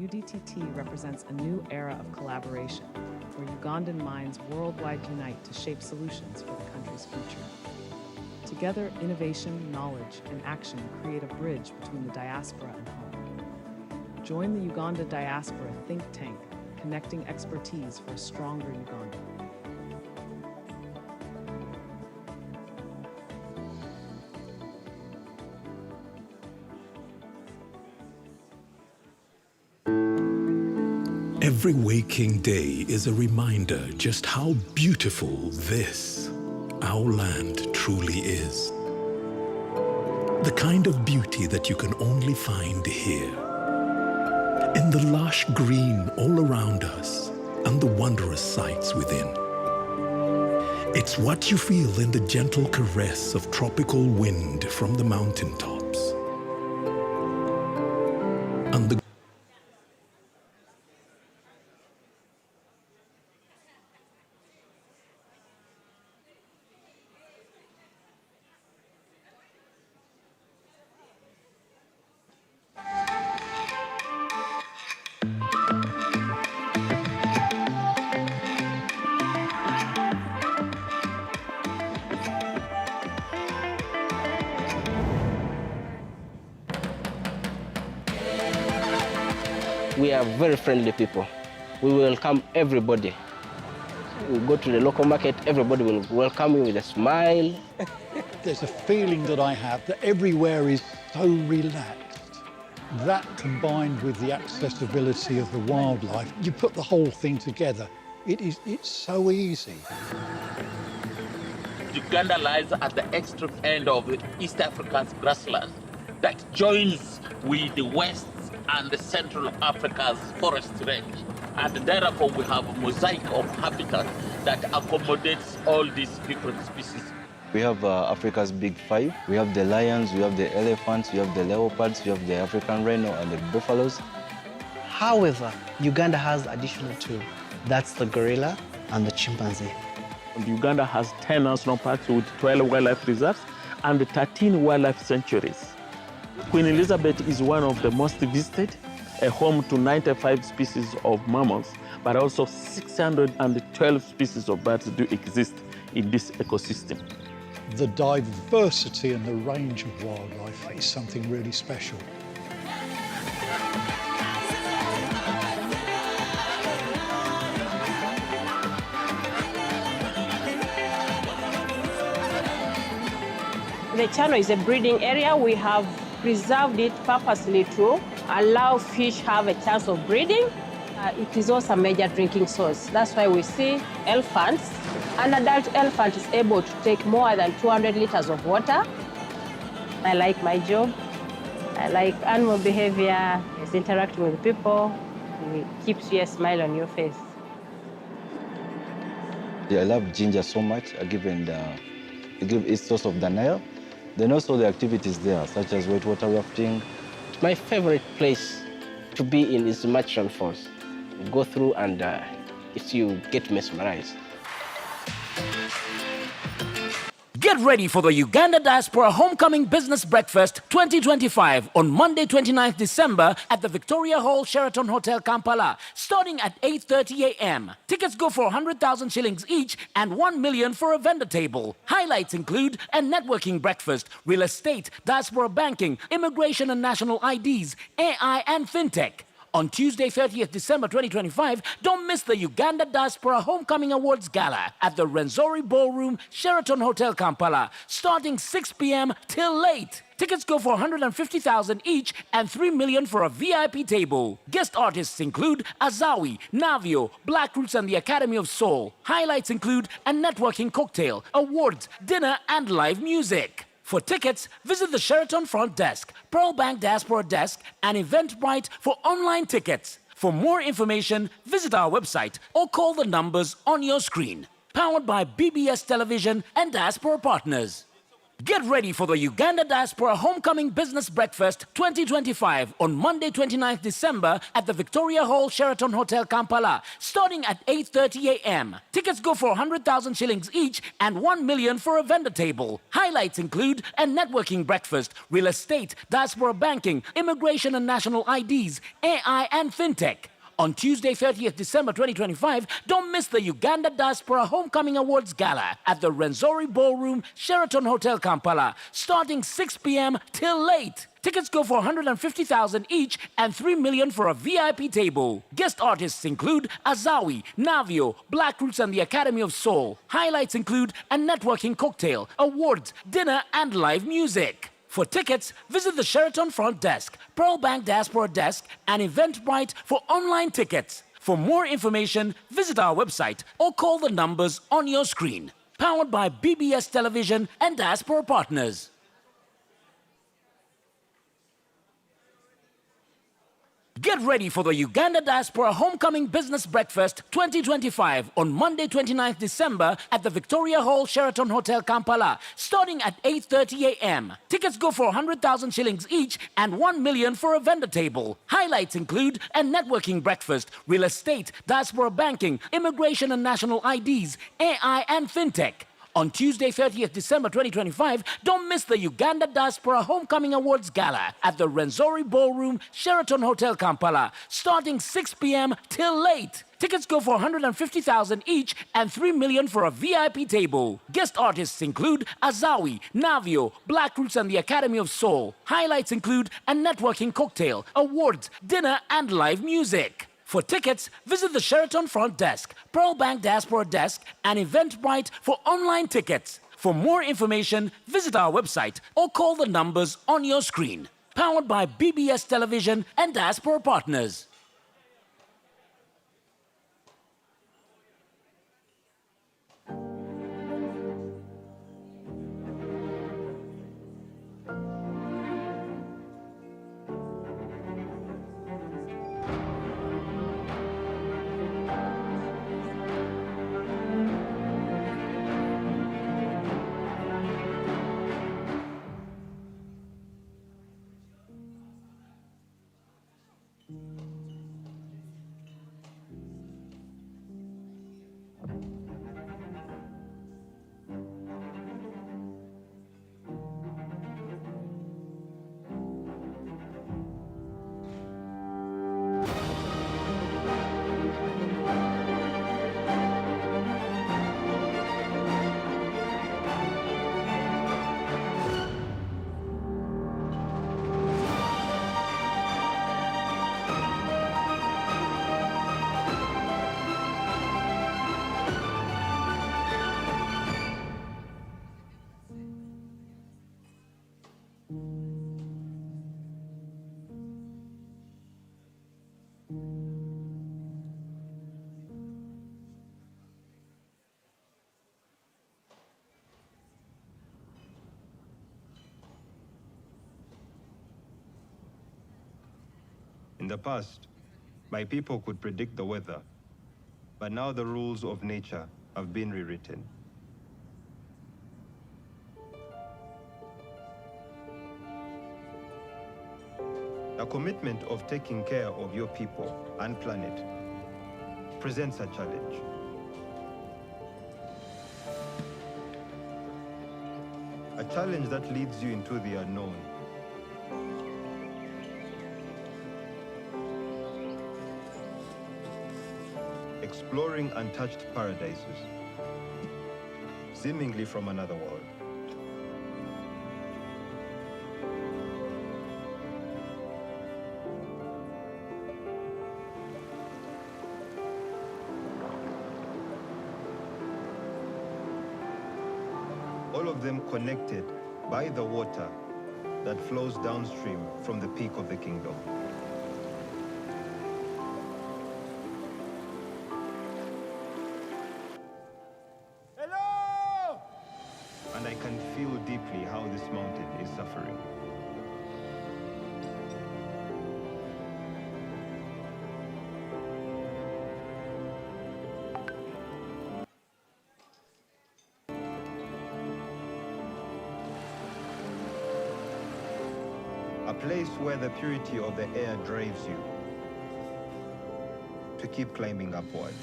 Speaker 11: UDTT represents a new era of collaboration where Ugandan minds worldwide unite to shape solutions for the country's future. Together, innovation, knowledge, and action create a bridge between the diaspora and home. Join the Uganda Diaspora think tank, connecting expertise for a stronger Uganda.
Speaker 12: Every waking day is a reminder just how beautiful this, our land, truly is. The kind of beauty that you can only find here. In the lush green all around us and the wondrous sights within. It's what you feel in the gentle caress of tropical wind from the mountaintops. And the
Speaker 23: We are very friendly people. We welcome everybody. We go to the local market, everybody will welcome you with a smile.
Speaker 24: There's a feeling that I have that everywhere is so relaxed. That combined with the accessibility of the wildlife, you put the whole thing together. It's so easy.
Speaker 25: Uganda lies at the extreme end of East Africa's grassland that joins with the West and the Central Africa's forest range. And therefore we have a mosaic of habitat that accommodates all these different species.
Speaker 26: We have Africa's big five. We have the lions, we have the elephants, we have the leopards, we have the African rhino and the buffaloes.
Speaker 27: However, Uganda has additional two. That's the gorilla and the chimpanzee.
Speaker 25: And Uganda has 10 national parks with 12 wildlife reserves and 13 wildlife sanctuaries. Queen Elizabeth is one of the most visited, a home to 95 species of mammals, but also 612 species of birds do exist in this ecosystem.
Speaker 24: The diversity and the range of wildlife is something really special.
Speaker 28: The channel is a breeding area. We have preserved it purposely to allow fish have a chance of breeding. It is also a major drinking source. That's why we see elephants. An adult elephant is able to take more than 200 liters of water. I like my job. I like animal behavior. It's interacting with people. It keeps you a smile on your face.
Speaker 26: Yeah, I love ginger so much, given its source of the Nile. Then also the activities there, such as whitewater rafting.
Speaker 23: My favorite place to be in is Matron Falls. You go through and you get mesmerized.
Speaker 29: Get ready for the Uganda Diaspora Homecoming Business Breakfast 2025 on Monday, 29th December at the Victoria Hall, Sheraton Hotel, Kampala, starting at 8:30 a.m. Tickets go for 100,000 shillings each and 1 million for a vendor table. Highlights include a networking breakfast, real estate, diaspora banking, immigration and national IDs, AI and fintech. On Tuesday, 30th December 2025, don't miss the Uganda Diaspora Homecoming Awards Gala at the Renzori Ballroom, Sheraton Hotel, Kampala, starting 6 p.m. till late. Tickets go for 150,000 each and 3 million for a VIP table. Guest artists include Azawi, Navio, Black Roots and the Academy of Soul. Highlights include a networking cocktail, awards, dinner and live music. For tickets, visit the Sheraton Front Desk, Pearl Bank Diaspora Desk, and Eventbrite for online tickets. For more information, visit our website or call the numbers on your screen. Powered by BBS Television and Diaspora Partners. Get ready for the Uganda Diaspora Homecoming Business Breakfast 2025 on Monday 29th December at the Victoria Hall Sheraton Hotel Kampala, starting at 8:30 a.m. Tickets go for 100,000 shillings each and 1 million for a vendor table. Highlights include a networking breakfast, real estate, diaspora banking, immigration and national IDs, AI and fintech. On Tuesday, 30th December 2025, don't miss the Uganda Diaspora Homecoming Awards Gala at the Renzori Ballroom, Sheraton Hotel, Kampala, starting 6 p.m. till late. Tickets go for 150,000 each and 3 million for a VIP table. Guest artists include Azawi, Navio, Black Roots and the Academy of Soul. Highlights include a networking cocktail, awards, dinner and live music. For tickets, visit the Sheraton Front Desk, Pearl Bank Diaspora Desk, and Eventbrite for online tickets. For more information, visit our website or call the numbers on your screen. Powered by BBS Television and Diaspora Partners. Get ready for the Uganda Diaspora Homecoming Business Breakfast 2025 on Monday 29th December at the Victoria Hall Sheraton Hotel Kampala, starting at 8:30 a.m. Tickets go for 100,000 shillings each and 1 million for a vendor table. Highlights include a networking breakfast, real estate, diaspora banking, immigration and national IDs, AI and fintech. On Tuesday, 30th December 2025, don't miss the Uganda Diaspora Homecoming Awards Gala at the Renzori Ballroom, Sheraton Hotel, Kampala, starting 6 p.m. till late. Tickets go for 150,000 each and 3 million for a VIP table. Guest artists include Azawi, Navio, Black Roots and the Academy of Soul. Highlights include a networking cocktail, awards, dinner and live music. For tickets, visit the Sheraton Front Desk, Pearl Bank Diaspora Desk, and Eventbrite for online tickets. For more information, visit our website or call the numbers on your screen. Powered by BBS Television and Diaspora Partners.
Speaker 1: In the past, my people could predict the weather, but now the rules of nature have been rewritten. The commitment of taking care of your people and planet presents a challenge. A challenge that leads you into the unknown. Exploring untouched paradises, seemingly from another world. All of them connected by the water that flows downstream from the peak of the kingdom. And I can feel deeply how this mountain is suffering. place where the purity of the air drives you to keep climbing upward.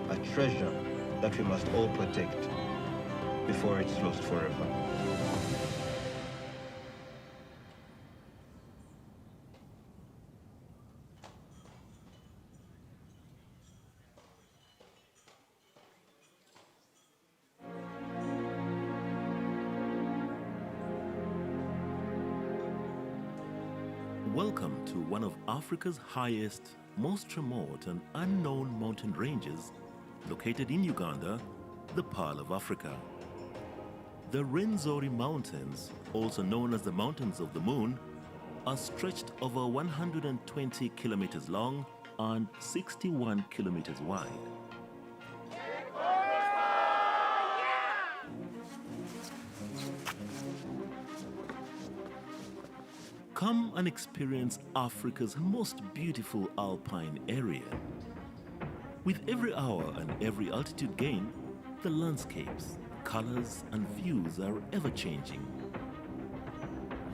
Speaker 1: A treasure that we must all protect before it's lost forever.
Speaker 3: Welcome to one of Africa's highest, most remote and unknown mountain ranges located in Uganda, the Pearl of Africa. The Rwenzori Mountains, also known as the Mountains of the Moon, are stretched over 120 kilometers long and 61 kilometers wide. Come and experience Africa's most beautiful alpine area. With every hour and every altitude gain, the landscapes, colors, and views are ever-changing.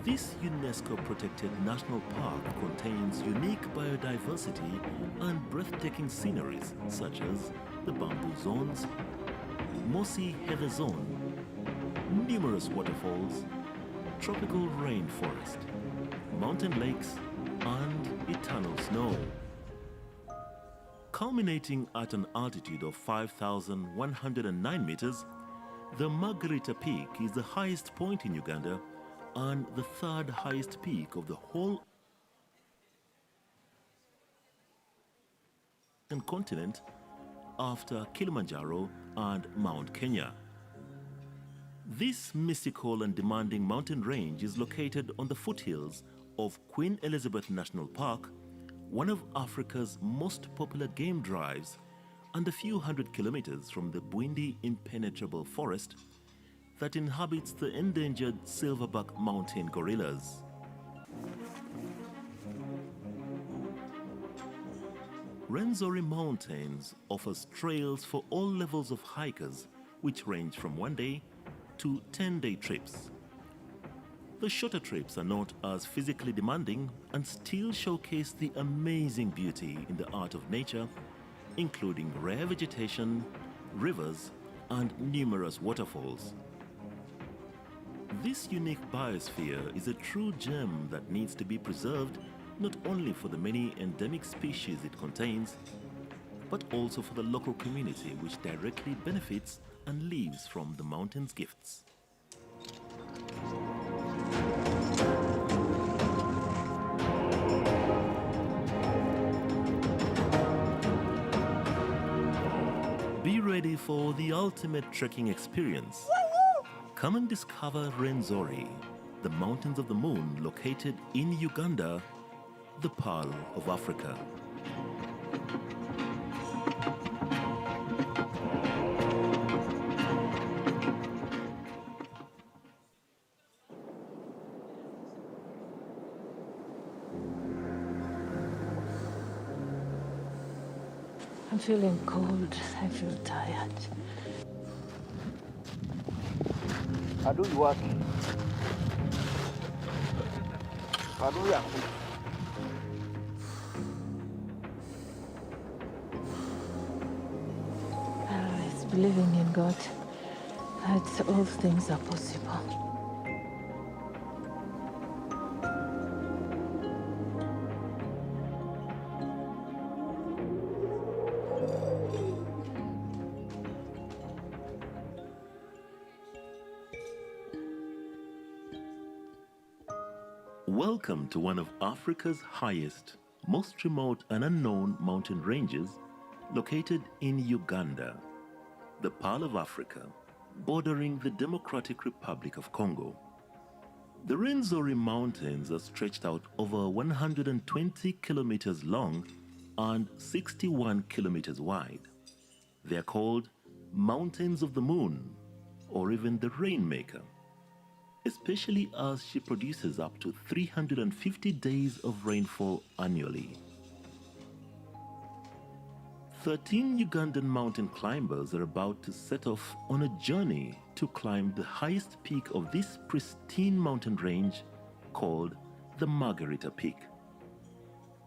Speaker 3: This UNESCO-protected national park contains unique biodiversity and breathtaking sceneries such as the bamboo zones, mossy heather zone, numerous waterfalls, tropical rainforest, mountain lakes, and eternal snow. Culminating at an altitude of 5,109 meters, the Margarita Peak is the highest point in Uganda and the third highest peak of the whole continent after Kilimanjaro and Mount Kenya. This mystical and demanding mountain range is located on the foothills of Queen Elizabeth National Park, one of Africa's most popular game drives, and a few hundred kilometers from the Bwindi impenetrable forest that inhabits the endangered silverback mountain gorillas. Rwenzori Mountains offers trails for all levels of hikers, which range from 1-day to 10-day trips. The shorter trips are not as physically demanding and still showcase the amazing beauty in the art of nature, including rare vegetation, rivers, and numerous waterfalls. This unique biosphere is a true gem that needs to be preserved not only for the many endemic species it contains, but also for the local community which directly benefits and lives from the mountain's gifts. Be ready for the ultimate trekking experience. Come and discover Rwenzori, the Mountains of the Moon located in Uganda, the Pearl of Africa.
Speaker 6: I'm feeling cold. I feel tired.
Speaker 23: How do you work? How do you work?
Speaker 6: It's believing in God that all things are possible.
Speaker 3: Welcome to one of Africa's highest, most remote and unknown mountain ranges located in Uganda, the Pearl of Africa, bordering the Democratic Republic of Congo. The Rwenzori Mountains are stretched out over 120 kilometers long and 61 kilometers wide. They are called mountains of the moon, or even the rainmaker, especially as she produces up to 350 days of rainfall annually. 13 Ugandan mountain climbers are about to set off on a journey to climb the highest peak of this pristine mountain range called the Margarita Peak.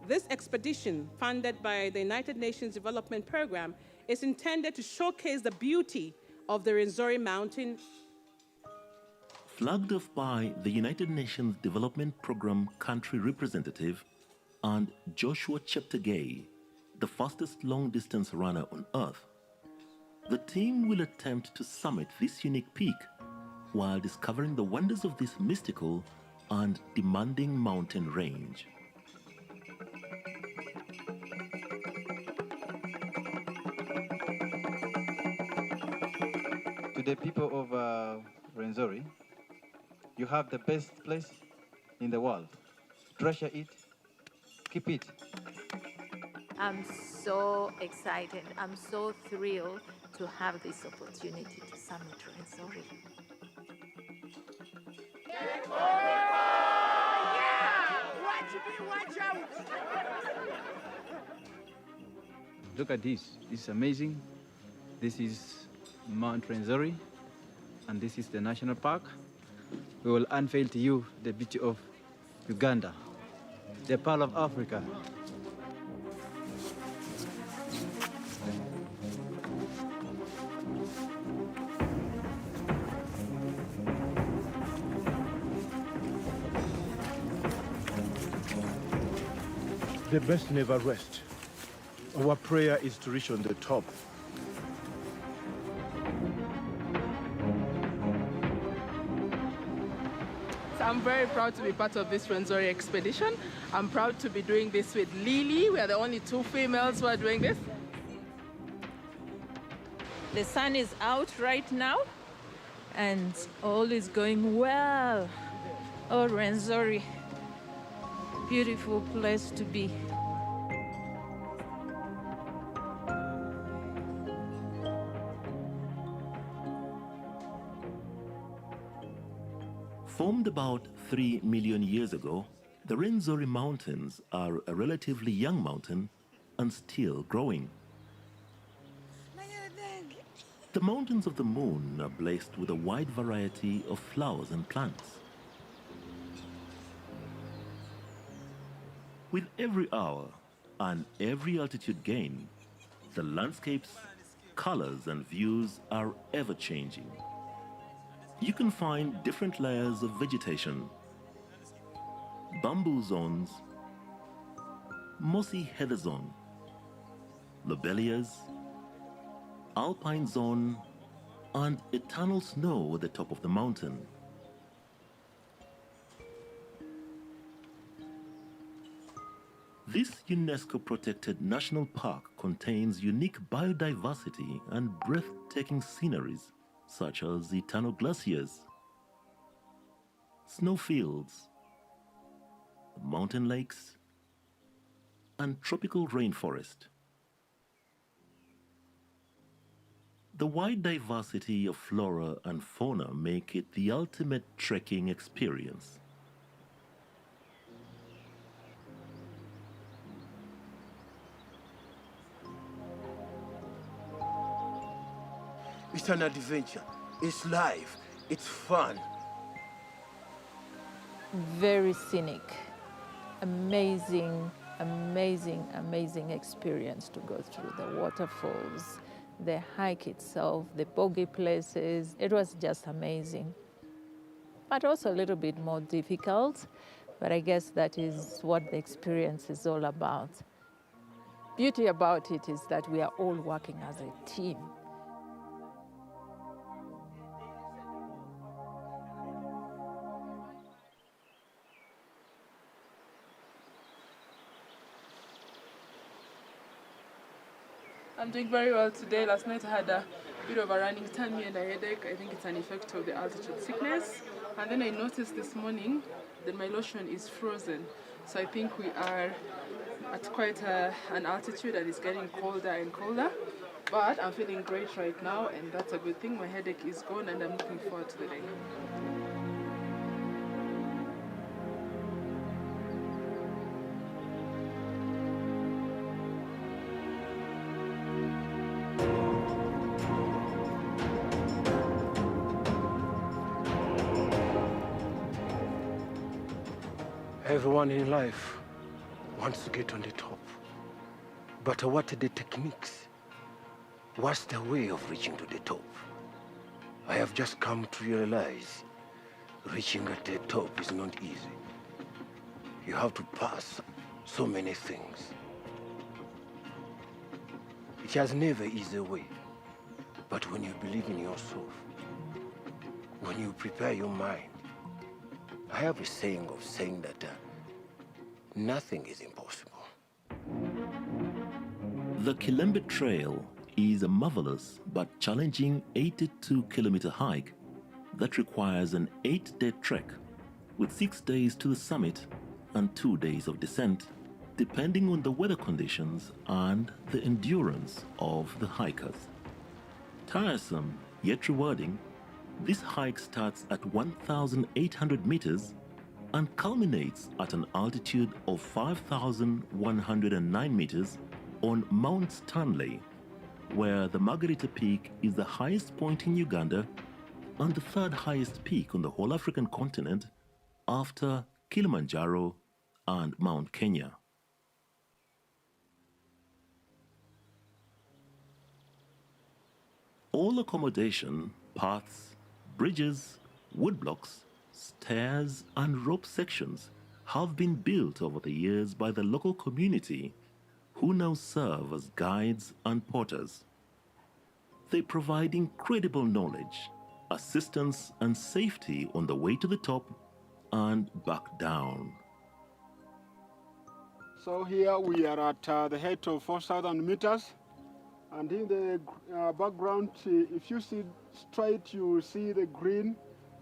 Speaker 7: This expedition, funded by the United Nations Development Program, is intended to showcase the beauty of the Rwenzori Mountain.
Speaker 3: Flagged off by the United Nations Development Program country representative and Joshua Cheptegei, the fastest long-distance runner on Earth, the team will attempt to summit this unique peak while discovering the wonders of this mystical and demanding mountain range.
Speaker 26: To the people of Rwenzori, you have the best place in the world. Treasure it, keep it.
Speaker 6: I'm so excited. I'm so thrilled to have this opportunity to summit Rwenzori.
Speaker 8: Watch out! Look at this. This is amazing. This is Mount Rwenzori, and this is the national park. We will unveil to you the beauty of Uganda, the pearl of Africa.
Speaker 9: The best never rest. Our prayer is to reach on the top.
Speaker 13: So I'm very proud to be part of this Rwenzori expedition. I'm proud to be doing this with Lily. We are the only two females who are doing this.
Speaker 6: The sun is out right now, and all is going well. Oh, Rwenzori, beautiful place to be.
Speaker 3: Formed about 3 million years ago, the Rwenzori Mountains are a relatively young mountain and still growing. The mountains of the moon are blessed with a wide variety of flowers and plants. With every hour and every altitude gain, the landscapes, colors, and views are ever changing. You can find different layers of vegetation: bamboo zones, mossy heather zone, lobelias, alpine zone, and eternal snow at the top of the mountain. This UNESCO-protected national park contains unique biodiversity and breathtaking sceneries, such as eternal glaciers, snowfields, mountain lakes, and tropical rainforest. The wide diversity of flora and fauna make it the ultimate trekking experience.
Speaker 9: It's an adventure. It's life. It's fun.
Speaker 6: Very scenic. Amazing, amazing, amazing experience to go through the waterfalls, the hike itself, the boggy places. It was just amazing. But also a little bit more difficult, but I guess that is what the experience is all about. Beauty about it is that we are all working as a team.
Speaker 13: I'm doing very well today. Last night I had a bit of a running tummy and a headache. I think it's an effect of the altitude sickness. And then I noticed this morning that my lotion is frozen. So I think we are at quite an altitude and it's getting colder and colder. But I'm feeling great right now, and that's a good thing. My headache is gone, and I'm looking forward to the day.
Speaker 9: Everyone in life wants to get on the top. But what are the techniques? What's the way of reaching to the top? I have just come to realize reaching at the top is not easy. You have to pass so many things. It has never easy way. But when you believe in yourself, when you prepare your mind, I have a saying of saying that nothing is impossible.
Speaker 3: The Kilembe Trail is a marvelous but challenging 82-kilometer hike that requires an 8-day trek with 6 days to the summit and 2 days of descent, depending on the weather conditions and the endurance of the hikers. Tiresome yet rewarding, this hike starts at 1,800 meters and culminates at an altitude of 5,109 meters on Mount Stanley, where the Margarita Peak is the highest point in Uganda and the third highest peak on the whole African continent after Kilimanjaro and Mount Kenya. All accommodation, paths, bridges, woodblocks, stairs and rope sections have been built over the years by the local community, who now serve as guides and porters. They provide incredible knowledge, assistance and safety on the way to the top and back down.
Speaker 4: So here we are at the height of 4,000 meters. And in the background, if you see straight, you will see the green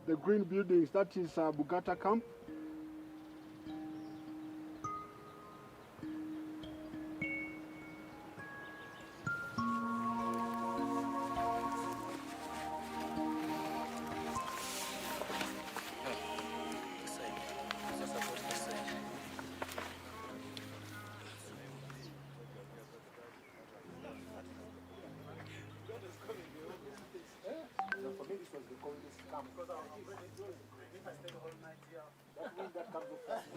Speaker 4: buildings. That is Bugata camp.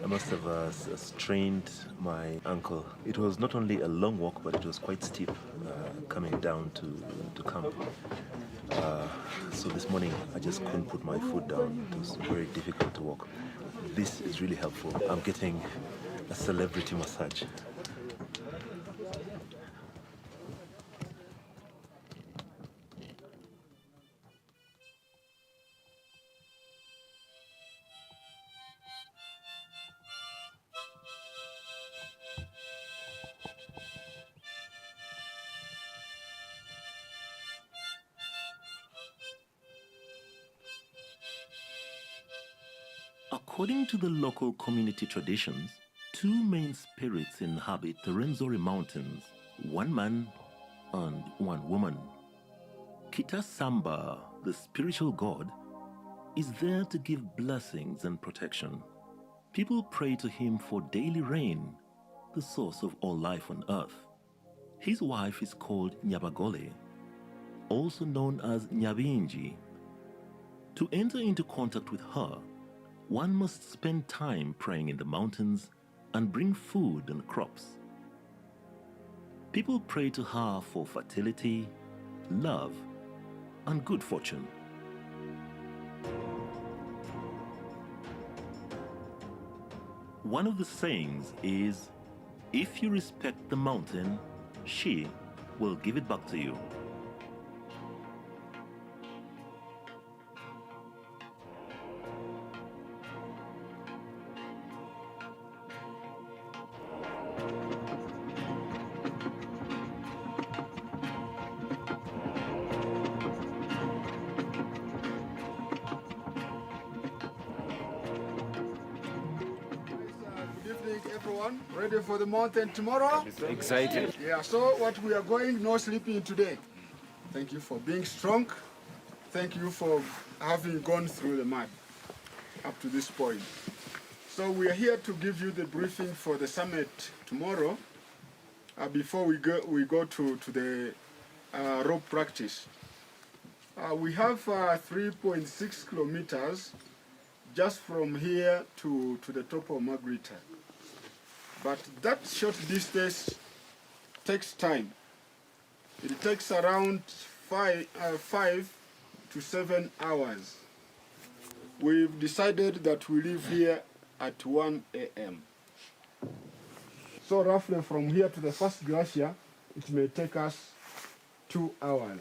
Speaker 3: I must have strained my ankle. It was not only a long walk, but it was quite steep coming down to camp. So this morning, I just couldn't put my foot down. It was very difficult to walk. This is really helpful. I'm getting a celebrity massage. According to the local community traditions, two main spirits inhabit the Rwenzori Mountains, one man and one woman. Kitasamba, the spiritual god, is there to give blessings and protection. People pray to him for daily rain, the source of all life on earth. His wife is called Nyabagole, also known as Nyabinji. To enter into contact with her, one must spend time praying in the mountains and bring food and crops. People pray to her for fertility, love, and good fortune. One of the sayings is, if you respect the mountain, she will give it back to you.
Speaker 4: everyone. Ready for the mountain tomorrow?
Speaker 9: Excited.
Speaker 4: Yeah, so what we are going, no sleeping today. Thank you for being strong. Thank you for having gone through the mud up to this point. So we are here to give you the briefing for the summit tomorrow. Before we go to the rope practice. We have 3.6 kilometers just from here to the top of Margarita. But that short distance takes time. It takes around 5 to 7 hours. We've decided that we leave here at 1 a.m. So roughly from here to the first glacier, it may take us 2 hours.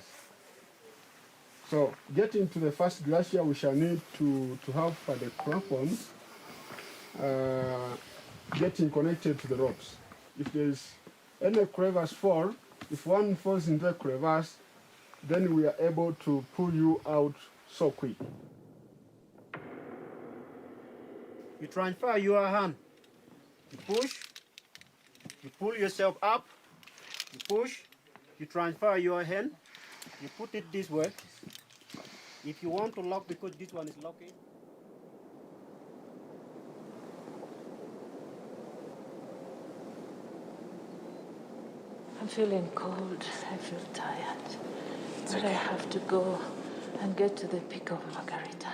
Speaker 4: So getting to the first glacier, we shall need to have the crampons getting connected to the ropes. If there's any crevasse fall, if one falls into a crevasse, then we are able to pull you out so quick.
Speaker 5: You transfer your hand, you push, you pull yourself up, you push, you transfer your hand, you put it this way. If you want to lock, because this one is locking.
Speaker 6: I'm feeling cold, I feel tired. But I have to go and get to the peak of Margarita.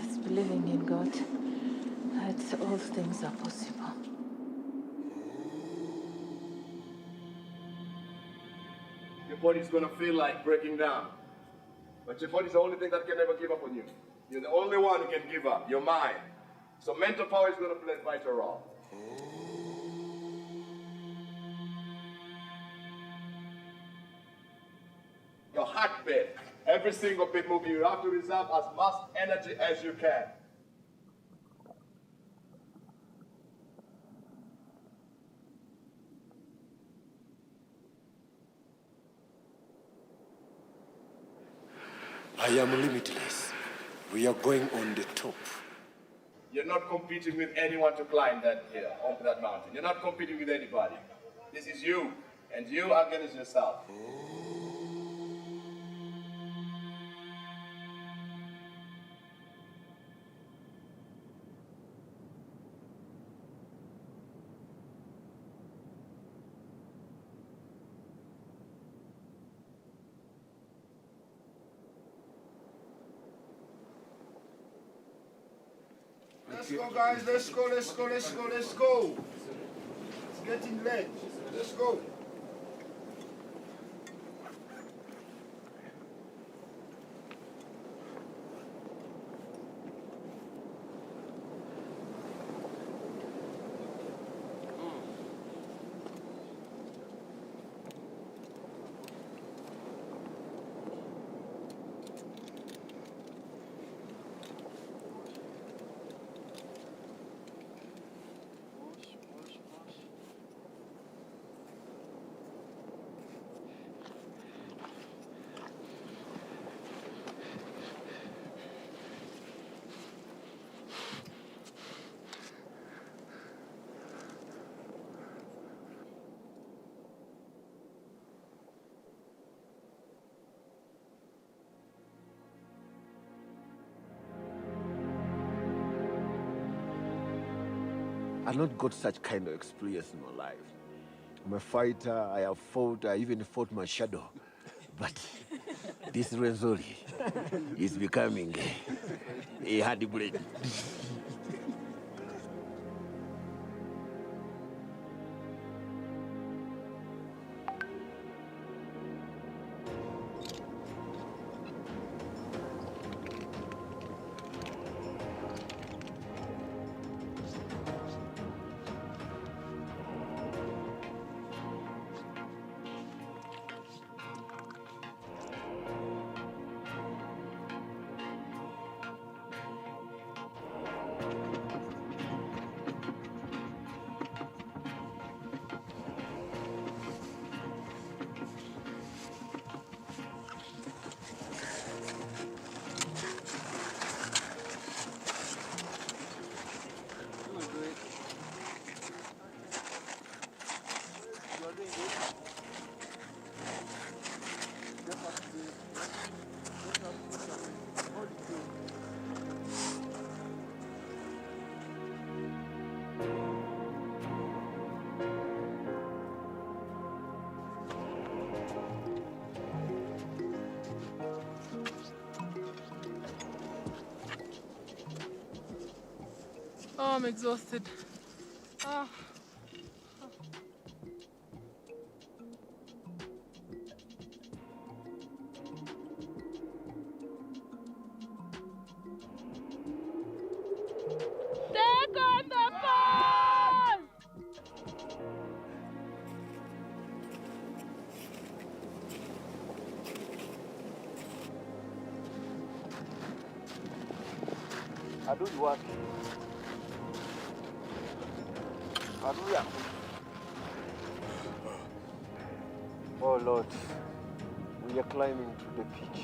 Speaker 6: It's believing in God that all things are possible.
Speaker 10: Your body's gonna feel like breaking down. But your body's the only thing that can never give up on you. You're the only one who can give up, your mind. So mental power is gonna play a vital role. Your heartbeat, every single bit moving, you have to reserve as much energy as you can.
Speaker 9: I am limitless. We are going on the top.
Speaker 10: You're not competing with anyone to climb that hill, up that mountain. You're not competing with anybody. This is you, and you against yourself.
Speaker 4: Let's go, guys. Let's go, let's go, let's go, let's go. It's getting late. Let's go.
Speaker 14: I've not got such kind of experience in my life. I'm a fighter, I have fought, I even fought my shadow. But this Renzori is becoming a hard blade.
Speaker 13: Oh, I'm exhausted. Ah. Take on the phone!
Speaker 9: Adui wapi? Adui yako. Oh Lord, we are climbing to the pitch.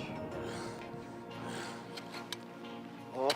Speaker 9: Oh.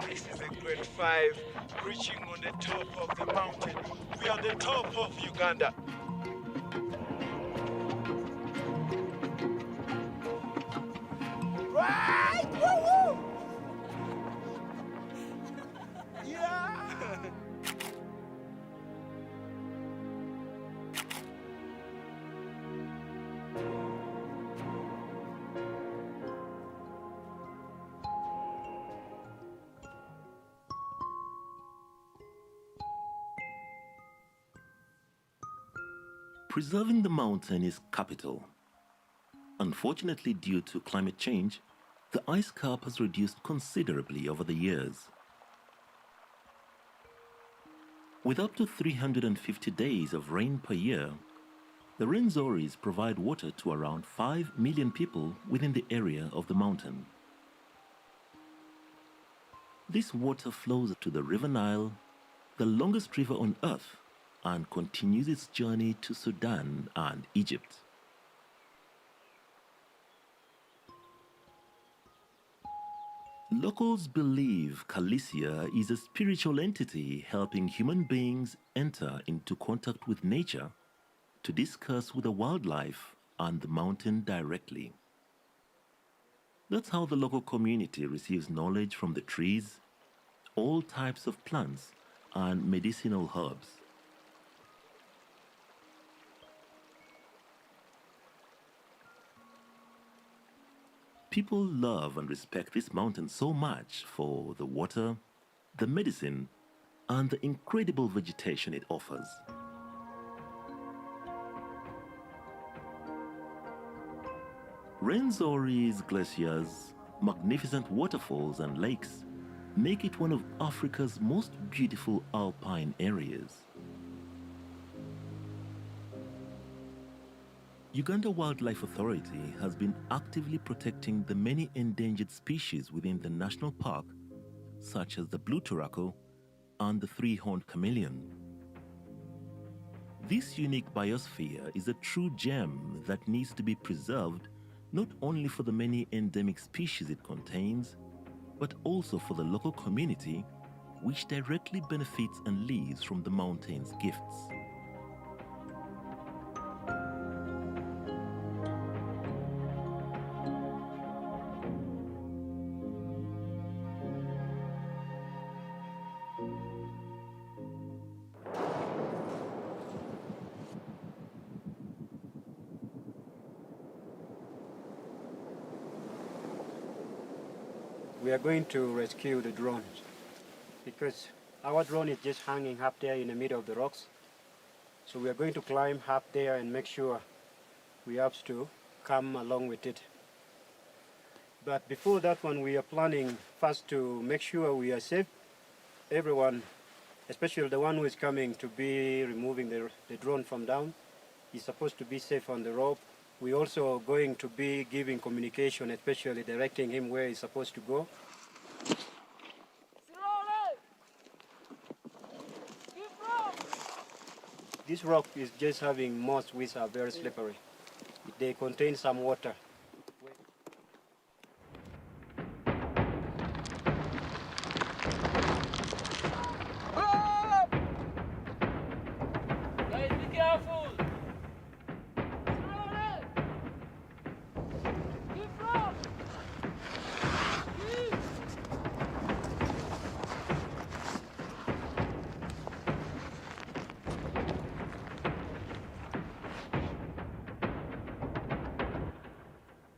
Speaker 2: This is a grade 5 reaching on the top of the mountain. We are the top of Uganda. Right! Woo-woo! Yeah!
Speaker 3: Preserving the mountain is capital. Unfortunately, due to climate change, the ice cap has reduced considerably over the years. With up to 350 days of rain per year, the Rwenzoris provide water to around 5 million people within the area of the mountain. This water flows to the River Nile, the longest river on earth, and continues its journey to Sudan and Egypt. Locals believe Khaleesi is a spiritual entity helping human beings enter into contact with nature to discuss with the wildlife and the mountain directly. That's how the local community receives knowledge from the trees, all types of plants, and medicinal herbs. People love and respect this mountain so much for the water, the medicine, and the incredible vegetation it offers. Rwenzori's glaciers, magnificent waterfalls, and lakes make it one of Africa's most beautiful alpine areas. Uganda Wildlife Authority has been actively protecting the many endangered species within the national park such as the blue turako and the three-horned chameleon. This unique biosphere is a true gem that needs to be preserved not only for the many endemic species it contains, but also for the local community, which directly benefits and lives from the mountain's gifts.
Speaker 5: We are going to rescue the drone because our drone is just hanging up there in the middle of the rocks. So we are going to climb up there and make sure we have to come along with it. But before that one, we are planning first to make sure we are safe. Everyone, especially the one who is coming to be removing the drone from down, is supposed to be safe on the rope. We're also going to be giving communication, especially directing him where he's supposed to go. This rock is just having moss which are very slippery. They contain some water.
Speaker 11: Guys, be careful!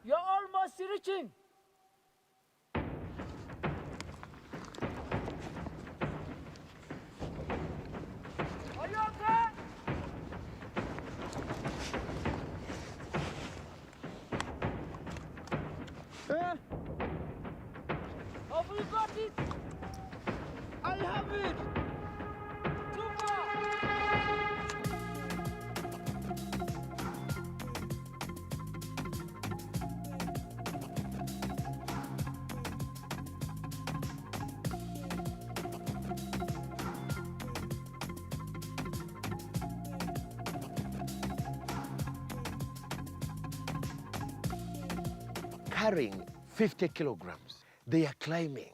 Speaker 11: You're almost reaching! Are you okay? Have you got it? I have it!
Speaker 14: Carrying 50 kilograms. They are climbing.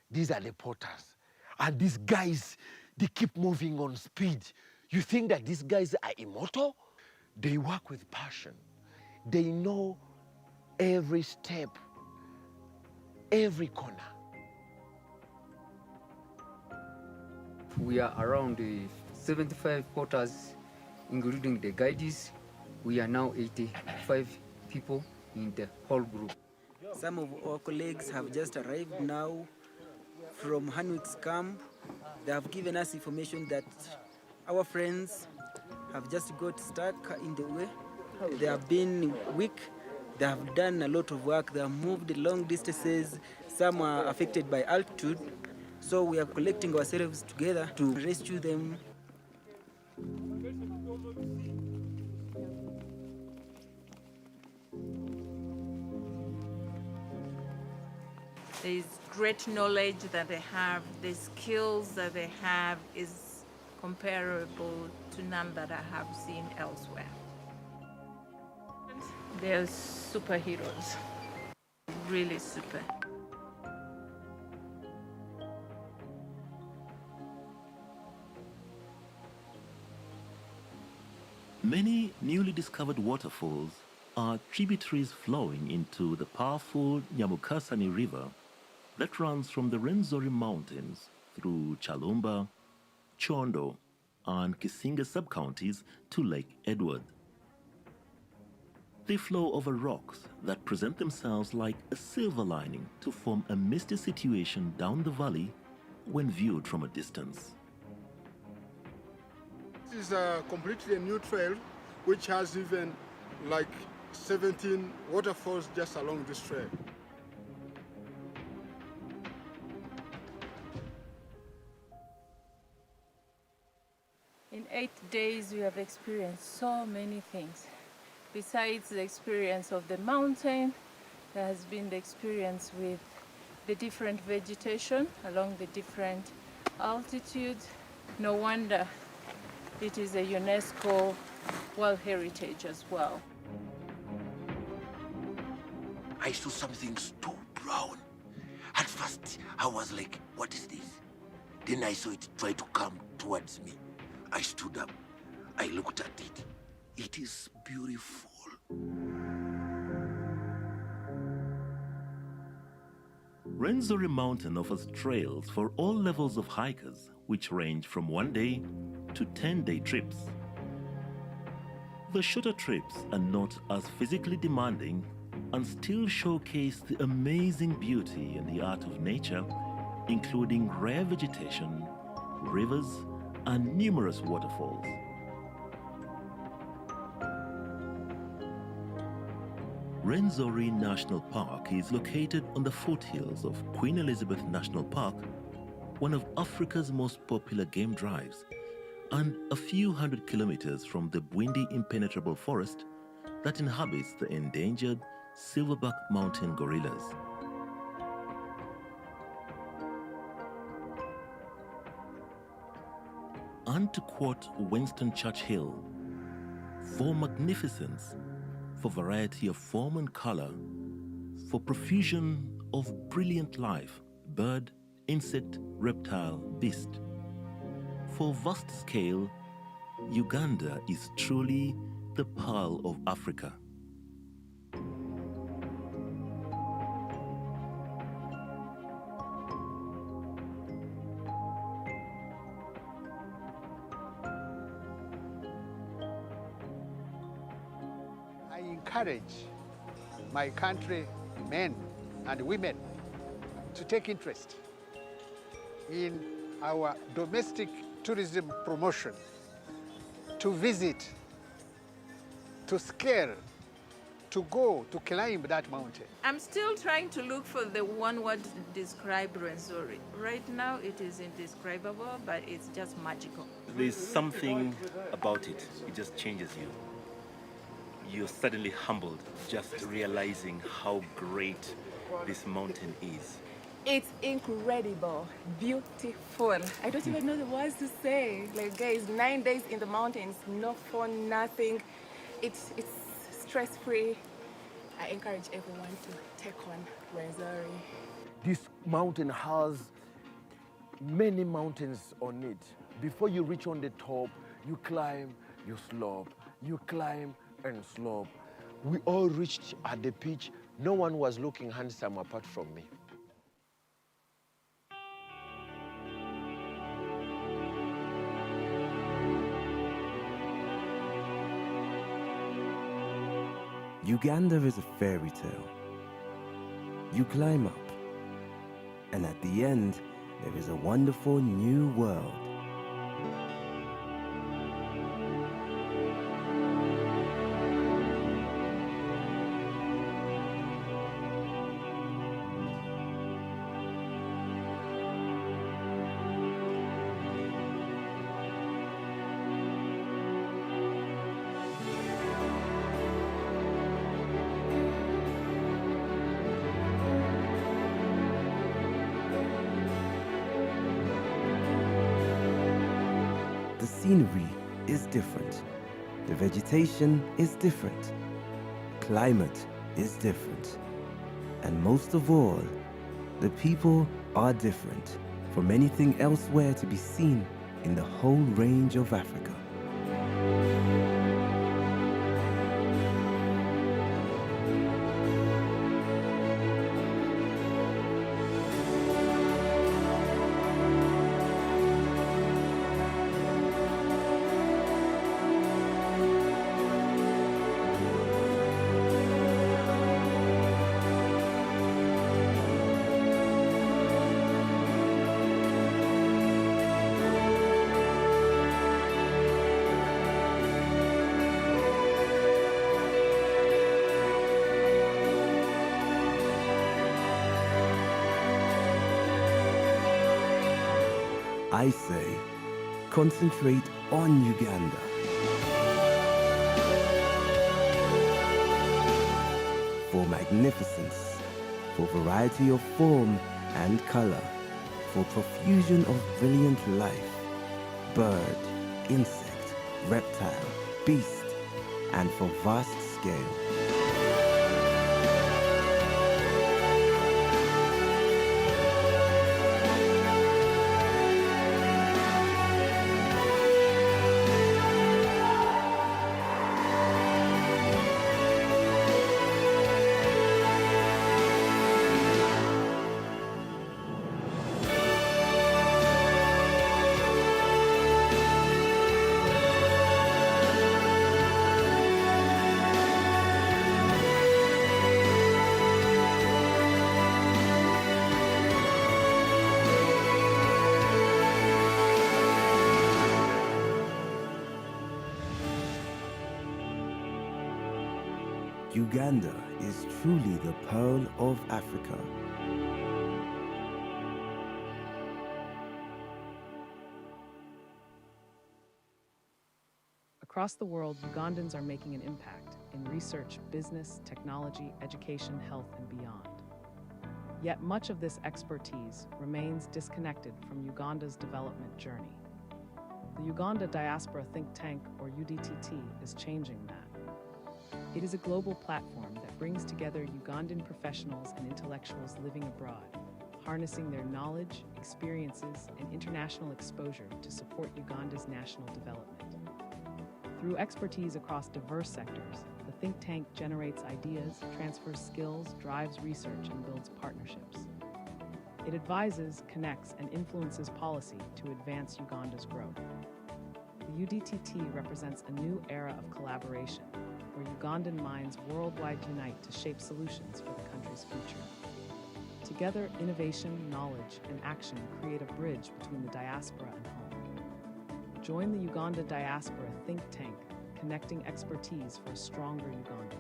Speaker 14: These are the porters. And these guys, they keep moving on speed. You think that these guys are immortal? They work with passion. They know every step, every corner.
Speaker 15: We are around 75 porters, including the guides. We are now 85 people in the whole group.
Speaker 16: Some of our colleagues have just arrived now from Hanwick's camp. They have given us information that our friends have just got stuck in the way. They have been weak. They have done a lot of work. They have moved long distances. Some are affected by altitude. So we are collecting ourselves together to rescue them.
Speaker 6: There is great knowledge that they have, the skills that they have is comparable to none that I have seen elsewhere. They're superheroes, really super.
Speaker 3: Many newly discovered waterfalls are tributaries flowing into the powerful Nyamukasani River that runs from the Rwenzori Mountains through Chalumba, Chondo, and Kisinga sub-counties to Lake Edward. They flow over rocks that present themselves like a silver lining to form a misty situation down the valley when viewed from a distance.
Speaker 4: This is a completely new trail which has even like 17 waterfalls just along this trail.
Speaker 6: In 8 days, we have experienced so many things. Besides the experience of the mountain, there has been the experience with the different vegetation along the different altitudes. No wonder it is a UNESCO World Heritage as well.
Speaker 14: I saw something so brown. At first, I was like, what is this? Then I saw it try to come towards me. I stood up. I looked at it. It is beautiful.
Speaker 3: Rwenzori Mountain offers trails for all levels of hikers, which range from 1-day to 10-day trips. The shorter trips are not as physically demanding and still showcase the amazing beauty and the art of nature, including rare vegetation, rivers, and numerous waterfalls. Rwenzori National Park is located on the foothills of Queen Elizabeth National Park, one of Africa's most popular game drives, and a few hundred kilometers from the Bwindi impenetrable forest that inhabits the endangered silverback mountain gorillas. And to quote Winston Churchill, for magnificence, for variety of form and color, for profusion of brilliant life, bird, insect, reptile, beast. For vast scale, Uganda is truly the pearl of Africa.
Speaker 12: I encourage my country men and women to take interest in our domestic tourism promotion, to visit, to scale, to go, to climb that mountain.
Speaker 6: I'm still trying to look for the one word to describe Rwenzori. Right now it is indescribable, but it's just magical.
Speaker 3: There's something about it, it just changes you. You're suddenly humbled just realizing how great this mountain is.
Speaker 13: It's incredible, beautiful. I don't even know the words to say. Like, guys, 9 days in the mountains, no phone, nothing. It's stress-free. I encourage everyone to take on Rwenzori.
Speaker 14: This mountain has many mountains on it. Before you reach on the top, you climb, you slope, you climb and slope. We all reached at the pitch. No one was looking handsome apart from me.
Speaker 17: Uganda is a fairy tale. You climb up, and at the end, there is a wonderful new world. The scenery is different. The vegetation is different. Climate is different. And most of all, the people are different from anything elsewhere to be seen in the whole range of Africa. I say, concentrate on Uganda. For magnificence, for variety of form and color for profusion of brilliant life, bird, insect, reptile, beast, and for vast scale. Uganda is truly the pearl of Africa.
Speaker 18: Across the world, Ugandans are making an impact in research, business, technology, education, health, and beyond. Yet much of this expertise remains disconnected from Uganda's development journey. The Uganda Diaspora Think Tank, or UDTT, is changing that. It is a global platform that brings together Ugandan professionals and intellectuals living abroad, harnessing their knowledge, experiences, and international exposure to support Uganda's national development. Through expertise across diverse sectors, the think tank generates ideas, transfers skills, drives research, and builds partnerships. It advises, connects, and influences policy to advance Uganda's growth. The UDTT represents a new era of collaboration, where Ugandan minds worldwide unite to shape solutions for the country's future. Together, innovation, knowledge, and action create a bridge between the diaspora and home. Join the Uganda Diaspora Think Tank, connecting expertise for a stronger Uganda.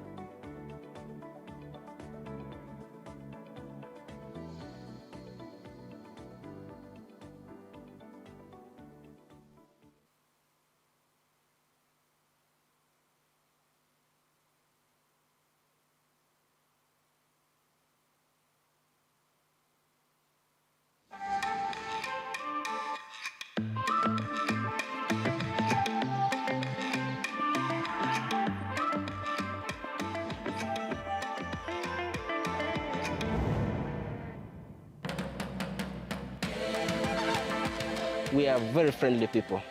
Speaker 23: We are very friendly people.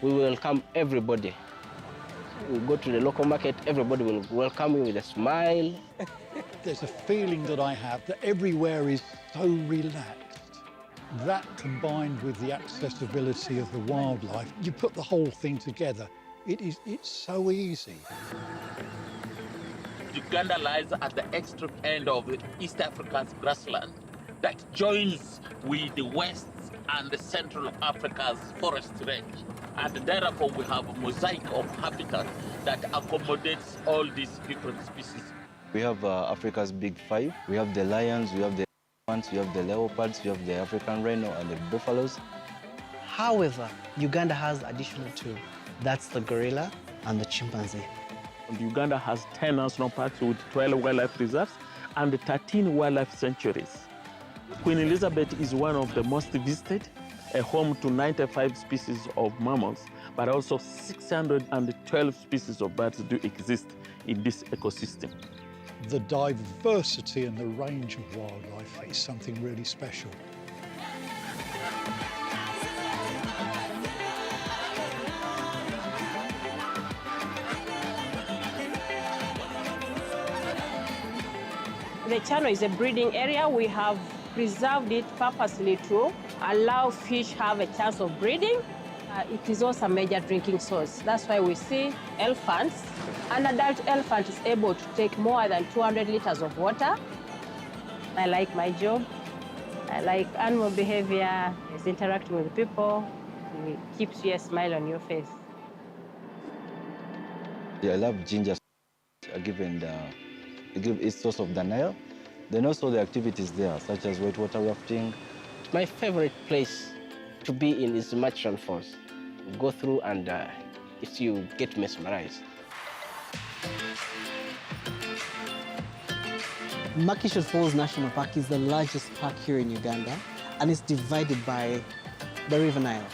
Speaker 23: We welcome everybody. We go to the local market, everybody will welcome you with a smile.
Speaker 19: There's a feeling that I have that everywhere is so relaxed. That combined with the accessibility of the wildlife, you put the whole thing together, it's so easy.
Speaker 20: Uganda lies at the extreme end of East Africa's grassland that joins with the West and the Central Africa's forest range. And therefore we have a mosaic of habitat that accommodates all these different species.
Speaker 21: We have Africa's big five. We have the lions, we have the elephants, we have the leopards, we have the African rhino and the buffaloes.
Speaker 22: However, Uganda has additional two. That's the gorilla and the chimpanzee.
Speaker 20: And Uganda has 10 national parks with 12 wildlife reserves and 13 wildlife sanctuaries. Queen Elizabeth is one of the most visited, a home to 95 species of mammals, but also 612 species of birds do exist in this ecosystem.
Speaker 19: The diversity and the range of wildlife is something really special.
Speaker 24: The channel is a breeding area. We have preserved it purposely to allow fish have a chance of breeding. It is also a major drinking source. That's why we see elephants. An adult elephant is able to take more than 200 liters of water. I like my job. I like animal behavior. It's interacting with people. It keeps you a smile on your face.
Speaker 21: Yeah, I love ginger, given its source of the Nile. Then also the activities there, such as whitewater rafting.
Speaker 23: My favorite place to be in is Matron Falls. Go through and you get mesmerized.
Speaker 22: Makisho Falls National Park is the largest park here in Uganda, and it's divided by the River Nile.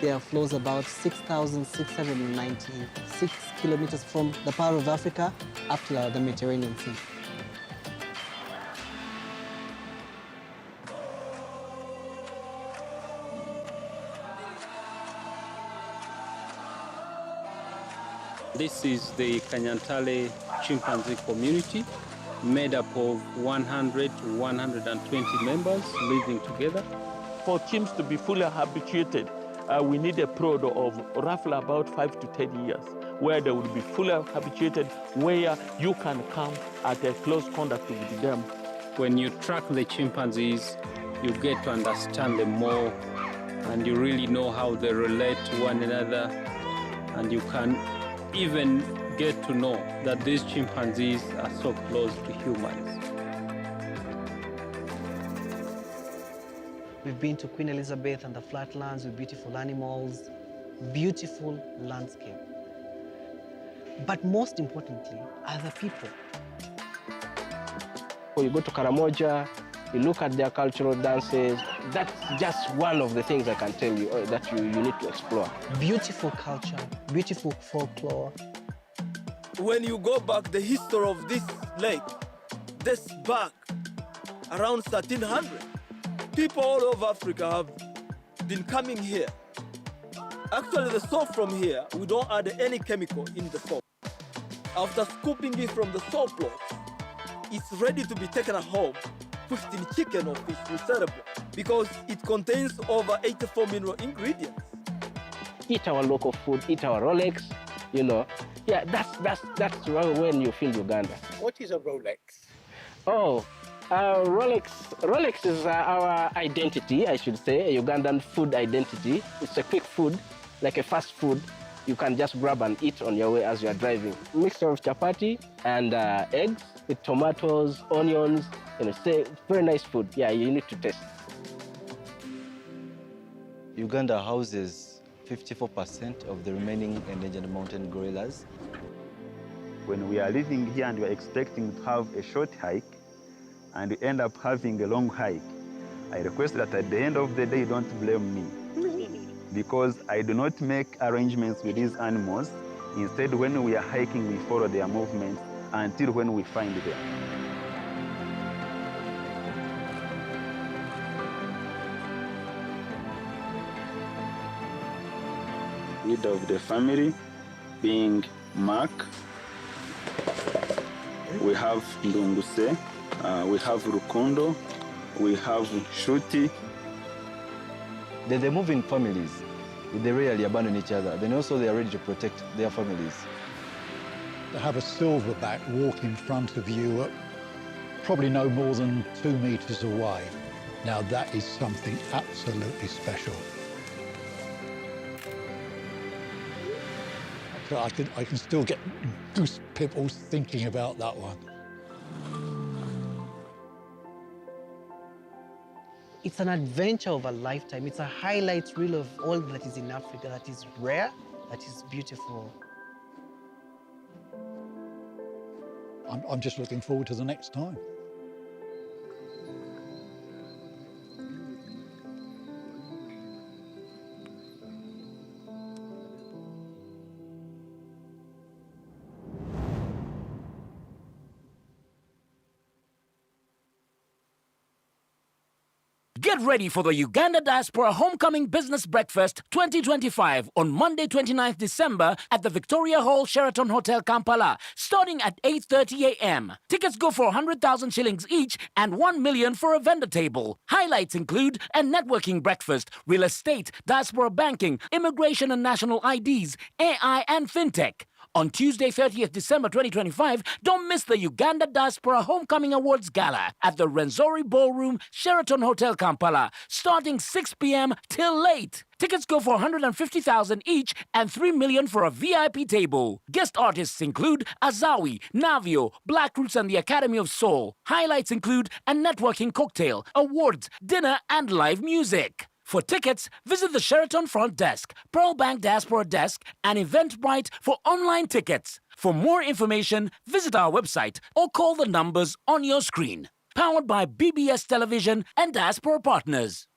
Speaker 22: There flows about 6,696 kilometers from the Pearl of Africa up to the Mediterranean Sea.
Speaker 1: This is the Kanyantale chimpanzee community, made up of 100 to 120 members living together.
Speaker 20: For chimps to be fully habituated, we need a period of roughly about 5 to 10 years, where they will be fully habituated, where you can come at a close contact with them.
Speaker 1: When you track the chimpanzees, you get to understand them more, and you really know how they relate to one another, and you can even get to know that these chimpanzees are so close to humans.
Speaker 22: We've been to Queen Elizabeth and the flatlands with beautiful animals, beautiful landscape. But most importantly, are the people.
Speaker 23: When you go to Karamoja, you look at their cultural dances. That's just one of the things I can tell you that you need to explore.
Speaker 22: Beautiful culture, beautiful folklore.
Speaker 11: When you go back, the history of this lake, this back, around 1300, people all over Africa have been coming here. Actually, the salt from here, we don't add any chemical in the salt. After scooping it from the salt blocks, it's ready to be taken home, pushed in chicken or fish to celebrate, because it contains over 84 mineral ingredients.
Speaker 23: Eat our local food, eat our Rolex, you know. Yeah, that's when you feel Uganda.
Speaker 7: What is a Rolex?
Speaker 23: Oh, Rolex is our identity, I should say, a Ugandan food identity. It's a quick food, like a fast food. You can just grab and eat on your way as you are driving. Mixture of chapati and eggs with tomatoes, onions, you know, say, very nice food. Yeah, you need to taste.
Speaker 21: Uganda houses 54% of the remaining endangered mountain gorillas.
Speaker 8: When we are living here and we are expecting to have a short hike, and we end up having a long hike, I request that at the end of the day, you don't blame me. Because I do not make arrangements with these animals. Instead, when we are hiking, we follow their movements until when we find them. Head of the family being Mark. We have Ndunguse, we have Rukondo, we have Shuti.
Speaker 21: They move in families. They rarely abandon each other. Then also they are ready to protect their families.
Speaker 19: To have a silverback walk in front of you, probably no more than 2 meters away. Now that is something absolutely special. I can still get goose pimples thinking about that one.
Speaker 22: It's an adventure of a lifetime. It's a highlight reel of all that is in Africa, that is rare, that is beautiful.
Speaker 19: I'm just looking forward to the next time.
Speaker 10: Get ready for the Uganda Diaspora Homecoming Business Breakfast 2025 on Monday 29th December at the Victoria Hall Sheraton Hotel Kampala, starting at 8:30 a.m. Tickets go for 100,000 shillings each and 1 million for a vendor table. Highlights include a networking breakfast, real estate, diaspora banking, immigration and national IDs, AI and fintech. On Tuesday, 30th December 2025, don't miss the Uganda Diaspora Homecoming Awards Gala at the Renzori Ballroom, Sheraton Hotel Kampala, starting 6 p.m. till late. Tickets go for 150,000 each and 3 million for a VIP table. Guest artists include Azawi, Navio, Black Roots and the Academy of Soul. Highlights include a networking cocktail, awards, dinner and live music. For tickets, visit the Sheraton Front Desk, Pearl Bank Diaspora Desk, and Eventbrite for online tickets. For more information, visit our website or call the numbers on your screen. Powered by BBS Television and Diaspora Partners.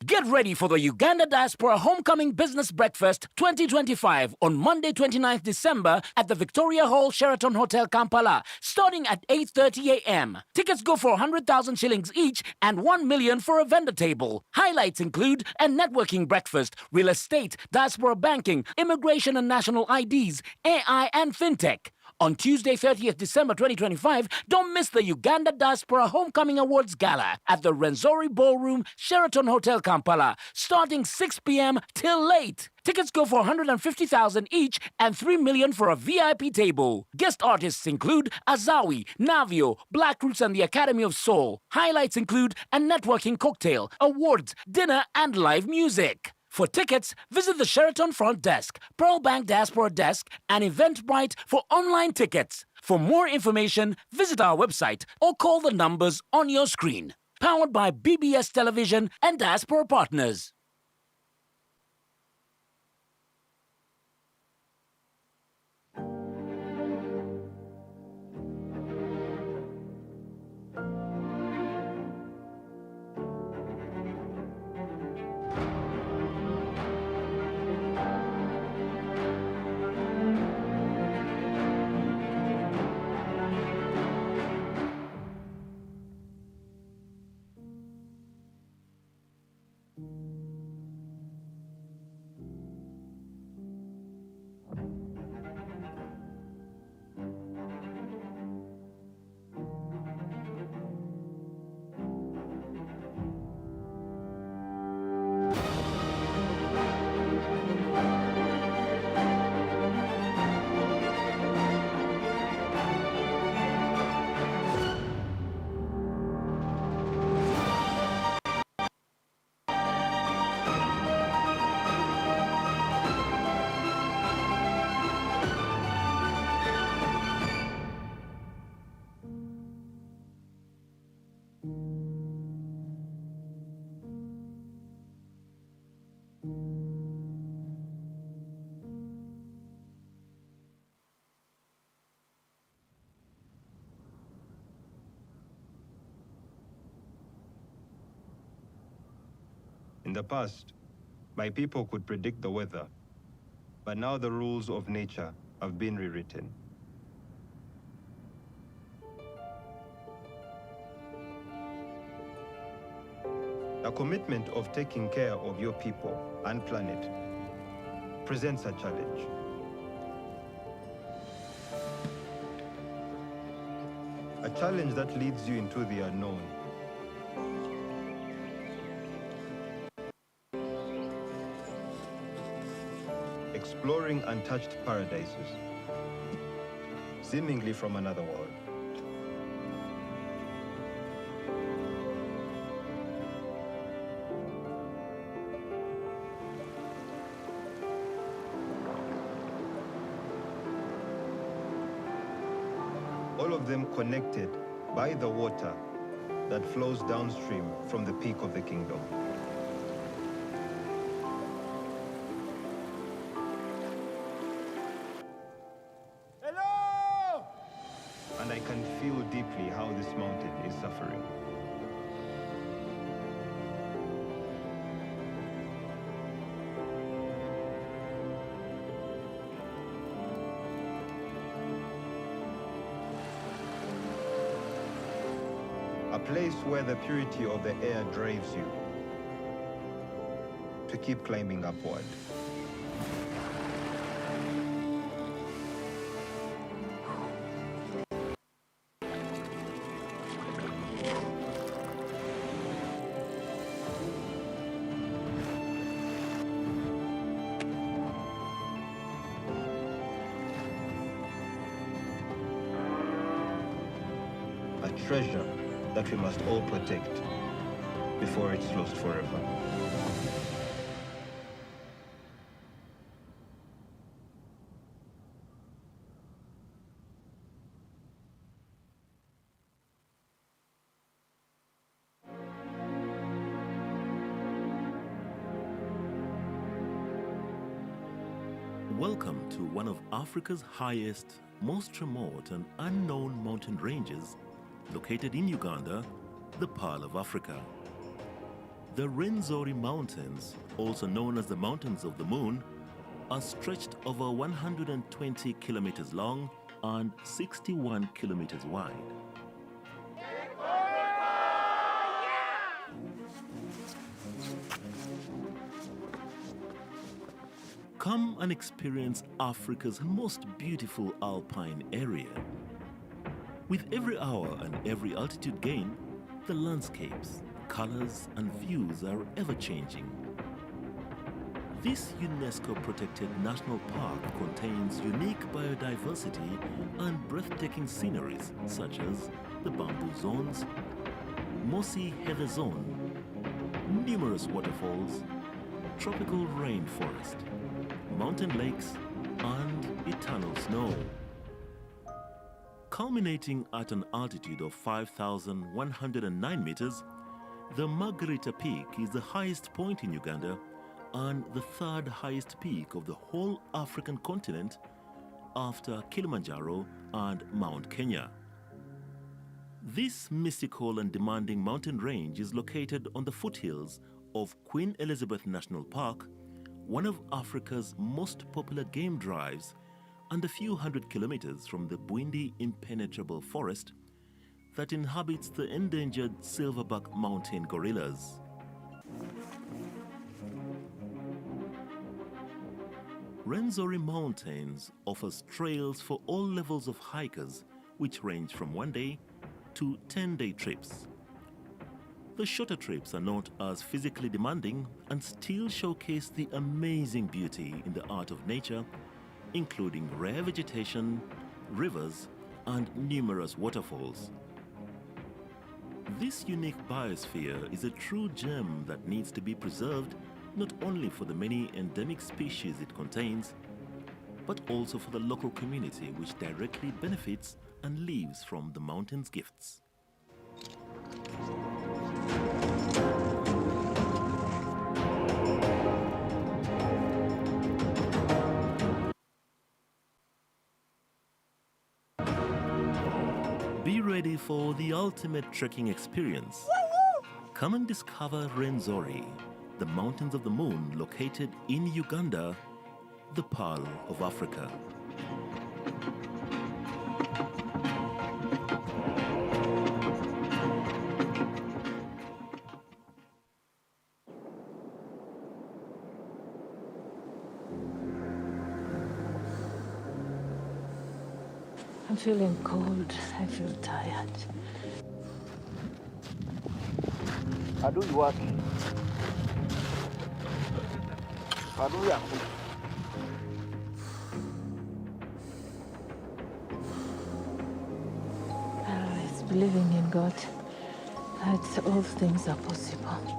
Speaker 10: Get ready for the Uganda Diaspora Homecoming Business Breakfast 2025 on Monday 29th December at the Victoria Hall Sheraton Hotel Kampala, starting at 8:30 a.m. Tickets go for 100,000 shillings each and 1 million for a vendor table. Highlights include a networking breakfast, real estate, diaspora banking, immigration and national IDs, AI and fintech. On Tuesday, 30th December 2025, don't miss the Uganda Diaspora Homecoming Awards Gala at the Renzori Ballroom, Sheraton Hotel Kampala, starting 6 p.m. till late. Tickets go for 150,000 each and 3 million for a VIP table. Guest artists include Azawi, Navio, Black Roots and the Academy of Soul. Highlights include a networking cocktail, awards, dinner and live music. For tickets, visit the Sheraton Front Desk, Pearl Bank Diaspora Desk, and Eventbrite for online tickets. For more information, visit our website or call the numbers on your screen. Powered by BBS Television and Diaspora Partners.
Speaker 2: In the past, my people could predict the weather, but now the rules of nature have been rewritten. The commitment of taking care of your people and planet presents a challenge. A challenge that leads you into the unknown. Exploring untouched paradises, seemingly from another world. All of them connected by the water that flows downstream from the peak of the kingdom. And I can feel deeply how this mountain is suffering. A place where the purity of the air drives you to keep climbing upward. A treasure that we must all protect before it's lost forever.
Speaker 3: Welcome to one of Africa's highest, most remote and unknown mountain ranges, located in Uganda, the Pearl of Africa. The Rwenzori Mountains, also known as the Mountains of the Moon, are stretched over 120 kilometers long and 61 kilometers wide. Come and experience Africa's most beautiful alpine area. With every hour and every altitude gain, the landscapes, colors and views are ever-changing. This UNESCO-protected national park contains unique biodiversity and breathtaking sceneries such as the bamboo zones, mossy heather zone, numerous waterfalls, tropical rainforest, mountain lakes, and eternal snow. Culminating at an altitude of 5,109 meters, the Margarita Peak is the highest point in Uganda and the third highest peak of the whole African continent after Kilimanjaro and Mount Kenya. This mystical and demanding mountain range is located on the foothills of Queen Elizabeth National Park, one of Africa's most popular game drives, and a few hundred kilometers from the Bwindi impenetrable forest that inhabits the endangered silverback mountain gorillas. Rwenzori Mountains offers trails for all levels of hikers, which range from 1-day to 10-day trips. The shorter trips are not as physically demanding and still showcase the amazing beauty in the art of nature, including rare vegetation, rivers, and numerous waterfalls. This unique biosphere is a true gem that needs to be preserved not only for the many endemic species it contains, but also for the local community which directly benefits and lives from the mountain's gifts. Be ready for the ultimate trekking experience. Come and discover Rwenzori, the Mountains of the Moon located in Uganda, the Pearl of Africa.
Speaker 6: I'm feeling cold. I feel tired.
Speaker 23: How do you work? How do you work?
Speaker 6: It's believing in God that all things are possible.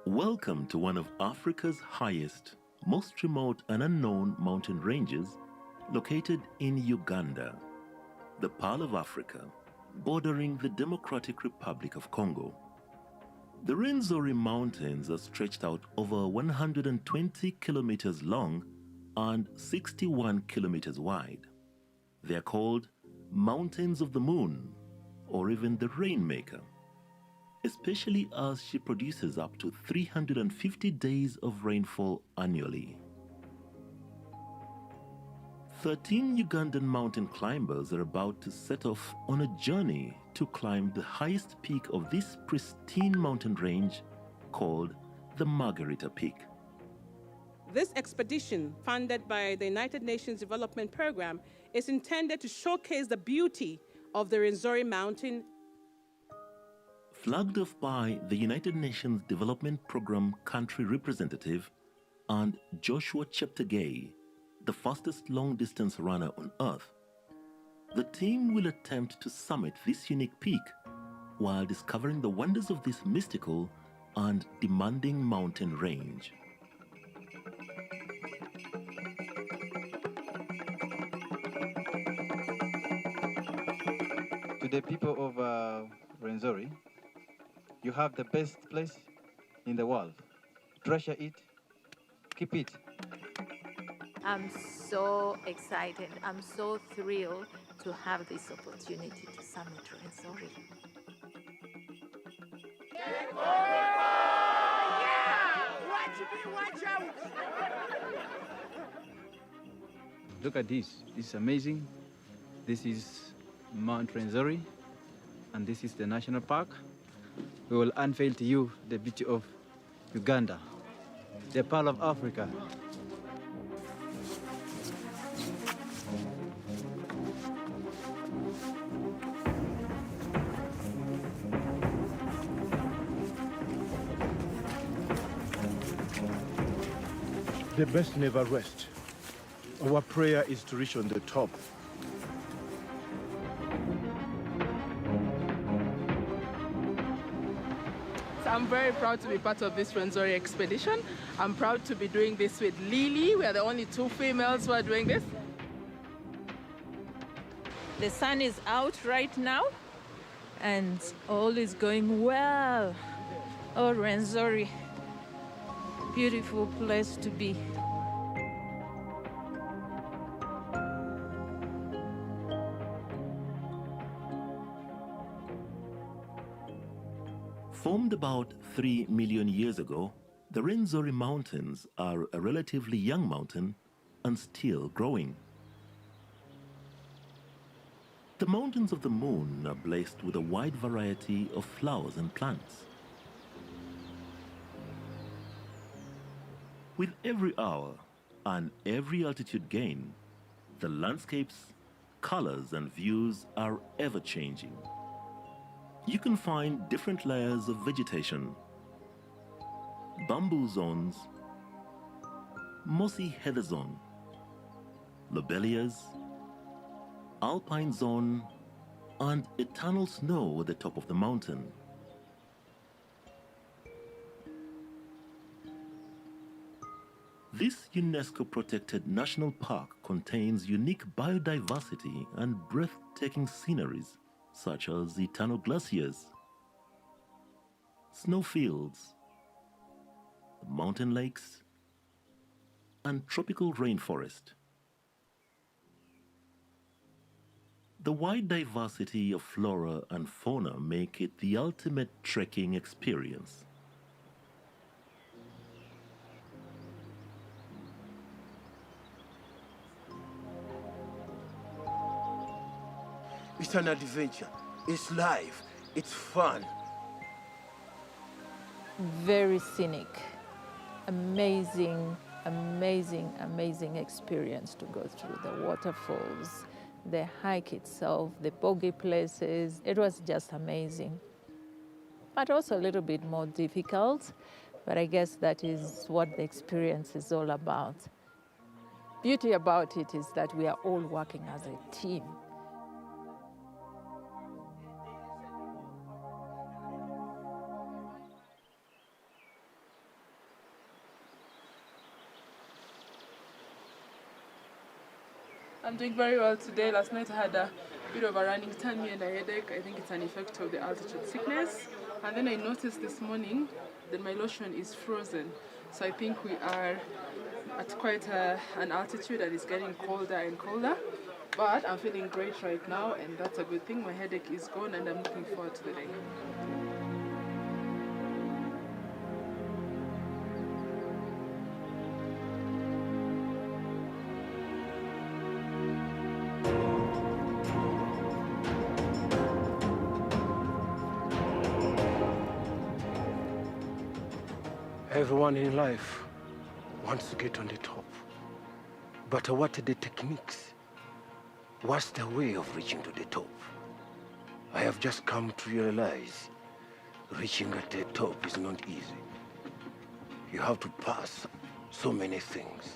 Speaker 3: Welcome to one of Africa's highest, most remote and unknown mountain ranges located in Uganda, the Pearl of Africa, bordering the Democratic Republic of Congo. The Rwenzori Mountains are stretched out over 120 kilometers long and 61 kilometers wide. They are called Mountains of the Moon, or even the Rainmaker, especially as she produces up to 350 days of rainfall annually. 13 Ugandan mountain climbers are about to set off on a journey to climb the highest peak of this pristine mountain range called the Margarita Peak.
Speaker 5: This expedition, funded by the United Nations Development Program, is intended to showcase the beauty of the Rwenzori Mountain.
Speaker 3: Flagged off by the United Nations Development Program country representative and Joshua Cheptegei, the fastest long-distance runner on Earth, the team will attempt to summit this unique peak while discovering the wonders of this mystical and demanding mountain range.
Speaker 21: To the people of Rwenzori, you have the best place in the world. Treasure it, keep it.
Speaker 6: I'm so excited. I'm so thrilled to have this opportunity to summit Rwenzori.
Speaker 7: Watch out!
Speaker 21: Look at this. This is amazing. This is Mount Rwenzori, and this is the national park. We will unveil to you the beauty of Uganda, the Pearl of Africa.
Speaker 9: The best never rest. Our prayer is to reach on the top.
Speaker 13: So I'm very proud to be part of this Rwenzori expedition. I'm proud to be doing this with Lily. We are the only 2 females who are doing this.
Speaker 6: The sun is out right now, and all is going well. Oh, Rwenzori, beautiful place to be.
Speaker 3: Formed about 3 million years ago, the Rwenzori Mountains are a relatively young mountain and still growing. The mountains of the moon are blessed with a wide variety of flowers and plants. With every hour and every altitude gain, the landscapes, colors, and views are ever changing. You can find different layers of vegetation: bamboo zones, mossy heather zone, lobelias, alpine zone, and eternal snow at the top of the mountain. This UNESCO-protected national park contains unique biodiversity and breathtaking sceneries, such as eternal glaciers, snowfields, mountain lakes, and tropical rainforest. The wide diversity of flora and fauna make it the ultimate trekking experience.
Speaker 9: It's an adventure. It's life. It's fun.
Speaker 6: Very scenic. Amazing, amazing, amazing experience to go through the waterfalls, the hike itself, the boggy places. It was just amazing. But also a little bit more difficult, but I guess that is what the experience is all about. Beauty about it is that we are all working as a team.
Speaker 13: I'm doing very well today. Last night I had a bit of a running tummy and a headache. I think it's an effect of the altitude sickness. And then I noticed this morning that my lotion is frozen. So I think we are at quite an altitude that is getting colder and colder. But I'm feeling great right now, and that's a good thing. My headache is gone and I'm looking forward to the day.
Speaker 9: Everyone in life wants to get on the top. But what are the techniques? What's the way of reaching to the top? I have just come to realize reaching at the top is not easy. You have to pass so many things.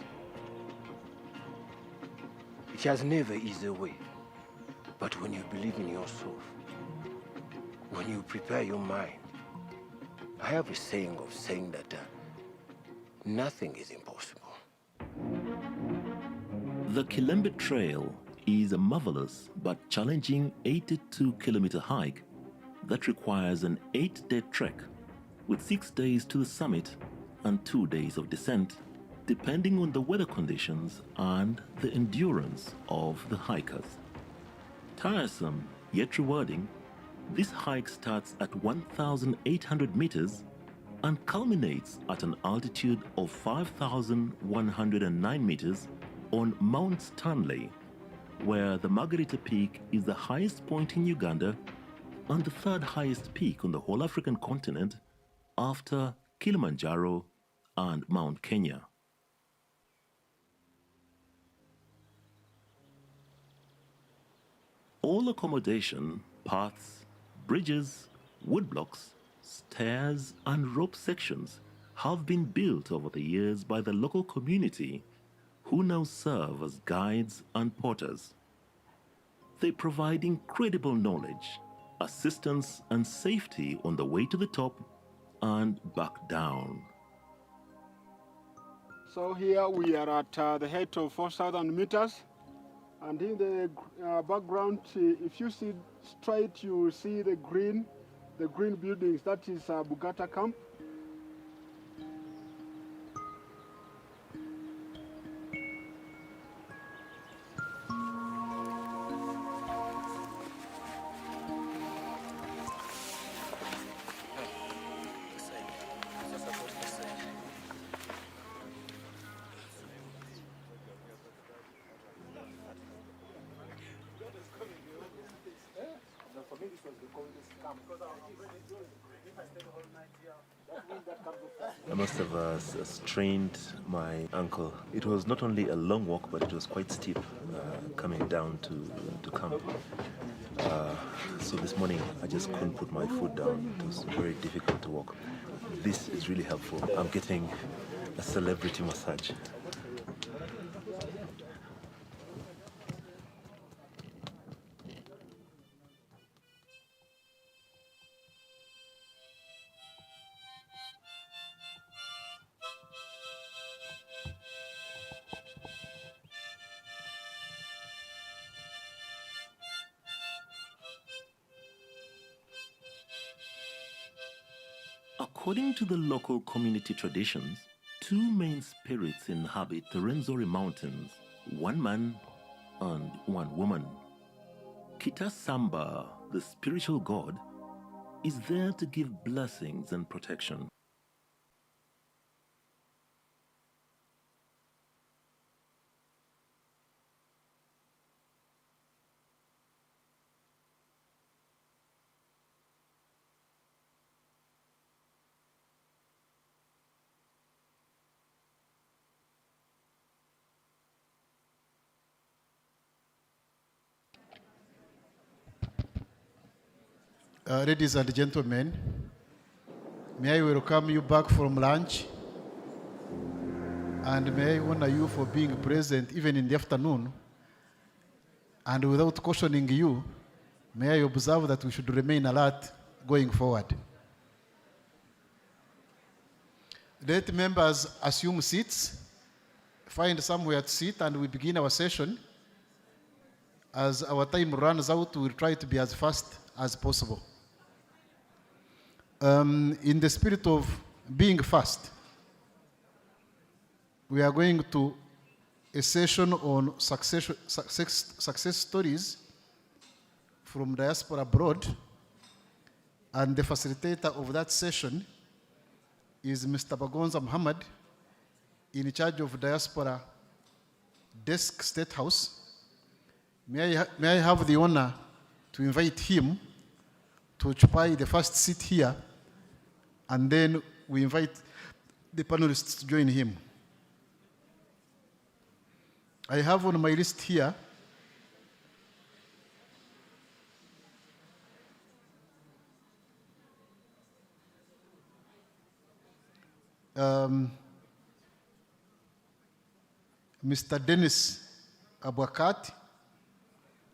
Speaker 9: It has never easy way. But when you believe in yourself, when you prepare your mind, I have a saying of saying that nothing is impossible.
Speaker 3: The Kilembe Trail is a marvelous but challenging 82-kilometer hike that requires an 8-day trek with 6 days to the summit and 2 days of descent, depending on the weather conditions and the endurance of the hikers. Tiresome yet rewarding, this hike starts at 1,800 meters and culminates at an altitude of 5,109 meters on Mount Stanley, where the Margarita Peak is the highest point in Uganda and the third highest peak on the whole African continent after Kilimanjaro and Mount Kenya. All accommodation, paths, bridges, woodblocks, stairs and rope sections have been built over the years by the local community, who now serve as guides and porters. They provide incredible knowledge, assistance and safety on the way to the top and back down.
Speaker 4: So here we are at the height of 4,000 meters. And in the background, if you see straight, you will see the green buildings. That is Bugata camp.
Speaker 3: I must have strained my ankle. It was not only a long walk, but it was quite steep coming down to camp. So this morning, I just couldn't put my foot down. It was very difficult to walk. This is really helpful. I'm getting a celebrity massage. According to the local community traditions, two main spirits inhabit the Rwenzori Mountains, one man and one woman. Kita Samba, the spiritual god, is there to give blessings and protection.
Speaker 7: Ladies and gentlemen, may I welcome you back from lunch, and may I honor you for being present even in the afternoon. And without cautioning you, may I observe that we should remain alert going forward. Let members assume seats, find somewhere to sit, and we begin our session. As our time runs out, we'll try to be as fast as possible. In the spirit of being fast, we are going to a session on success stories from diaspora abroad, and the facilitator of that session is Mr. Bagonza Muhammad, in charge of Diaspora Desk State House. May I have the honor to invite him to occupy the first seat here, and then we invite the panelists to join him. I have on my list here Mr. Dennis Abwakat,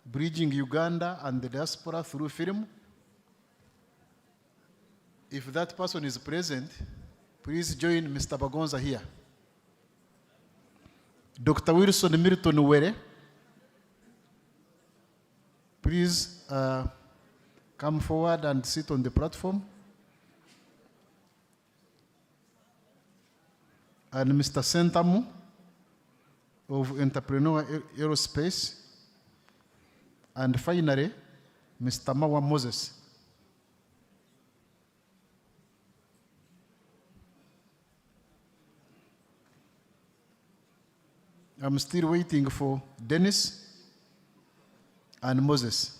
Speaker 7: Bridging Uganda and the Diaspora Through Film. If that person is present, please join Mr. Bagonza here. Dr. Wilson Milton Were, please come forward and sit on the platform. And Mr. Sentamu of Entrepreneur Aerospace. And finally, Mr. Mawa Moses. I'm still waiting for Dennis and Moses.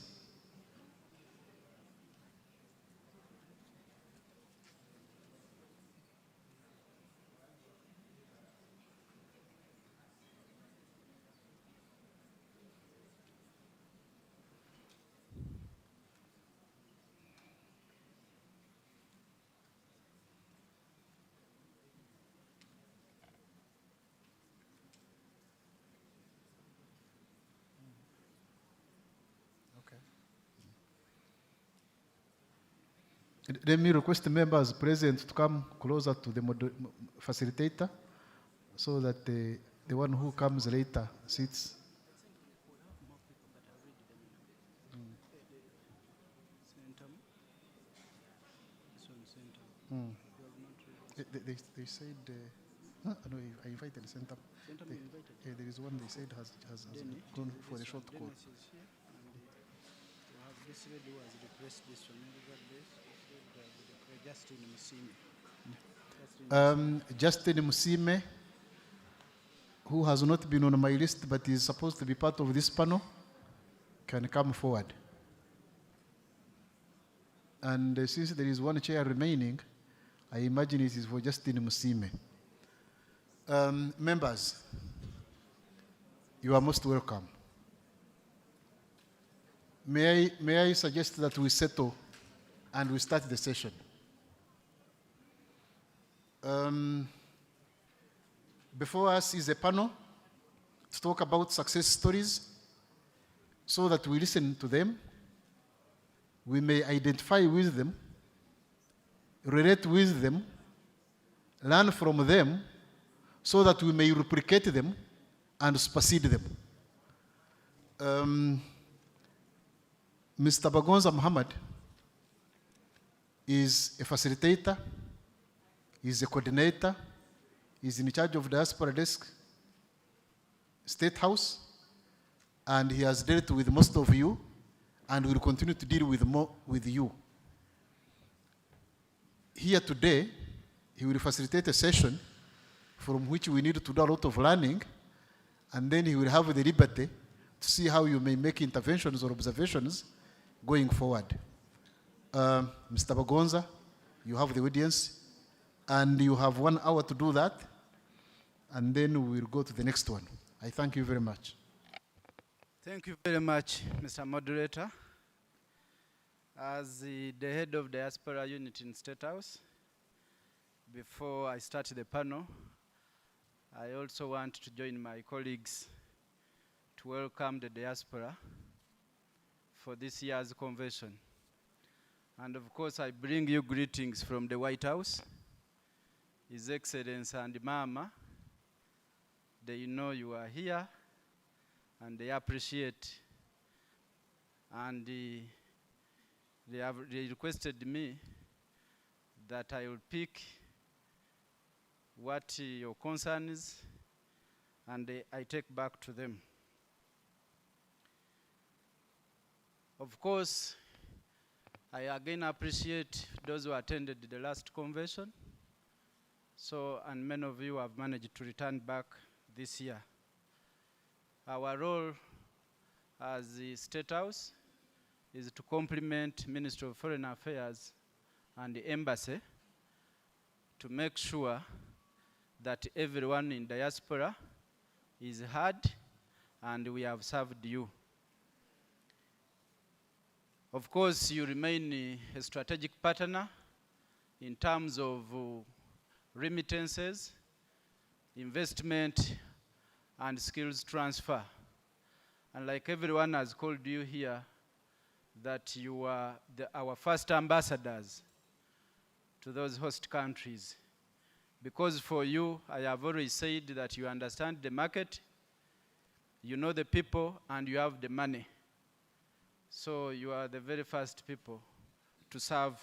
Speaker 7: Let me request the members present to come closer to the facilitator so that the one who comes later sits. They said, no, I invited Centum. There is one they said has gone for the short call.
Speaker 12: This lady was requested this one Justin Musime.
Speaker 7: Justin Musime, who has not been on my list but is supposed to be part of this panel, can come forward. And since there is one chair remaining, I imagine it is for Justin Musime. Members, you are most welcome. May I suggest that we settle and we start the session. Before us is a panel to talk about success stories so that we listen to them, we may identify with them, relate with them, learn from them, so that we may replicate them and supersede them. Mr. Bagonza Muhammad is a facilitator, is a coordinator, is in charge of Diaspora Desk, State House, and he has dealt with most of you and will continue to deal with more with you. Here today, he will facilitate a session from which we need to do a lot of learning, and then he will have the liberty to see how you may make interventions or observations going forward. Mr. Bagonza, you have the audience, and you have 1 hour to do that, and then we will go to the next one. I thank you very much.
Speaker 12: Thank you very much, Mr. Moderator. As the head of Diaspora Unit in State House, before I start the panel, I also want to join my colleagues to welcome the Diaspora for this year's convention. And of course, I bring you greetings from the White House, His Excellency and Mama. They know you are here, and they appreciate. And they requested me that I will pick what your concern is, and I take back to them. Of course, I again appreciate those who attended the last convention. And many of you have managed to return back this year. Our role as the State House is to complement Ministry of Foreign Affairs and the Embassy to make sure that everyone in diaspora is heard and we have served you. Of course, you remain a strategic partner in terms of remittances, investment, and skills transfer. And like everyone has called you here, that you are our first ambassadors to those host countries. Because for you, I have already said that you understand the market, you know the people, and you have the money. So you are the very first people to serve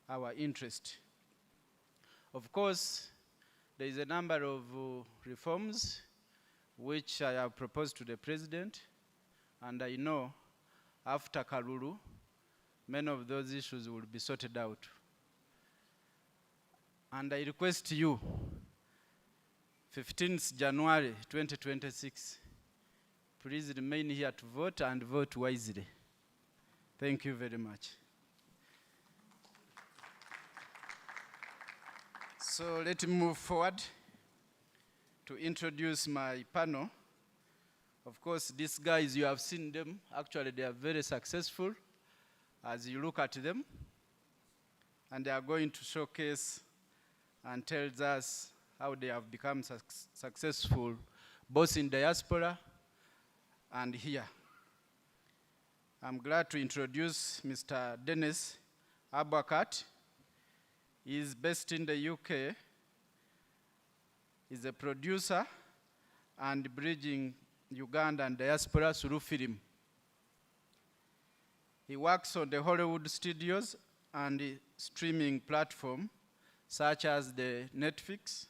Speaker 12: our interest. Of course, there is a number of reforms which I have proposed to the President, and I know after Karuru, many of those issues will be sorted out. And I request you, 15th January 2026, please remain here to vote and vote wisely. Thank you very much. So let me move forward to introduce my panel. Of course, these guys, you have seen them. Actually, they are very successful as you look at them. And they are going to showcase and tell us how they have become successful, both in diaspora and here. I'm glad to introduce Mr. Dennis Abakat. He is based in the UK. He's a producer and bridging Uganda and diaspora through film. He works on the Hollywood studios and the streaming platform such as the Netflix,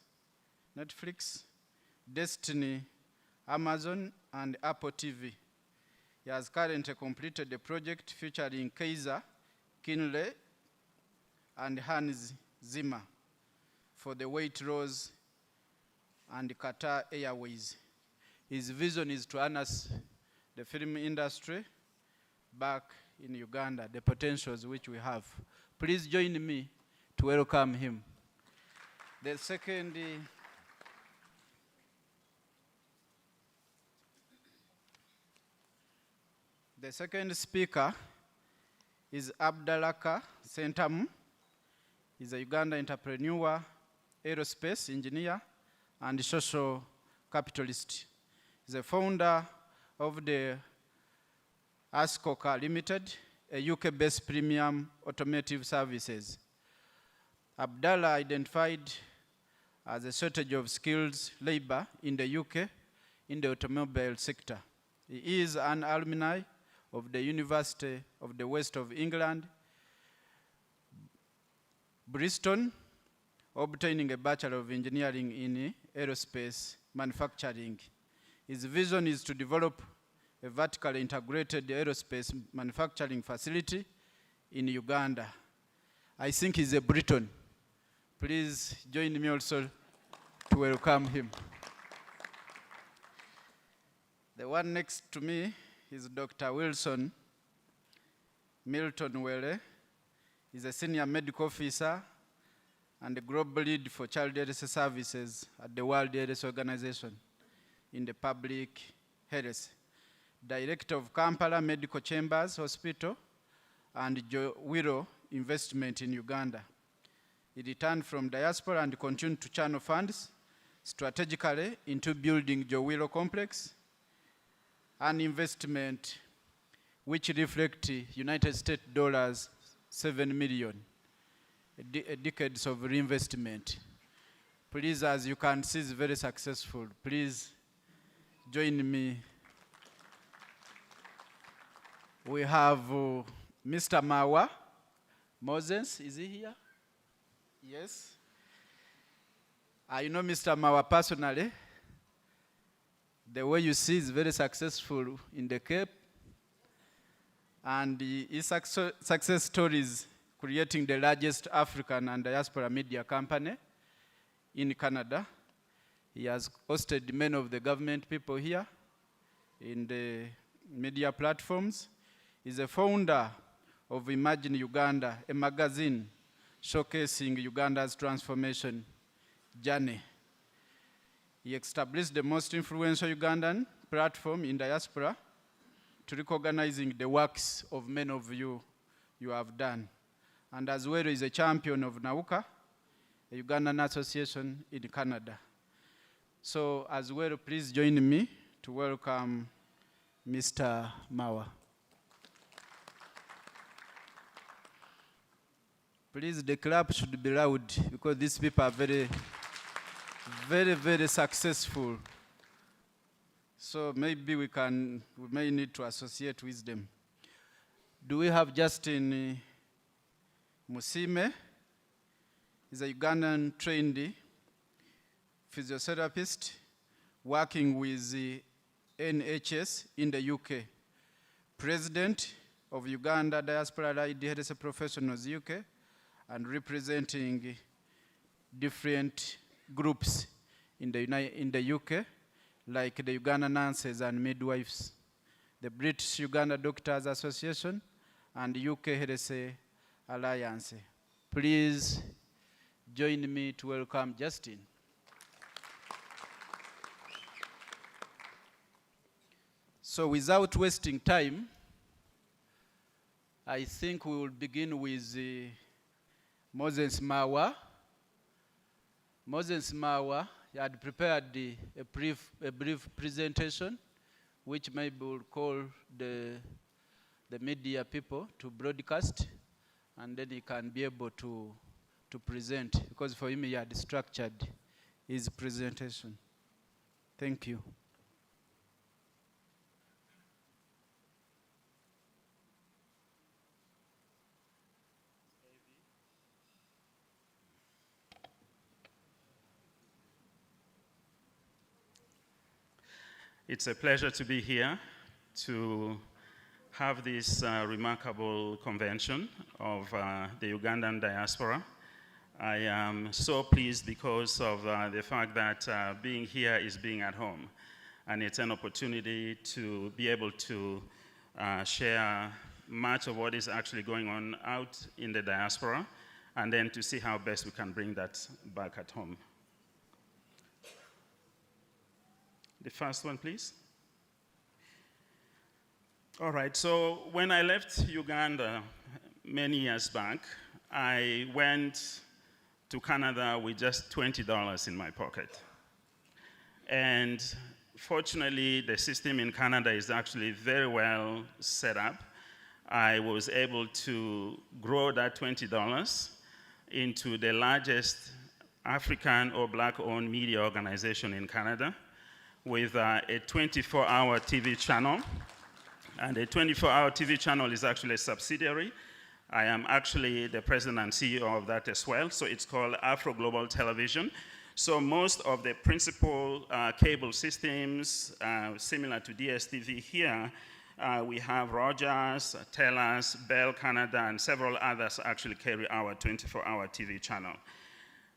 Speaker 12: Destiny, Amazon, and Apple TV. He has currently completed a project featuring Kaiser, Kinley, and Hans Zimmer for the Waitrose and Qatar Airways. His vision is to harness the film industry back in Uganda, the potentials which we have. Please join me to welcome him. The second speaker is Abdalaka Sentamu. He's a Uganda entrepreneur, aerospace engineer, and social capitalist. He's a founder of the Ascoca Limited, a UK-based premium automotive services. Abdallah identified as a shortage of skilled labor in the UK in the automobile sector. He is an alumni of the University of the West of England, Bristol, obtaining a Bachelor of Engineering in Aerospace Manufacturing. His vision is to develop a vertically integrated aerospace manufacturing facility in Uganda. I think he's a Briton. Please join me also to welcome him. The one next to me is Dr. Wilson Milton Wele. He's a senior medical officer and the global lead for child health services at the World Health Organization in the public health. Director of Kampala Medical Chambers Hospital and Jowiro Investment in Uganda. He returned from diaspora and continued to channel funds strategically into building Jowiro Complex, an investment which reflects United States dollars 7 million, decades of reinvestment. Please, as you can see, it's very successful. Please join me. We have Mr. Mawa Moses. Is he here? Yes. I know Mr. Mawa personally. The way you see is very successful in the Cape. And his success stories creating the largest African and diaspora media company in Canada. He has hosted many of the government people here in the media platforms. He's a founder of Imagine Uganda, a magazine showcasing Uganda's transformation journey. He established the most influential Ugandan platform in diaspora to recognizing the works of many of you have done. And as well, is a champion of Nauka, a Ugandan association in Canada. So as well, please join me to welcome Mr. Mawa. Please, the clap should be loud because these people are very, very successful. So maybe we may need to associate with them. Do we have Justin Musime? He's a Ugandan trained physiotherapist working with the NHS in the UK. President of Uganda Diaspora Allied Health Professionals UK, and representing different groups in the UK, like the Uganda Nurses and Midwives, the British Uganda Doctors Association, and UK Health Alliance. Please join me to welcome Justin. So without wasting time, I think we will begin with Moses Mawa. Moses Mawa had prepared a brief presentation, which maybe we'll call the media people to broadcast, and then he can be able to present, because for him he had structured his presentation. Thank you.
Speaker 14: It's a pleasure to be here to have this remarkable convention of the Ugandan diaspora. I am so pleased because of the fact that being here is being at home, and it's an opportunity to be able to share much of what is actually going on out in the diaspora, and then to see how best we can bring that back at home. The first one, please. All right, so when I left Uganda many years back, I went to Canada with just $20 in my pocket. And fortunately, the system in Canada is actually very well set up. I was able to grow that $20 into the largest African or Black-owned media organization in Canada, with a 24-hour TV channel. And the 24-hour TV channel is actually a subsidiary. I am actually the president and CEO of that as well. So it's called Afro Global Television. So most of the principal cable systems, similar to DSTV here, we have Rogers, Telus, Bell Canada, and several others actually carry our 24-hour TV channel.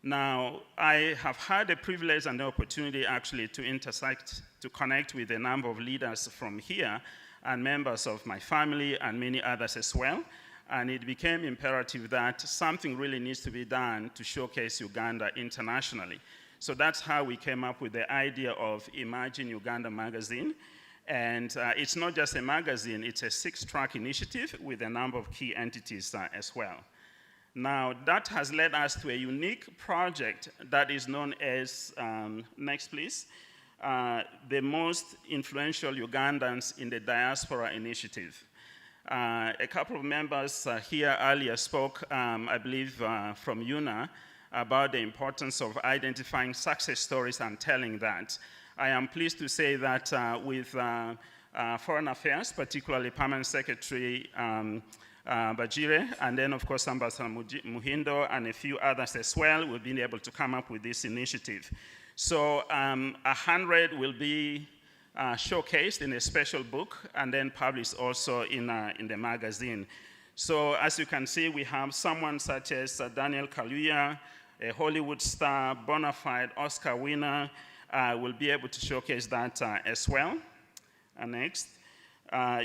Speaker 14: Now, I have had the privilege and the opportunity actually to intersect, to connect with a number of leaders from here and members of my family and many others as well. And it became imperative that something really needs to be done to showcase Uganda internationally. So that's how we came up with the idea of Imagine Uganda magazine. And it's not just a magazine, it's a 6-track initiative with a number of key entities as well. Now, that has led us to a unique project that is known as, next please, the Most Influential Ugandans in the Diaspora Initiative. A couple of members here earlier spoke, I believe, from UNA, about the importance of identifying success stories and telling that. I am pleased to say that with Foreign Affairs, particularly Permanent Secretary Bajire, and then of course Ambassador Muhindo and a few others as well, we've been able to come up with this initiative. So 100 will be showcased in a special book and then published also in the magazine. So as you can see, we have someone such as Daniel Kaluuya, a Hollywood star, bona fide Oscar winner, will be able to showcase that as well. Next.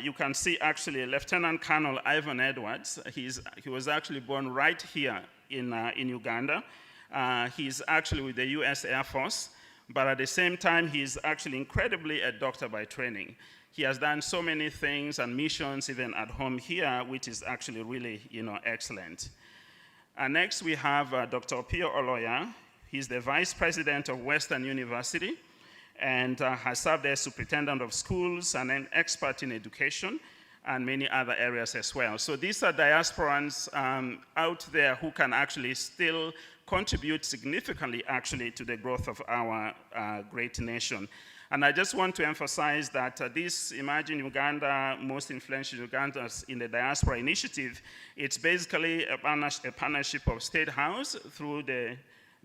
Speaker 14: You can see actually Lieutenant Colonel Ivan Edwards. He was actually born right here in Uganda. He's actually with the US Air Force, but at the same time, he's actually incredibly a doctor by training. He has done so many things and missions even at home here, which is actually really, excellent. Next, we have Dr. Opio Oloya. He's the Vice President of Western University, and has served as superintendent of schools and an expert in education and many other areas as well. So these are diasporans out there who can actually still contribute significantly actually to the growth of our great nation. And I just want to emphasize that this Imagine Uganda, Most Influential Ugandans in the Diaspora initiative, it's basically a partnership of State House through the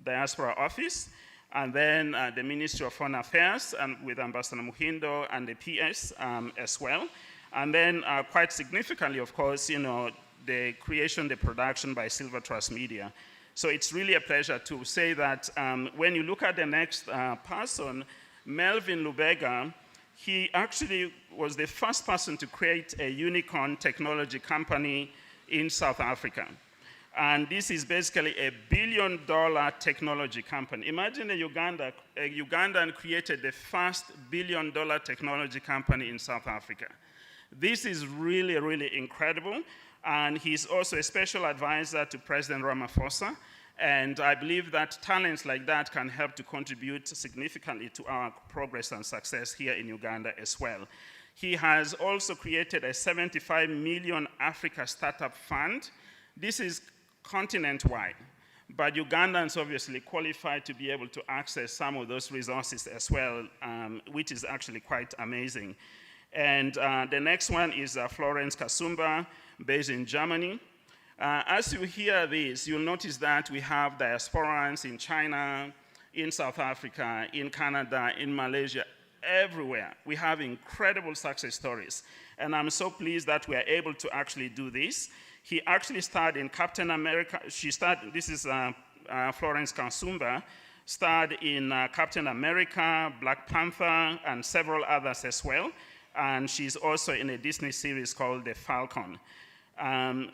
Speaker 14: Diaspora Office, and then the Ministry of Foreign Affairs and with Ambassador Muhindo and the PS as well. And then quite significantly, of course, you know, the creation, the production by Silver Trust Media. So it's really a pleasure to say that when you look at the next person, Melvin Lubega, he actually was the first person to create a unicorn technology company in South Africa. And this is basically a $1 billion technology company. Imagine a Ugandan created the first $1 billion technology company in South Africa. This is really, really incredible. And he's also a special advisor to President Ramaphosa. And I believe that talents like that can help to contribute significantly to our progress and success here in Uganda as well. He has also created a 75 million Africa Startup Fund. This is continent-wide, but Ugandans obviously qualify to be able to access some of those resources as well, which is actually quite amazing. And the next one is Florence Kasumba, based in Germany. As you hear this, you'll notice that we have diasporans in China, in South Africa, in Canada, in Malaysia, everywhere. We have incredible success stories. And I'm so pleased that we are able to actually do this. He actually starred in Captain America. This is Florence Kasumba, starred in Captain America, Black Panther, and several others as well. And she's also in a Disney series called The Falcon.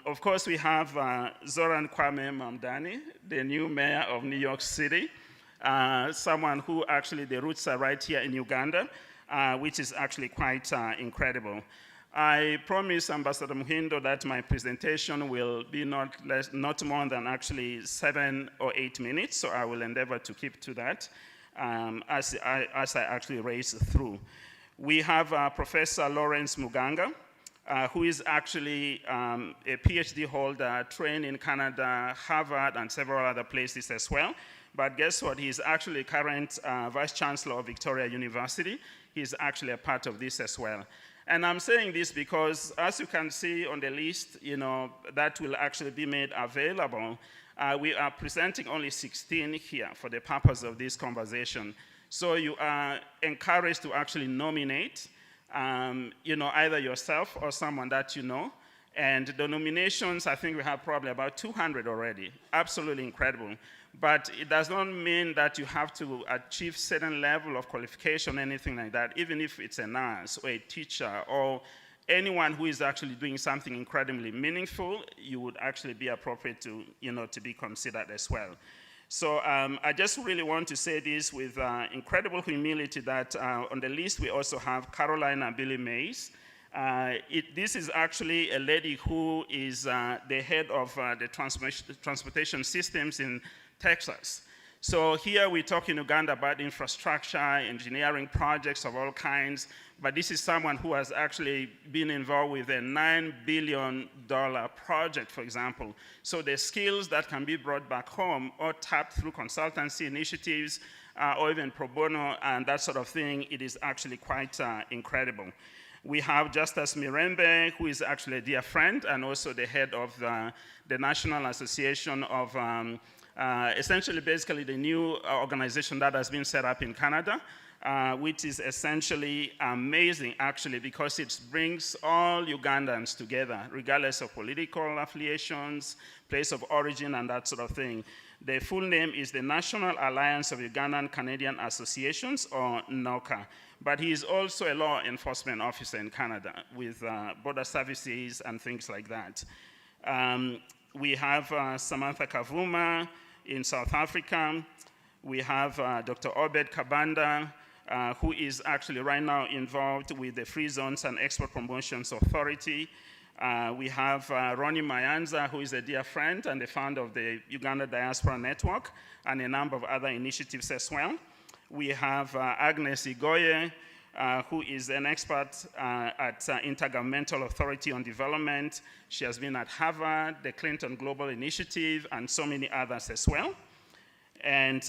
Speaker 14: Of course, we have Zoran Kwame Mamdani, the new mayor of New York City, someone who actually the roots are right here in Uganda, which is actually quite incredible. I promise Ambassador Muhindo that my presentation will be not more than actually 7 or 8 minutes, so I will endeavor to keep to that as I actually race through. We have Professor Lawrence Muganga, who is actually a PhD holder, trained in Canada, Harvard, and several other places as well. But guess what? He's actually current Vice Chancellor of Victoria University. He's actually a part of this as well. And I'm saying this because, as you can see on the list, you know, that will actually be made available. We are presenting only 16 here for the purpose of this conversation. So you are encouraged to actually nominate, you know, either yourself or someone that you know. And the nominations, I think we have probably about 200 already. Absolutely incredible. But it does not mean that you have to achieve certain level of qualification or anything like that, even if it's a nurse or a teacher or anyone who is actually doing something incredibly meaningful, you would actually be appropriate to, you know, to be considered as well. So I just really want to say this with incredible humility that on the list we also have Carolina Billy Mays. This is actually a lady who is the head of the transportation systems in Texas. So here we talk in Uganda about infrastructure, engineering projects of all kinds, but this is someone who has actually been involved with a $9 billion project, for example. So the skills that can be brought back home or tapped through consultancy initiatives or even pro bono and that sort of thing, it is actually quite incredible. We have Justus Mirembe, who is actually a dear friend and also the head of the National Association of essentially basically the new organization that has been set up in Canada, which is essentially amazing actually because it brings all Ugandans together, regardless of political affiliations, place of origin, and that sort of thing. The full name is the National Alliance of Ugandan Canadian Associations, or NOCA. But he is also a law enforcement officer in Canada with border services and things like that. We have Samantha Kavuma in South Africa. We have Dr. Obed Kabanda, who is actually right now involved with the Free Zones and Export Promotions Authority. We have Ronnie Mayanza, who is a dear friend and the founder of the Uganda Diaspora Network and a number of other initiatives as well. We have Agnes Igoye, who is an expert at Intergovernmental Authority on Development. She has been at Harvard, the Clinton Global Initiative, and so many others as well. And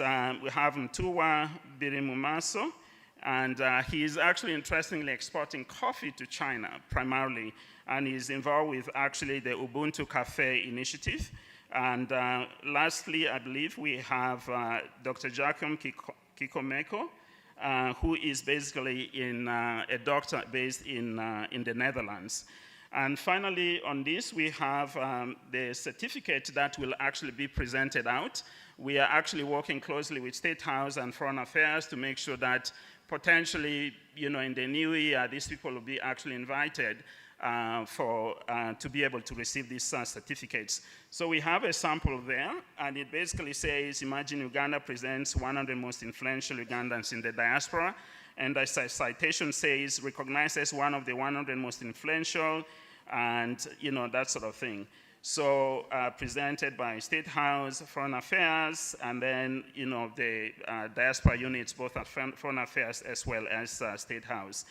Speaker 14: we have Mtuwa Birimumaso, And he is actually interestingly exporting coffee to China primarily, and he's involved with actually the Ubuntu Cafe initiative. And lastly, I believe we have Dr. Giacomo Kikomeko, who is basically a doctor based in the Netherlands. And finally, on this, we have the certificate that will actually be presented out. We are actually working closely with State House and Foreign Affairs to make sure that potentially, in the new year, these people will be actually invited to be able to receive these certificates. So we have a sample there, and it basically says, Imagine Uganda presents 100 most influential Ugandans in the diaspora. And the citation says, recognized as one of the 100 most influential, and that sort of thing. So presented by State House, Foreign Affairs, and then the diaspora units, both at Foreign Affairs as well as State House.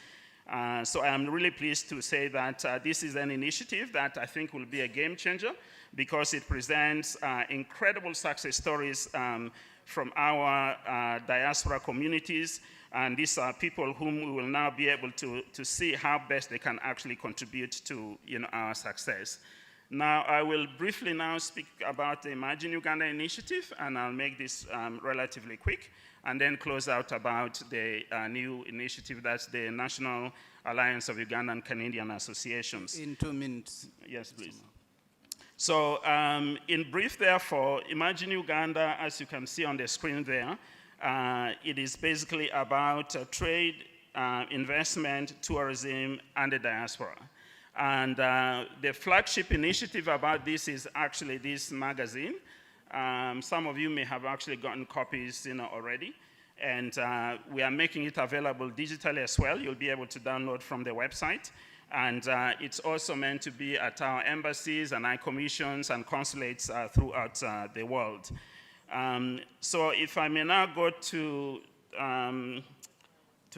Speaker 14: So I'm really pleased to say that this is an initiative that I think will be a game changer, because it presents incredible success stories from our diaspora communities. And these are people whom we will now be able to see how best they can actually contribute to our success. Now, I will briefly now speak about the Imagine Uganda initiative, and I'll make this relatively quick, and then close out about the new initiative, that's the National Alliance of Ugandan Canadian Associations.
Speaker 12: In 2 minutes.
Speaker 14: Yes, please. So in brief, therefore, Imagine Uganda, as you can see on the screen there, it is basically about trade, investment, tourism, and the diaspora. And the flagship initiative about this is actually this magazine. Some of you may have actually gotten copies already. And we are making it available digitally as well. You'll be able to download from the website. And it's also meant to be at our embassies and high commissions and consulates throughout the world. So if I may now go to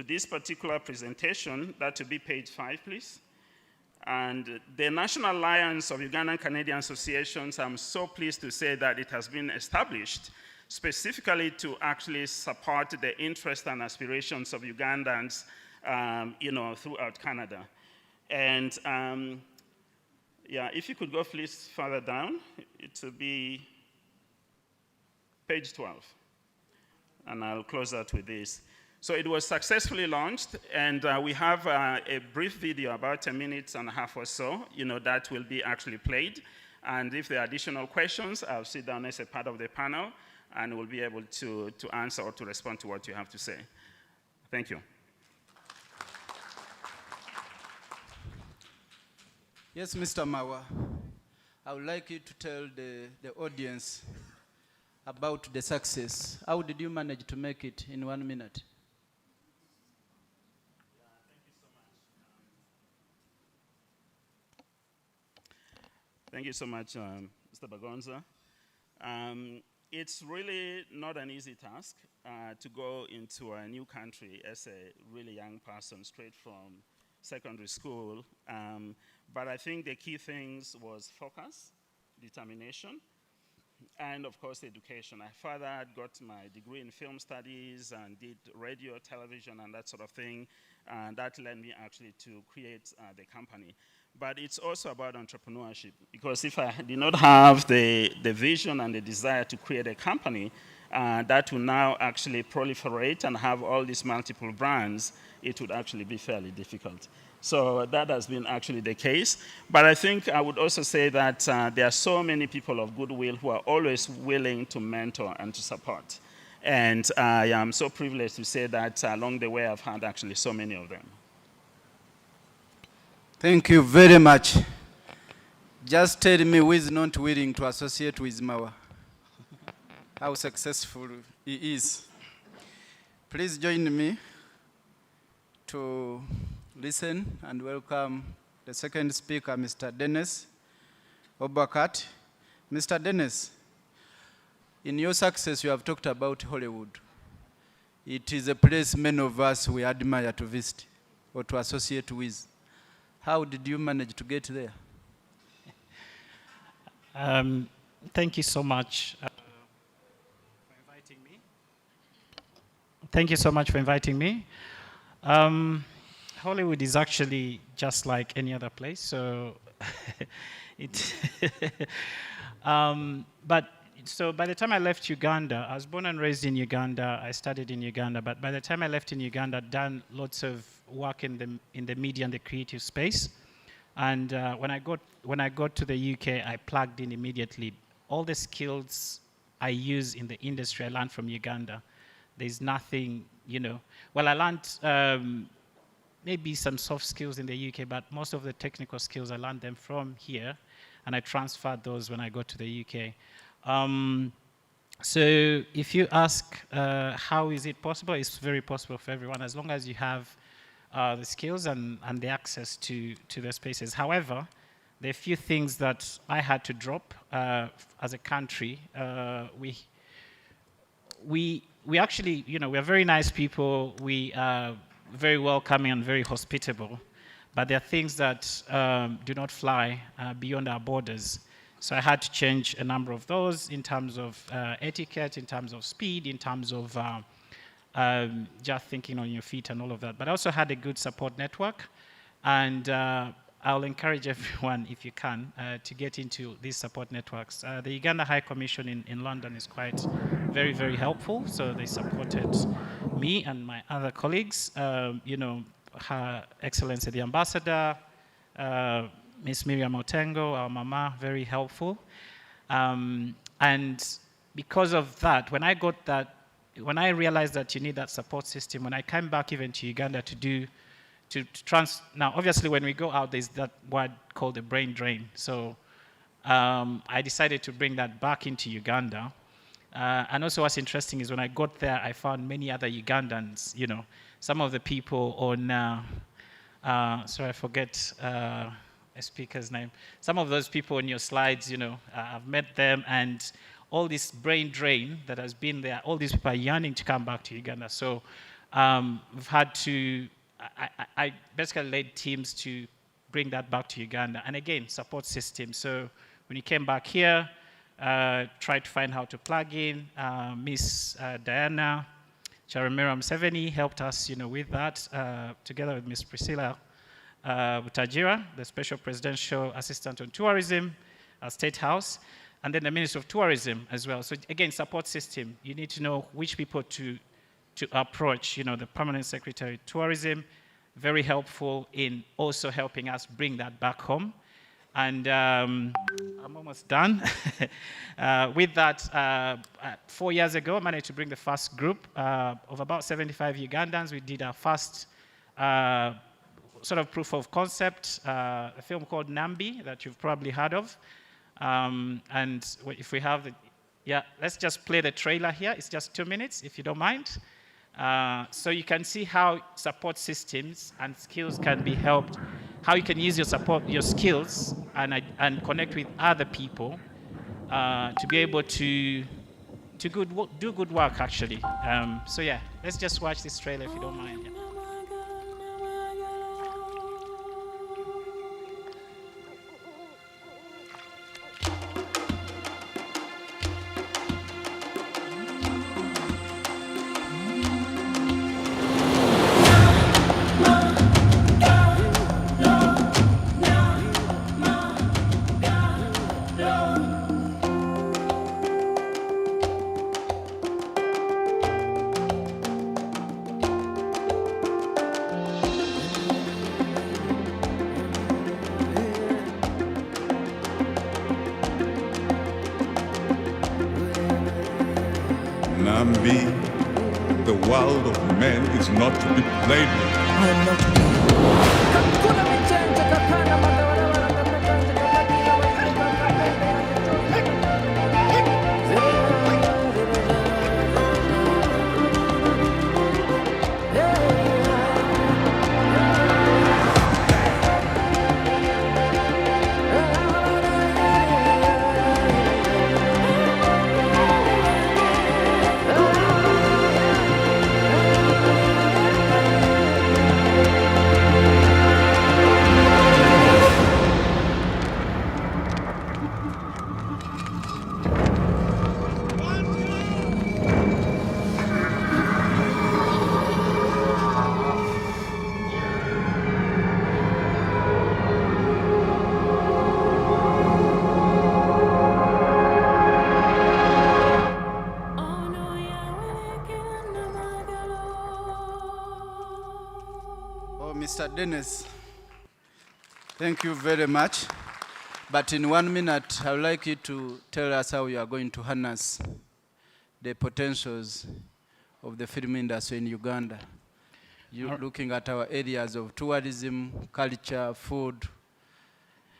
Speaker 14: this particular presentation, that would be page 5, please. And the National Alliance of Ugandan Canadian Associations, I'm so pleased to say that it has been established specifically to actually support the interests and aspirations of Ugandans, throughout Canada. And yeah, if you could go please further down, it will be page 12. And I'll close out with this. So it was successfully launched, and we have a brief video, about 1.5 minutes or so, that will be actually played. And if there are additional questions, I'll sit down as a part of the panel, and we'll be able to answer or to respond to what you have to say. Thank you.
Speaker 12: Yes, Mr. Mawa, I would like you to tell the audience about the success. How did you manage to make it in 1 minute?
Speaker 14: Thank you so much, Mr. Bagonza. It's really not an easy task to go into a new country as a really young person straight from secondary school. But I think the key things was focus, determination, and of course education. I further got my degree in film studies and did radio, television, and that sort of thing. And that led me actually to create the company. But it's also about entrepreneurship, because if I did not have the vision and the desire to create a company that will now actually proliferate and have all these multiple brands, it would actually be fairly difficult. So that has been actually the case. But I think I would also say that there are so many people of goodwill who are always willing to mentor and to support. And I am so privileged to say that along the way I've had actually so many of them.
Speaker 12: Thank you very much. Just tell me who is not willing to associate with Mawa. How successful he is. Please join me to listen and welcome the second speaker, Mr. Dennis Obakat. Mr. Dennis, in your success, you have talked about Hollywood. It is a place many of us we admire to visit or to associate with. How did you manage to get there?
Speaker 15: Thank you so much for inviting me. Thank you so much for inviting me. Hollywood is actually just like any other place, so it. So by the time I left Uganda, I was born and raised in Uganda. I studied in Uganda, but by the time I left in Uganda, I'd done lots of work in the media and the creative space. And when I got to the UK, I plugged in immediately. All the skills I use in the industry, I learned from Uganda. There's nothing, Well, I learned maybe some soft skills in the UK, but most of the technical skills, I learned them from here, and I transferred those when I got to the UK. So if you ask how is it possible, it's very possible for everyone, as long as you have the skills and the access to the spaces. However, there are a few things that I had to drop as a country. We actually, we're very nice people. We are very welcoming and very hospitable, but there are things that do not fly beyond our borders. So I had to change a number of those in terms of etiquette, in terms of speed, in terms of just thinking on your feet and all of that. But I also had a good support network, and I'll encourage everyone, if you can, to get into these support networks. The Uganda High Commission in London is quite very, very helpful. So they supported me and my other colleagues. Her Excellency the Ambassador, Miss Miriam Otengo, our mama, very helpful. And because of that, when I realized that you need that support system, when I came back even to Uganda now obviously when we go out, there's that word called the brain drain. So I decided to bring that back into Uganda. And also what's interesting is when I got there, I found many other Ugandans, some of the people on, sorry, I forget a speaker's name. Some of those people on your slides, I've met them, and all this brain drain that has been there, all these people are yearning to come back to Uganda. So we've had to, I basically led teams to bring that back to Uganda. And again, support system. So when you came back here, tried to find how to plug in. Miss Diana Charamira Museveni helped us, with that, together with Miss Priscilla Butajira, the Special Presidential Assistant on Tourism at State House, and then the Minister of Tourism as well. So again, support system. You need to know which people to approach. The Permanent Secretary of Tourism, very helpful in also helping us bring that back home. And I'm almost done. With that, 4 years ago, I managed to bring the first group of about 75 Ugandans. We did our first sort of proof of concept, a film called Nambi that you've probably heard of. And if we have let's just play the trailer here. It's just 2 minutes, if you don't mind. So you can see how support systems and skills can be helped, how you can use your skills and connect with other people to be able to do good work, actually. So yeah, let's just watch this trailer if you don't mind. Yeah.
Speaker 16: Nambi, the world of men is not to be played with. I am not
Speaker 12: Dennis, thank you very much. But in 1 minute, I would like you to tell us how you are going to harness the potentials of the film industry in Uganda. You're looking at our areas of tourism, culture, food,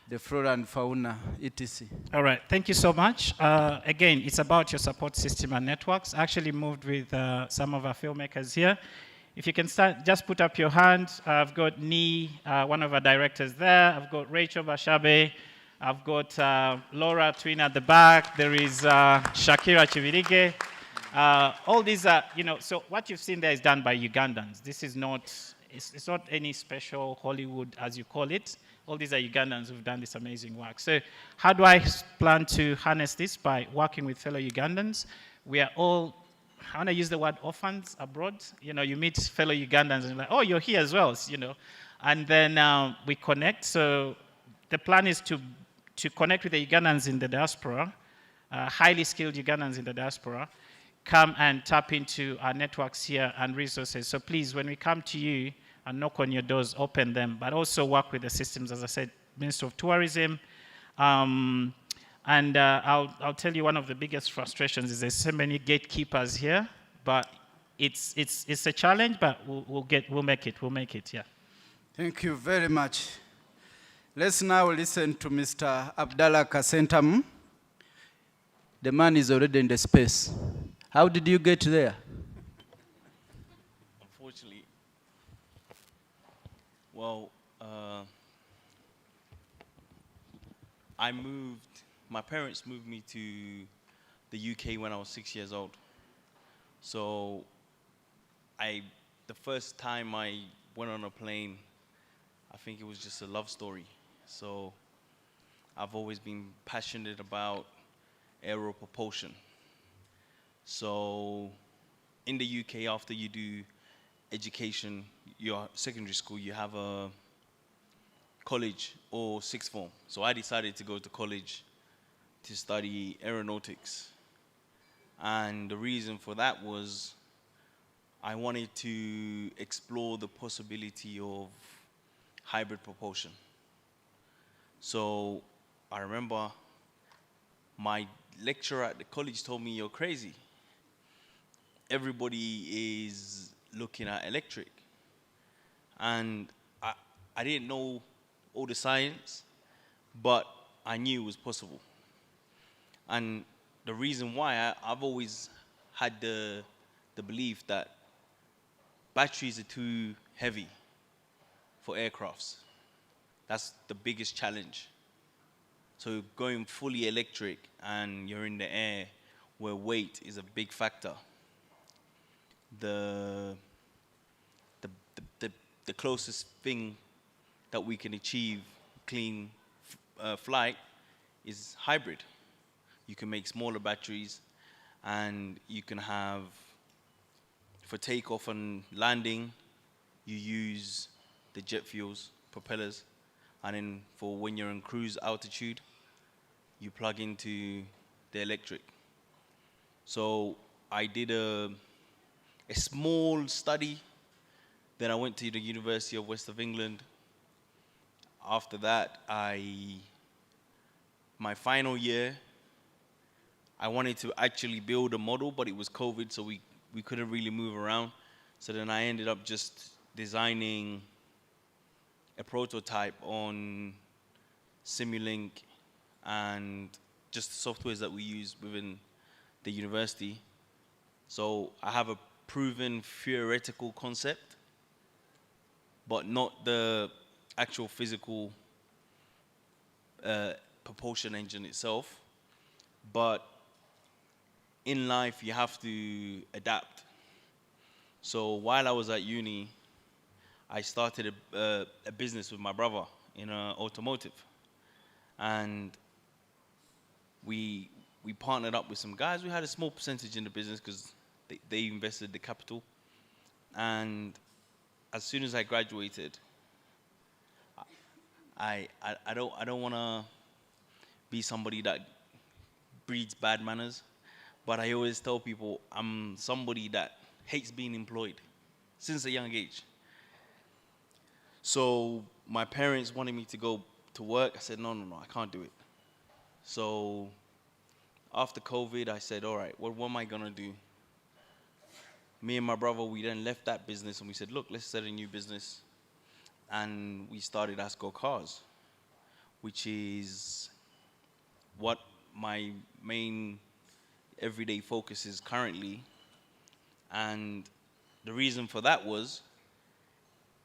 Speaker 12: the flora and fauna, etc.
Speaker 15: All right, thank you so much. Again, it's about your support system and networks. I actually moved with some of our filmmakers here. If you can start, just put up your hand. I've got Ni, one of our directors there. I've got Rachel Bashabe. I've got Laura Twin at the back. There is Shakira Chivirige. All these are, so what you've seen there is done by Ugandans. This is not, it's not any special Hollywood, as you call it. All these are Ugandans who've done this amazing work. So how do I plan to harness this? By working with fellow Ugandans. We are all, I want to use the word orphans abroad. You meet fellow Ugandans and you're like, oh, you're here as well, And then we connect. So the plan is to connect with the Ugandans in the diaspora, highly skilled Ugandans in the diaspora, come and tap into our networks here and resources. So please, when we come to you and knock on your doors, open them, but also work with the systems, as I said, Minister of Tourism. And I'll tell you, one of the biggest frustrations is there's so many gatekeepers here, but it's a challenge, but we'll make it, yeah.
Speaker 12: Thank you very much. Let's now listen to Mr. Abdallah Kasentam. The man is already in the space. How did you get there?
Speaker 17: Unfortunately, well, my parents moved me to the UK when I was 6 years old. So the first time I went on a plane, I think it was just a love story. So I've always been passionate about aero propulsion. So in the UK, after you do education, your secondary school, you have a college or sixth form. So I decided to go to college to study aeronautics. And the reason for that was I wanted to explore the possibility of hybrid propulsion. So I remember my lecturer at the college told me, you're crazy. Everybody is looking at electric. And I didn't know all the science, but I knew it was possible. And the reason why, I've always had the belief that batteries are too heavy for aircrafts. That's the biggest challenge. So going fully electric and you're in the air where weight is a big factor. The closest thing that we can achieve clean flight is hybrid. You can make smaller batteries and you can have, for takeoff and landing, you use the jet fuels, propellers, and then for when you're in cruise altitude, you plug into the electric. So I did a small study. Then I went to the University of West of England. After that, my final year, I wanted to actually build a model, but it was COVID, so we couldn't really move around. So then I ended up just designing a prototype on Simulink and just the softwares that we use within the university. So I have a proven theoretical concept, but not the actual physical propulsion engine itself. But in life, you have to adapt. So while I was at uni, I started a business with my brother in automotive. And we partnered up with some guys. We had a small percentage in the business because they invested the capital. And as soon as I graduated, I don't want to be somebody that breeds bad manners, but I always tell people I'm somebody that hates being employed since a young age. So my parents wanted me to go to work. I said, no, I can't do it. So after COVID, I said, all right, what am I gonna do? Me and my brother, we then left that business and we said, look, let's start a new business. And we started Asco Cars, which is what my main everyday focus is currently. And the reason for that was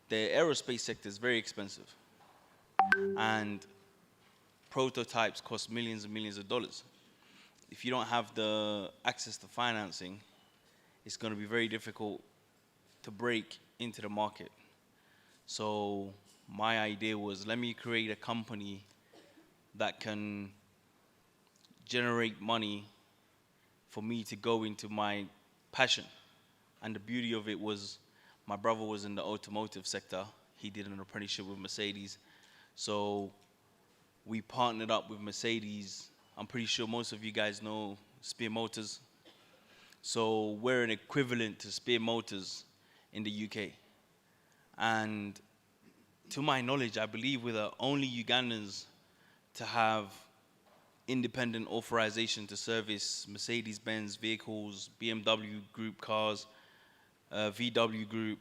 Speaker 17: the aerospace sector is very expensive. And prototypes cost millions and millions of dollars. If you don't have the access to financing, it's going to be very difficult to break into the market. So my idea was, let me create a company that can generate money for me to go into my passion. And the beauty of it was, my brother was in the automotive sector. He did an apprenticeship with Mercedes. So we partnered up with Mercedes. I'm pretty sure most of you guys know Spear Motors. So we're an equivalent to Spear Motors in the UK. And to my knowledge, I believe we're the only Ugandans to have independent authorization to service Mercedes-Benz vehicles, BMW Group cars, VW Group,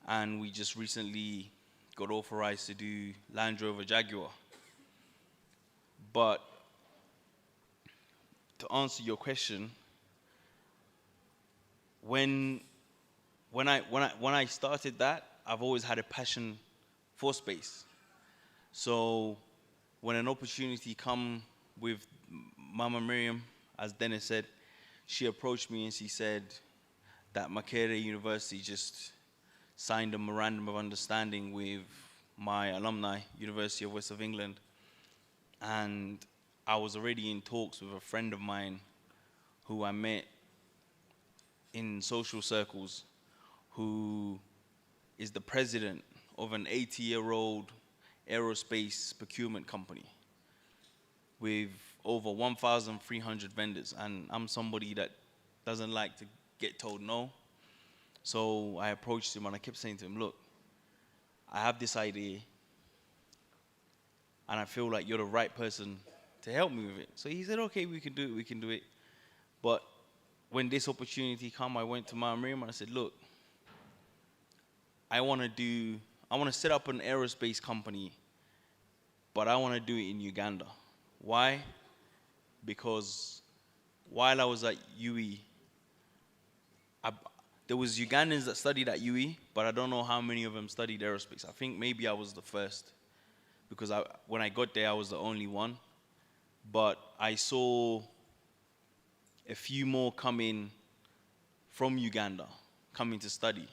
Speaker 17: and we just recently got authorized to do Land Rover Jaguar. But to answer your question, when I started that, I've always had a passion for space. So when an opportunity come with Mama Miriam, as Dennis said, she approached me and she said that Makerere University just signed a memorandum of understanding with my alumni, University of West of England. And I was already in talks with a friend of mine who I met in social circles, who is the president of an 80-year-old aerospace procurement company with over 1,300 vendors. And I'm somebody that doesn't like to get told no. So I approached him and I kept saying to him, look, I have this idea and I feel like you're the right person to help me with it. So he said, okay, we can do it. But when this opportunity came, I went to Mama Miriam and I said, look, I want to set up an aerospace company, but I want to do it in Uganda. Why? Because while I was at UE, there was Ugandans that studied at UE, but I don't know how many of them studied aerospace. I think maybe I was the first, because when I got there, I was the only one. But I saw a few more coming from Uganda, coming to study.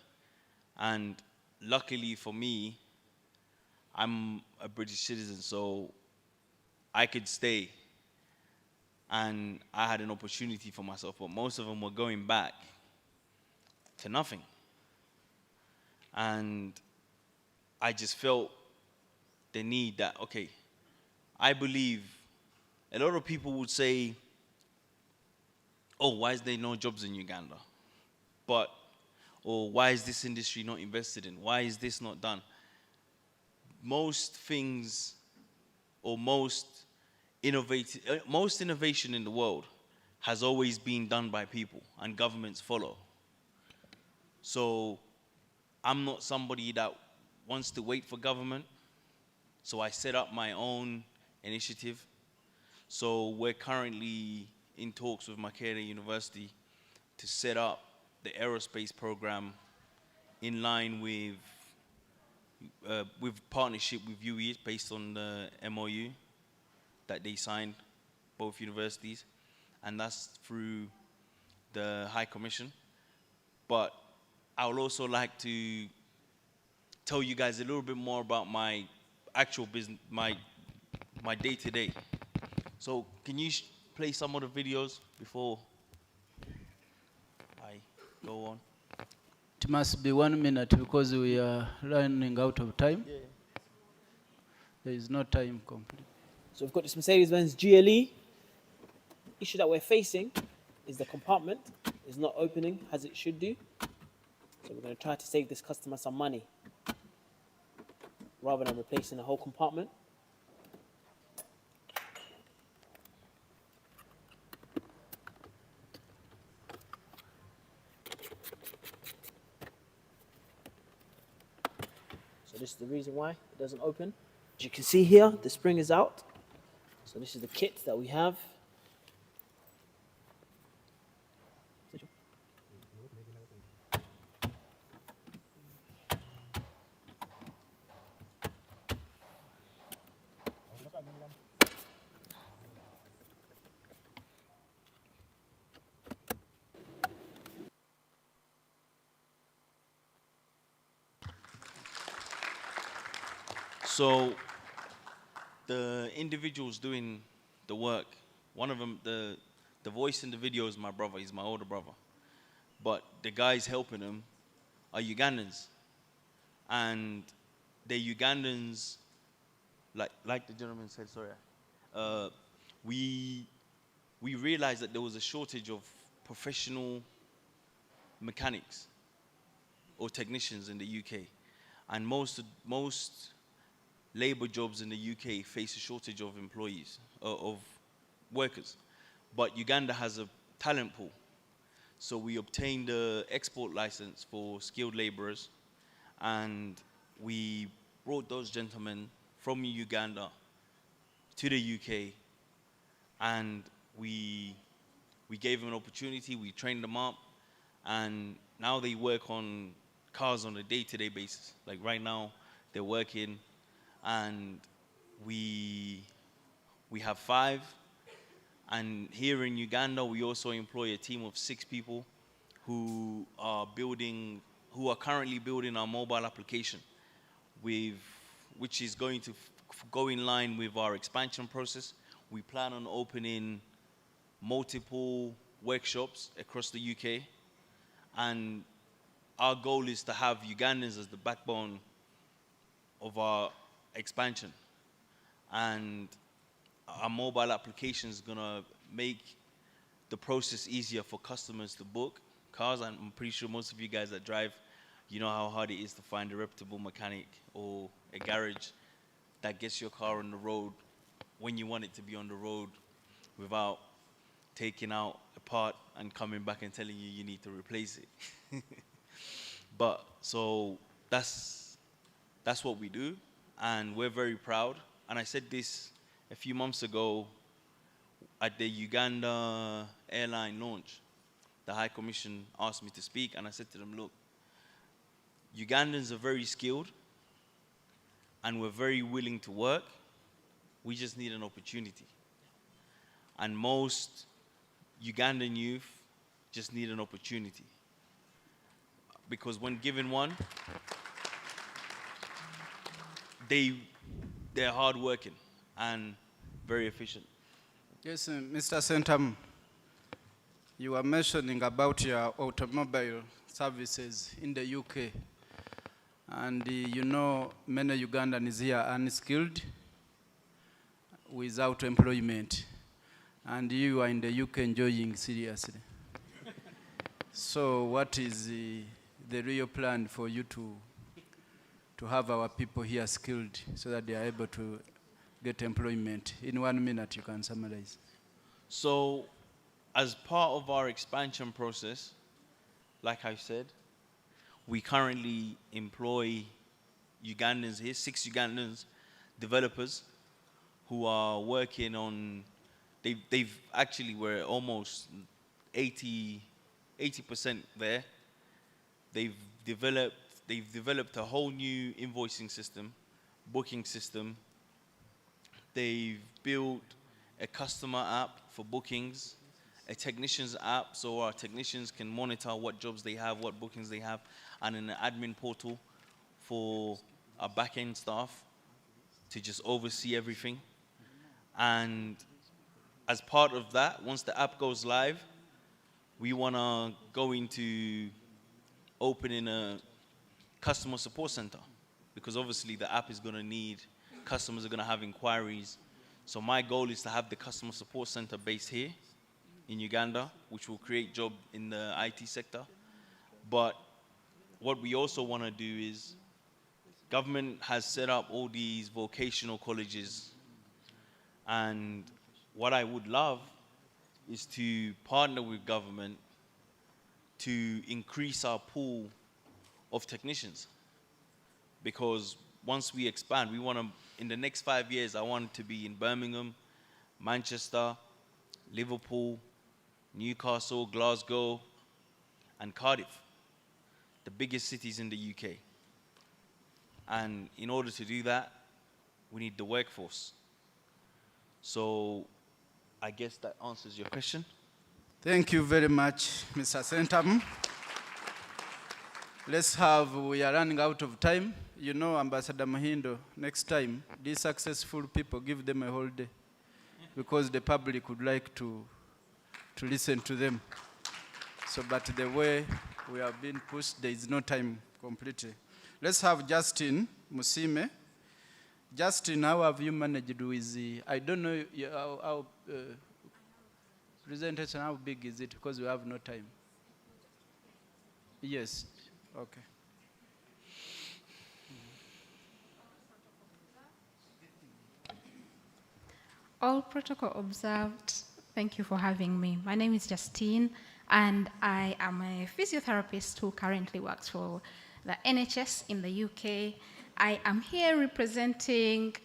Speaker 17: And luckily for me, I'm a British citizen, so I could stay. And I had an opportunity for myself, but most of them were going back to nothing. And I just felt the need that, okay, I believe a lot of people would say, oh, why is there no jobs in Uganda? Or why is this industry not invested in? Why is this not done? Most things, or most innovation in the world has always been done by people, and governments follow. So I'm not somebody that wants to wait for government. So I set up my own initiative. So we're currently in talks with Makerere University to set up the aerospace program in line with partnership with UE based on the MOU that they signed, both universities, and that's through the High Commission. But I would also like to tell you guys a little bit more about my actual business, my day-to-day. So can you play some of the videos before I go on?
Speaker 12: It must be 1 minute because we are running out of time.
Speaker 1: Yeah.
Speaker 12: There is no time complete.
Speaker 1: So we've got this Mercedes-Benz GLE. Issue that we're facing is the compartment is not opening as it should do. So we're going to try to save this customer some money. rather than replacing the whole compartment. So this is the reason why it doesn't open. As you can see here, the spring is out. So this is the kit that we have.
Speaker 17: So the individuals doing the work, one of them, the voice in the video is my brother. He's my older brother. But the guys helping him are Ugandans. And the Ugandans, like the gentleman said, sorry, we realized that there was a shortage of professional mechanics or technicians in the UK. And most labor jobs in the UK face a shortage of employees, of workers. But Uganda has a talent pool. So we obtained an export license for skilled laborers, and we brought those gentlemen from Uganda to the UK, and we gave them an opportunity, we trained them up, and now they work on cars on a day-to-day basis. Like right now, they're working, and we have 5. And here in Uganda, we also employ a team of 6 people who are currently building our mobile application, which is going to go in line with our expansion process. We plan on opening multiple workshops across the UK, and our goal is to have Ugandans as the backbone of our expansion. And our mobile application is gonna make the process easier for customers to book cars. And I'm pretty sure most of you guys that drive, you know how hard it is to find a reputable mechanic or a garage that gets your car on the road when you want it to be on the road without taking out a part and coming back and telling you you need to replace it. But so that's what we do, and we're very proud. And I said this a few months ago at the Uganda airline launch. The High Commission asked me to speak, and I said to them, look, Ugandans are very skilled, and we're very willing to work. We just need an opportunity. And most Ugandan youth just need an opportunity. Because when given one, they're hardworking and very efficient.
Speaker 12: Yes, Mr. Sentam, you were mentioning about your automobile services in the UK. And you know many Ugandans here are unskilled, without employment. And you are in the UK enjoying seriously. So what is the real plan for you to have our people here skilled so that they are able to get employment? In 1 minute, you can summarize.
Speaker 17: So, as part of our expansion process, like I said, we currently employ Ugandans here, 6 Ugandans developers who are working on, they've actually, we're almost 80% there. They've developed a whole new invoicing system, booking system. They've built a customer app for bookings, a technician's app so our technicians can monitor what jobs they have, what bookings they have, and an admin portal for our back-end staff to just oversee everything. And as part of that, once the app goes live, we want to go into opening a customer support center, because obviously the app is going to need, customers are going to have inquiries. So my goal is to have the customer support center based here in Uganda, which will create job in the IT sector. But what we also want to do is government has set up all these vocational colleges, and what I would love is to partner with government to increase our pool of technicians. Because once we expand, we want to, in the next 5 years, I want to be in Birmingham, Manchester, Liverpool, Newcastle, Glasgow, and Cardiff, the biggest cities in the UK. And in order to do that, we need the workforce. So I guess that answers your question.
Speaker 12: Thank you very much, Mr. Sentam. We are running out of time. You know, Ambassador Mahindo, next time, these successful people, give them a whole day, because the public would like to listen to them. So, but the way we have been pushed, there is no time completely. Let's have Justin Musime. Justin, how have you managed with the, I don't know how presentation, how big is it? Because we have no time. Yes, okay.
Speaker 11: All protocol observed. Thank you for having me. My name is Justine, and I am a physiotherapist who currently works for the NHS in the UK. I am here representing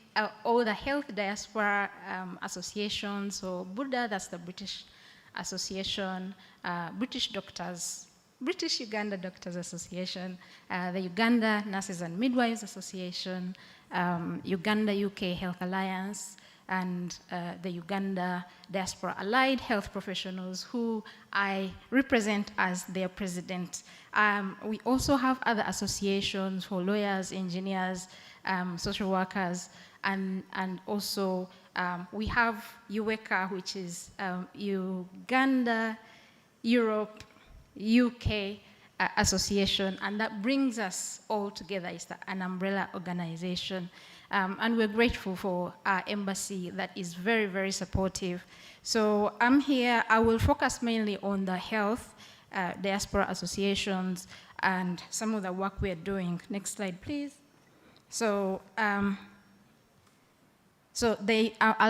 Speaker 11: all the health diaspora associations. So Buddha, that's the British Association, British Uganda Doctors Association, the Uganda Nurses and Midwives Association, Uganda UK Health Alliance, and the Uganda Diaspora Allied Health Professionals, who I represent as their president. We also have other associations for lawyers, engineers, social workers, and also we have UECA, which is Uganda, Europe, UK Association, and that brings us all together. It's an umbrella organization. And we're grateful for our embassy that is very, very supportive. So I'm here, I will focus mainly on the health, diaspora associations, and some of the work we're doing. Next slide, please. So, I'll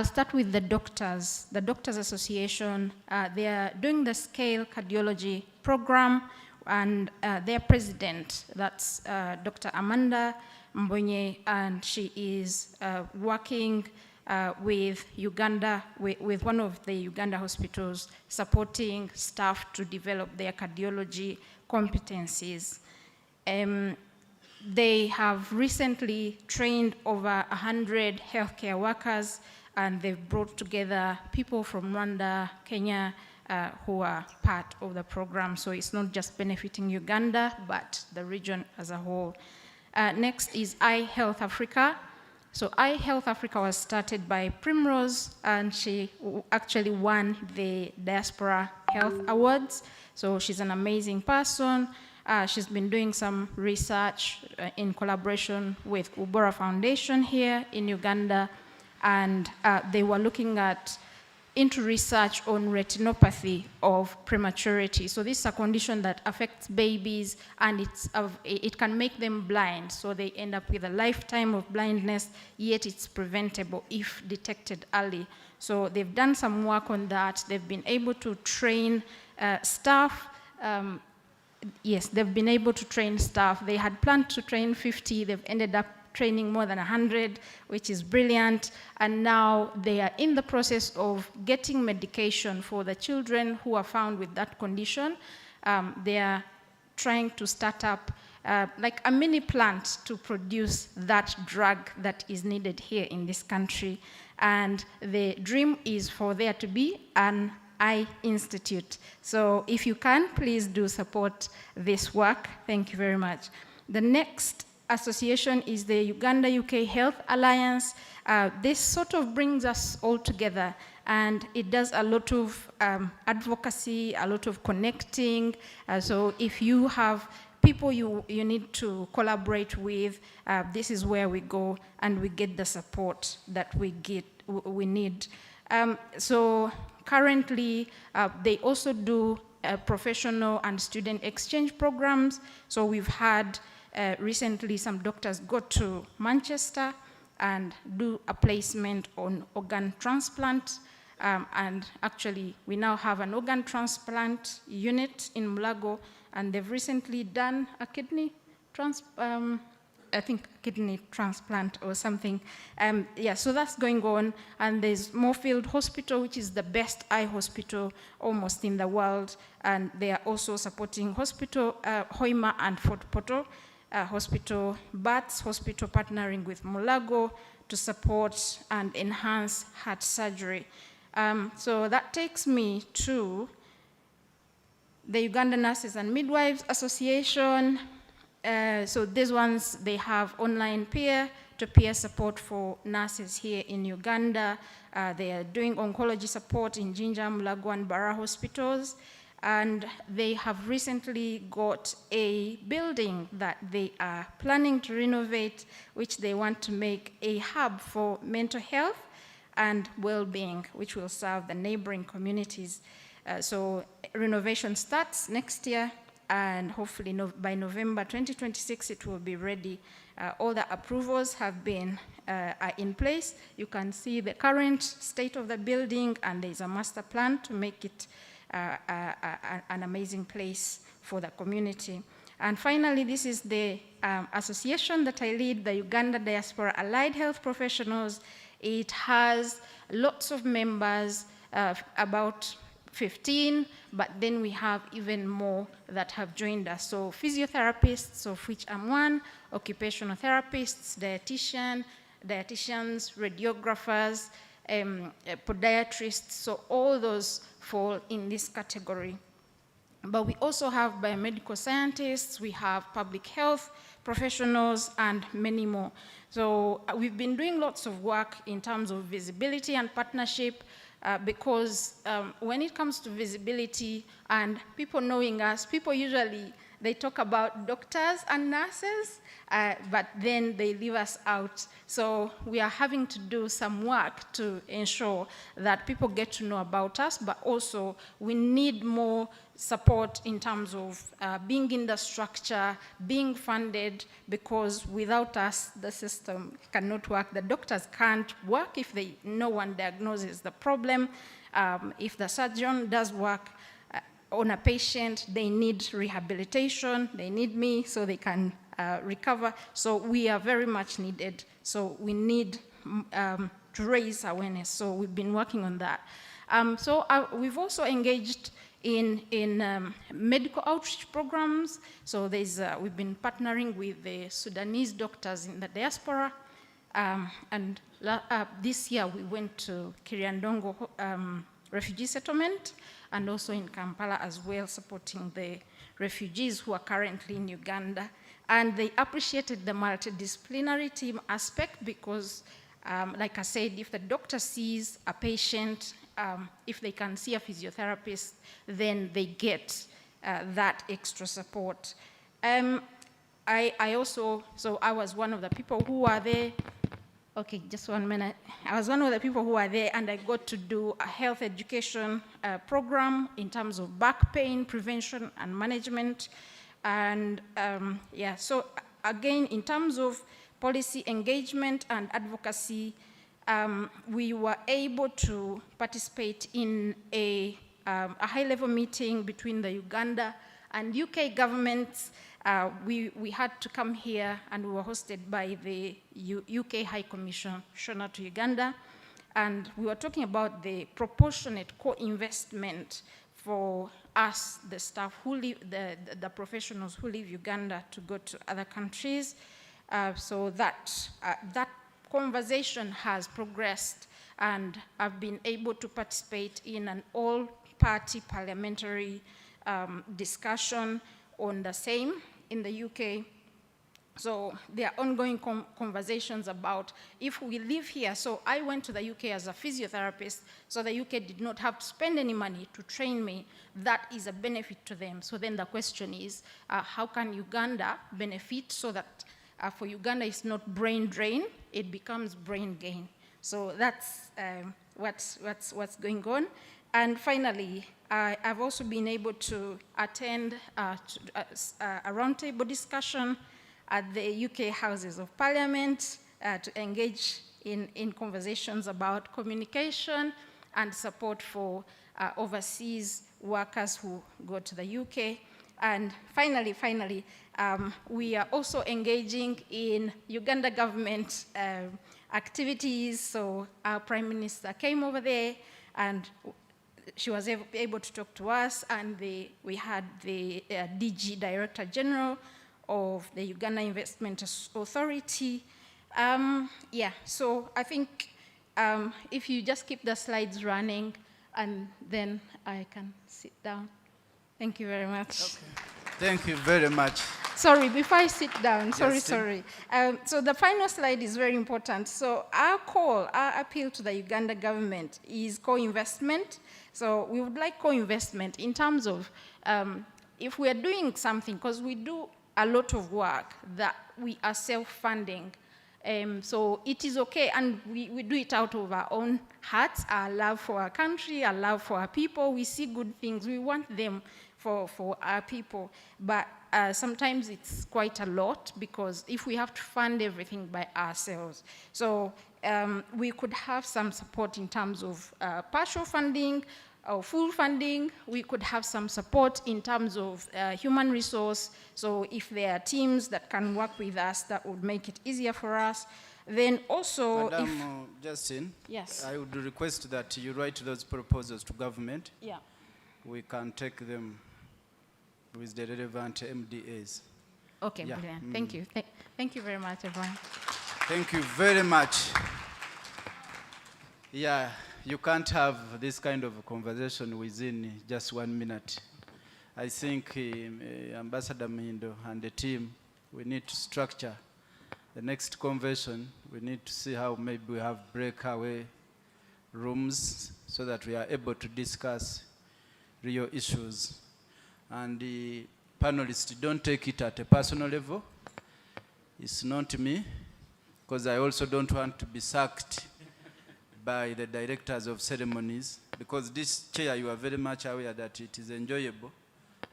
Speaker 11: start with the doctors. The Doctors Association, they are doing the Scale Cardiology program, and their president, that's Dr. Amanda Mbonye, and she is working with Uganda, with one of the Uganda hospitals, supporting staff to develop their cardiology competencies. They have recently trained over 100 healthcare workers, and they've brought together people from Rwanda, Kenya, who are part of the program. So it's not just benefiting Uganda, but the region as a whole. Next is iHealth Africa. So iHealth Africa was started by Primrose, and she actually won the Diaspora Health Awards. So she's an amazing person. She's been doing some research in collaboration with Ubora Foundation here in Uganda, and they were looking into research on retinopathy of prematurity. So this is a condition that affects babies, and it can make them blind. So they end up with a lifetime of blindness, yet it's preventable if detected early. So they've done some work on that. They've been able to train staff. Yes, they've been able to train staff. They had planned to train 50. They've ended up training more than 100, which is brilliant. And now they are in the process of getting medication for the children who are found with that condition. They are trying to start up like a mini plant to produce that drug that is needed here in this country. And the dream is for there to be an eye institute. So if you can, please do support this work. Thank you very much. The next association is the Uganda UK Health Alliance. This sort of brings us all together, and it does a lot of advocacy, a lot of connecting. So if you have people you need to collaborate with, this is where we go and we get the support that we need. So currently, they also do professional and student exchange programs. So we've had recently some doctors go to Manchester and do a placement on organ transplant. And actually, we now have an organ transplant unit in Mulago, and they've recently done a kidney transplant or something. Yeah, so that's going on. And there's Moorfield Hospital, which is the best eye hospital almost in the world. And they are also supporting Hospital Hoima and Fort Portal Hospital, Bats Hospital, partnering with Mulago to support and enhance heart surgery. So that takes me to the Ugandan Nurses and Midwives Association. So these ones, they have online peer-to-peer support for nurses here in Uganda. They are doing oncology support in Jinja, Mulago, and Bara hospitals. And they have recently got a building that they are planning to renovate, which they want to make a hub for mental health and well-being, which will serve the neighboring communities. So renovation starts next year, and hopefully by November 2026, it will be ready. All the approvals have been are in place. You can see the current state of the building, and there's a master plan to make it an amazing place for the community. And finally, this is the association that I lead, the Uganda Diaspora Allied Health Professionals. It has lots of members, about 15, but then we have even more that have joined us. So physiotherapists, of which I'm one, occupational therapists, dietitians, radiographers, podiatrists, so all those fall in this category. But we also have biomedical scientists, we have public health professionals, and many more. So we've been doing lots of work in terms of visibility and partnership, because when it comes to visibility and people knowing us, people usually, they talk about doctors and nurses, but then they leave us out. So we are having to do some work to ensure that people get to know about us, but also we need more support in terms of being in the structure, being funded, because without us, the system cannot work. The doctors can't work if no one diagnoses the problem. If the surgeon does work on a patient, they need rehabilitation, they need me so they can recover. So we are very much needed. So we need to raise awareness. So we've been working on that. We've also engaged in medical outreach programs. So we've been partnering with the Sudanese doctors in the diaspora. And this year we went to Kiriandongo refugee settlement, and also in Kampala as well, supporting the refugees who are currently in Uganda. And they appreciated the multidisciplinary team aspect because, like I said, if the doctor sees a patient, if they can see a physiotherapist, then they get that extra support. I was one of the people who were there. Okay, just 1 minute. I was one of the people who were there, and I got to do a health education program in terms of back pain prevention and management. And yeah, so again, in terms of policy engagement and advocacy, we were able to participate in a high-level meeting between the Uganda and UK governments. We had to come here, and we were hosted by the UK High Commissioner to Uganda, and we were talking about the proportionate co-investment for us, the staff who live, the professionals who leave Uganda to go to other countries. So that conversation has progressed, and I've been able to participate in an all-party parliamentary discussion on the same in the UK. So there are ongoing conversations about if we live here. So I went to the UK as a physiotherapist, so the UK did not have to spend any money to train me. That is a benefit to them. So then the question is, how can Uganda benefit so that for Uganda it's not brain drain, it becomes brain gain. So that's what's going on. And finally, I've also been able to attend a roundtable discussion at the UK Houses of Parliament to engage in conversations about communication and support for overseas workers who go to the UK. And finally, we are also engaging in Uganda government activities. So our Prime Minister came over there and she was able to talk to us, and we had the DG, Director General of the Uganda Investment Authority. Yeah, so I think if you just keep the slides running, and then I can sit down. Thank you very much.
Speaker 12: Okay. Thank you very much.
Speaker 11: Sorry, before I sit down,
Speaker 12: Yes,
Speaker 11: sorry. So the final slide is very important. So our call, our appeal to the Uganda government is co-investment. So we would like co-investment in terms of if we are doing something, because we do a lot of work that we are self-funding. So it is okay, and we do it out of our own hearts, our love for our country, our love for our people. We see good things, we want them for our people. But sometimes it's quite a lot, because if we have to fund everything by ourselves. So we could have some support in terms of partial funding or full funding. We could have some support in terms of human resource. So if there are teams that can work with us, that would make it easier for us. Then also,
Speaker 12: Madam Justin,
Speaker 11: yes,
Speaker 12: I would request that you write those proposals to government.
Speaker 11: Yeah.
Speaker 12: We can take them with the relevant MDAs.
Speaker 11: Okay, yeah. Brilliant. Thank you. Thank you very much, everyone.
Speaker 12: Thank you very much. Yeah, you can't have this kind of a conversation within just 1 minute. I think Ambassador Mindo and the team, we need to structure the next convention. We need to see how maybe we have breakaway rooms so that we are able to discuss real issues. And the panelists, don't take it at a personal level. It's not me, because I also don't want to be sacked by the directors of ceremonies, because this chair, you are very much aware that it is enjoyable.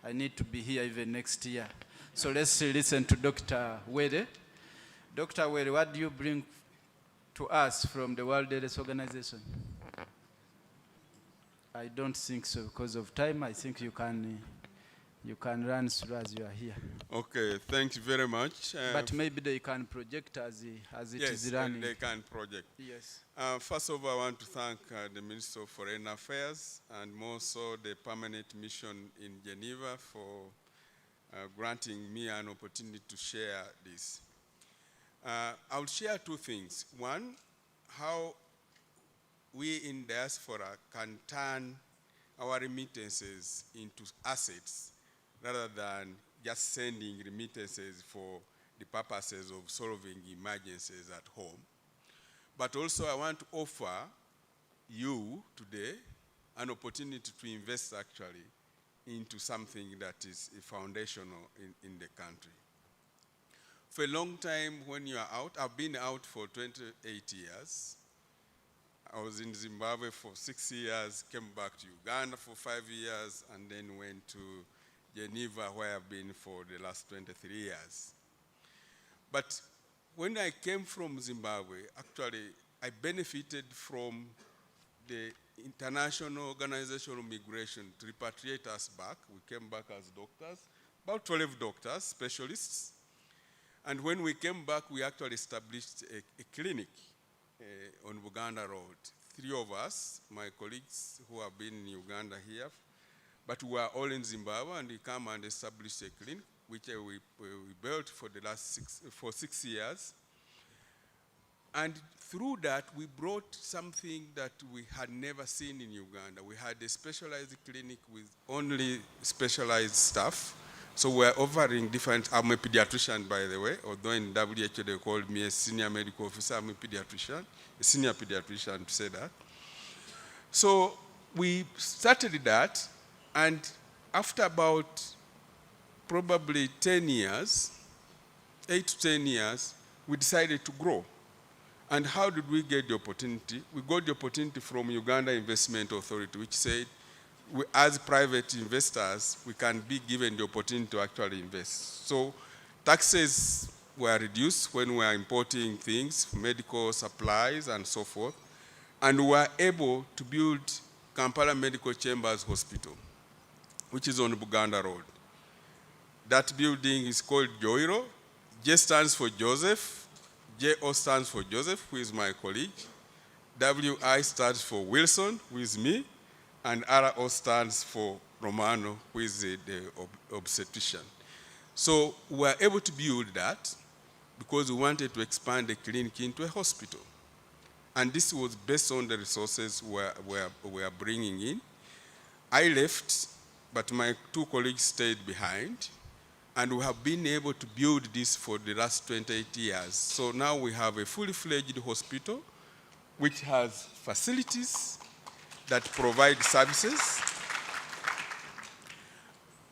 Speaker 12: I need to be here even next year. So let's listen to Dr. Were. Dr. Were, what do you bring to us from the World Health Organization? I don't think so. Because of time, I think you can run through as you are here.
Speaker 8: Okay, thank you very much.
Speaker 12: But maybe they can project as it is running.
Speaker 8: Yes, they can project.
Speaker 12: Yes.
Speaker 8: First of all, I want to thank the Minister of Foreign Affairs and more so the permanent mission in Geneva for granting me an opportunity to share this. I'll share two things. One, how we in diaspora can turn our remittances into assets rather than just sending remittances for the purposes of solving emergencies at home. But also I want to offer you today an opportunity to invest actually into something that is foundational in the country. For a long time when you are out, I've been out for 28 years. I was in Zimbabwe for 6 years, came back to Uganda for 5 years, and then went to Geneva, where I've been for the last 23 years. But when I came from Zimbabwe, actually, I benefited from the International Organization of Migration to repatriate us back. We came back as doctors, about 12 doctors, specialists. And when we came back, we actually established a clinic on Buganda Road. 3 of us, my colleagues who have been in Uganda here, but we were all in Zimbabwe, and we come and established a clinic, which we built for the last 6 years. And through that, we brought something that we had never seen in Uganda. We had a specialized clinic with only specialized staff. So we're offering different, I'm a pediatrician, by the way, although in WHO they called me a senior medical officer, I'm a pediatrician, a senior pediatrician to say that. So we started that, and after about probably 10 years, 8 to 10 years, we decided to grow. And how did we get the opportunity? We got the opportunity from Uganda Investment Authority, which said, as private investors, we can be given the opportunity to actually invest. So taxes were reduced when we were importing things, medical supplies and so forth, and we were able to build Kampala Medical Chambers Hospital, which is on Buganda Road. That building is called Joiro. J stands for Joseph, JO stands for Joseph, who is my colleague, WI stands for Wilson, who is me, and RO stands for Romano, who is the obstetrician. So we were able to build that because we wanted to expand the clinic into a hospital. And this was based on the resources we are bringing in. I left, but my two colleagues stayed behind, and we have been able to build this for the last 28 years. So now we have a fully fledged hospital which has facilities that provide services.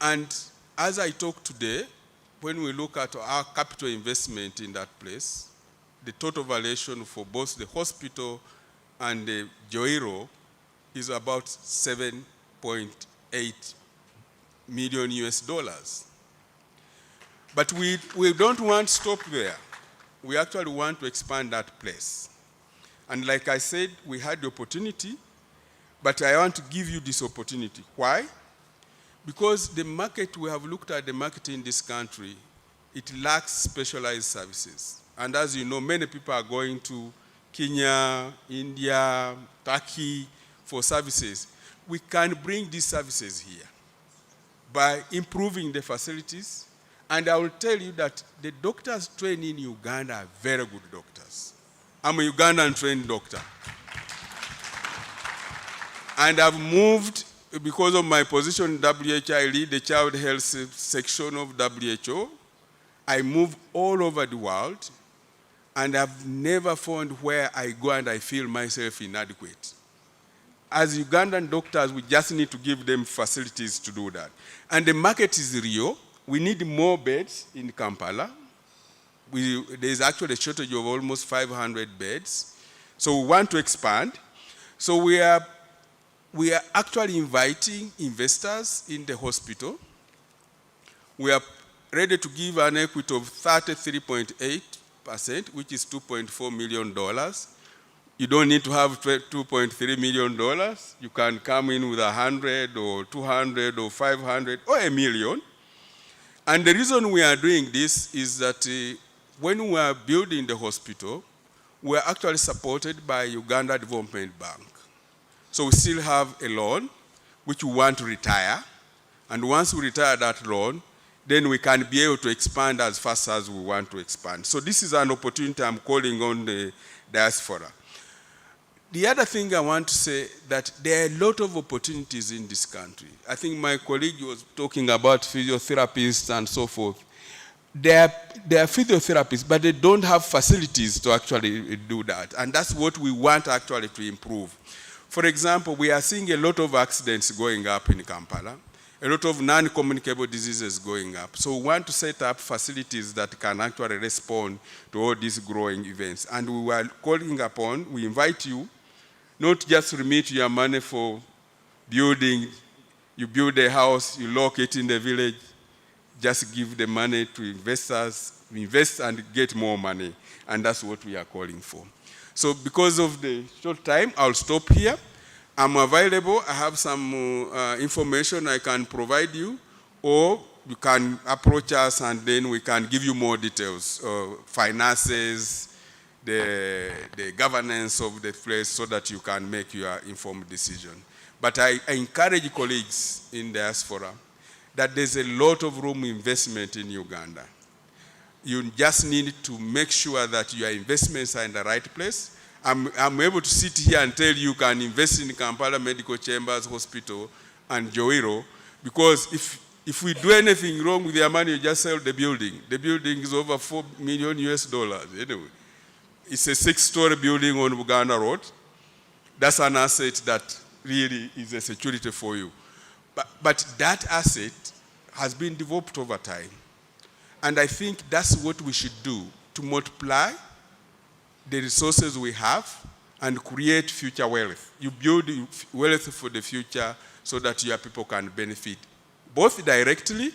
Speaker 8: And as I talk today, when we look at our capital investment in that place, the total valuation for both the hospital and the Joiro is about 7.8 million US dollars. But we don't want to stop there. We actually want to expand that place. And like I said, we had the opportunity, but I want to give you this opportunity. Why? Because the market, we have looked at the market in this country, it lacks specialized services. And as you know, many people are going to Kenya, India, Turkey for services. We can bring these services here by improving the facilities. And I will tell you that the doctors trained in Uganda are very good doctors. I'm a Ugandan trained doctor. And I've moved, because of my position in WHO, I lead the child health section of WHO. I move all over the world, and I've never found where I go and I feel myself inadequate. As Ugandan doctors, we just need to give them facilities to do that. And the market is real. We need more beds in Kampala. There's actually a shortage of almost 500 beds. So we want to expand. So we are actually inviting investors in the hospital. We are ready to give an equity of 33.8%, which is $2.4 million. You don't need to have $2.3 million. You can come in with 100 or 200 or 500 or $1 million. And the reason we are doing this is that when we are building the hospital, we are actually supported by Uganda Development Bank. So we still have a loan, which we want to retire. And once we retire that loan, then we can be able to expand as fast as we want to expand. So this is an opportunity I'm calling on the diaspora. The other thing I want to say that there are a lot of opportunities in this country. I think my colleague was talking about physiotherapists and so forth. They are physiotherapists, but they don't have facilities to actually do that. And that's what we want actually to improve. For example, we are seeing a lot of accidents going up in Kampala, a lot of non-communicable diseases going up. So we want to set up facilities that can actually respond to all these growing events. And we are calling upon, we invite you, not just remit your money for building, you build a house, you lock it in the village, just give the money to investors, invest and get more money. And that's what we are calling for. So because of the short time, I'll stop here. I'm available. I have some information I can provide you, or you can approach us and then we can give you more details, finances, the governance of the place, so that you can make your informed decision. But I encourage colleagues in diaspora that there's a lot of room investment in Uganda. You just need to make sure that your investments are in the right place. I'm able to sit here and tell you can invest in Kampala Medical Chambers Hospital and Joiro, because if we do anything wrong with your money, you just sell the building. The building is over $4 million US dollars. Anyway, it's a 6-story building on Uganda Road. That's an asset that really is a security for you. But that asset has been developed over time. And I think that's what we should do, to multiply the resources we have and create future wealth. You build wealth for the future so that your people can benefit both directly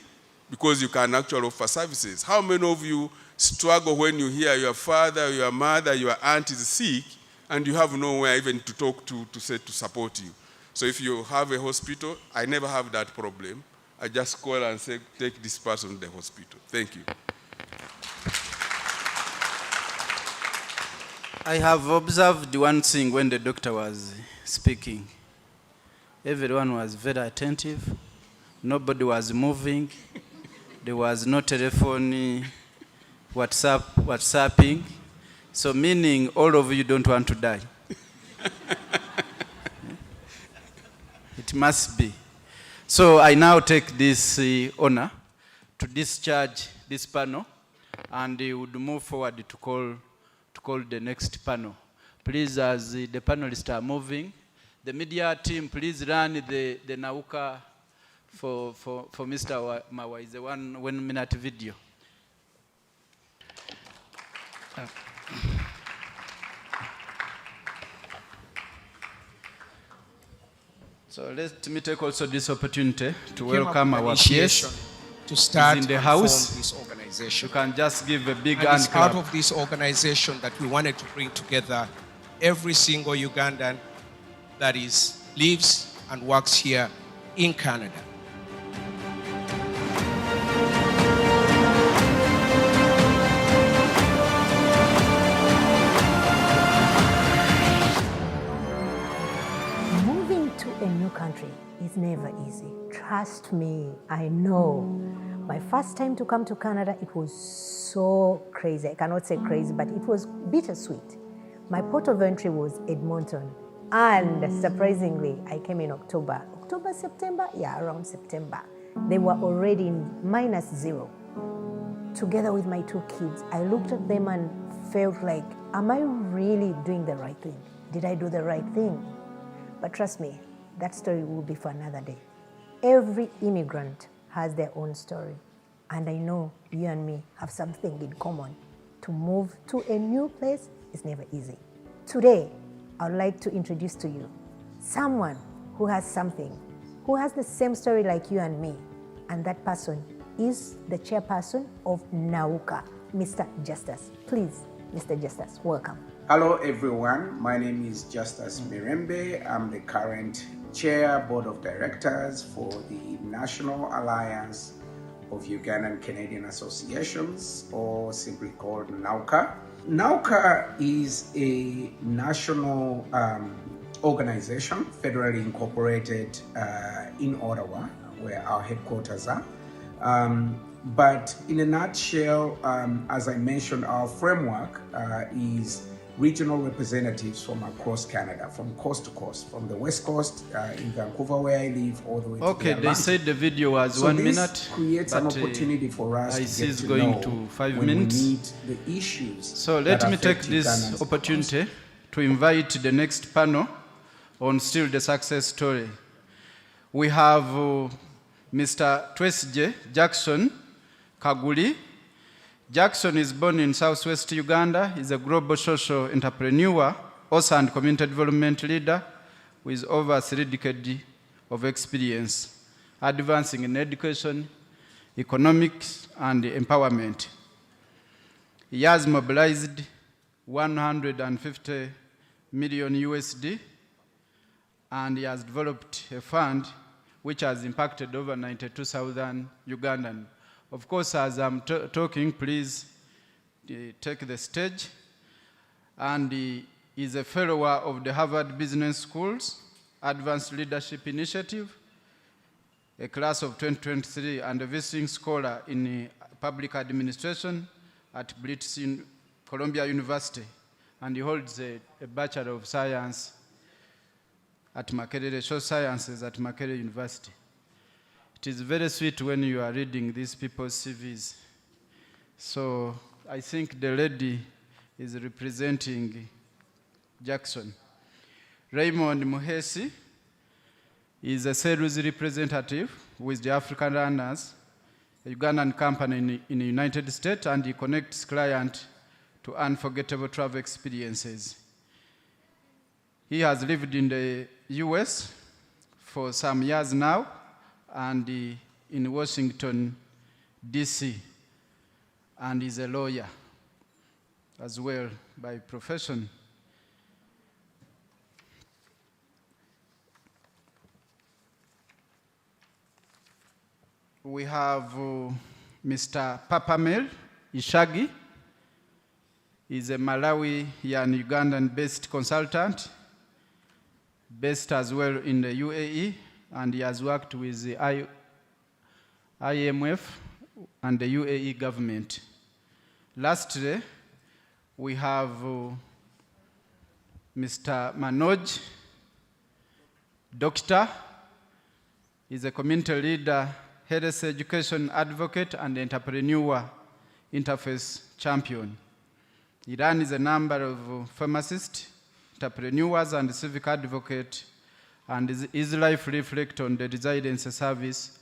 Speaker 8: because you can actually offer services. How many of you struggle when you hear your father, your mother, your aunt is sick, and you have nowhere even to talk to support you? So if you have a hospital, I never have that problem. I just call and say, take this person to the hospital. Thank you.
Speaker 12: I have observed one thing when the doctor was speaking. Everyone was very attentive. Nobody was moving. There was no telephone, WhatsApping. So meaning all of you don't want to die. It must be. So I now take this honor to discharge this panel, and we would move forward to call the next panel. Please, as the panelists are moving, the media team, please run the Nauka for Mr. Mawa. Is a 1 minute video. So let me take also this opportunity to welcome our peers
Speaker 18: to start
Speaker 12: in the
Speaker 18: and
Speaker 12: house.
Speaker 18: form this organization.
Speaker 12: You can just give a big
Speaker 18: And
Speaker 12: hand
Speaker 18: it's
Speaker 12: clap.
Speaker 18: out of this organization that we wanted to bring together every single Ugandan that lives and works here in Canada.
Speaker 20: Moving to a new country is never easy. Trust me, I know. My first time to come to Canada, it was so crazy. I cannot say crazy, but it was bittersweet. My port of entry was Edmonton. And surprisingly, I came in October, September? Yeah, around September. They were already in -0. Together with my 2 kids, I looked at them and felt like, am I really doing the right thing? Did I do the right thing? But trust me, that story will be for another day. Every immigrant has their own story. And I know you and me have something in common. To move to a new place is never easy. Today, I would like to introduce to you someone who has something, who has the same story like you and me. And that person is the chairperson of Nauka, Mr. Justus. Please, Mr. Justus, welcome.
Speaker 22: Hello everyone, my name is Justus Mirembe. I'm the current Chair, Board of Directors for the National Alliance of Ugandan Canadian Associations, or simply called Nauka. Nauka is a national organization, federally incorporated in Ottawa, where our headquarters are. But in a nutshell, as I mentioned, our framework is regional representatives from across Canada, from coast to coast, from the West Coast in Vancouver, where I live, all the way to the
Speaker 12: Okay, they said the video was
Speaker 22: so
Speaker 12: 1
Speaker 22: this
Speaker 12: minute.
Speaker 22: creates an opportunity for us
Speaker 12: I
Speaker 22: to
Speaker 12: see
Speaker 22: get
Speaker 12: it's
Speaker 22: to
Speaker 12: going
Speaker 22: know
Speaker 12: to 5
Speaker 22: when
Speaker 12: minutes.
Speaker 22: we meet the issues.
Speaker 12: So let
Speaker 22: that
Speaker 12: me take
Speaker 22: affect
Speaker 12: this
Speaker 22: Ugandans.
Speaker 12: opportunity to invite the next panel on still the success story. We have Mr. Twesje Jackson Kaguli. Jackson is born in southwest Uganda. He's a global social entrepreneur, also and community development leader with over 3 decades of experience, advancing in education, economics, and empowerment. He has mobilized 150 million USD, and he has developed a fund which has impacted over 92,000 Ugandan. Of course, as I'm talking, please take the stage. And he is a fellow of the Harvard Business School's Advanced Leadership Initiative, a class of 2023, and a visiting scholar in public administration at British Columbia University. And he holds a Bachelor of Science at Makerere, Social Sciences at Makerere University. It is very sweet when you are reading these people's CVs. So I think the lady is representing Jackson. Raymond Muhesi is a sales representative with the African Runners, a Ugandan company in the United States, and he connects clients to unforgettable travel experiences. He has lived in the US for some years now, and in Washington, DC, and is a lawyer as well by profession. We have Mr. Papamel Ishagi. He's a Malawi and Ugandan-based consultant, based as well in the UAE, and he has worked with the IMF and the UAE government. Lastly, we have Mr. Manoj, doctor. He's a community leader, health education advocate, and entrepreneur interface champion. He runs a number of pharmacists, entrepreneurs, and civic advocates, and his life reflects on the resilience service,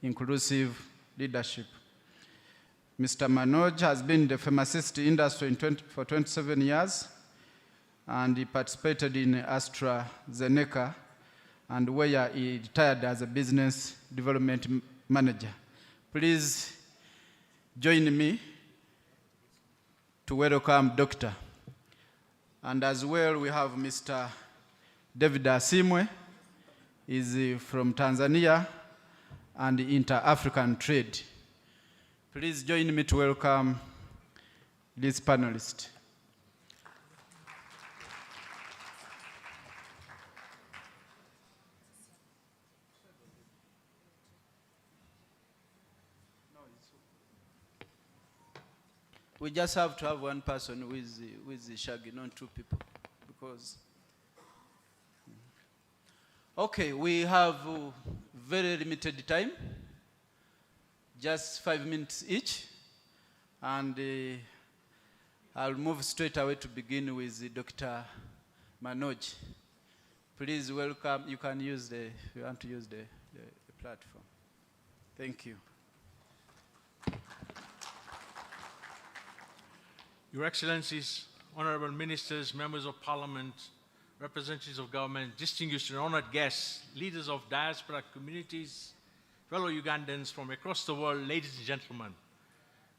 Speaker 12: inclusive leadership. Mr. Manoj has been in the pharmacist industry for 27 years, and he participated in AstraZeneca, and where he retired as a business development manager. Please join me to welcome Doctor. And as well, we have Mr. David Asimwe. He's from Tanzania and Inter-African Trade. Please join me to welcome this panelist. We just have to have one person with the shaggy, not two people, because. Okay, we have very limited time, just 5 minutes each, and I'll move straight away to begin with Dr. Manoj. Please welcome. You can use if you want to use the platform. Thank you.
Speaker 2: Your Excellencies, Honorable Ministers, Members of Parliament, representatives of government, distinguished and honored guests, leaders of diaspora communities, fellow Ugandans from across the world, ladies and gentlemen,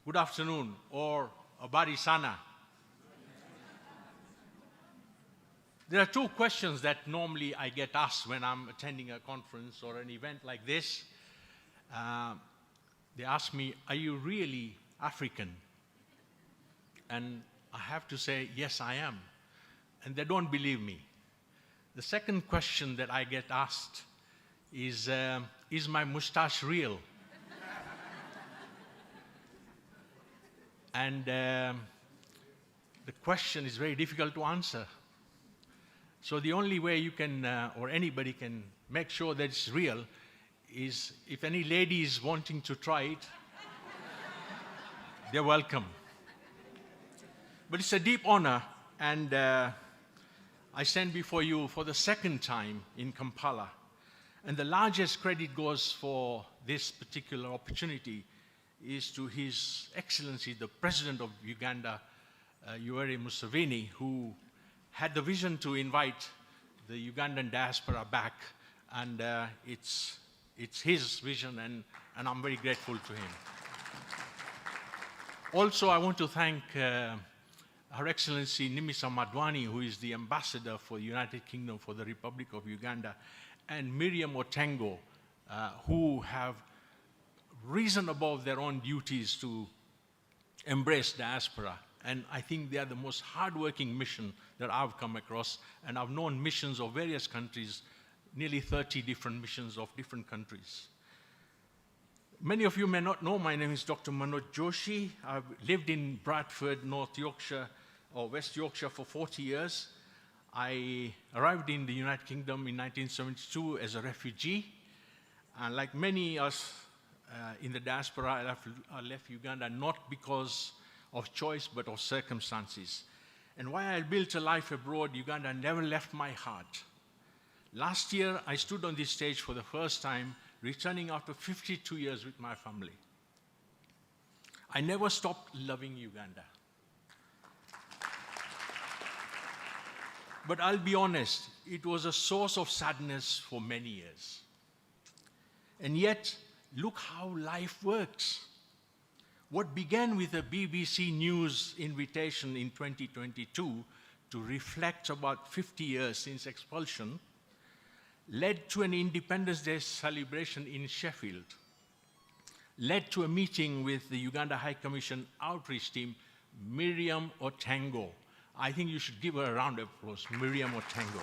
Speaker 2: good afternoon, or habari sana. There are two questions that normally I get asked when I'm attending a conference or an event like this. They ask me, are you really African? And I have to say, yes, I am. And they don't believe me. The second question that I get asked is my mustache real? And the question is very difficult to answer. So the only way you can, or anybody can make sure that it's real is if any lady is wanting to try it, they're welcome. But it's a deep honor, and I stand before you for the second time in Kampala. And the largest credit goes for this particular opportunity is to His Excellency, the President of Uganda, Yoweri Museveni, who had the vision to invite the Ugandan diaspora back. And it's his vision, and I'm very grateful to him. Also, I want to thank Her Excellency Nimisa Madwani, who is the ambassador for the United Kingdom for the Republic of Uganda, and Miriam Otengo, who have risen above their own duties to embrace diaspora. And I think they are the most hardworking mission that I've come across. And I've known missions of various countries, nearly 30 different missions of different countries. Many of you may not know, my name is Dr. Manoj Joshi. I've lived in Bradford, North Yorkshire, or West Yorkshire for 40 years. I arrived in the United Kingdom in 1972 as a refugee. And like many of us in the diaspora, I left Uganda not because of choice, but of circumstances. And while I built a life abroad, Uganda never left my heart. Last year, I stood on this stage for the first time, returning after 52 years with my family. I never stopped loving Uganda. But I'll be honest, it was a source of sadness for many years. And yet, look how life works. What began with a BBC News invitation in 2022 to reflect about 50 years since expulsion led to an Independence Day celebration in Sheffield, led to a meeting with the Uganda High Commission outreach team, Miriam Otango. I think you should give her a round of applause, Miriam Otango.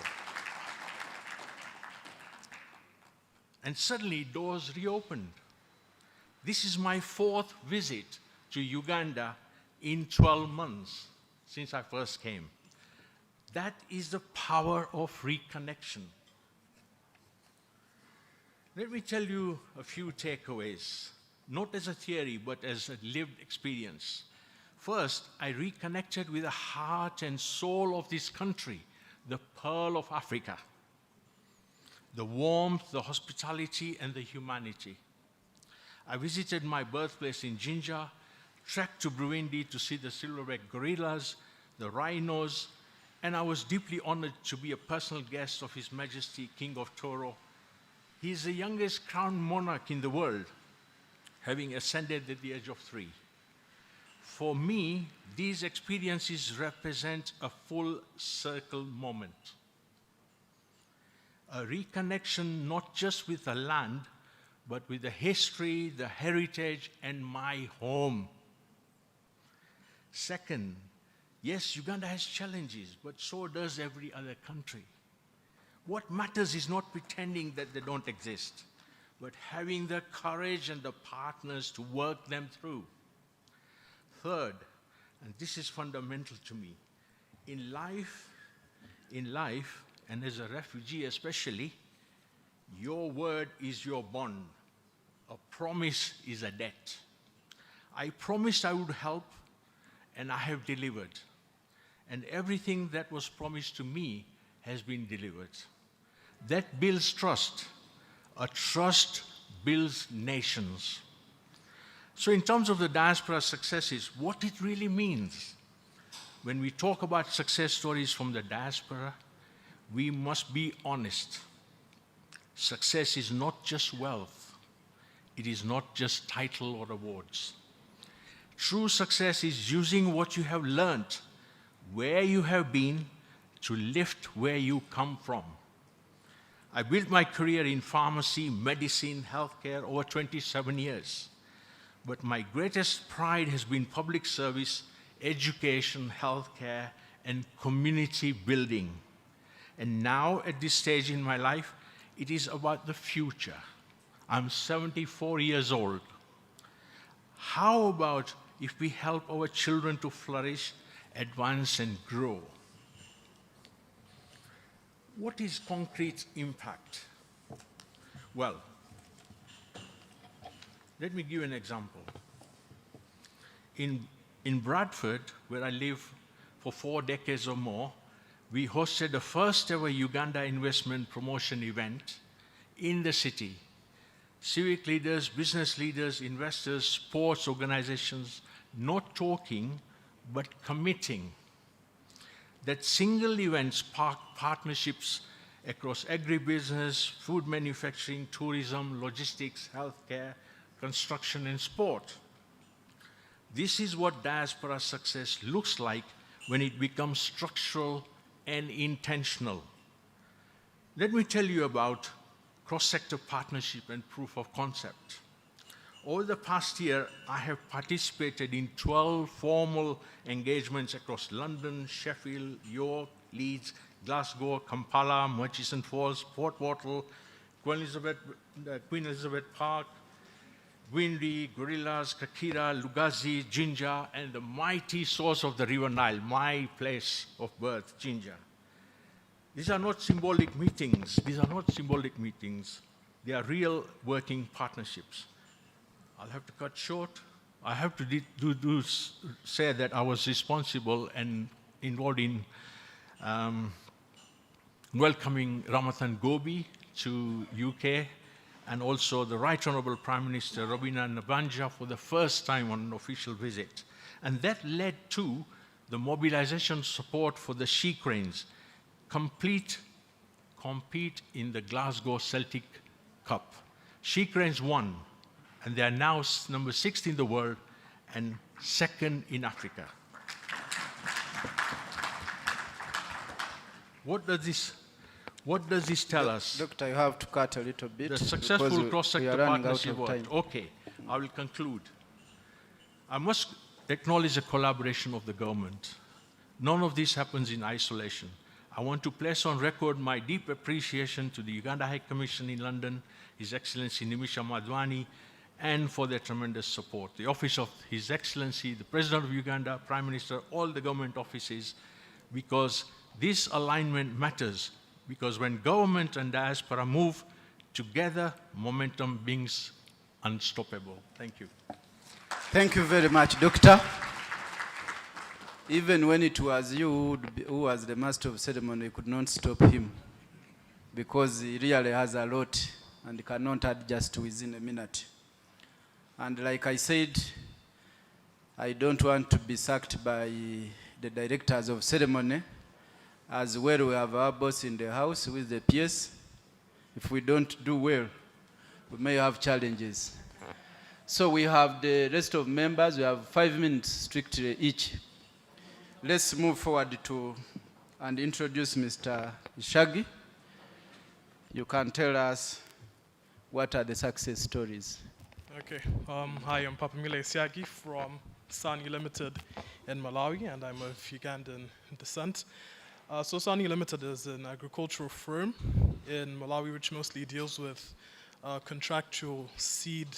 Speaker 2: And suddenly doors reopened. This is my 4th visit to Uganda in 12 months since I first came. That is the power of reconnection. Let me tell you a few takeaways, not as a theory, but as a lived experience. First, I reconnected with the heart and soul of this country, the pearl of Africa. The warmth, the hospitality, and the humanity. I visited my birthplace in Jinja, trekked to Burundi to see the silverback gorillas, the rhinos, and I was deeply honored to be a personal guest of His Majesty King of Toro. He is the youngest crowned monarch in the world, having ascended at the age of 3. For me, these experiences represent a full circle moment. A reconnection not just with the land, but with the history, the heritage, and my home. Second, yes, Uganda has challenges, but so does every other country. What matters is not pretending that they don't exist, but having the courage and the partners to work them through. Third, and this is fundamental to me, in life, and as a refugee especially, your word is your bond. A promise is a debt. I promised I would help, and I have delivered. And everything that was promised to me has been delivered. That builds trust. A trust builds nations. So in terms of the diaspora successes, what it really means, when we talk about success stories from the diaspora, we must be honest. Success is not just wealth. It is not just title or awards. True success is using what you have learned, where you have been, to lift where you come from. I built my career in pharmacy, medicine, healthcare over 27 years. But my greatest pride has been public service, education, healthcare, and community building. And now, at this stage in my life, it is about the future. I'm 74 years old. How about if we help our children to flourish, advance, and grow? What is concrete impact? Well, let me give you an example. In Bradford, where I live for 4 decades or more, we hosted the first ever Uganda investment promotion event in the city. Civic leaders, business leaders, investors, sports organizations, not talking, but committing. That single event sparked partnerships across agribusiness, food manufacturing, tourism, logistics, healthcare, construction, and sport. This is what diaspora success looks like when it becomes structural and intentional. Let me tell you about cross-sector partnership and proof of concept. Over the past year, I have participated in 12 formal engagements across London, Sheffield, York, Leeds, Glasgow, Kampala, Murchison Falls, Port Wortle, Queen Elizabeth Park, Gwindi, Gorillas, Kakira, Lugazi, Jinja, and the mighty source of the River Nile, my place of birth, Jinja. These are not symbolic meetings. These are not symbolic meetings. They are real working partnerships. I'll have to cut short. I have to say that I was responsible and involved in welcoming Ramathan Gobi to UK, and also the Right Honourable Prime Minister Robina Nabanja for the first time on an official visit. And that led to the mobilization support for the She Cranes, compete in the Glasgow Celtic Cup. She Cranes won, and they are now number 6 in the world and second in Africa. What does this tell us?
Speaker 12: Doctor, you have to cut a little bit.
Speaker 2: The successful
Speaker 12: we
Speaker 2: cross-sector
Speaker 12: are running out
Speaker 2: partnership
Speaker 12: of time.
Speaker 2: Okay, I will conclude. I must acknowledge the collaboration of the government. None of this happens in isolation. I want to place on record my deep appreciation to the Uganda High Commission in London, His Excellency Nimisha Madwani, and for their tremendous support. The Office of His Excellency, the President of Uganda, Prime Minister, all the government offices, because this alignment matters, because when government and diaspora move together, momentum beings unstoppable. Thank you.
Speaker 12: Thank you very much, Doctor. Even when it was you who was the master of ceremony, you could not stop him, because he really has a lot and cannot adjust within a minute. And like I said, I don't want to be sacked by the directors of ceremony. As well, we have our boss in the house with the PS. If we don't do well, we may have challenges. So we have the rest of members. We have 5 minutes strictly each. Let's move forward to and introduce Mr. Shaggy. You can tell us what are the success stories.
Speaker 10: Okay. Hi, I'm Papamile Siagi from Sani Limited in Malawi, and I'm of Ugandan descent. So Sani Limited is an agricultural firm in Malawi which mostly deals with contractual seed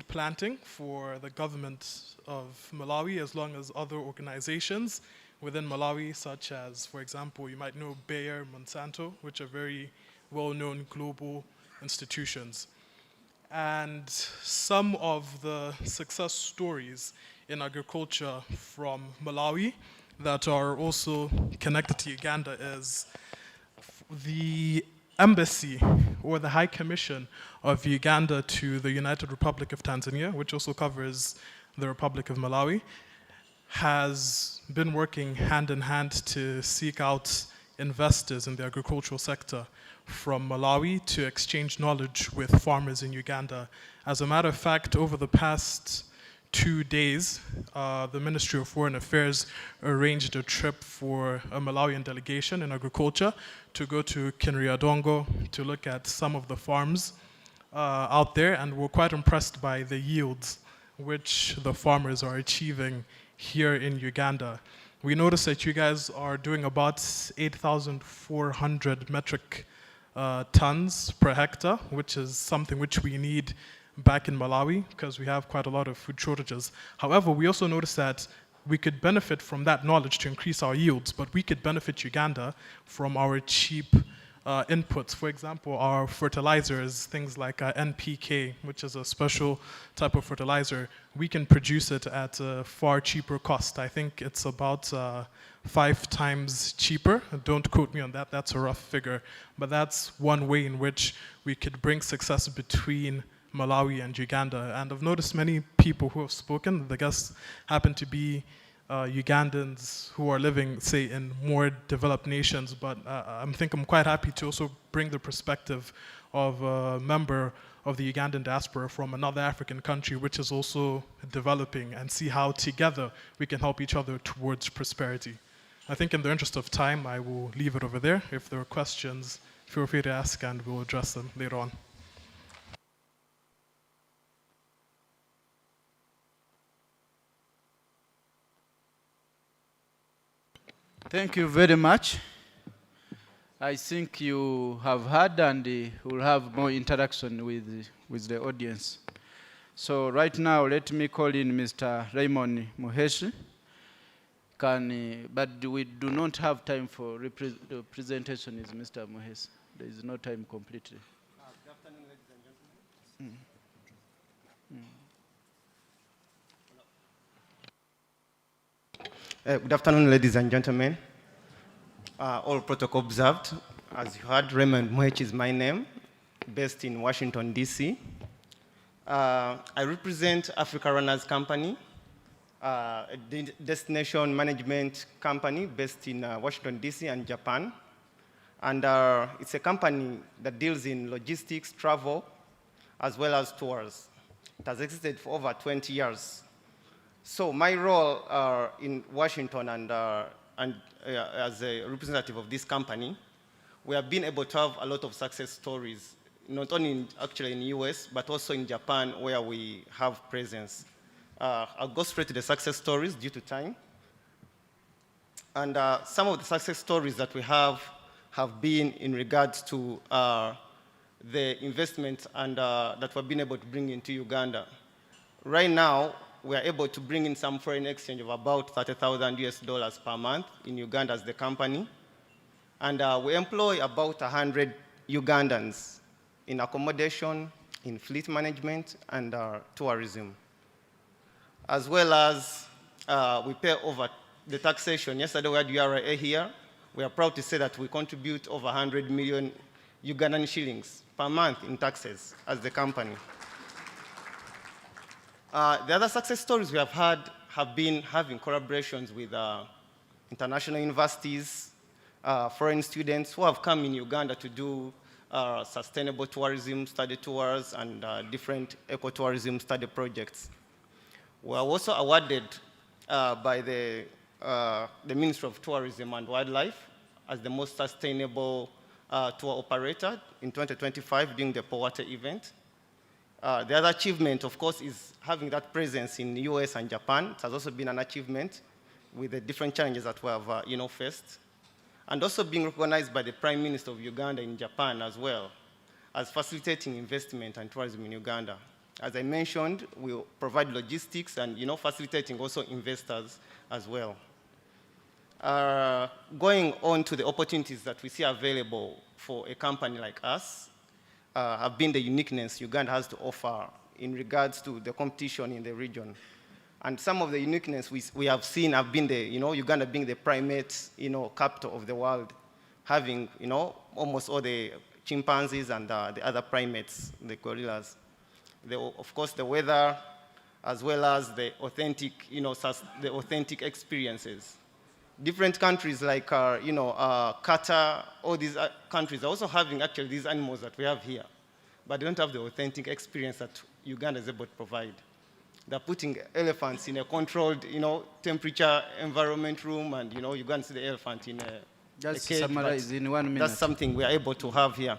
Speaker 10: planting for the government of Malawi, as long as other organizations within Malawi, such as, for example, you might know Bayer, Monsanto, which are very well-known global institutions. And some of the success stories in agriculture from Malawi that are also connected to Uganda is the embassy or the High Commission of Uganda to the United Republic of Tanzania, which also covers the Republic of Malawi, has been working hand in hand to seek out investors in the agricultural sector from Malawi to exchange knowledge with farmers in Uganda. As a matter of fact, over the past 2 days, the Ministry of Foreign Affairs arranged a trip for a Malawian delegation in agriculture to go to Kinriadongo to look at some of the farms out there, and we're quite impressed by the yields which the farmers are achieving here in Uganda. We noticed that you guys are doing about 8,400 metric tons per hectare, which is something which we need back in Malawi because we have quite a lot of food shortages. However, we also noticed that we could benefit from that knowledge to increase our yields, but we could benefit Uganda from our cheap inputs. For example, our fertilizers, things like NPK, which is a special type of fertilizer, we can produce it at a far cheaper cost. I think it's about 5 times cheaper. Don't quote me on that, that's a rough figure. But that's one way in which we could bring success between Malawi and Uganda. And I've noticed many people who have spoken, the guests happen to be Ugandans who are living, say, in more developed nations, but I think I'm quite happy to also bring the perspective of a member of the Ugandan diaspora from another African country which is also developing, and see how together we can help each other towards prosperity. I think in the interest of time, I will leave it over there. If there are questions, feel free to ask and we'll address them later on.
Speaker 12: Thank you very much. I think you have heard and will have more interaction with the audience. So right now, let me call in Mr. Raymond Muheshi. But we do not have time for the presentation is Mr. Muheshi. There is no time completely.
Speaker 19: Good afternoon, ladies and gentlemen. Good afternoon, ladies and gentlemen. All protocol observed. As you heard, Raymond Muhechi is my name, based in Washington, D.C. I represent Africa Runners Company, a destination management company based in Washington, D.C. and Japan. And it's a company that deals in logistics, travel, as well as tours. It has existed for over 20 years. So my role in Washington and as a representative of this company, we have been able to have a lot of success stories, not only actually in the US, but also in Japan, where we have presence. I'll go straight to the success stories due to time. And some of the success stories that we have been in regards to the investment and that we've been able to bring into Uganda. Right now, we are able to bring in some foreign exchange of about $30,000 per month in Uganda as the company. And we employ about 100 Ugandans in accommodation, in fleet management, and tourism. As well as we pay over the taxation. Yesterday we had URA here. We are proud to say that we contribute over 100 million Ugandan shillings per month in taxes as the company. The other success stories we have had have been having collaborations with international universities, foreign students who have come in Uganda to do sustainable tourism study tours and different ecotourism study projects. We are also awarded by the Ministry of Tourism and Wildlife as the most sustainable tour operator in 2025 during the Powate event. The other achievement, of course, is having that presence in the US and Japan. It has also been an achievement with the different challenges that we have faced. And also being recognized by the Prime Minister of Uganda in Japan as well as facilitating investment and tourism in Uganda. As I mentioned, we provide logistics and facilitating also investors as well. Going on to the opportunities that we see available for a company like us, have been the uniqueness Uganda has to offer in regards to the competition in the region. And some of the uniqueness we have seen have been the, Uganda being the primate, capital of the world, having, almost all the chimpanzees and the other primates, the gorillas. Of course, the weather, as well as the authentic, the authentic experiences. Different countries like, Qatar, all these countries are also having actually these animals that we have here, but they don't have the authentic experience that Uganda is able to provide. They're putting elephants in a controlled, temperature environment room, and you can't see the elephant in a cage.
Speaker 12: Summarize in 1 minute.
Speaker 19: That's something we are able to have here.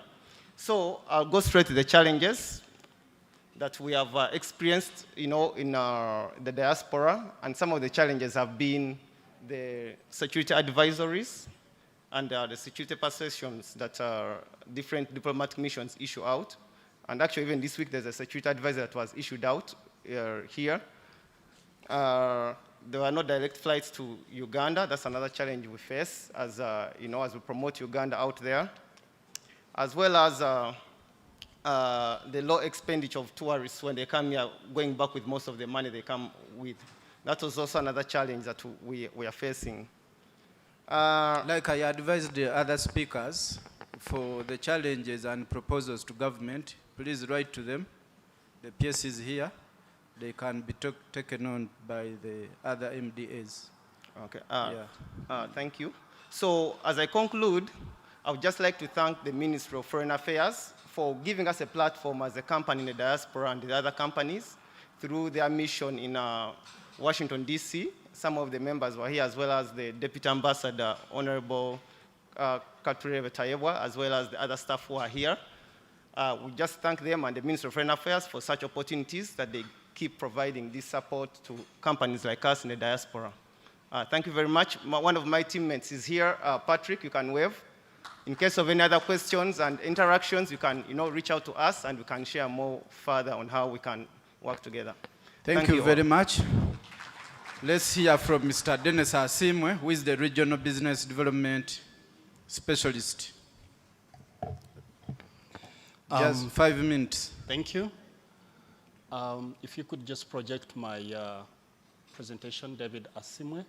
Speaker 19: So I'll go straight to the challenges that we have experienced, in the diaspora, and some of the challenges have been the security advisories and the security perceptions that different diplomatic missions issue out. And actually, even this week, there's a security advisor that was issued out here. There were no direct flights to Uganda. That's another challenge we face as, as we promote Uganda out there. As well as the low expenditure of tourists when they come here, going back with most of the money they come with. That was also another challenge that we are facing.
Speaker 12: Like I advised the other speakers, for the challenges and proposals to government, please write to them. The PS is here. They can be taken on by the other MDAs.
Speaker 19: Okay. Thank you. So as I conclude, I would just like to thank the Ministry of Foreign Affairs for giving us a platform as a company in the diaspora and the other companies through their mission in Washington, D.C. Some of the members were here, as well as the Deputy Ambassador, Honorable Katurebe Tayebwa, as well as the other staff who are here. We just thank them and the Ministry of Foreign Affairs for such opportunities that they keep providing this support to companies like us in the diaspora. Thank you very much. One of my teammates is here, Patrick, you can wave. In case of any other questions and interactions, you can reach out to us and we can share more further on how we can work together.
Speaker 12: Thank you very much. Let's hear from Mr. Dennis Asimwe, who is the Regional Business Development Specialist. Just 5 minutes.
Speaker 5: Thank you. If you could just project my presentation, David Asimwe.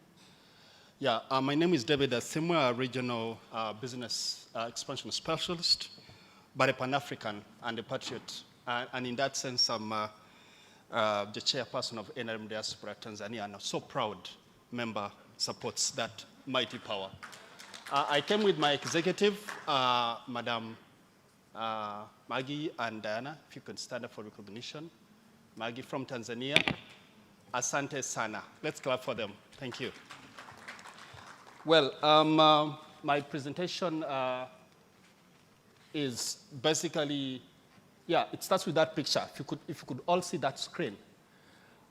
Speaker 5: Yeah, my name is David Asimwe, a Regional Business Expansion Specialist, but a Pan-African and a patriot. And in that sense, I'm the chairperson of NRM Diaspora Tanzania, and I'm so proud member supports that mighty power. I came with my executive, Madam Maggie and Diana, if you can stand up for recognition. Maggie from Tanzania, Asante sana. Let's clap for them. Thank you. Well, my presentation is basically, yeah, it starts with that picture. If you could all see that screen.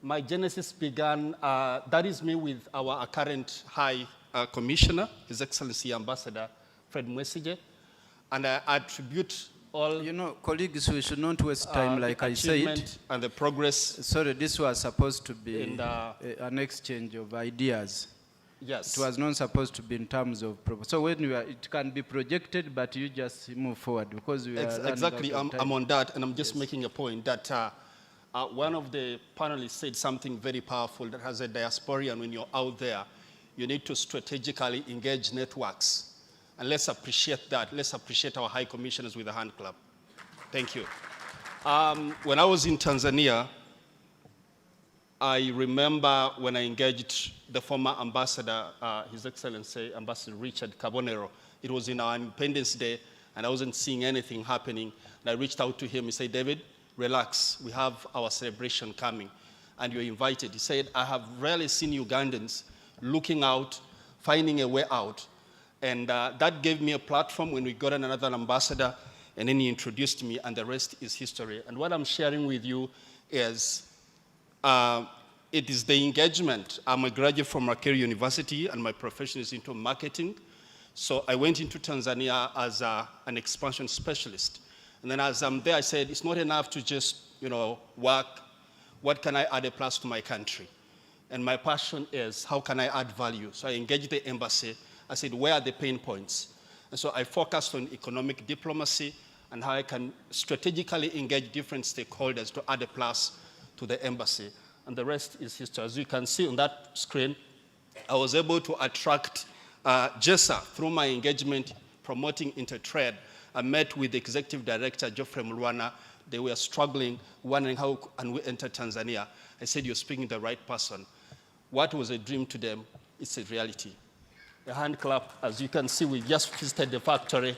Speaker 5: My genesis began, that is me with our current High Commissioner, His Excellency Ambassador Fred Mwesige, and I attribute all...
Speaker 12: You know, colleagues, we should not waste time, like I said.
Speaker 5: And the progress...
Speaker 12: Sorry, this was supposed to be an exchange of ideas.
Speaker 5: Yes.
Speaker 12: It was not supposed to be in terms of... So when it can be projected, but you just move forward, because we are...
Speaker 5: Exactly, I'm on that, and I'm just making a point that one of the panelists said something very powerful, that as a diasporian, when you're out there, you need to strategically engage networks. And let's appreciate that. Let's appreciate our high commissioners with a hand clap. Thank you. When I was in Tanzania, I remember when I engaged the former ambassador, His Excellency Ambassador Richard Kabonero. It was in our Independence Day, and I wasn't seeing anything happening. And I reached out to him. He said, David, relax. We have our celebration coming, and you're invited. He said, I have rarely seen Ugandans looking out, finding a way out. And that gave me a platform when we got another ambassador, and then he introduced me, and the rest is history. And what I'm sharing with you is, it is the engagement. I'm a graduate from Makerere University, and my profession is into marketing. So I went into Tanzania as an expansion specialist. And then as I'm there, I said, it's not enough to just, work. What can I add a plus to my country? And my passion is, how can I add value? So I engaged the embassy. I said, where are the pain points? And so I focused on economic diplomacy and how I can strategically engage different stakeholders to add a plus to the embassy. And the rest is history. As you can see on that screen, I was able to attract JESA through my engagement promoting intertrade. I met with the executive director, Geoffrey Mulwana. They were struggling, wondering how can we enter Tanzania. I said, you're speaking to the right person. What was a dream to them is a reality. A hand clap. As you can see, we just visited the factory.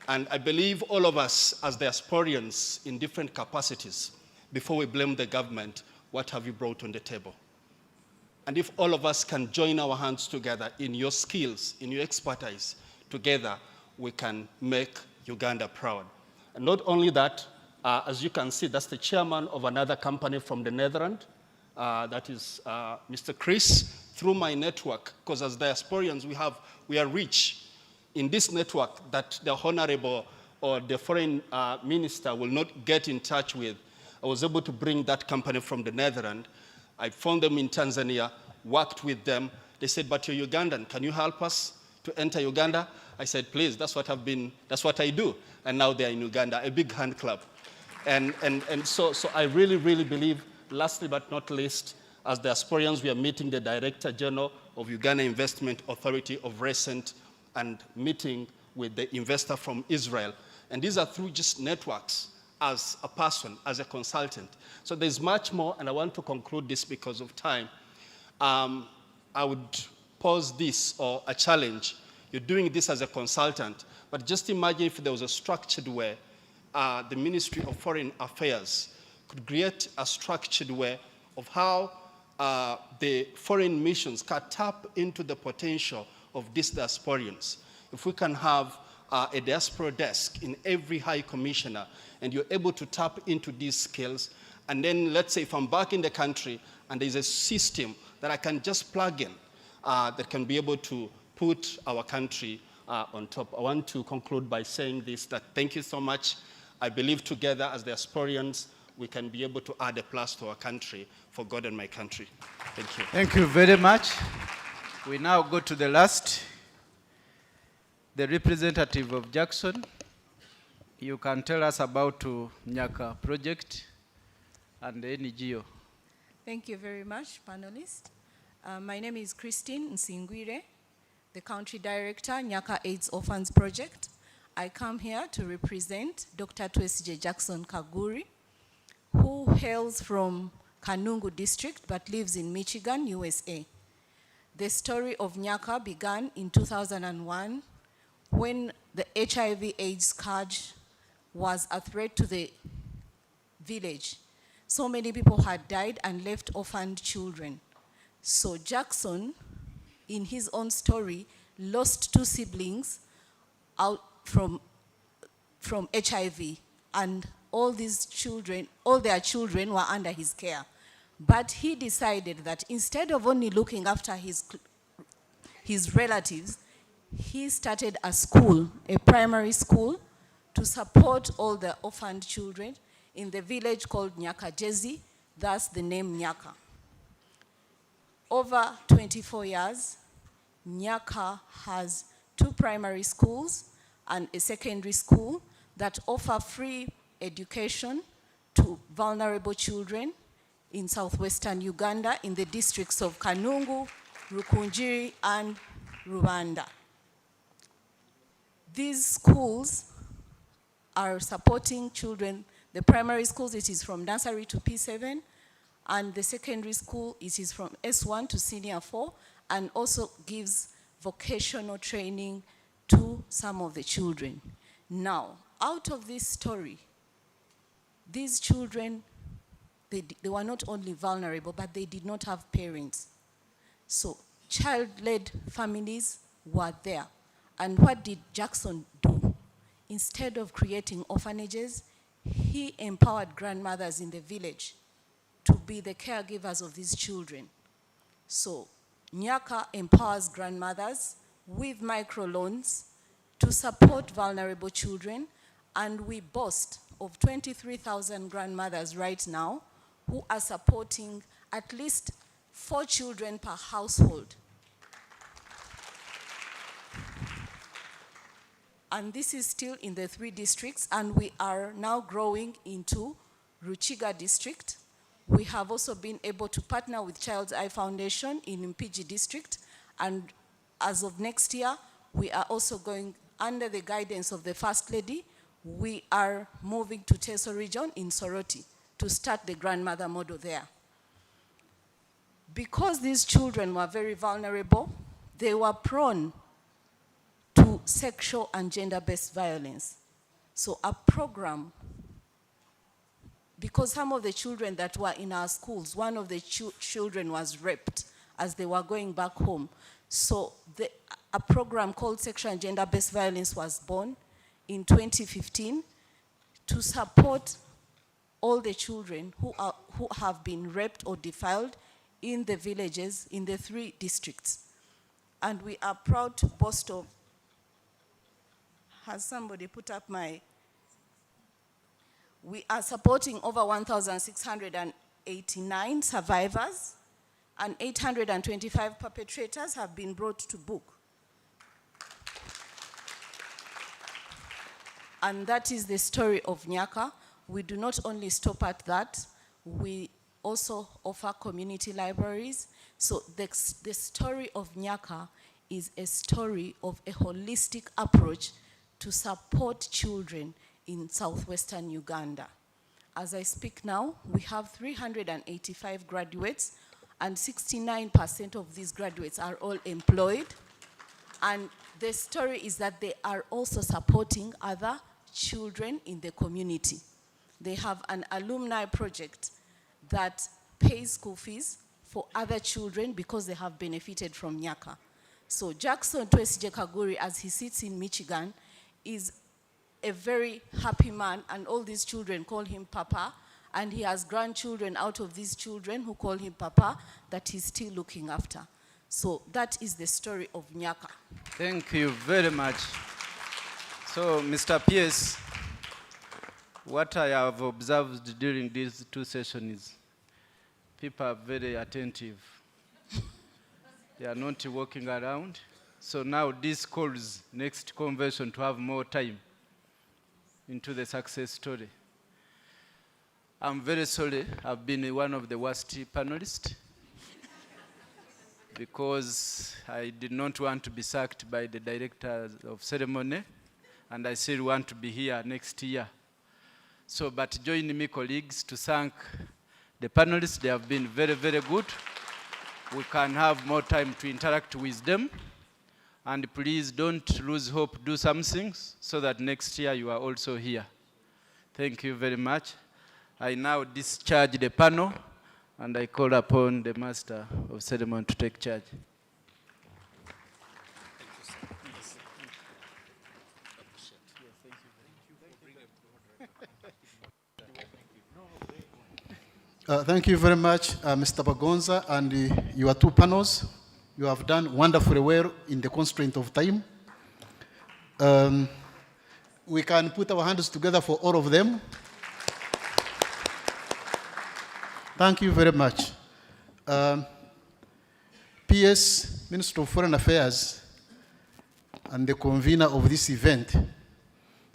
Speaker 5: And I believe all of us as diasporians in different capacities, before we blame the government, what have you brought on the table? And if all of us can join our hands together in your skills, in your expertise, together, we can make Uganda proud. And not only that, as you can see, that's the chairman of another company from the Netherlands. That is Mr. Chris. Through my network, because as diasporians, we are rich in this network that the honorable or the foreign minister will not get in touch with. I was able to bring that company from the Netherlands. I found them in Tanzania, worked with them. They said, but you're Ugandan, can you help us to enter Uganda? I said, please, that's what I do. And now they're in Uganda, a big hand clap. And so I really, really believe, lastly but not least, as diasporians, we are meeting the Director General of Uganda Investment Authority of recent and meeting with the investor from Israel. And these are through just networks as a person, as a consultant. So there's much more, and I want to conclude this because of time. I would pose this or a challenge. You're doing this as a consultant, but just imagine if there was a structured way the Ministry of Foreign Affairs could create a structured way of how the foreign missions can tap into the potential of these diasporians. If we can have a diaspora desk in every high commissioner, and you're able to tap into these skills, and then let's say if I'm back in the country and there's a system that I can just plug in that can be able to put our country on top. I want to conclude by saying this, that thank you so much. I believe together as diasporians, we can be able to add a plus to our country for God and my country. Thank you.
Speaker 12: Thank you very much. We now go to the last, the representative of Jackson. You can tell us about Nyaka project and the NGO.
Speaker 6: Thank you very much, panelists. My name is Christine Nsingwire, the country director, Nyaka AIDS Orphans Project. I come here to represent Dr. Twesigye Jackson Kaguri, who hails from Kanungu district but lives in Michigan, USA. The story of Nyaka began in 2001 when the HIV/AIDS scourge was a threat to the village. So many people had died and left orphaned children. So Jackson, in his own story, lost 2 siblings out from HIV, and all their children were under his care. But he decided that instead of only looking after his relatives, he started a school, a primary school, to support all the orphaned children in the village called Nyaka Jezi, thus the name Nyaka. Over 24 years, Nyaka has 2 primary schools and a secondary school that offer free education to vulnerable children in southwestern Uganda in the districts of Kanungu, Rukunjiri, and Rwanda. These schools are supporting children. The primary schools, it is from nursery to P7, and the secondary school, it is from S1 to senior 4, and also gives vocational training to some of the children. Now, out of this story, these children, they were not only vulnerable, but they did not have parents. So child-led families were there. And what did Jackson do? Instead of creating orphanages, he empowered grandmothers in the village to be the caregivers of these children. So Nyaka empowers grandmothers with microloans to support vulnerable children, and we boast of 23,000 grandmothers right now who are supporting at least 4 children per household. And this is still in the 3 districts, and we are now growing into Ruchiga district. We have also been able to partner with Child's Eye Foundation in Mpigi district, and as of next year, we are also going, under the guidance of the First Lady, we are moving to Teso region in Soroti to start the grandmother model there. Because these children were very vulnerable, they were prone to sexual and gender-based violence. So a program, because some of the children that were in our schools, one of the children was raped as they were going back home. So a program called Sexual and Gender-Based Violence was born in 2015 to support all the children who have been raped or defiled in the villages in the 3 districts. And we are proud to boast of, has somebody put up my, we are supporting over 1,689 survivors, and 825 perpetrators have been brought to book. And that is the story of Nyaka. We do not only stop at that, we also offer community libraries. So the story of Nyaka is a story of a holistic approach to support children in southwestern Uganda. As I speak now, we have 385 graduates, and 69% of these graduates are all employed. And the story is that they are also supporting other children in the community. They have an alumni project that pays school fees for other children because they have benefited from Nyaka. So Jackson Twesije Kaguri, as he sits in Michigan, is a very happy man, and all these children call him Papa, and he has grandchildren out of these children who call him Papa that he's still looking after. So that is the story of Nyaka.
Speaker 12: Thank you very much. So, Mr. Pierce, what I have observed during these 2 sessions is people are very attentive. They are not walking around. So now this calls next convention to have more time into the success story. I'm very sorry I've been one of the worst panelists because I did not want to be sacked by the director of ceremony, and I still want to be here next year. So, but join me, colleagues, to thank the panelists. They have been very, very good. We can have more time to interact with them. And please don't lose hope, do some things so that next year you are also here. Thank you very much. I now discharge the panel, and I call upon the Master of Ceremony to take charge.
Speaker 7: Thank you very much, Mr. Bagonza, and your two panels. You have done wonderfully well in the constraint of time. We can put our hands together for all of them. Thank you very much. PS, Minister of Foreign Affairs, and the convener of this event,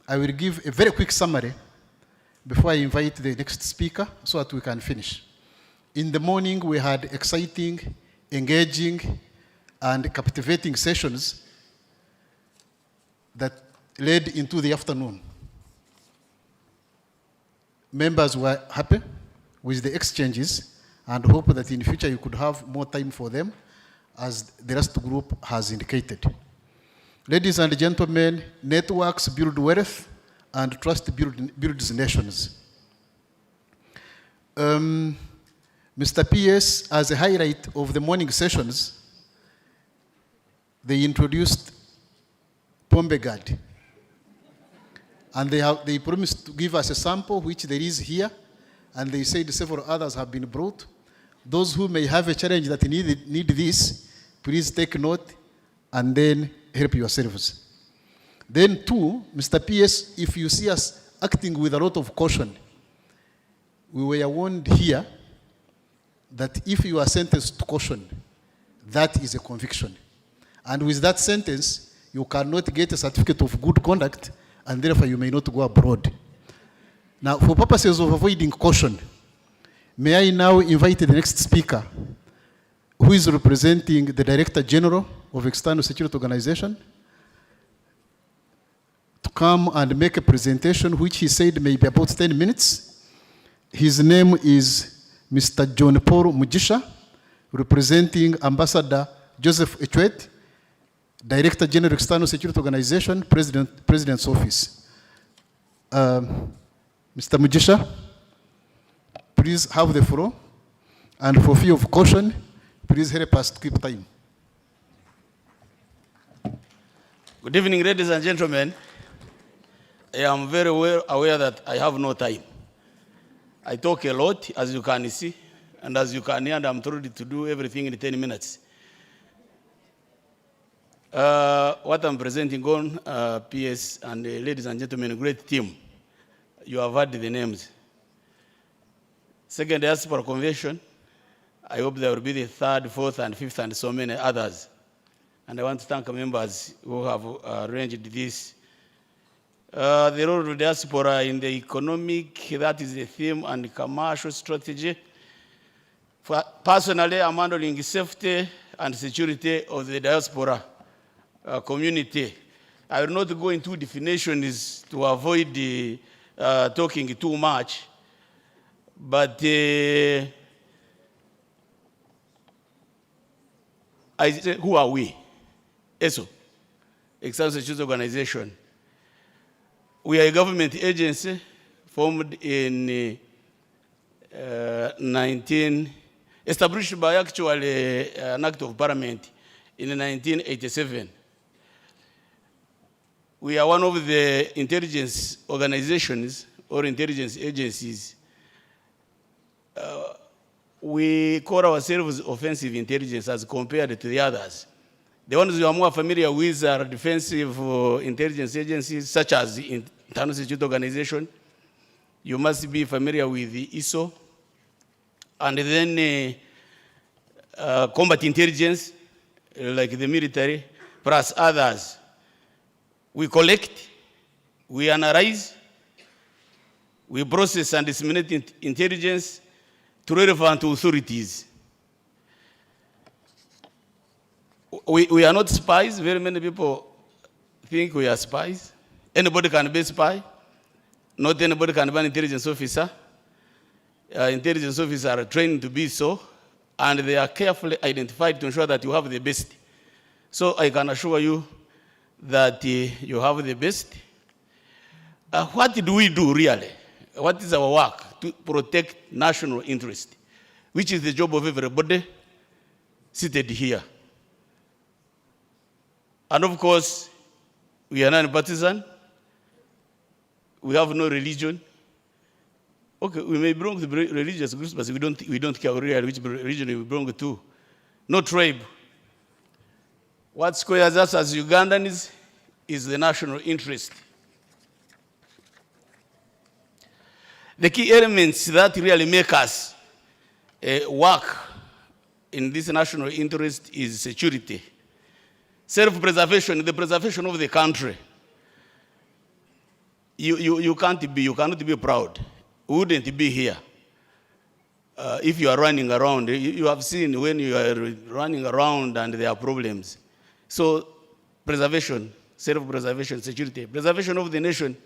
Speaker 7: I will give a very quick summary before I invite the next speaker so that we can finish. In the morning, we had exciting, engaging, and captivating sessions that led into the afternoon. Members were happy with the exchanges and hope that in future you could have more time for them, as the rest group has indicated. Ladies and gentlemen, networks build wealth and trust builds nations. Mr. PS, as a highlight of the morning sessions, they introduced Pombegad. And they promised to give us a sample, which there is here, and they said several others have been brought. Those who may have a challenge that need this, please take note and then help yourselves. Then two, Mr. PS, if you see us acting with a lot of caution, we were warned here that if you are sentenced to caution, that is a conviction. And with that sentence, you cannot get a certificate of good conduct, and therefore you may not go abroad. Now, for purposes of avoiding caution, may I now invite the next speaker, who is representing the Director General of External Security Organization, to come and make a presentation, which he said may be about 10 minutes. His name is Mr. John Paul Mugisha, representing Ambassador Joseph Echwet, Director General External Security Organization, President's Office. Mr. Mugisha, please have the floor. And for fear of caution, please help us to keep time.
Speaker 13: Good evening, ladies and gentlemen. I am very well aware that I have no time. I talk a lot, as you can see, and as you can hear, I'm told to do everything in 10 minutes. What I'm presenting on, PS and ladies and gentlemen, great team. You have heard the names. Second Diaspora Convention, I hope there will be the third, fourth, and fifth, and so many others. And I want to thank members who have arranged this. The role of diaspora in the economic, that is the theme, and commercial strategy. Personally, I'm handling safety and security of the diaspora community. I will not go into definitions to avoid talking too much, but I say, who are we? ESO, External Security Organization. We are a government agency formed in established by actually an act of parliament in 1987. We are one of the intelligence organizations or intelligence agencies. We call ourselves offensive intelligence as compared to the others. The ones you are more familiar with are defensive intelligence agencies, such as the International Security Organization. You must be familiar with the ISO. And then combat intelligence, like the military, plus others. We collect, we analyze, we process and disseminate intelligence to relevant authorities. We are not spies. Very many people think we are spies. Anybody can be a spy. Not anybody can be an intelligence officer. Intelligence officers are trained to be so, and they are carefully identified to ensure that you have the best. So I can assure you that you have the best. What do we do really? What is our work? to protect national interest, which is the job of everybody seated here. And of course, we are non-partisan. We have no religion. Okay, we may belong to religious groups, but we don't care really which religion we belong to. No tribe. What squares us as Ugandans is the national interest. The key elements that really make us work in this national interest is security, self-preservation, the preservation of the country. You cannot be proud. We wouldn't be here if you are running around. You have seen when you are running around and there are problems. So preservation, self-preservation, security, preservation of the nation,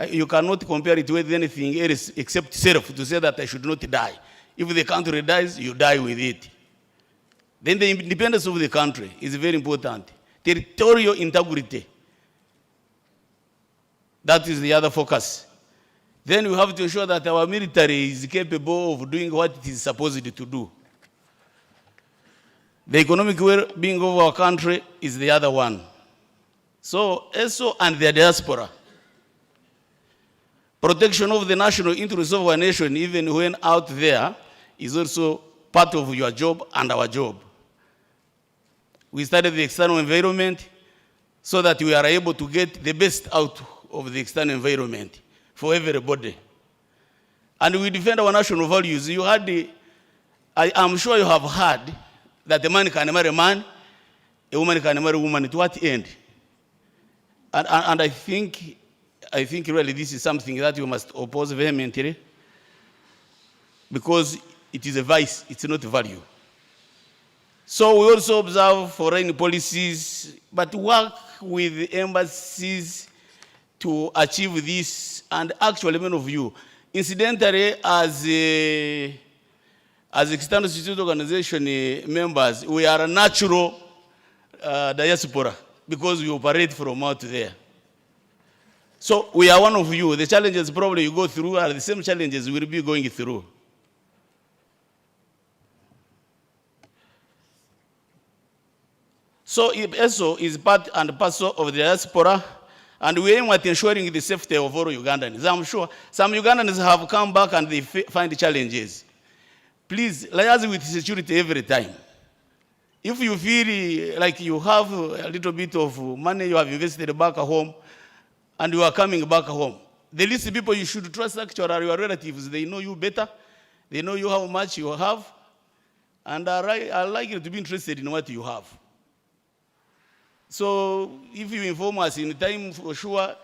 Speaker 13: you cannot compare it with anything else except self, to say that I should not die. If the country dies, you die with it. Then the independence of the country is very important. Territorial integrity. That is the other focus. Then we have to ensure that our military is capable of doing what it is supposed to do. The economic well-being of our country is the other one. So, ESO and the diaspora. Protection of the national interests of our nation, even when out there, is also part of your job and our job. We studied the external environment so that we are able to get the best out of the external environment for everybody. And we defend our national values. I am sure you have heard that a man can marry a man, a woman can marry a woman. To what end? And I think really this is something that you must oppose vehemently, because it is a vice, it's not a value. So we also observe foreign policies, but work with embassies to achieve this. And actually, many of you, incidentally, as external security organization members, we are a natural diaspora because we operate from out there. So we are one of you. The challenges probably you go through are the same challenges we will be going through. So ESO is part and parcel of the diaspora, and we aim at ensuring the safety of all Ugandans. I'm sure some Ugandans have come back and they find challenges. Please, liaise with security every time. If you feel like you have a little bit of money you have invested back at home, and you are coming back home, the least people you should trust actually are your relatives. They know you better. They know you how much you have, and are likely to be interested in what you have. So if you inform us in time, for sure,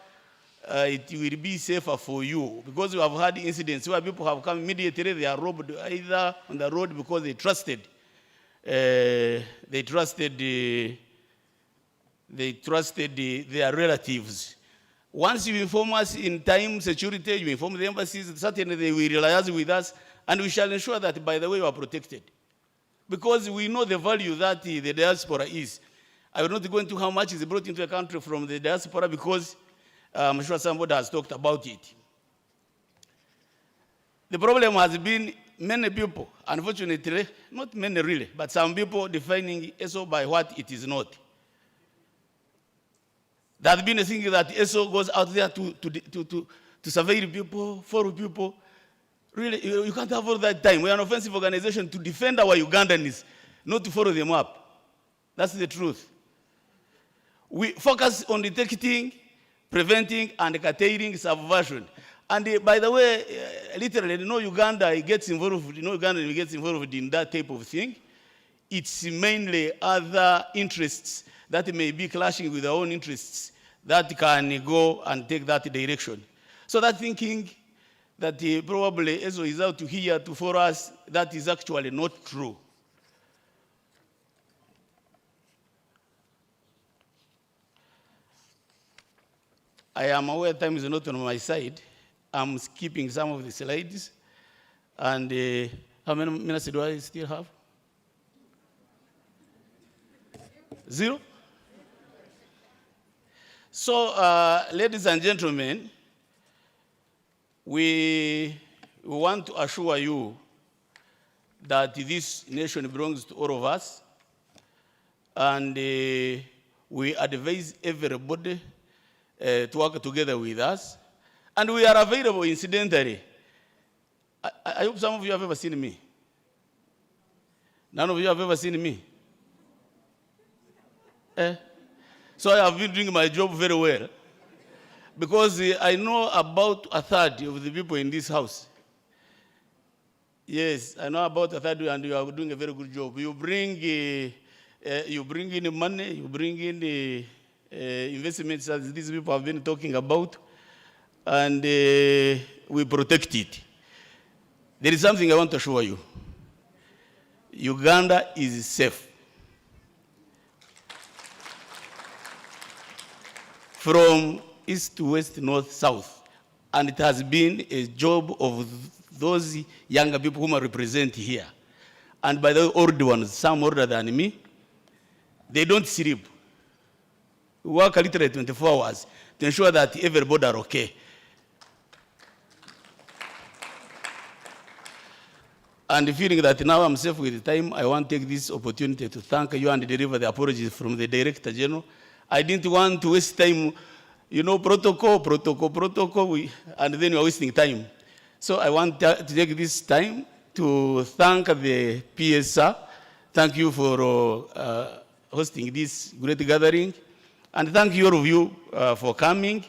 Speaker 13: it will be safer for you, because we have had incidents where people have come immediately, they are robbed either on the road because they trusted their relatives. Once you inform us in time, security, you inform the embassies, certainly they will liaise with us, and we shall ensure that, by the way, you are protected. Because we know the value that the diaspora is. I will not go into how much is brought into the country from the diaspora, because I'm sure somebody has talked about it. The problem has been many people, unfortunately, not many really, but some people defining ESO by what it is not. There has been a thing that ESO goes out there to surveil people, follow people. Really, you can't have all that time. We are an offensive organization to defend our Ugandans, not to follow them up. That's the truth. We focus on detecting, preventing, and curtailing subversion. And by the way, literally, Uganda gets involved in that type of thing. It's mainly other interests that may be clashing with our own interests that can go and take that direction. So that thinking that probably ESO is out to here to for us, that is actually not true. I am aware time is not on my side. I'm skipping some of the slides. And how many minutes do I still have? 0? So, ladies and gentlemen, we we want to assure you that this nation belongs to all of us, and we advise everybody to work together with us, and we are available incidentally. I hope some of you have ever seen me. None of you have ever seen me. So I have been doing my job very well, because I know about a third of the people in this house. Yes, I know about a third, and you are doing a very good job. You bring in money, you bring in investments, as these people have been talking about, and we protect it. There is something I want to assure you. Uganda is safe. From east to west, north, south. And it has been a job of those younger people whom I represent here. And by the old ones, some older than me, they don't sleep. We work literally 24 hours to ensure that everybody are okay. And feeling that now I'm safe with the time, I want to take this opportunity to thank you and deliver the apologies from the Director General. I didn't want to waste time, you know, protocol, and then we're wasting time. So I want to take this time to thank the PSR. Thank you for hosting this great gathering. And thank you all of you for coming.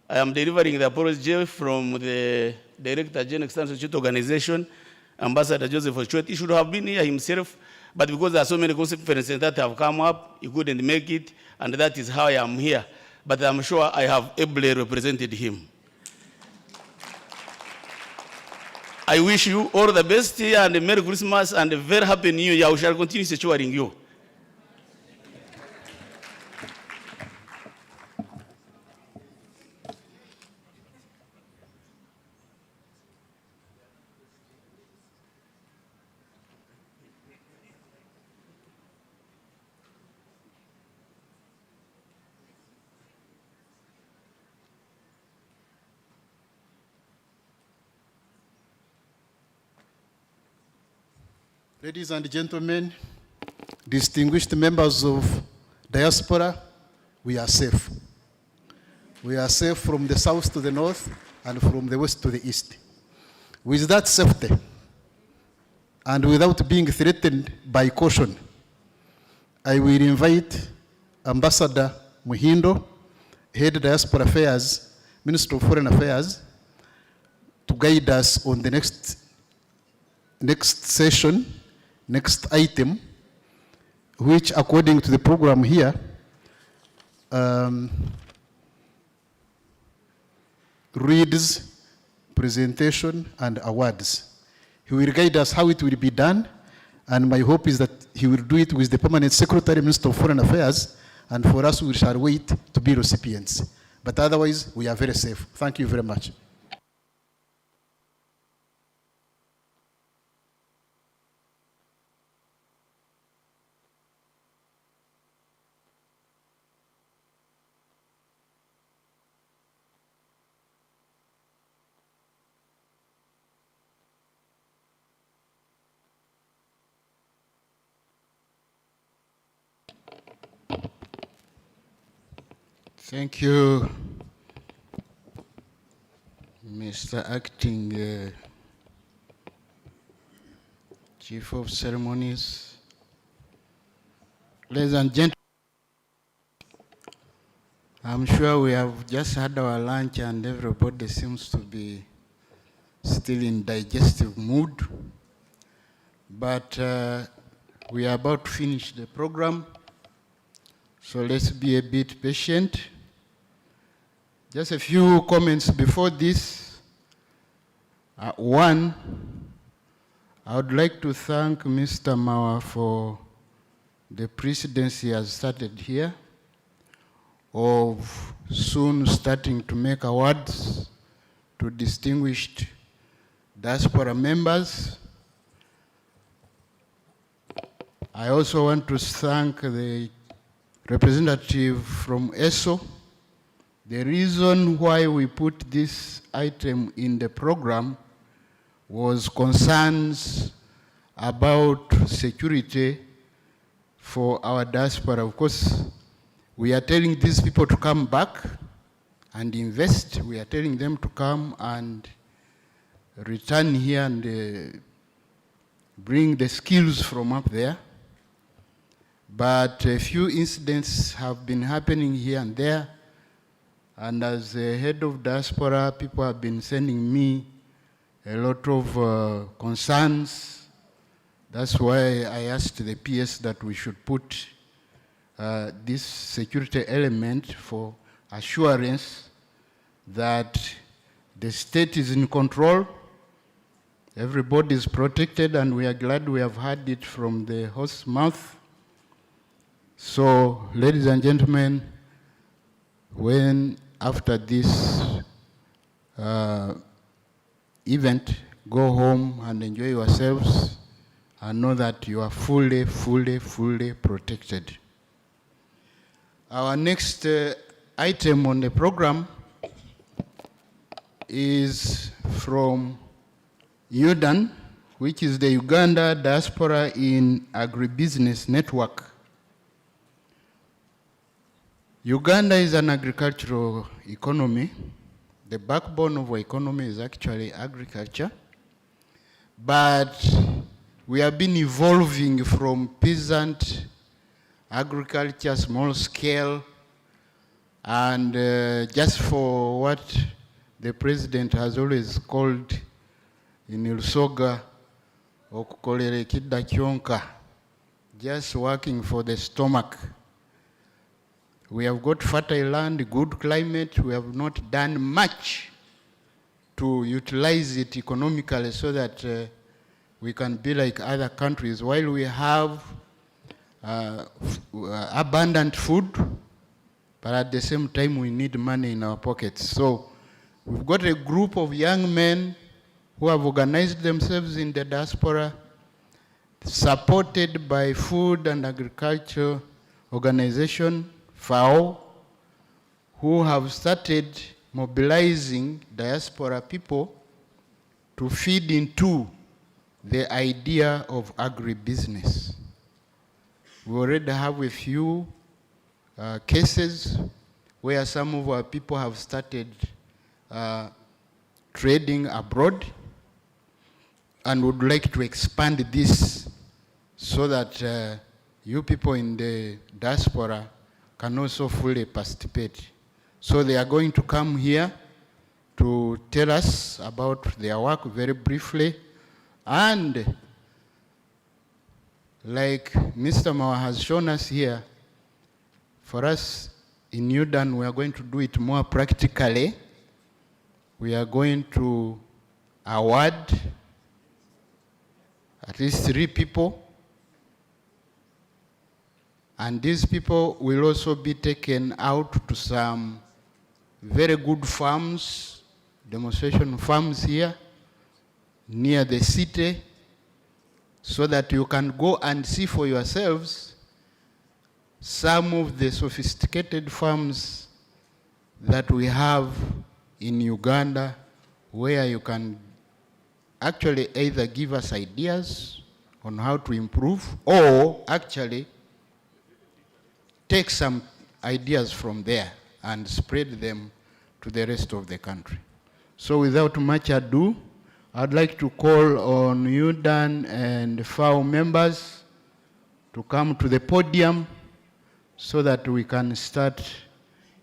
Speaker 13: I am delivering the apology from the Director General External Security Organization, Ambassador Joseph Ochwet. He should have been here himself, but because there are so many conferences that have come up, he couldn't make it, and that is how I am here. But I'm sure I have ably represented him. I wish you all the best and a Merry Christmas and a very Happy New Year. We shall continue securing you.
Speaker 7: Ladies and gentlemen, distinguished members of Diaspora, we are safe. We are safe from the south to the north and from the west to the east. With that safety, and without being threatened by caution, I will invite Ambassador Muhindo, Head Diaspora Affairs, Minister of Foreign Affairs, to guide us on the next session, next item, which according to the program here, reads presentation and awards. He will guide us how it will be done, and my hope is that he will do it with the Permanent Secretary, Minister of Foreign Affairs, and for us we shall wait to be recipients. But otherwise, we are very safe. Thank you very much.
Speaker 9: Thank you, Mr. Acting Chief of Ceremonies. Ladies and gentlemen, I'm sure we have just had our lunch and everybody seems to be still in digestive mood. But we are about to finish the program, so let's be a bit patient. Just a few comments before this. One, I would like to thank Mr. Mawa for the precedence he has started here of soon starting to make awards to distinguished diaspora members. I also want to thank the representative from ESO. The reason why we put this item in the program was concerns about security for our diaspora. Of course, we are telling these people to come back and invest. We are telling them to come and return here and bring the skills from up there. But a few incidents have been happening here and there. And as the head of diaspora, people have been sending me a lot of concerns. That's why I asked the PS that we should put this security element for assurance that the state is in control, everybody is protected, and we are glad we have heard it from the horse's mouth. So, ladies and gentlemen, when after this event, go home and enjoy yourselves and know that you are fully protected. Our next item on the program is from UDAN, which is the Uganda Diaspora in Agribusiness Network. Uganda is an agricultural economy. The backbone of our economy is actually agriculture. But we have been evolving from peasant agriculture, small scale, and just for what the president has always called in Ilsoga, okukolere kidda kyonka, just working for the stomach. We have got fertile land, good climate. We have not done much to utilize it economically so that we can be like other countries. While we have abundant food, but at the same time we need money in our pockets. So we've got a group of young men who have organized themselves in the diaspora, supported by Food and Agriculture Organization, FAO, who have started mobilizing diaspora people to feed into the idea of agribusiness. We already have a few cases where some of our people have started trading abroad and would like to expand this so that you people in the diaspora can also fully participate. So they are going to come here to tell us about their work very briefly. And like Mr. Mawa has shown us here, for us in UDAN, we are going to do it more practically. We are going to award at least 3 people. And these people will also be taken out to some very good farms, demonstration farms here, near the city, so that you can go and see for yourselves some of the sophisticated farms that we have in Uganda, where you can actually either give us ideas on how to improve, or actually take some ideas from there and spread them to the rest of the country. So without much ado, I'd like to call on UDAN and FAO members to come to the podium so that we can start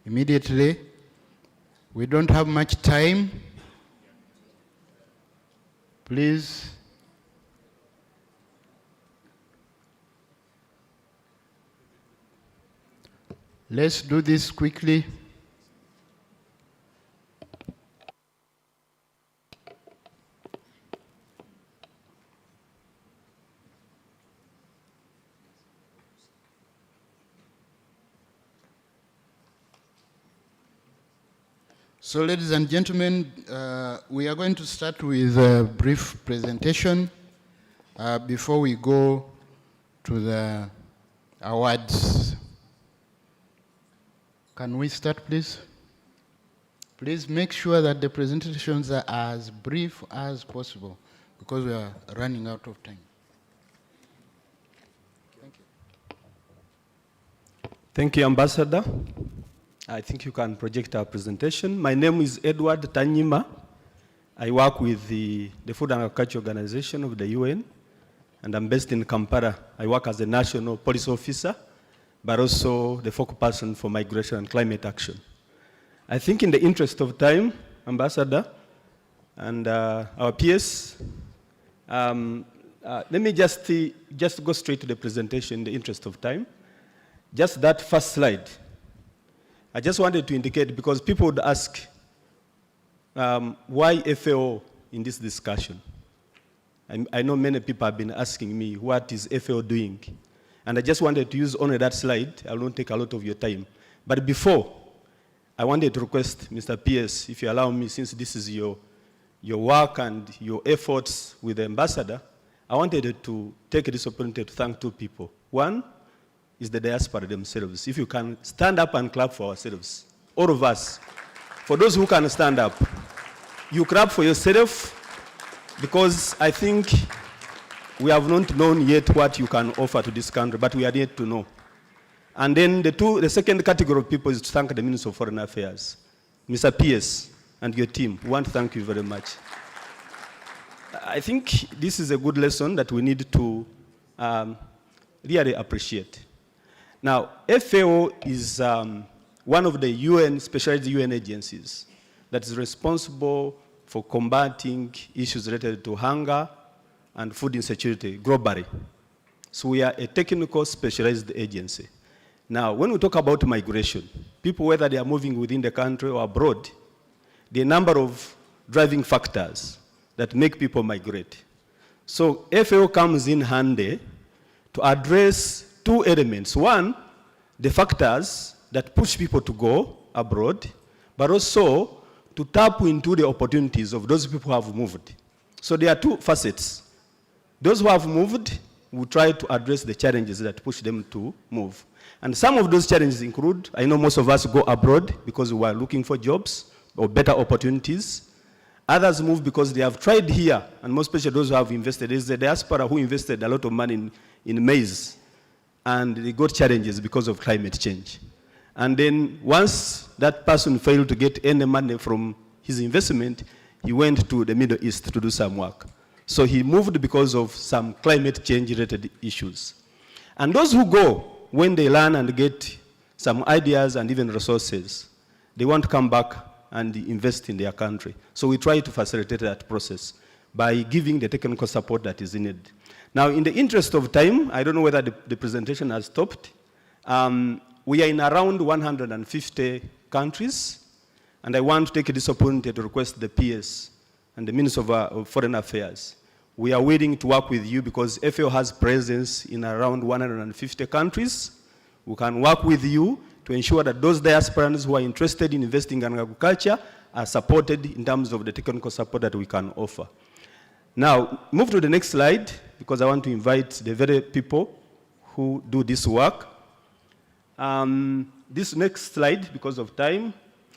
Speaker 9: immediately. We don't have much time. Please. Let's do this quickly. So ladies and gentlemen, we are going to start with a brief presentation before we go to the awards. Can we start, please? Please make sure that the presentations are as brief as possible. because we are running out of time. Thank you.
Speaker 4: Thank you, Ambassador. I think you can project our presentation. My name is Edward Tanyima. I work with the Food and Agriculture Organization of the UN, and I'm based in Kampala. I work as a national policy officer, but also the focal person for migration and climate action. I think in the interest of time, Ambassador, and our peers, let me just go straight to the presentation in the interest of time. Just that first slide. I just wanted to indicate, because people would ask, why FAO in this discussion? I know many people have been asking me, what is FAO doing? And I just wanted to use only that slide. I won't take a lot of your time. But before, I wanted to request Mr. P.S., if you allow me, since this is your work and your efforts with the ambassador, I wanted to take this opportunity to thank two people. One is the diaspora themselves. If you can stand up and clap for ourselves, all of us. For those who can stand up, you clap for yourself, because I think we have not known yet what you can offer to this country, but we are yet to know. And then the second category of people is to thank the Minister of Foreign Affairs, Mr. P.S. and your team. We want to thank you very much. I think this is a good lesson that we need to really appreciate. Now, FAO is one of the UN, specialized UN agencies that is responsible for combating issues related to hunger and food insecurity globally. So we are a technical specialized agency. Now, when we talk about migration, people, whether they are moving within the country or abroad, the number of driving factors that make people migrate. So FAO comes in handy to address two elements. One, the factors that push people to go abroad, but also to tap into the opportunities of those people who have moved. So there are two facets. Those who have moved will try to address the challenges that push them to move. And some of those challenges include, I know most of us go abroad because we are looking for jobs or better opportunities. Others move because they have tried here, and most especially those who have invested. There's the diaspora who invested a lot of money in maize, and they got challenges because of climate change. And then once that person failed to get any money from his investment, he went to the Middle East to do some work. So he moved because of some climate change-related issues. And those who go, when they learn and get some ideas and even resources, they want to come back and invest in their country. So we try to facilitate that process by giving the technical support that is needed. Now, in the interest of time, I don't know whether the presentation has stopped. We are in around 150 countries, and I want to take this opportunity to request the PS and the Minister of Foreign Affairs. We are willing to work with you because FAO has presence in around 150 countries. We can work with you to ensure that those diasporans who are interested in investing in agriculture are supported in terms of the technical support that we can offer. Now, move to the next slide, because I want to invite the very people who do this work. This next slide, because of time,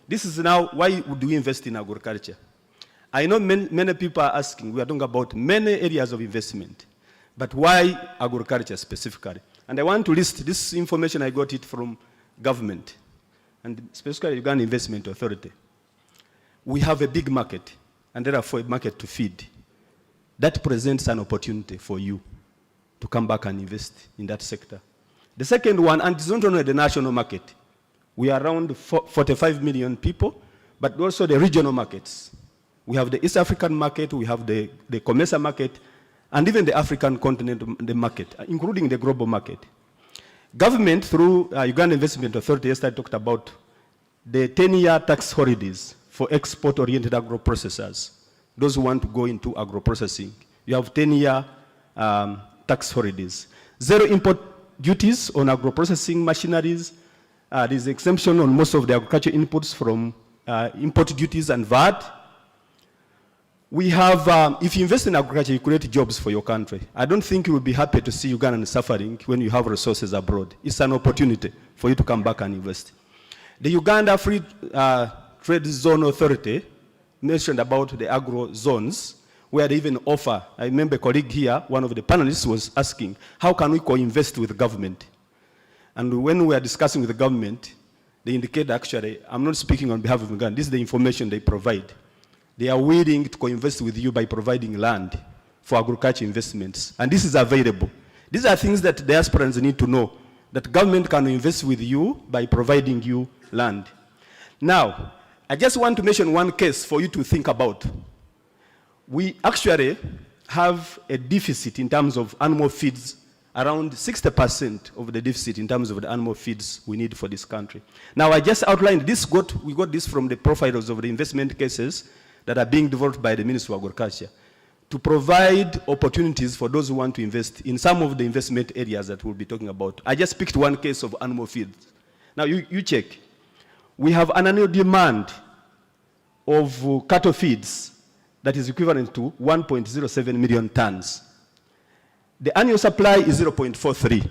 Speaker 4: this is now, why do we invest in agriculture? I know many people are asking, we are talking about many areas of investment, but why agriculture specifically? And I want to list this information, I got it from government, and specifically Uganda Investment Authority. We have a big market, and therefore a market to feed. That presents an opportunity for you to come back and invest in that sector. The second one, and it's not only the national market. We are around 45 million people, but also the regional markets. We have the East African market, we have the COMESA market, and even the African continent, the market, including the global market. Government, through Uganda Investment Authority, yesterday talked about the 10-year tax holidays for export-oriented agro-processors, those who want to go into agro-processing. You have 10-year tax holidays. Zero import duties on agro-processing machineries. There's exemption on most of the agriculture inputs from import duties and VAT. We have, if you invest in agriculture, you create jobs for your country. I don't think you will be happy to see Ugandans suffering when you have resources abroad. It's an opportunity for you to come back and invest. The Uganda Free Trade Zone Authority mentioned about the agro zones. where they even offer. I remember a colleague here, one of the panelists was asking, how can we co-invest with the government? And when we are discussing with the government, they indicate actually, I'm not speaking on behalf of Uganda, this is the information they provide. They are willing to co-invest with you by providing land for agriculture investments. And this is available. These are things that diasporans need to know, that government can invest with you by providing you land. Now, I just want to mention one case for you to think about. We actually have a deficit in terms of animal feeds, around 60% of the deficit in terms of the animal feeds we need for this country. Now, I just outlined this, we got this from the profiles of the investment cases that are being developed by the Ministry of Agriculture to provide opportunities for those who want to invest in some of the investment areas that we'll be talking about. I just picked one case of animal feeds. Now, you check. We have an annual demand of cattle feeds that is equivalent to 1.07 million tons. The annual supply is 0.43.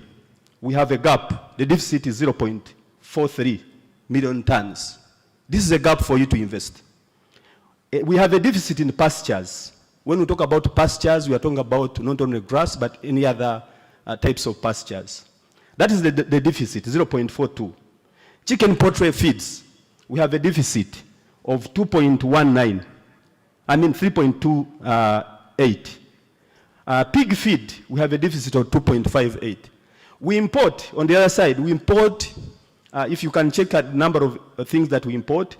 Speaker 4: We have a gap. The deficit is 0.43 million tons. This is a gap for you to invest. We have a deficit in pastures. When we talk about pastures, we are talking about not only grass, but any other types of pastures. That is the deficit, 0.42. Chicken poultry feeds, we have a deficit of 3.28. Pig feed, we have a deficit of 2.58. We import, on the other side, if you can check the number of things that we import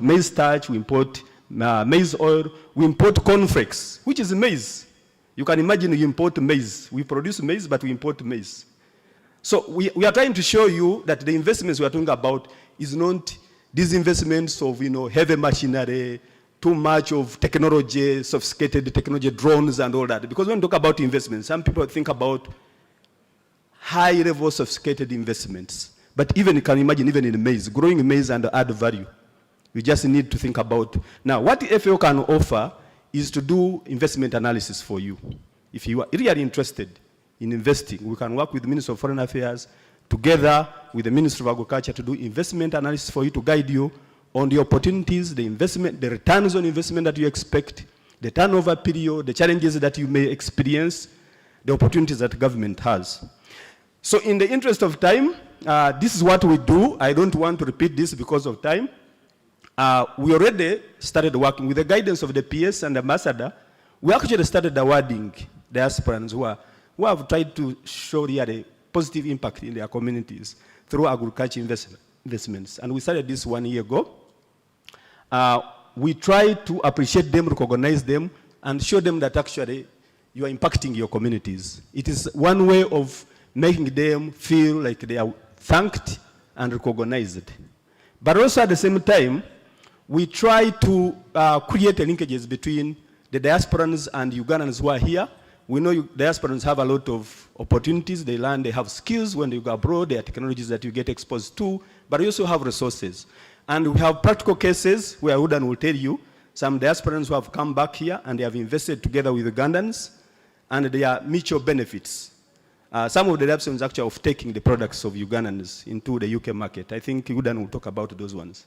Speaker 4: maize starch, we import maize oil, we import cornflakes, which is maize. You can imagine you import maize. We produce maize, but we import maize. So we are trying to show you that the investments we are talking about is not these investments of heavy machinery, too much of technology, sophisticated technology, drones and all that. Because when we talk about investments, some people think about high-level sophisticated investments. But even you can imagine, even in maize, growing maize and add value. We just need to think about. Now, what the FAO can offer is to do investment analysis for you. If you are really interested in investing, we can work with the Ministry of Foreign Affairs together with the Ministry of Agriculture to do investment analysis for you, to guide you on the opportunities, the investment, the returns on investment that you expect, the turnover period, the challenges that you may experience, the opportunities that government has. So in the interest of time, this is what we do. I don't want to repeat this because of time. We already started working with the guidance of the PS and the ambassador. We actually started awarding diasporans who have tried to show a positive impact in their communities through agriculture investments. And we started this 1 year ago. We try to appreciate them, recognize them, and show them that actually you are impacting your communities. It is one way of making them feel like they are thanked and recognized. But also at the same time, we try to create linkages between the diasporans and Ugandans who are here. We know diasporans have a lot of opportunities. They learn, they have skills when they go abroad. There are technologies that you get exposed to, but we also have resources. And we have practical cases where Udan will tell you some diasporans who have come back here and they have invested together with Ugandans, and there are mutual benefits. Some of the diasporans actually of taking the products of Ugandans into the UK market. I think Udan will talk about those ones.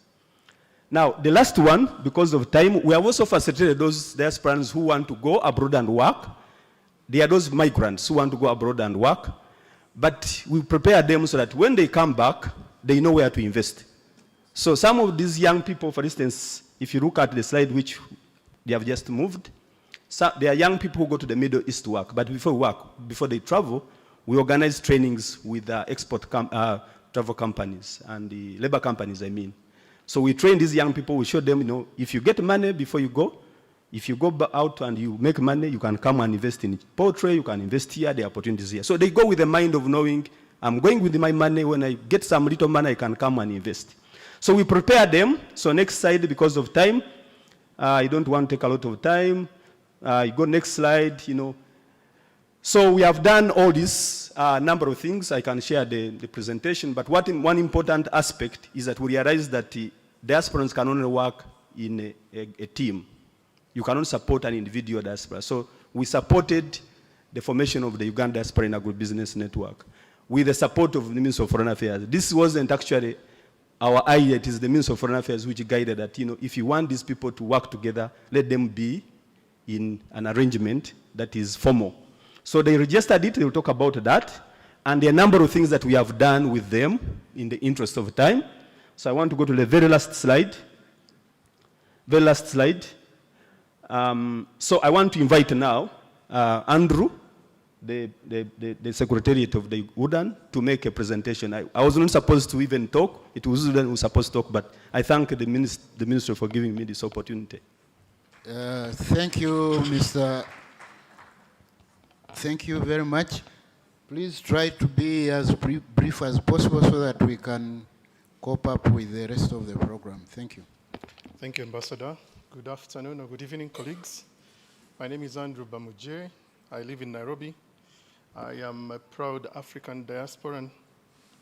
Speaker 4: Now, the last one, because of time, we have also facilitated those diasporans who want to go abroad and work. They are those migrants who want to go abroad and work. But we prepare them so that when they come back, they know where to invest. So some of these young people, for instance, if you look at the slide which they have just moved, there are young people who go to the Middle East to work. But before they travel, we organize trainings with travel companies and the labor companies, I mean. So we train these young people, we show them, if you get money before you go, if you go out and you make money, you can come and invest in poultry, you can invest here, the opportunities here. So they go with the mind of knowing, I'm going with my money, when I get some little money, I can come and invest. So we prepare them. So next slide, because of time, I don't want to take a lot of time. You go next slide, So we have done all this number of things. I can share the presentation, but one important aspect is that we realize that diasporans can only work in a team. You cannot support an individual diaspora. So we supported the formation of the Uganda Diaspora in Agribusiness Network with the support of the Ministry of Foreign Affairs. This wasn't actually our idea. It is the Ministry of Foreign Affairs which guided that, if you want these people to work together, let them be in an arrangement that is formal. So they registered it, they'll talk about that, and there are a number of things that we have done with them in the interest of time. So I want to go to the very last slide. Very last slide. So I want to invite now Andrew, the Secretariat of the UDAN, to make a presentation. I was not supposed to even talk. It was UDAN who was supposed to talk, but I thank the minister for giving me this opportunity.
Speaker 9: Thank you, Mr. Thank you very much. Please try to be as brief as possible so that we can cope up with the rest of the program. Thank you.
Speaker 3: Thank you, Ambassador. Good afternoon or good evening, colleagues. My name is Andrew Bamuje. I live in Nairobi. I am a proud African diasporan.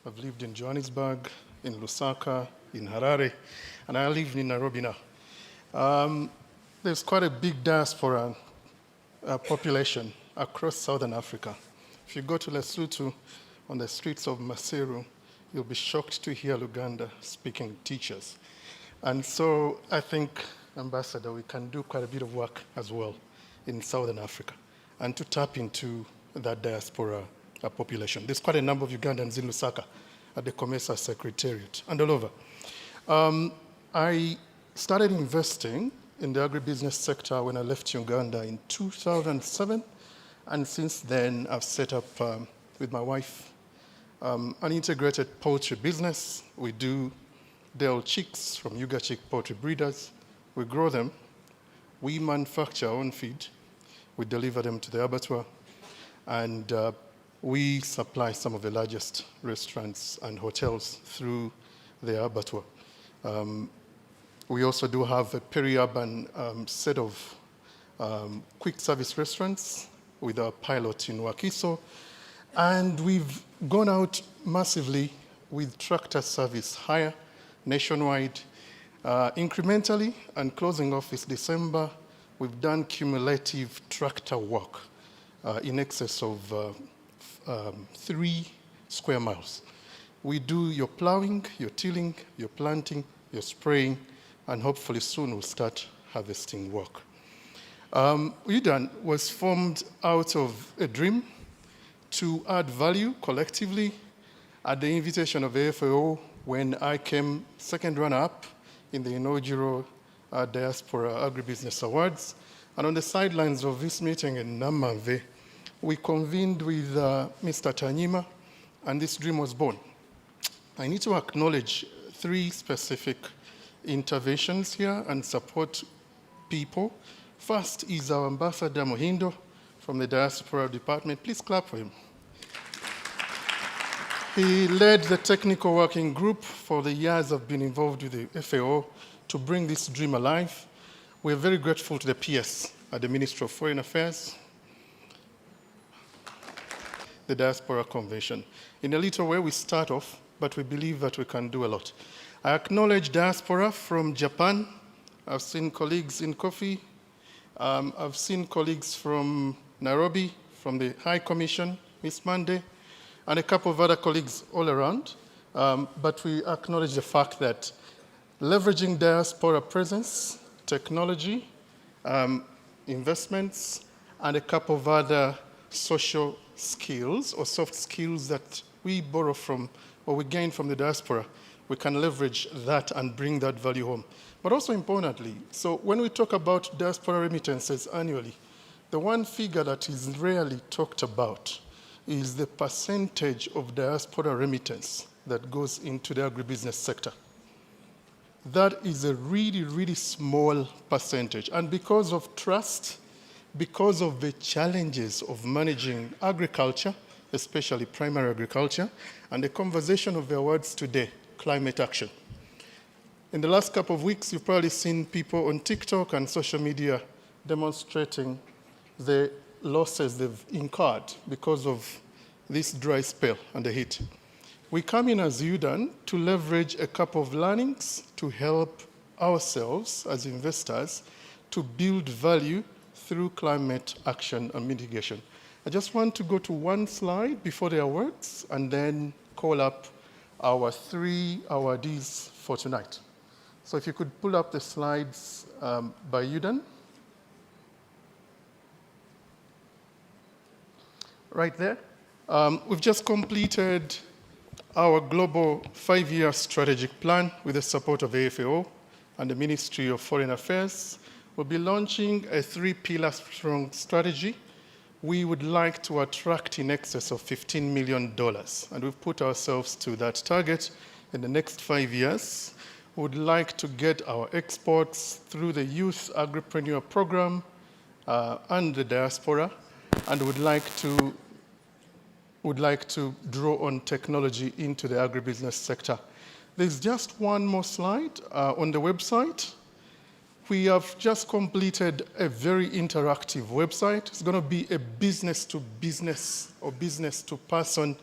Speaker 3: I've lived in Johannesburg, in Lusaka, in Harare, and I live in Nairobi now. There's quite a big diaspora population across Southern Africa. If you go to Lesotho, on the streets of Maseru, you'll be shocked to hear Luganda speaking teachers. And so I think, Ambassador, we can do quite a bit of work as well in Southern Africa and to tap into that diaspora population. There's quite a number of Ugandans in Lusaka at the COMESA Secretariat and all over. I started investing in the agribusiness sector when I left Uganda in 2007. And since then, I've set up with my wife an integrated poultry business. We do Del chicks from Yuga Chick poultry breeders. We grow them. We manufacture our own feed. We deliver them to the abattoir. And we supply some of the largest restaurants and hotels through the abattoir. We also do have a peri-urban set of quick service restaurants with our pilot in Wakiso. And we've gone out massively with tractor service hire nationwide. Incrementally, and closing off this December, we've done cumulative tractor work in excess of 3 square miles. We do your plowing, your tilling, your planting, your spraying, and hopefully soon we'll start harvesting work. UDAN was formed out of a dream to add value collectively at the invitation of the FAO when I came second runner-up in the inaugural Diaspora Agribusiness Awards. And on the sidelines of this meeting in Namave, we convened with Mr. Tanyima, and this dream was born. I need to acknowledge 3 specific interventions here and support people. First is our Ambassador Mohindo from the Diaspora Department. Please clap for him. He led the technical working group for the years I've been involved with the FAO to bring this dream alive. We're very grateful to the PS at the Ministry of Foreign Affairs, the Diaspora Convention. In a little way, we start off, but we believe that we can do a lot. I acknowledge diaspora from Japan. I've seen colleagues in Kofi. I've seen colleagues from Nairobi, from the High Commission, Ms. Mande, and a couple of other colleagues all around. But we acknowledge the fact that leveraging diaspora presence, technology, investments, and a couple of other social skills or soft skills that we borrow from or we gain from the diaspora, we can leverage that and bring that value home. But also importantly, so when we talk about diaspora remittances annually, the one figure that is rarely talked about is the percentage of diaspora remittance that goes into the agribusiness sector. That is a really, really small percentage. And because of trust, because of the challenges of managing agriculture, especially primary agriculture, and the conversation of the awards today, climate action. In the last couple of weeks, you've probably seen people on TikTok and social media demonstrating the losses they've incurred because of this dry spell and the heat. We come in as UDAN to leverage a couple of learnings to help ourselves as investors to build value through climate action and mitigation. I just want to go to one slide before the awards and then call up our 3 awardees for tonight. So if you could pull up the slides by UDAN. right there. We've just completed our global 5-year strategic plan with the support of AFAO and the Ministry of Foreign Affairs. We'll be launching a 3-pillar strong strategy. We would like to attract in excess of $15 million, and we've put ourselves to that target in the next 5 years. We would like to get our exports through the Youth Agripreneur Program and the Diaspora, and would like to draw on technology into the agribusiness sector. There's just one more slide on the website. We have just completed a very interactive website. It's going to be a business-to-business or business-to-person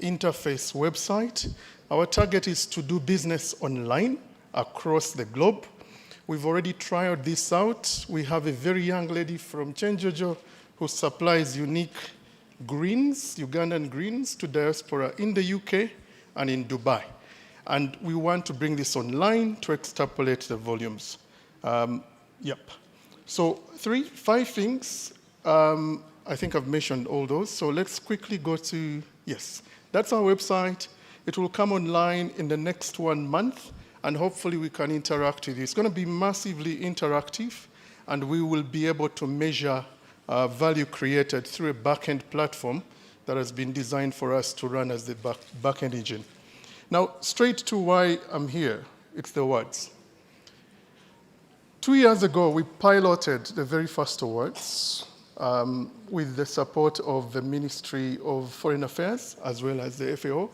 Speaker 3: interface website. Our target is to do business online across the globe. We've already tried this out. We have a very young lady from Chenjojo who supplies unique greens, Ugandan greens, to Diaspora in the UK and in Dubai. And we want to bring this online to extrapolate the volumes. So 5 things. I think I've mentioned all those. So let's quickly go to, yes, that's our website. It will come online in the next 1 month, and hopefully we can interact with you. It's going to be massively interactive, and we will be able to measure value created through a back-end platform that has been designed for us to run as the back-end engine. Now, straight to why I'm here. It's the awards. 2 years ago, we piloted the very first awards with the support of the Ministry of Foreign Affairs as well as the FAO.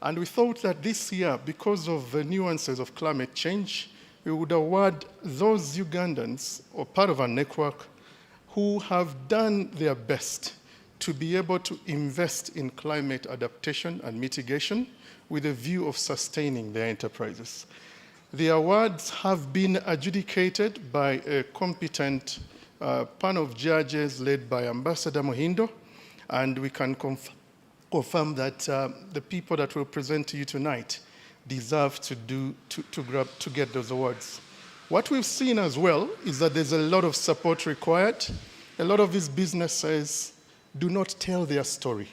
Speaker 3: And we thought that this year, because of the nuances of climate change, we would award those Ugandans, or part of our network, who have done their best to be able to invest in climate adaptation and mitigation with a view of sustaining their enterprises. The awards have been adjudicated by a competent panel of judges led by Ambassador Muhindo, and we can confirm that the people that will present to you tonight deserve to get those awards. What we've seen as well is that there's a lot of support required. A lot of these businesses do not tell their story.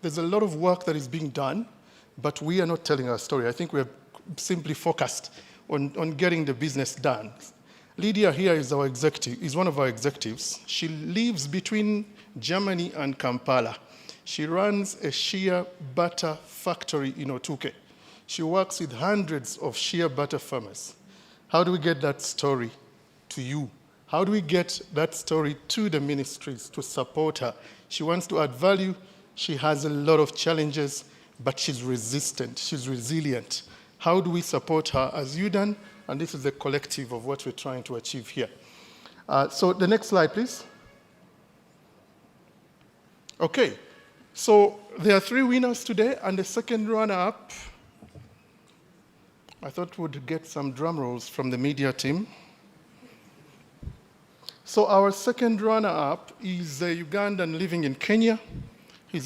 Speaker 3: There's a lot of work that is being done, but we are not telling our story. I think we're simply focused on getting the business done. Lydia here is our executive, is one of our executives. She lives between Germany and Kampala. She runs a shea butter factory in Otuke. She works with hundreds of shea butter farmers. How do we get that story to you? How do we get that story to the ministries to support her? She wants to add value. She has a lot of challenges, but she's resistant, she's resilient. How do we support her as UDAN? And this is the collective of what we're trying to achieve here. So the next slide, please. Okay, so there are 3 winners today, and the second runner-up, I thought we'd get some drum rolls from the media team. So our second runner-up is a Ugandan living in Kenya. He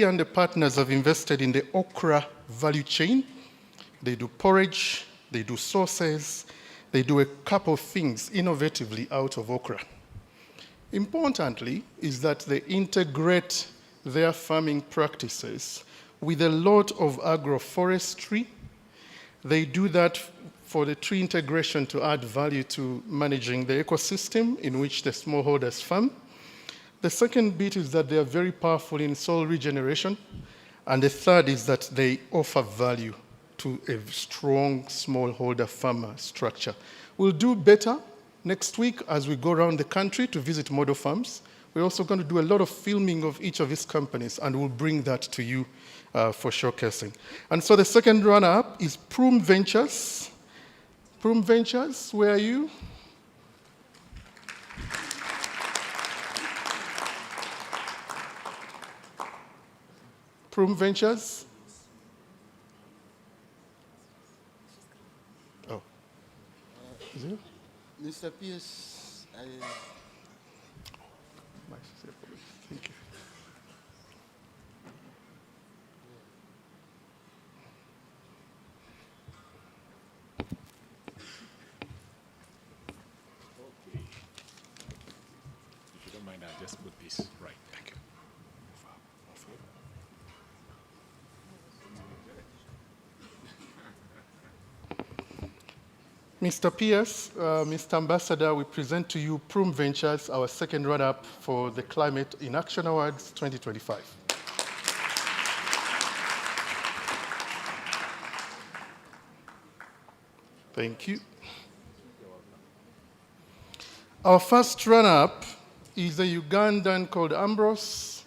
Speaker 3: and the partners have invested in the okra value chain. They do porridge, they do sauces, they do a couple of things innovatively out of okra. Importantly is that they integrate their farming practices with a lot of agroforestry. They do that for the tree integration to add value to managing the ecosystem in which the smallholders farm. The second bit is that they are very powerful in soil regeneration. And the third is that they offer value to a strong smallholder farmer structure. We'll do better next week as we go around the country to visit model farms. We're also going to do a lot of filming of each of these companies, and we'll bring that to you for showcasing. And so the second runner-up is Prum Ventures. Prum Ventures, where are you? Prum Ventures? Oh. Is it?
Speaker 9: Mr. Pierce,
Speaker 3: Thank you.
Speaker 14: If you don't mind, I'll just put this right. Thank you.
Speaker 3: Mr. Pierce, Mr. Ambassador, we present to you Prum Ventures, our second runner-up for the Climate in Action Awards 2025. Thank you. Our first runner-up is a Ugandan called Ambrose.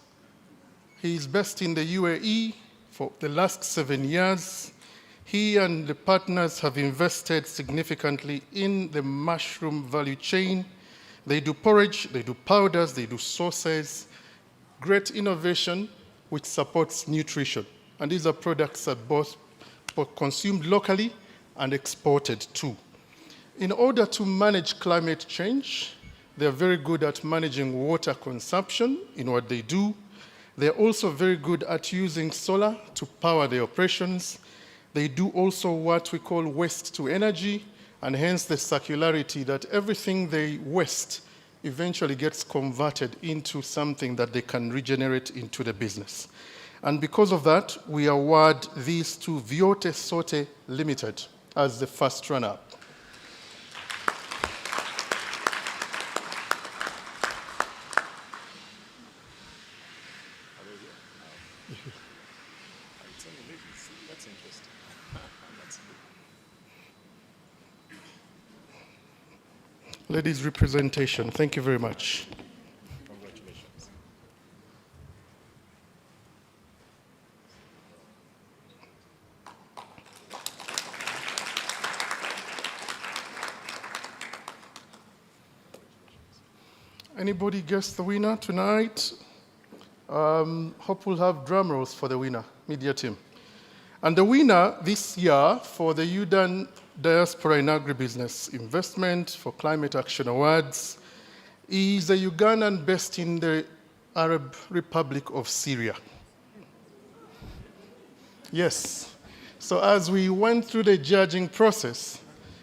Speaker 3: He is based in the UAE for the last 7 years. He and the partners have invested significantly in the mushroom value chain. They do porridge, they do powders, they do sauces. Great innovation which supports nutrition. And these are products that both consumed locally and exported too. In order to manage climate change, they're very good at managing water consumption in what they do. They're also very good at using solar to power their operations. They do also what we call waste to energy, and hence the circularity that everything they waste eventually gets converted into something that they can regenerate into the business. And because of that, we award these to Vyote Sote Limited as the first runner-up. Ladies representation, thank you very much.
Speaker 2: Congratulations.
Speaker 3: Anybody guess the winner tonight? Hope we'll have drum rolls for the winner, media team. And the winner this year for the UDAN Diaspora in Agribusiness Investment for Climate Action Awards is a Ugandan based in the Arab Republic of Syria. Yes. So as we went through the judging process,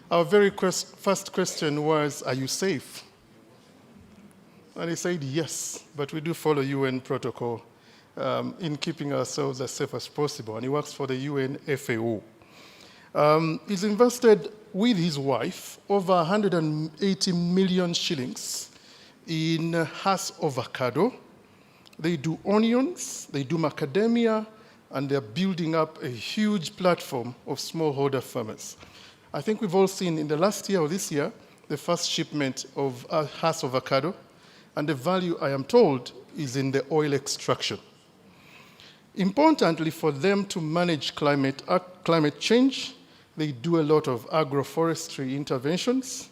Speaker 3: our very first question was, are you safe? And he said, yes, but we do follow UN protocol in keeping ourselves as safe as possible. And he works for the UN FAO. He's invested with his wife over 180 million shillings in Hass avocado. They do onions, they do macadamia, and they're building up a huge platform of smallholder farmers. I think we've all seen in the last year or this year, the first shipment of Hass avocado, and the value, I am told, is in the oil extraction. Importantly, for them to manage climate change, they do a lot of agroforestry interventions.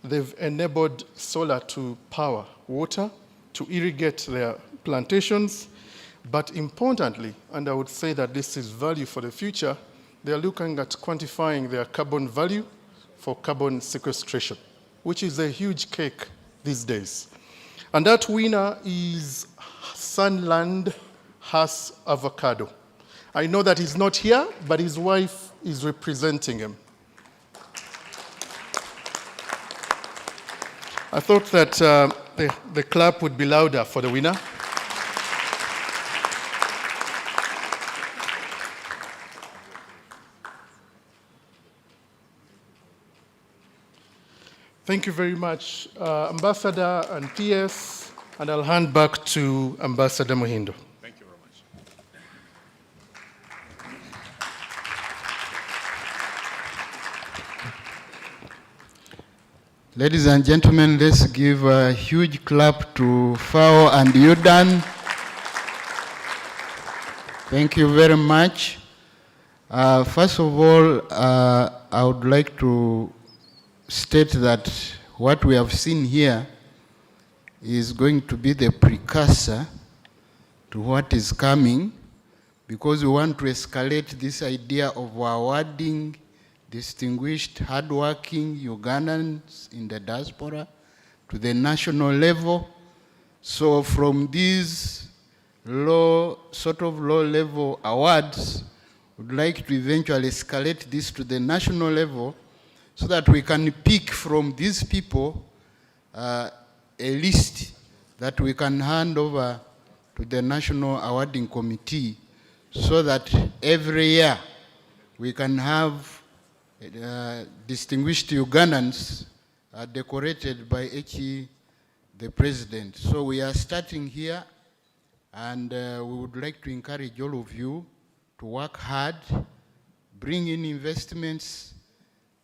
Speaker 3: They've enabled solar to power water, to irrigate their plantations. But importantly, and I would say that this is value for the future, they're looking at quantifying their carbon value for carbon sequestration, which is a huge cake these days. And that winner is Sunland Hass Avocado. I know that he's not here, but his wife is representing him. I thought that the clap would be louder for the winner. Thank you very much, Ambassador and PS, and I'll hand back to Ambassador Muhindo.
Speaker 2: Thank you very much.
Speaker 9: Ladies and gentlemen, let's give a huge clap to FAO and UDAN. Thank you very much. First of all, I would like to state that what we have seen here is going to be the precursor to what is coming, because we want to escalate this idea of awarding distinguished, hardworking Ugandans in the diaspora to the national level. So from these low-level awards, we'd like to eventually escalate this to the national level so that we can pick from these people a list that we can hand over to the National Awarding Committee so that every year we can have distinguished Ugandans are decorated by HE, the President. So we are starting here, and we would like to encourage all of you to work hard, bring in investments,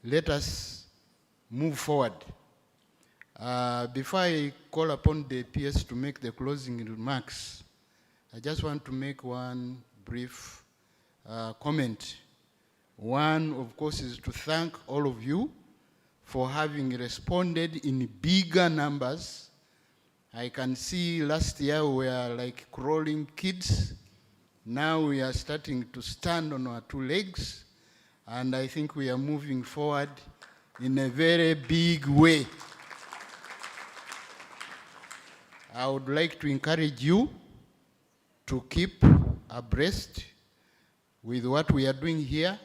Speaker 9: let us move forward. Before I call upon the PS to make the closing remarks, I just want to make one brief comment. One, of course, is to thank all of you for having responded in bigger numbers. I can see last year we were like crawling kids. Now we are starting to stand on our two legs, and I think we are moving forward in a very big way. I would like to encourage you to keep abreast with what we are doing here.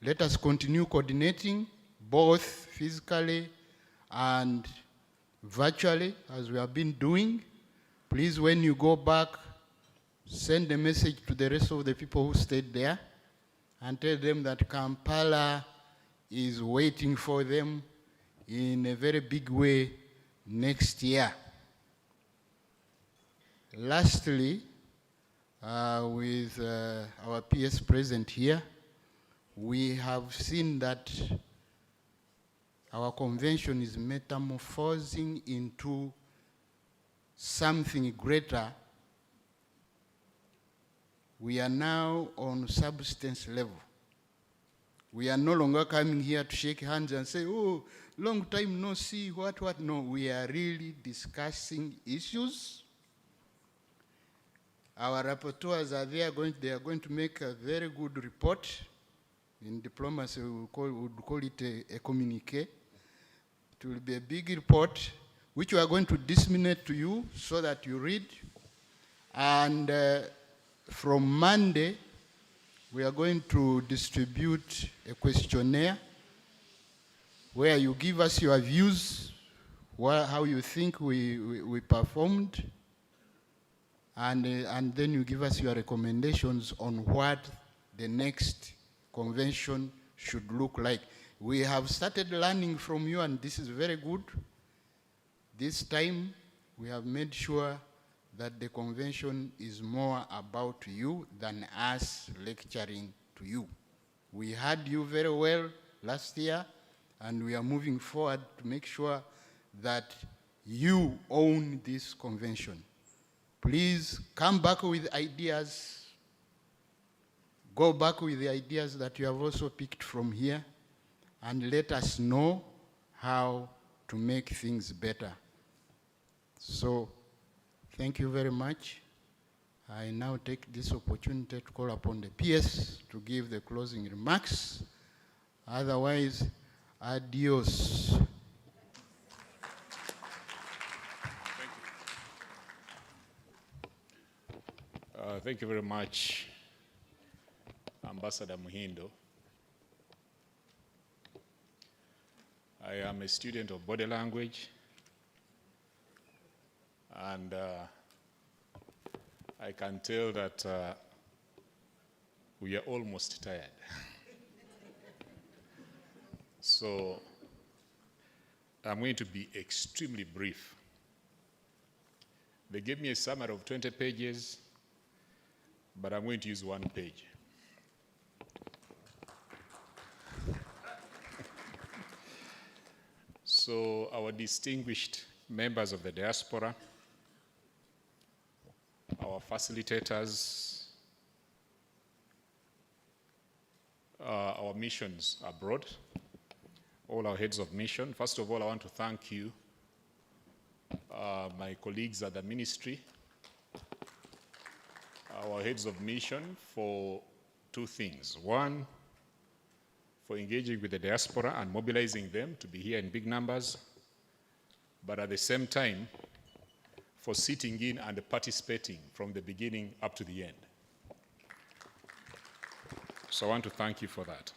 Speaker 9: Let us continue coordinating both physically and virtually as we have been doing. Please, when you go back, send a message to the rest of the people who stayed there and tell them that Kampala is waiting for them in a very big way next year. Lastly, with our PS present here, we have seen that our convention is metamorphosing into something greater. We are now on substance level. We are no longer coming here to shake hands and say, oh, long time no see, what. No, we are really discussing issues. Our rapporteurs are there, they are going to make a very good report. In diplomacy, we would call it a communiqué. It will be a big report, which we are going to disseminate to you so that you read. And from Monday, we are going to distribute a questionnaire where you give us your views, how you think we performed, and then you give us your recommendations on what the next convention should look like. We have started learning from you, and this is very good. This time, we have made sure that the convention is more about you than us lecturing to you. We heard you very well last year, and we are moving forward to make sure that you own this convention. Please come back with ideas. Go back with the ideas that you have also picked from here, and let us know how to make things better. So, thank you very much. I now take this opportunity to call upon the PS to give the closing remarks. Otherwise, adios.
Speaker 14: Thank you very much, Ambassador Muhindo. I am a student of body language, and I can tell that we are almost tired. So I'm going to be extremely brief. They gave me a summary of 20 pages, but I'm going to use 1 page. So our distinguished members of the diaspora, our facilitators, our missions abroad, all our heads of mission. First of all, I want to thank you, my colleagues at the ministry, our heads of mission, for 2 things. One, for engaging with the diaspora and mobilizing them to be here in big numbers, but at the same time, for sitting in and participating from the beginning up to the end. So I want to thank you for that.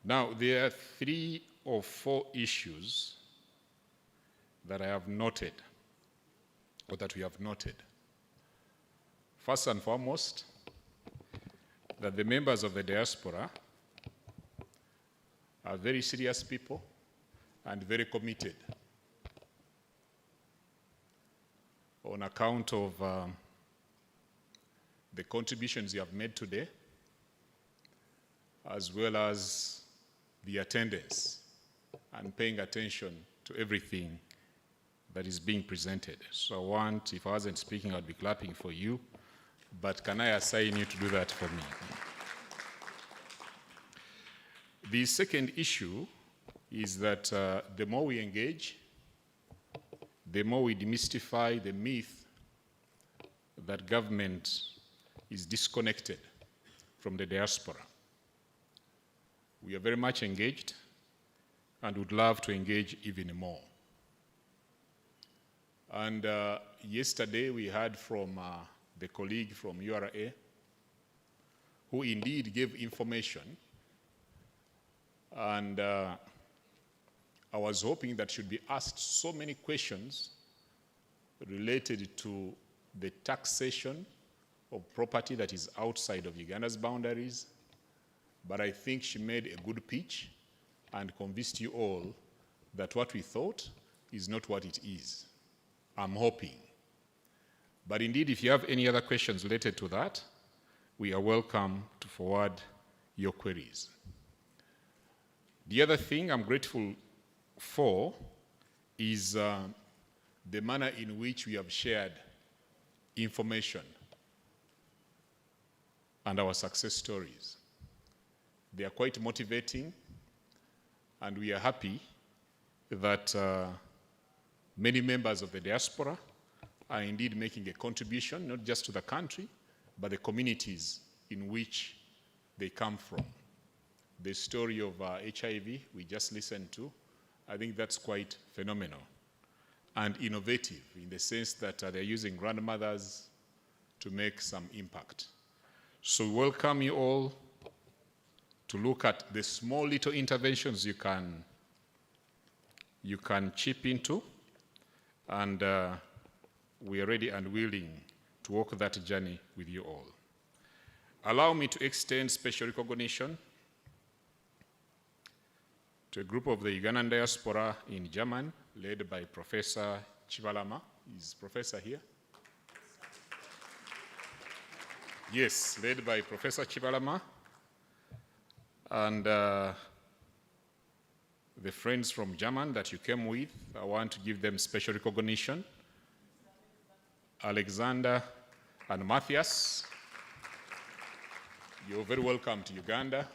Speaker 14: Now, there are 3 or 4 issues that I have noted, or that we have noted. First and foremost, that the members of the diaspora are very serious people and very committed. On account of the contributions you have made today, as well as the attendance and paying attention to everything that is being presented. So I want, if I wasn't speaking, I'd be clapping for you, but can I assign you to do that for me? The second issue is that the more we engage, the more we demystify the myth that government is disconnected from the diaspora. We are very much engaged and would love to engage even more. And yesterday we heard from the colleague from URA, who indeed gave information, and I was hoping that should be asked so many questions related to the taxation of property that is outside of Uganda's boundaries, but I think she made a good pitch and convinced you all that what we thought is not what it is. I'm hoping. But indeed, if you have any other questions related to that, we are welcome to forward your queries. The other thing I'm grateful for is the manner in which we have shared information and our success stories. They are quite motivating, and we are happy that many members of the diaspora are indeed making a contribution, not just to the country, but the communities in which they come from. The story of HIV we just listened to, I think that's quite phenomenal and innovative in the sense that they're using grandmothers to make some impact. So we welcome you all to look at the small little interventions you can chip into, and we are ready and willing to walk that journey with you all. Allow me to extend special recognition to a group of the Ugandan diaspora in Germany, led by Professor Chibalama. Is Professor here? Yes, led by Professor Chibalama. And the friends from Germany that you came with, I want to give them special recognition. Alexander and Matthias, you're very welcome to Uganda.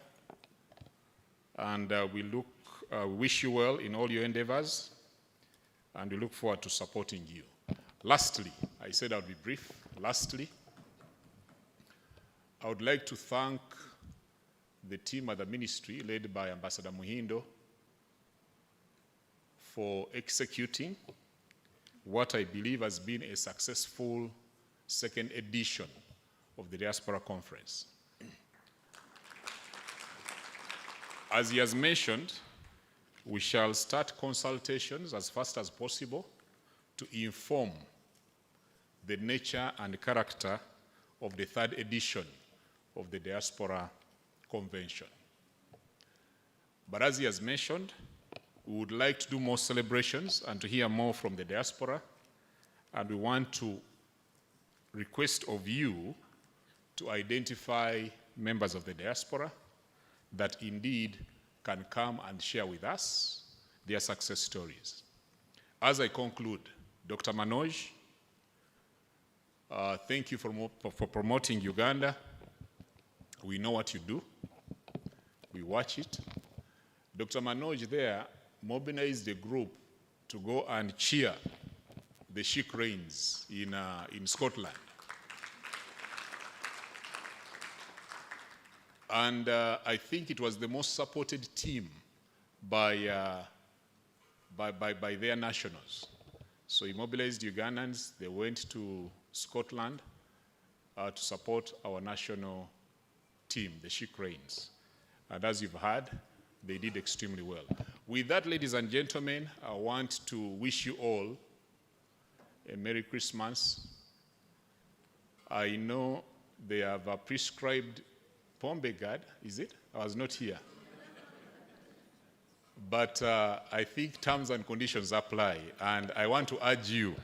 Speaker 14: And we wish you well in all your endeavors, and we look forward to supporting you. Lastly, I said I would be brief. Lastly, I would like to thank the team at the ministry led by Ambassador Muhindo for executing what I believe has been a successful second edition of the Diaspora Conference. As he has mentioned, we shall start consultations as fast as possible to inform the nature and character of the third edition of the Diaspora Convention. But as he has mentioned, we would like to do more celebrations and to hear more from the diaspora, and we want to request of you to identify members of the diaspora that indeed can come and share with us their success stories. As I conclude, Dr. Manoj, thank you for promoting Uganda. We know what you do. We watch it. Dr. Manoj there mobilized a group to go and cheer the She Cranes in Scotland. And I think it was the most supported team by their nationals. So he mobilized Ugandans. They went to Scotland to support our national team, the She Cranes. And as you've heard, they did extremely well. With that, ladies and gentlemen, I want to wish you all a Merry Christmas. I know they have a prescribed Pombegard, is it? I was not here. but I think terms and conditions apply, and I want to urge you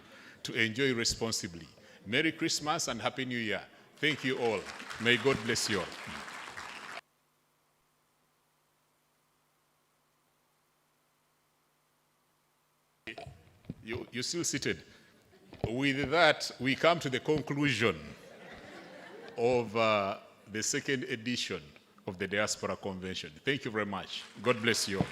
Speaker 14: to enjoy responsibly. Merry Christmas and Happy New Year. Thank you all. May God bless you all. You're still seated. With that, we come to the conclusion of the second edition of the Diaspora Convention. Thank you very much. God bless you all.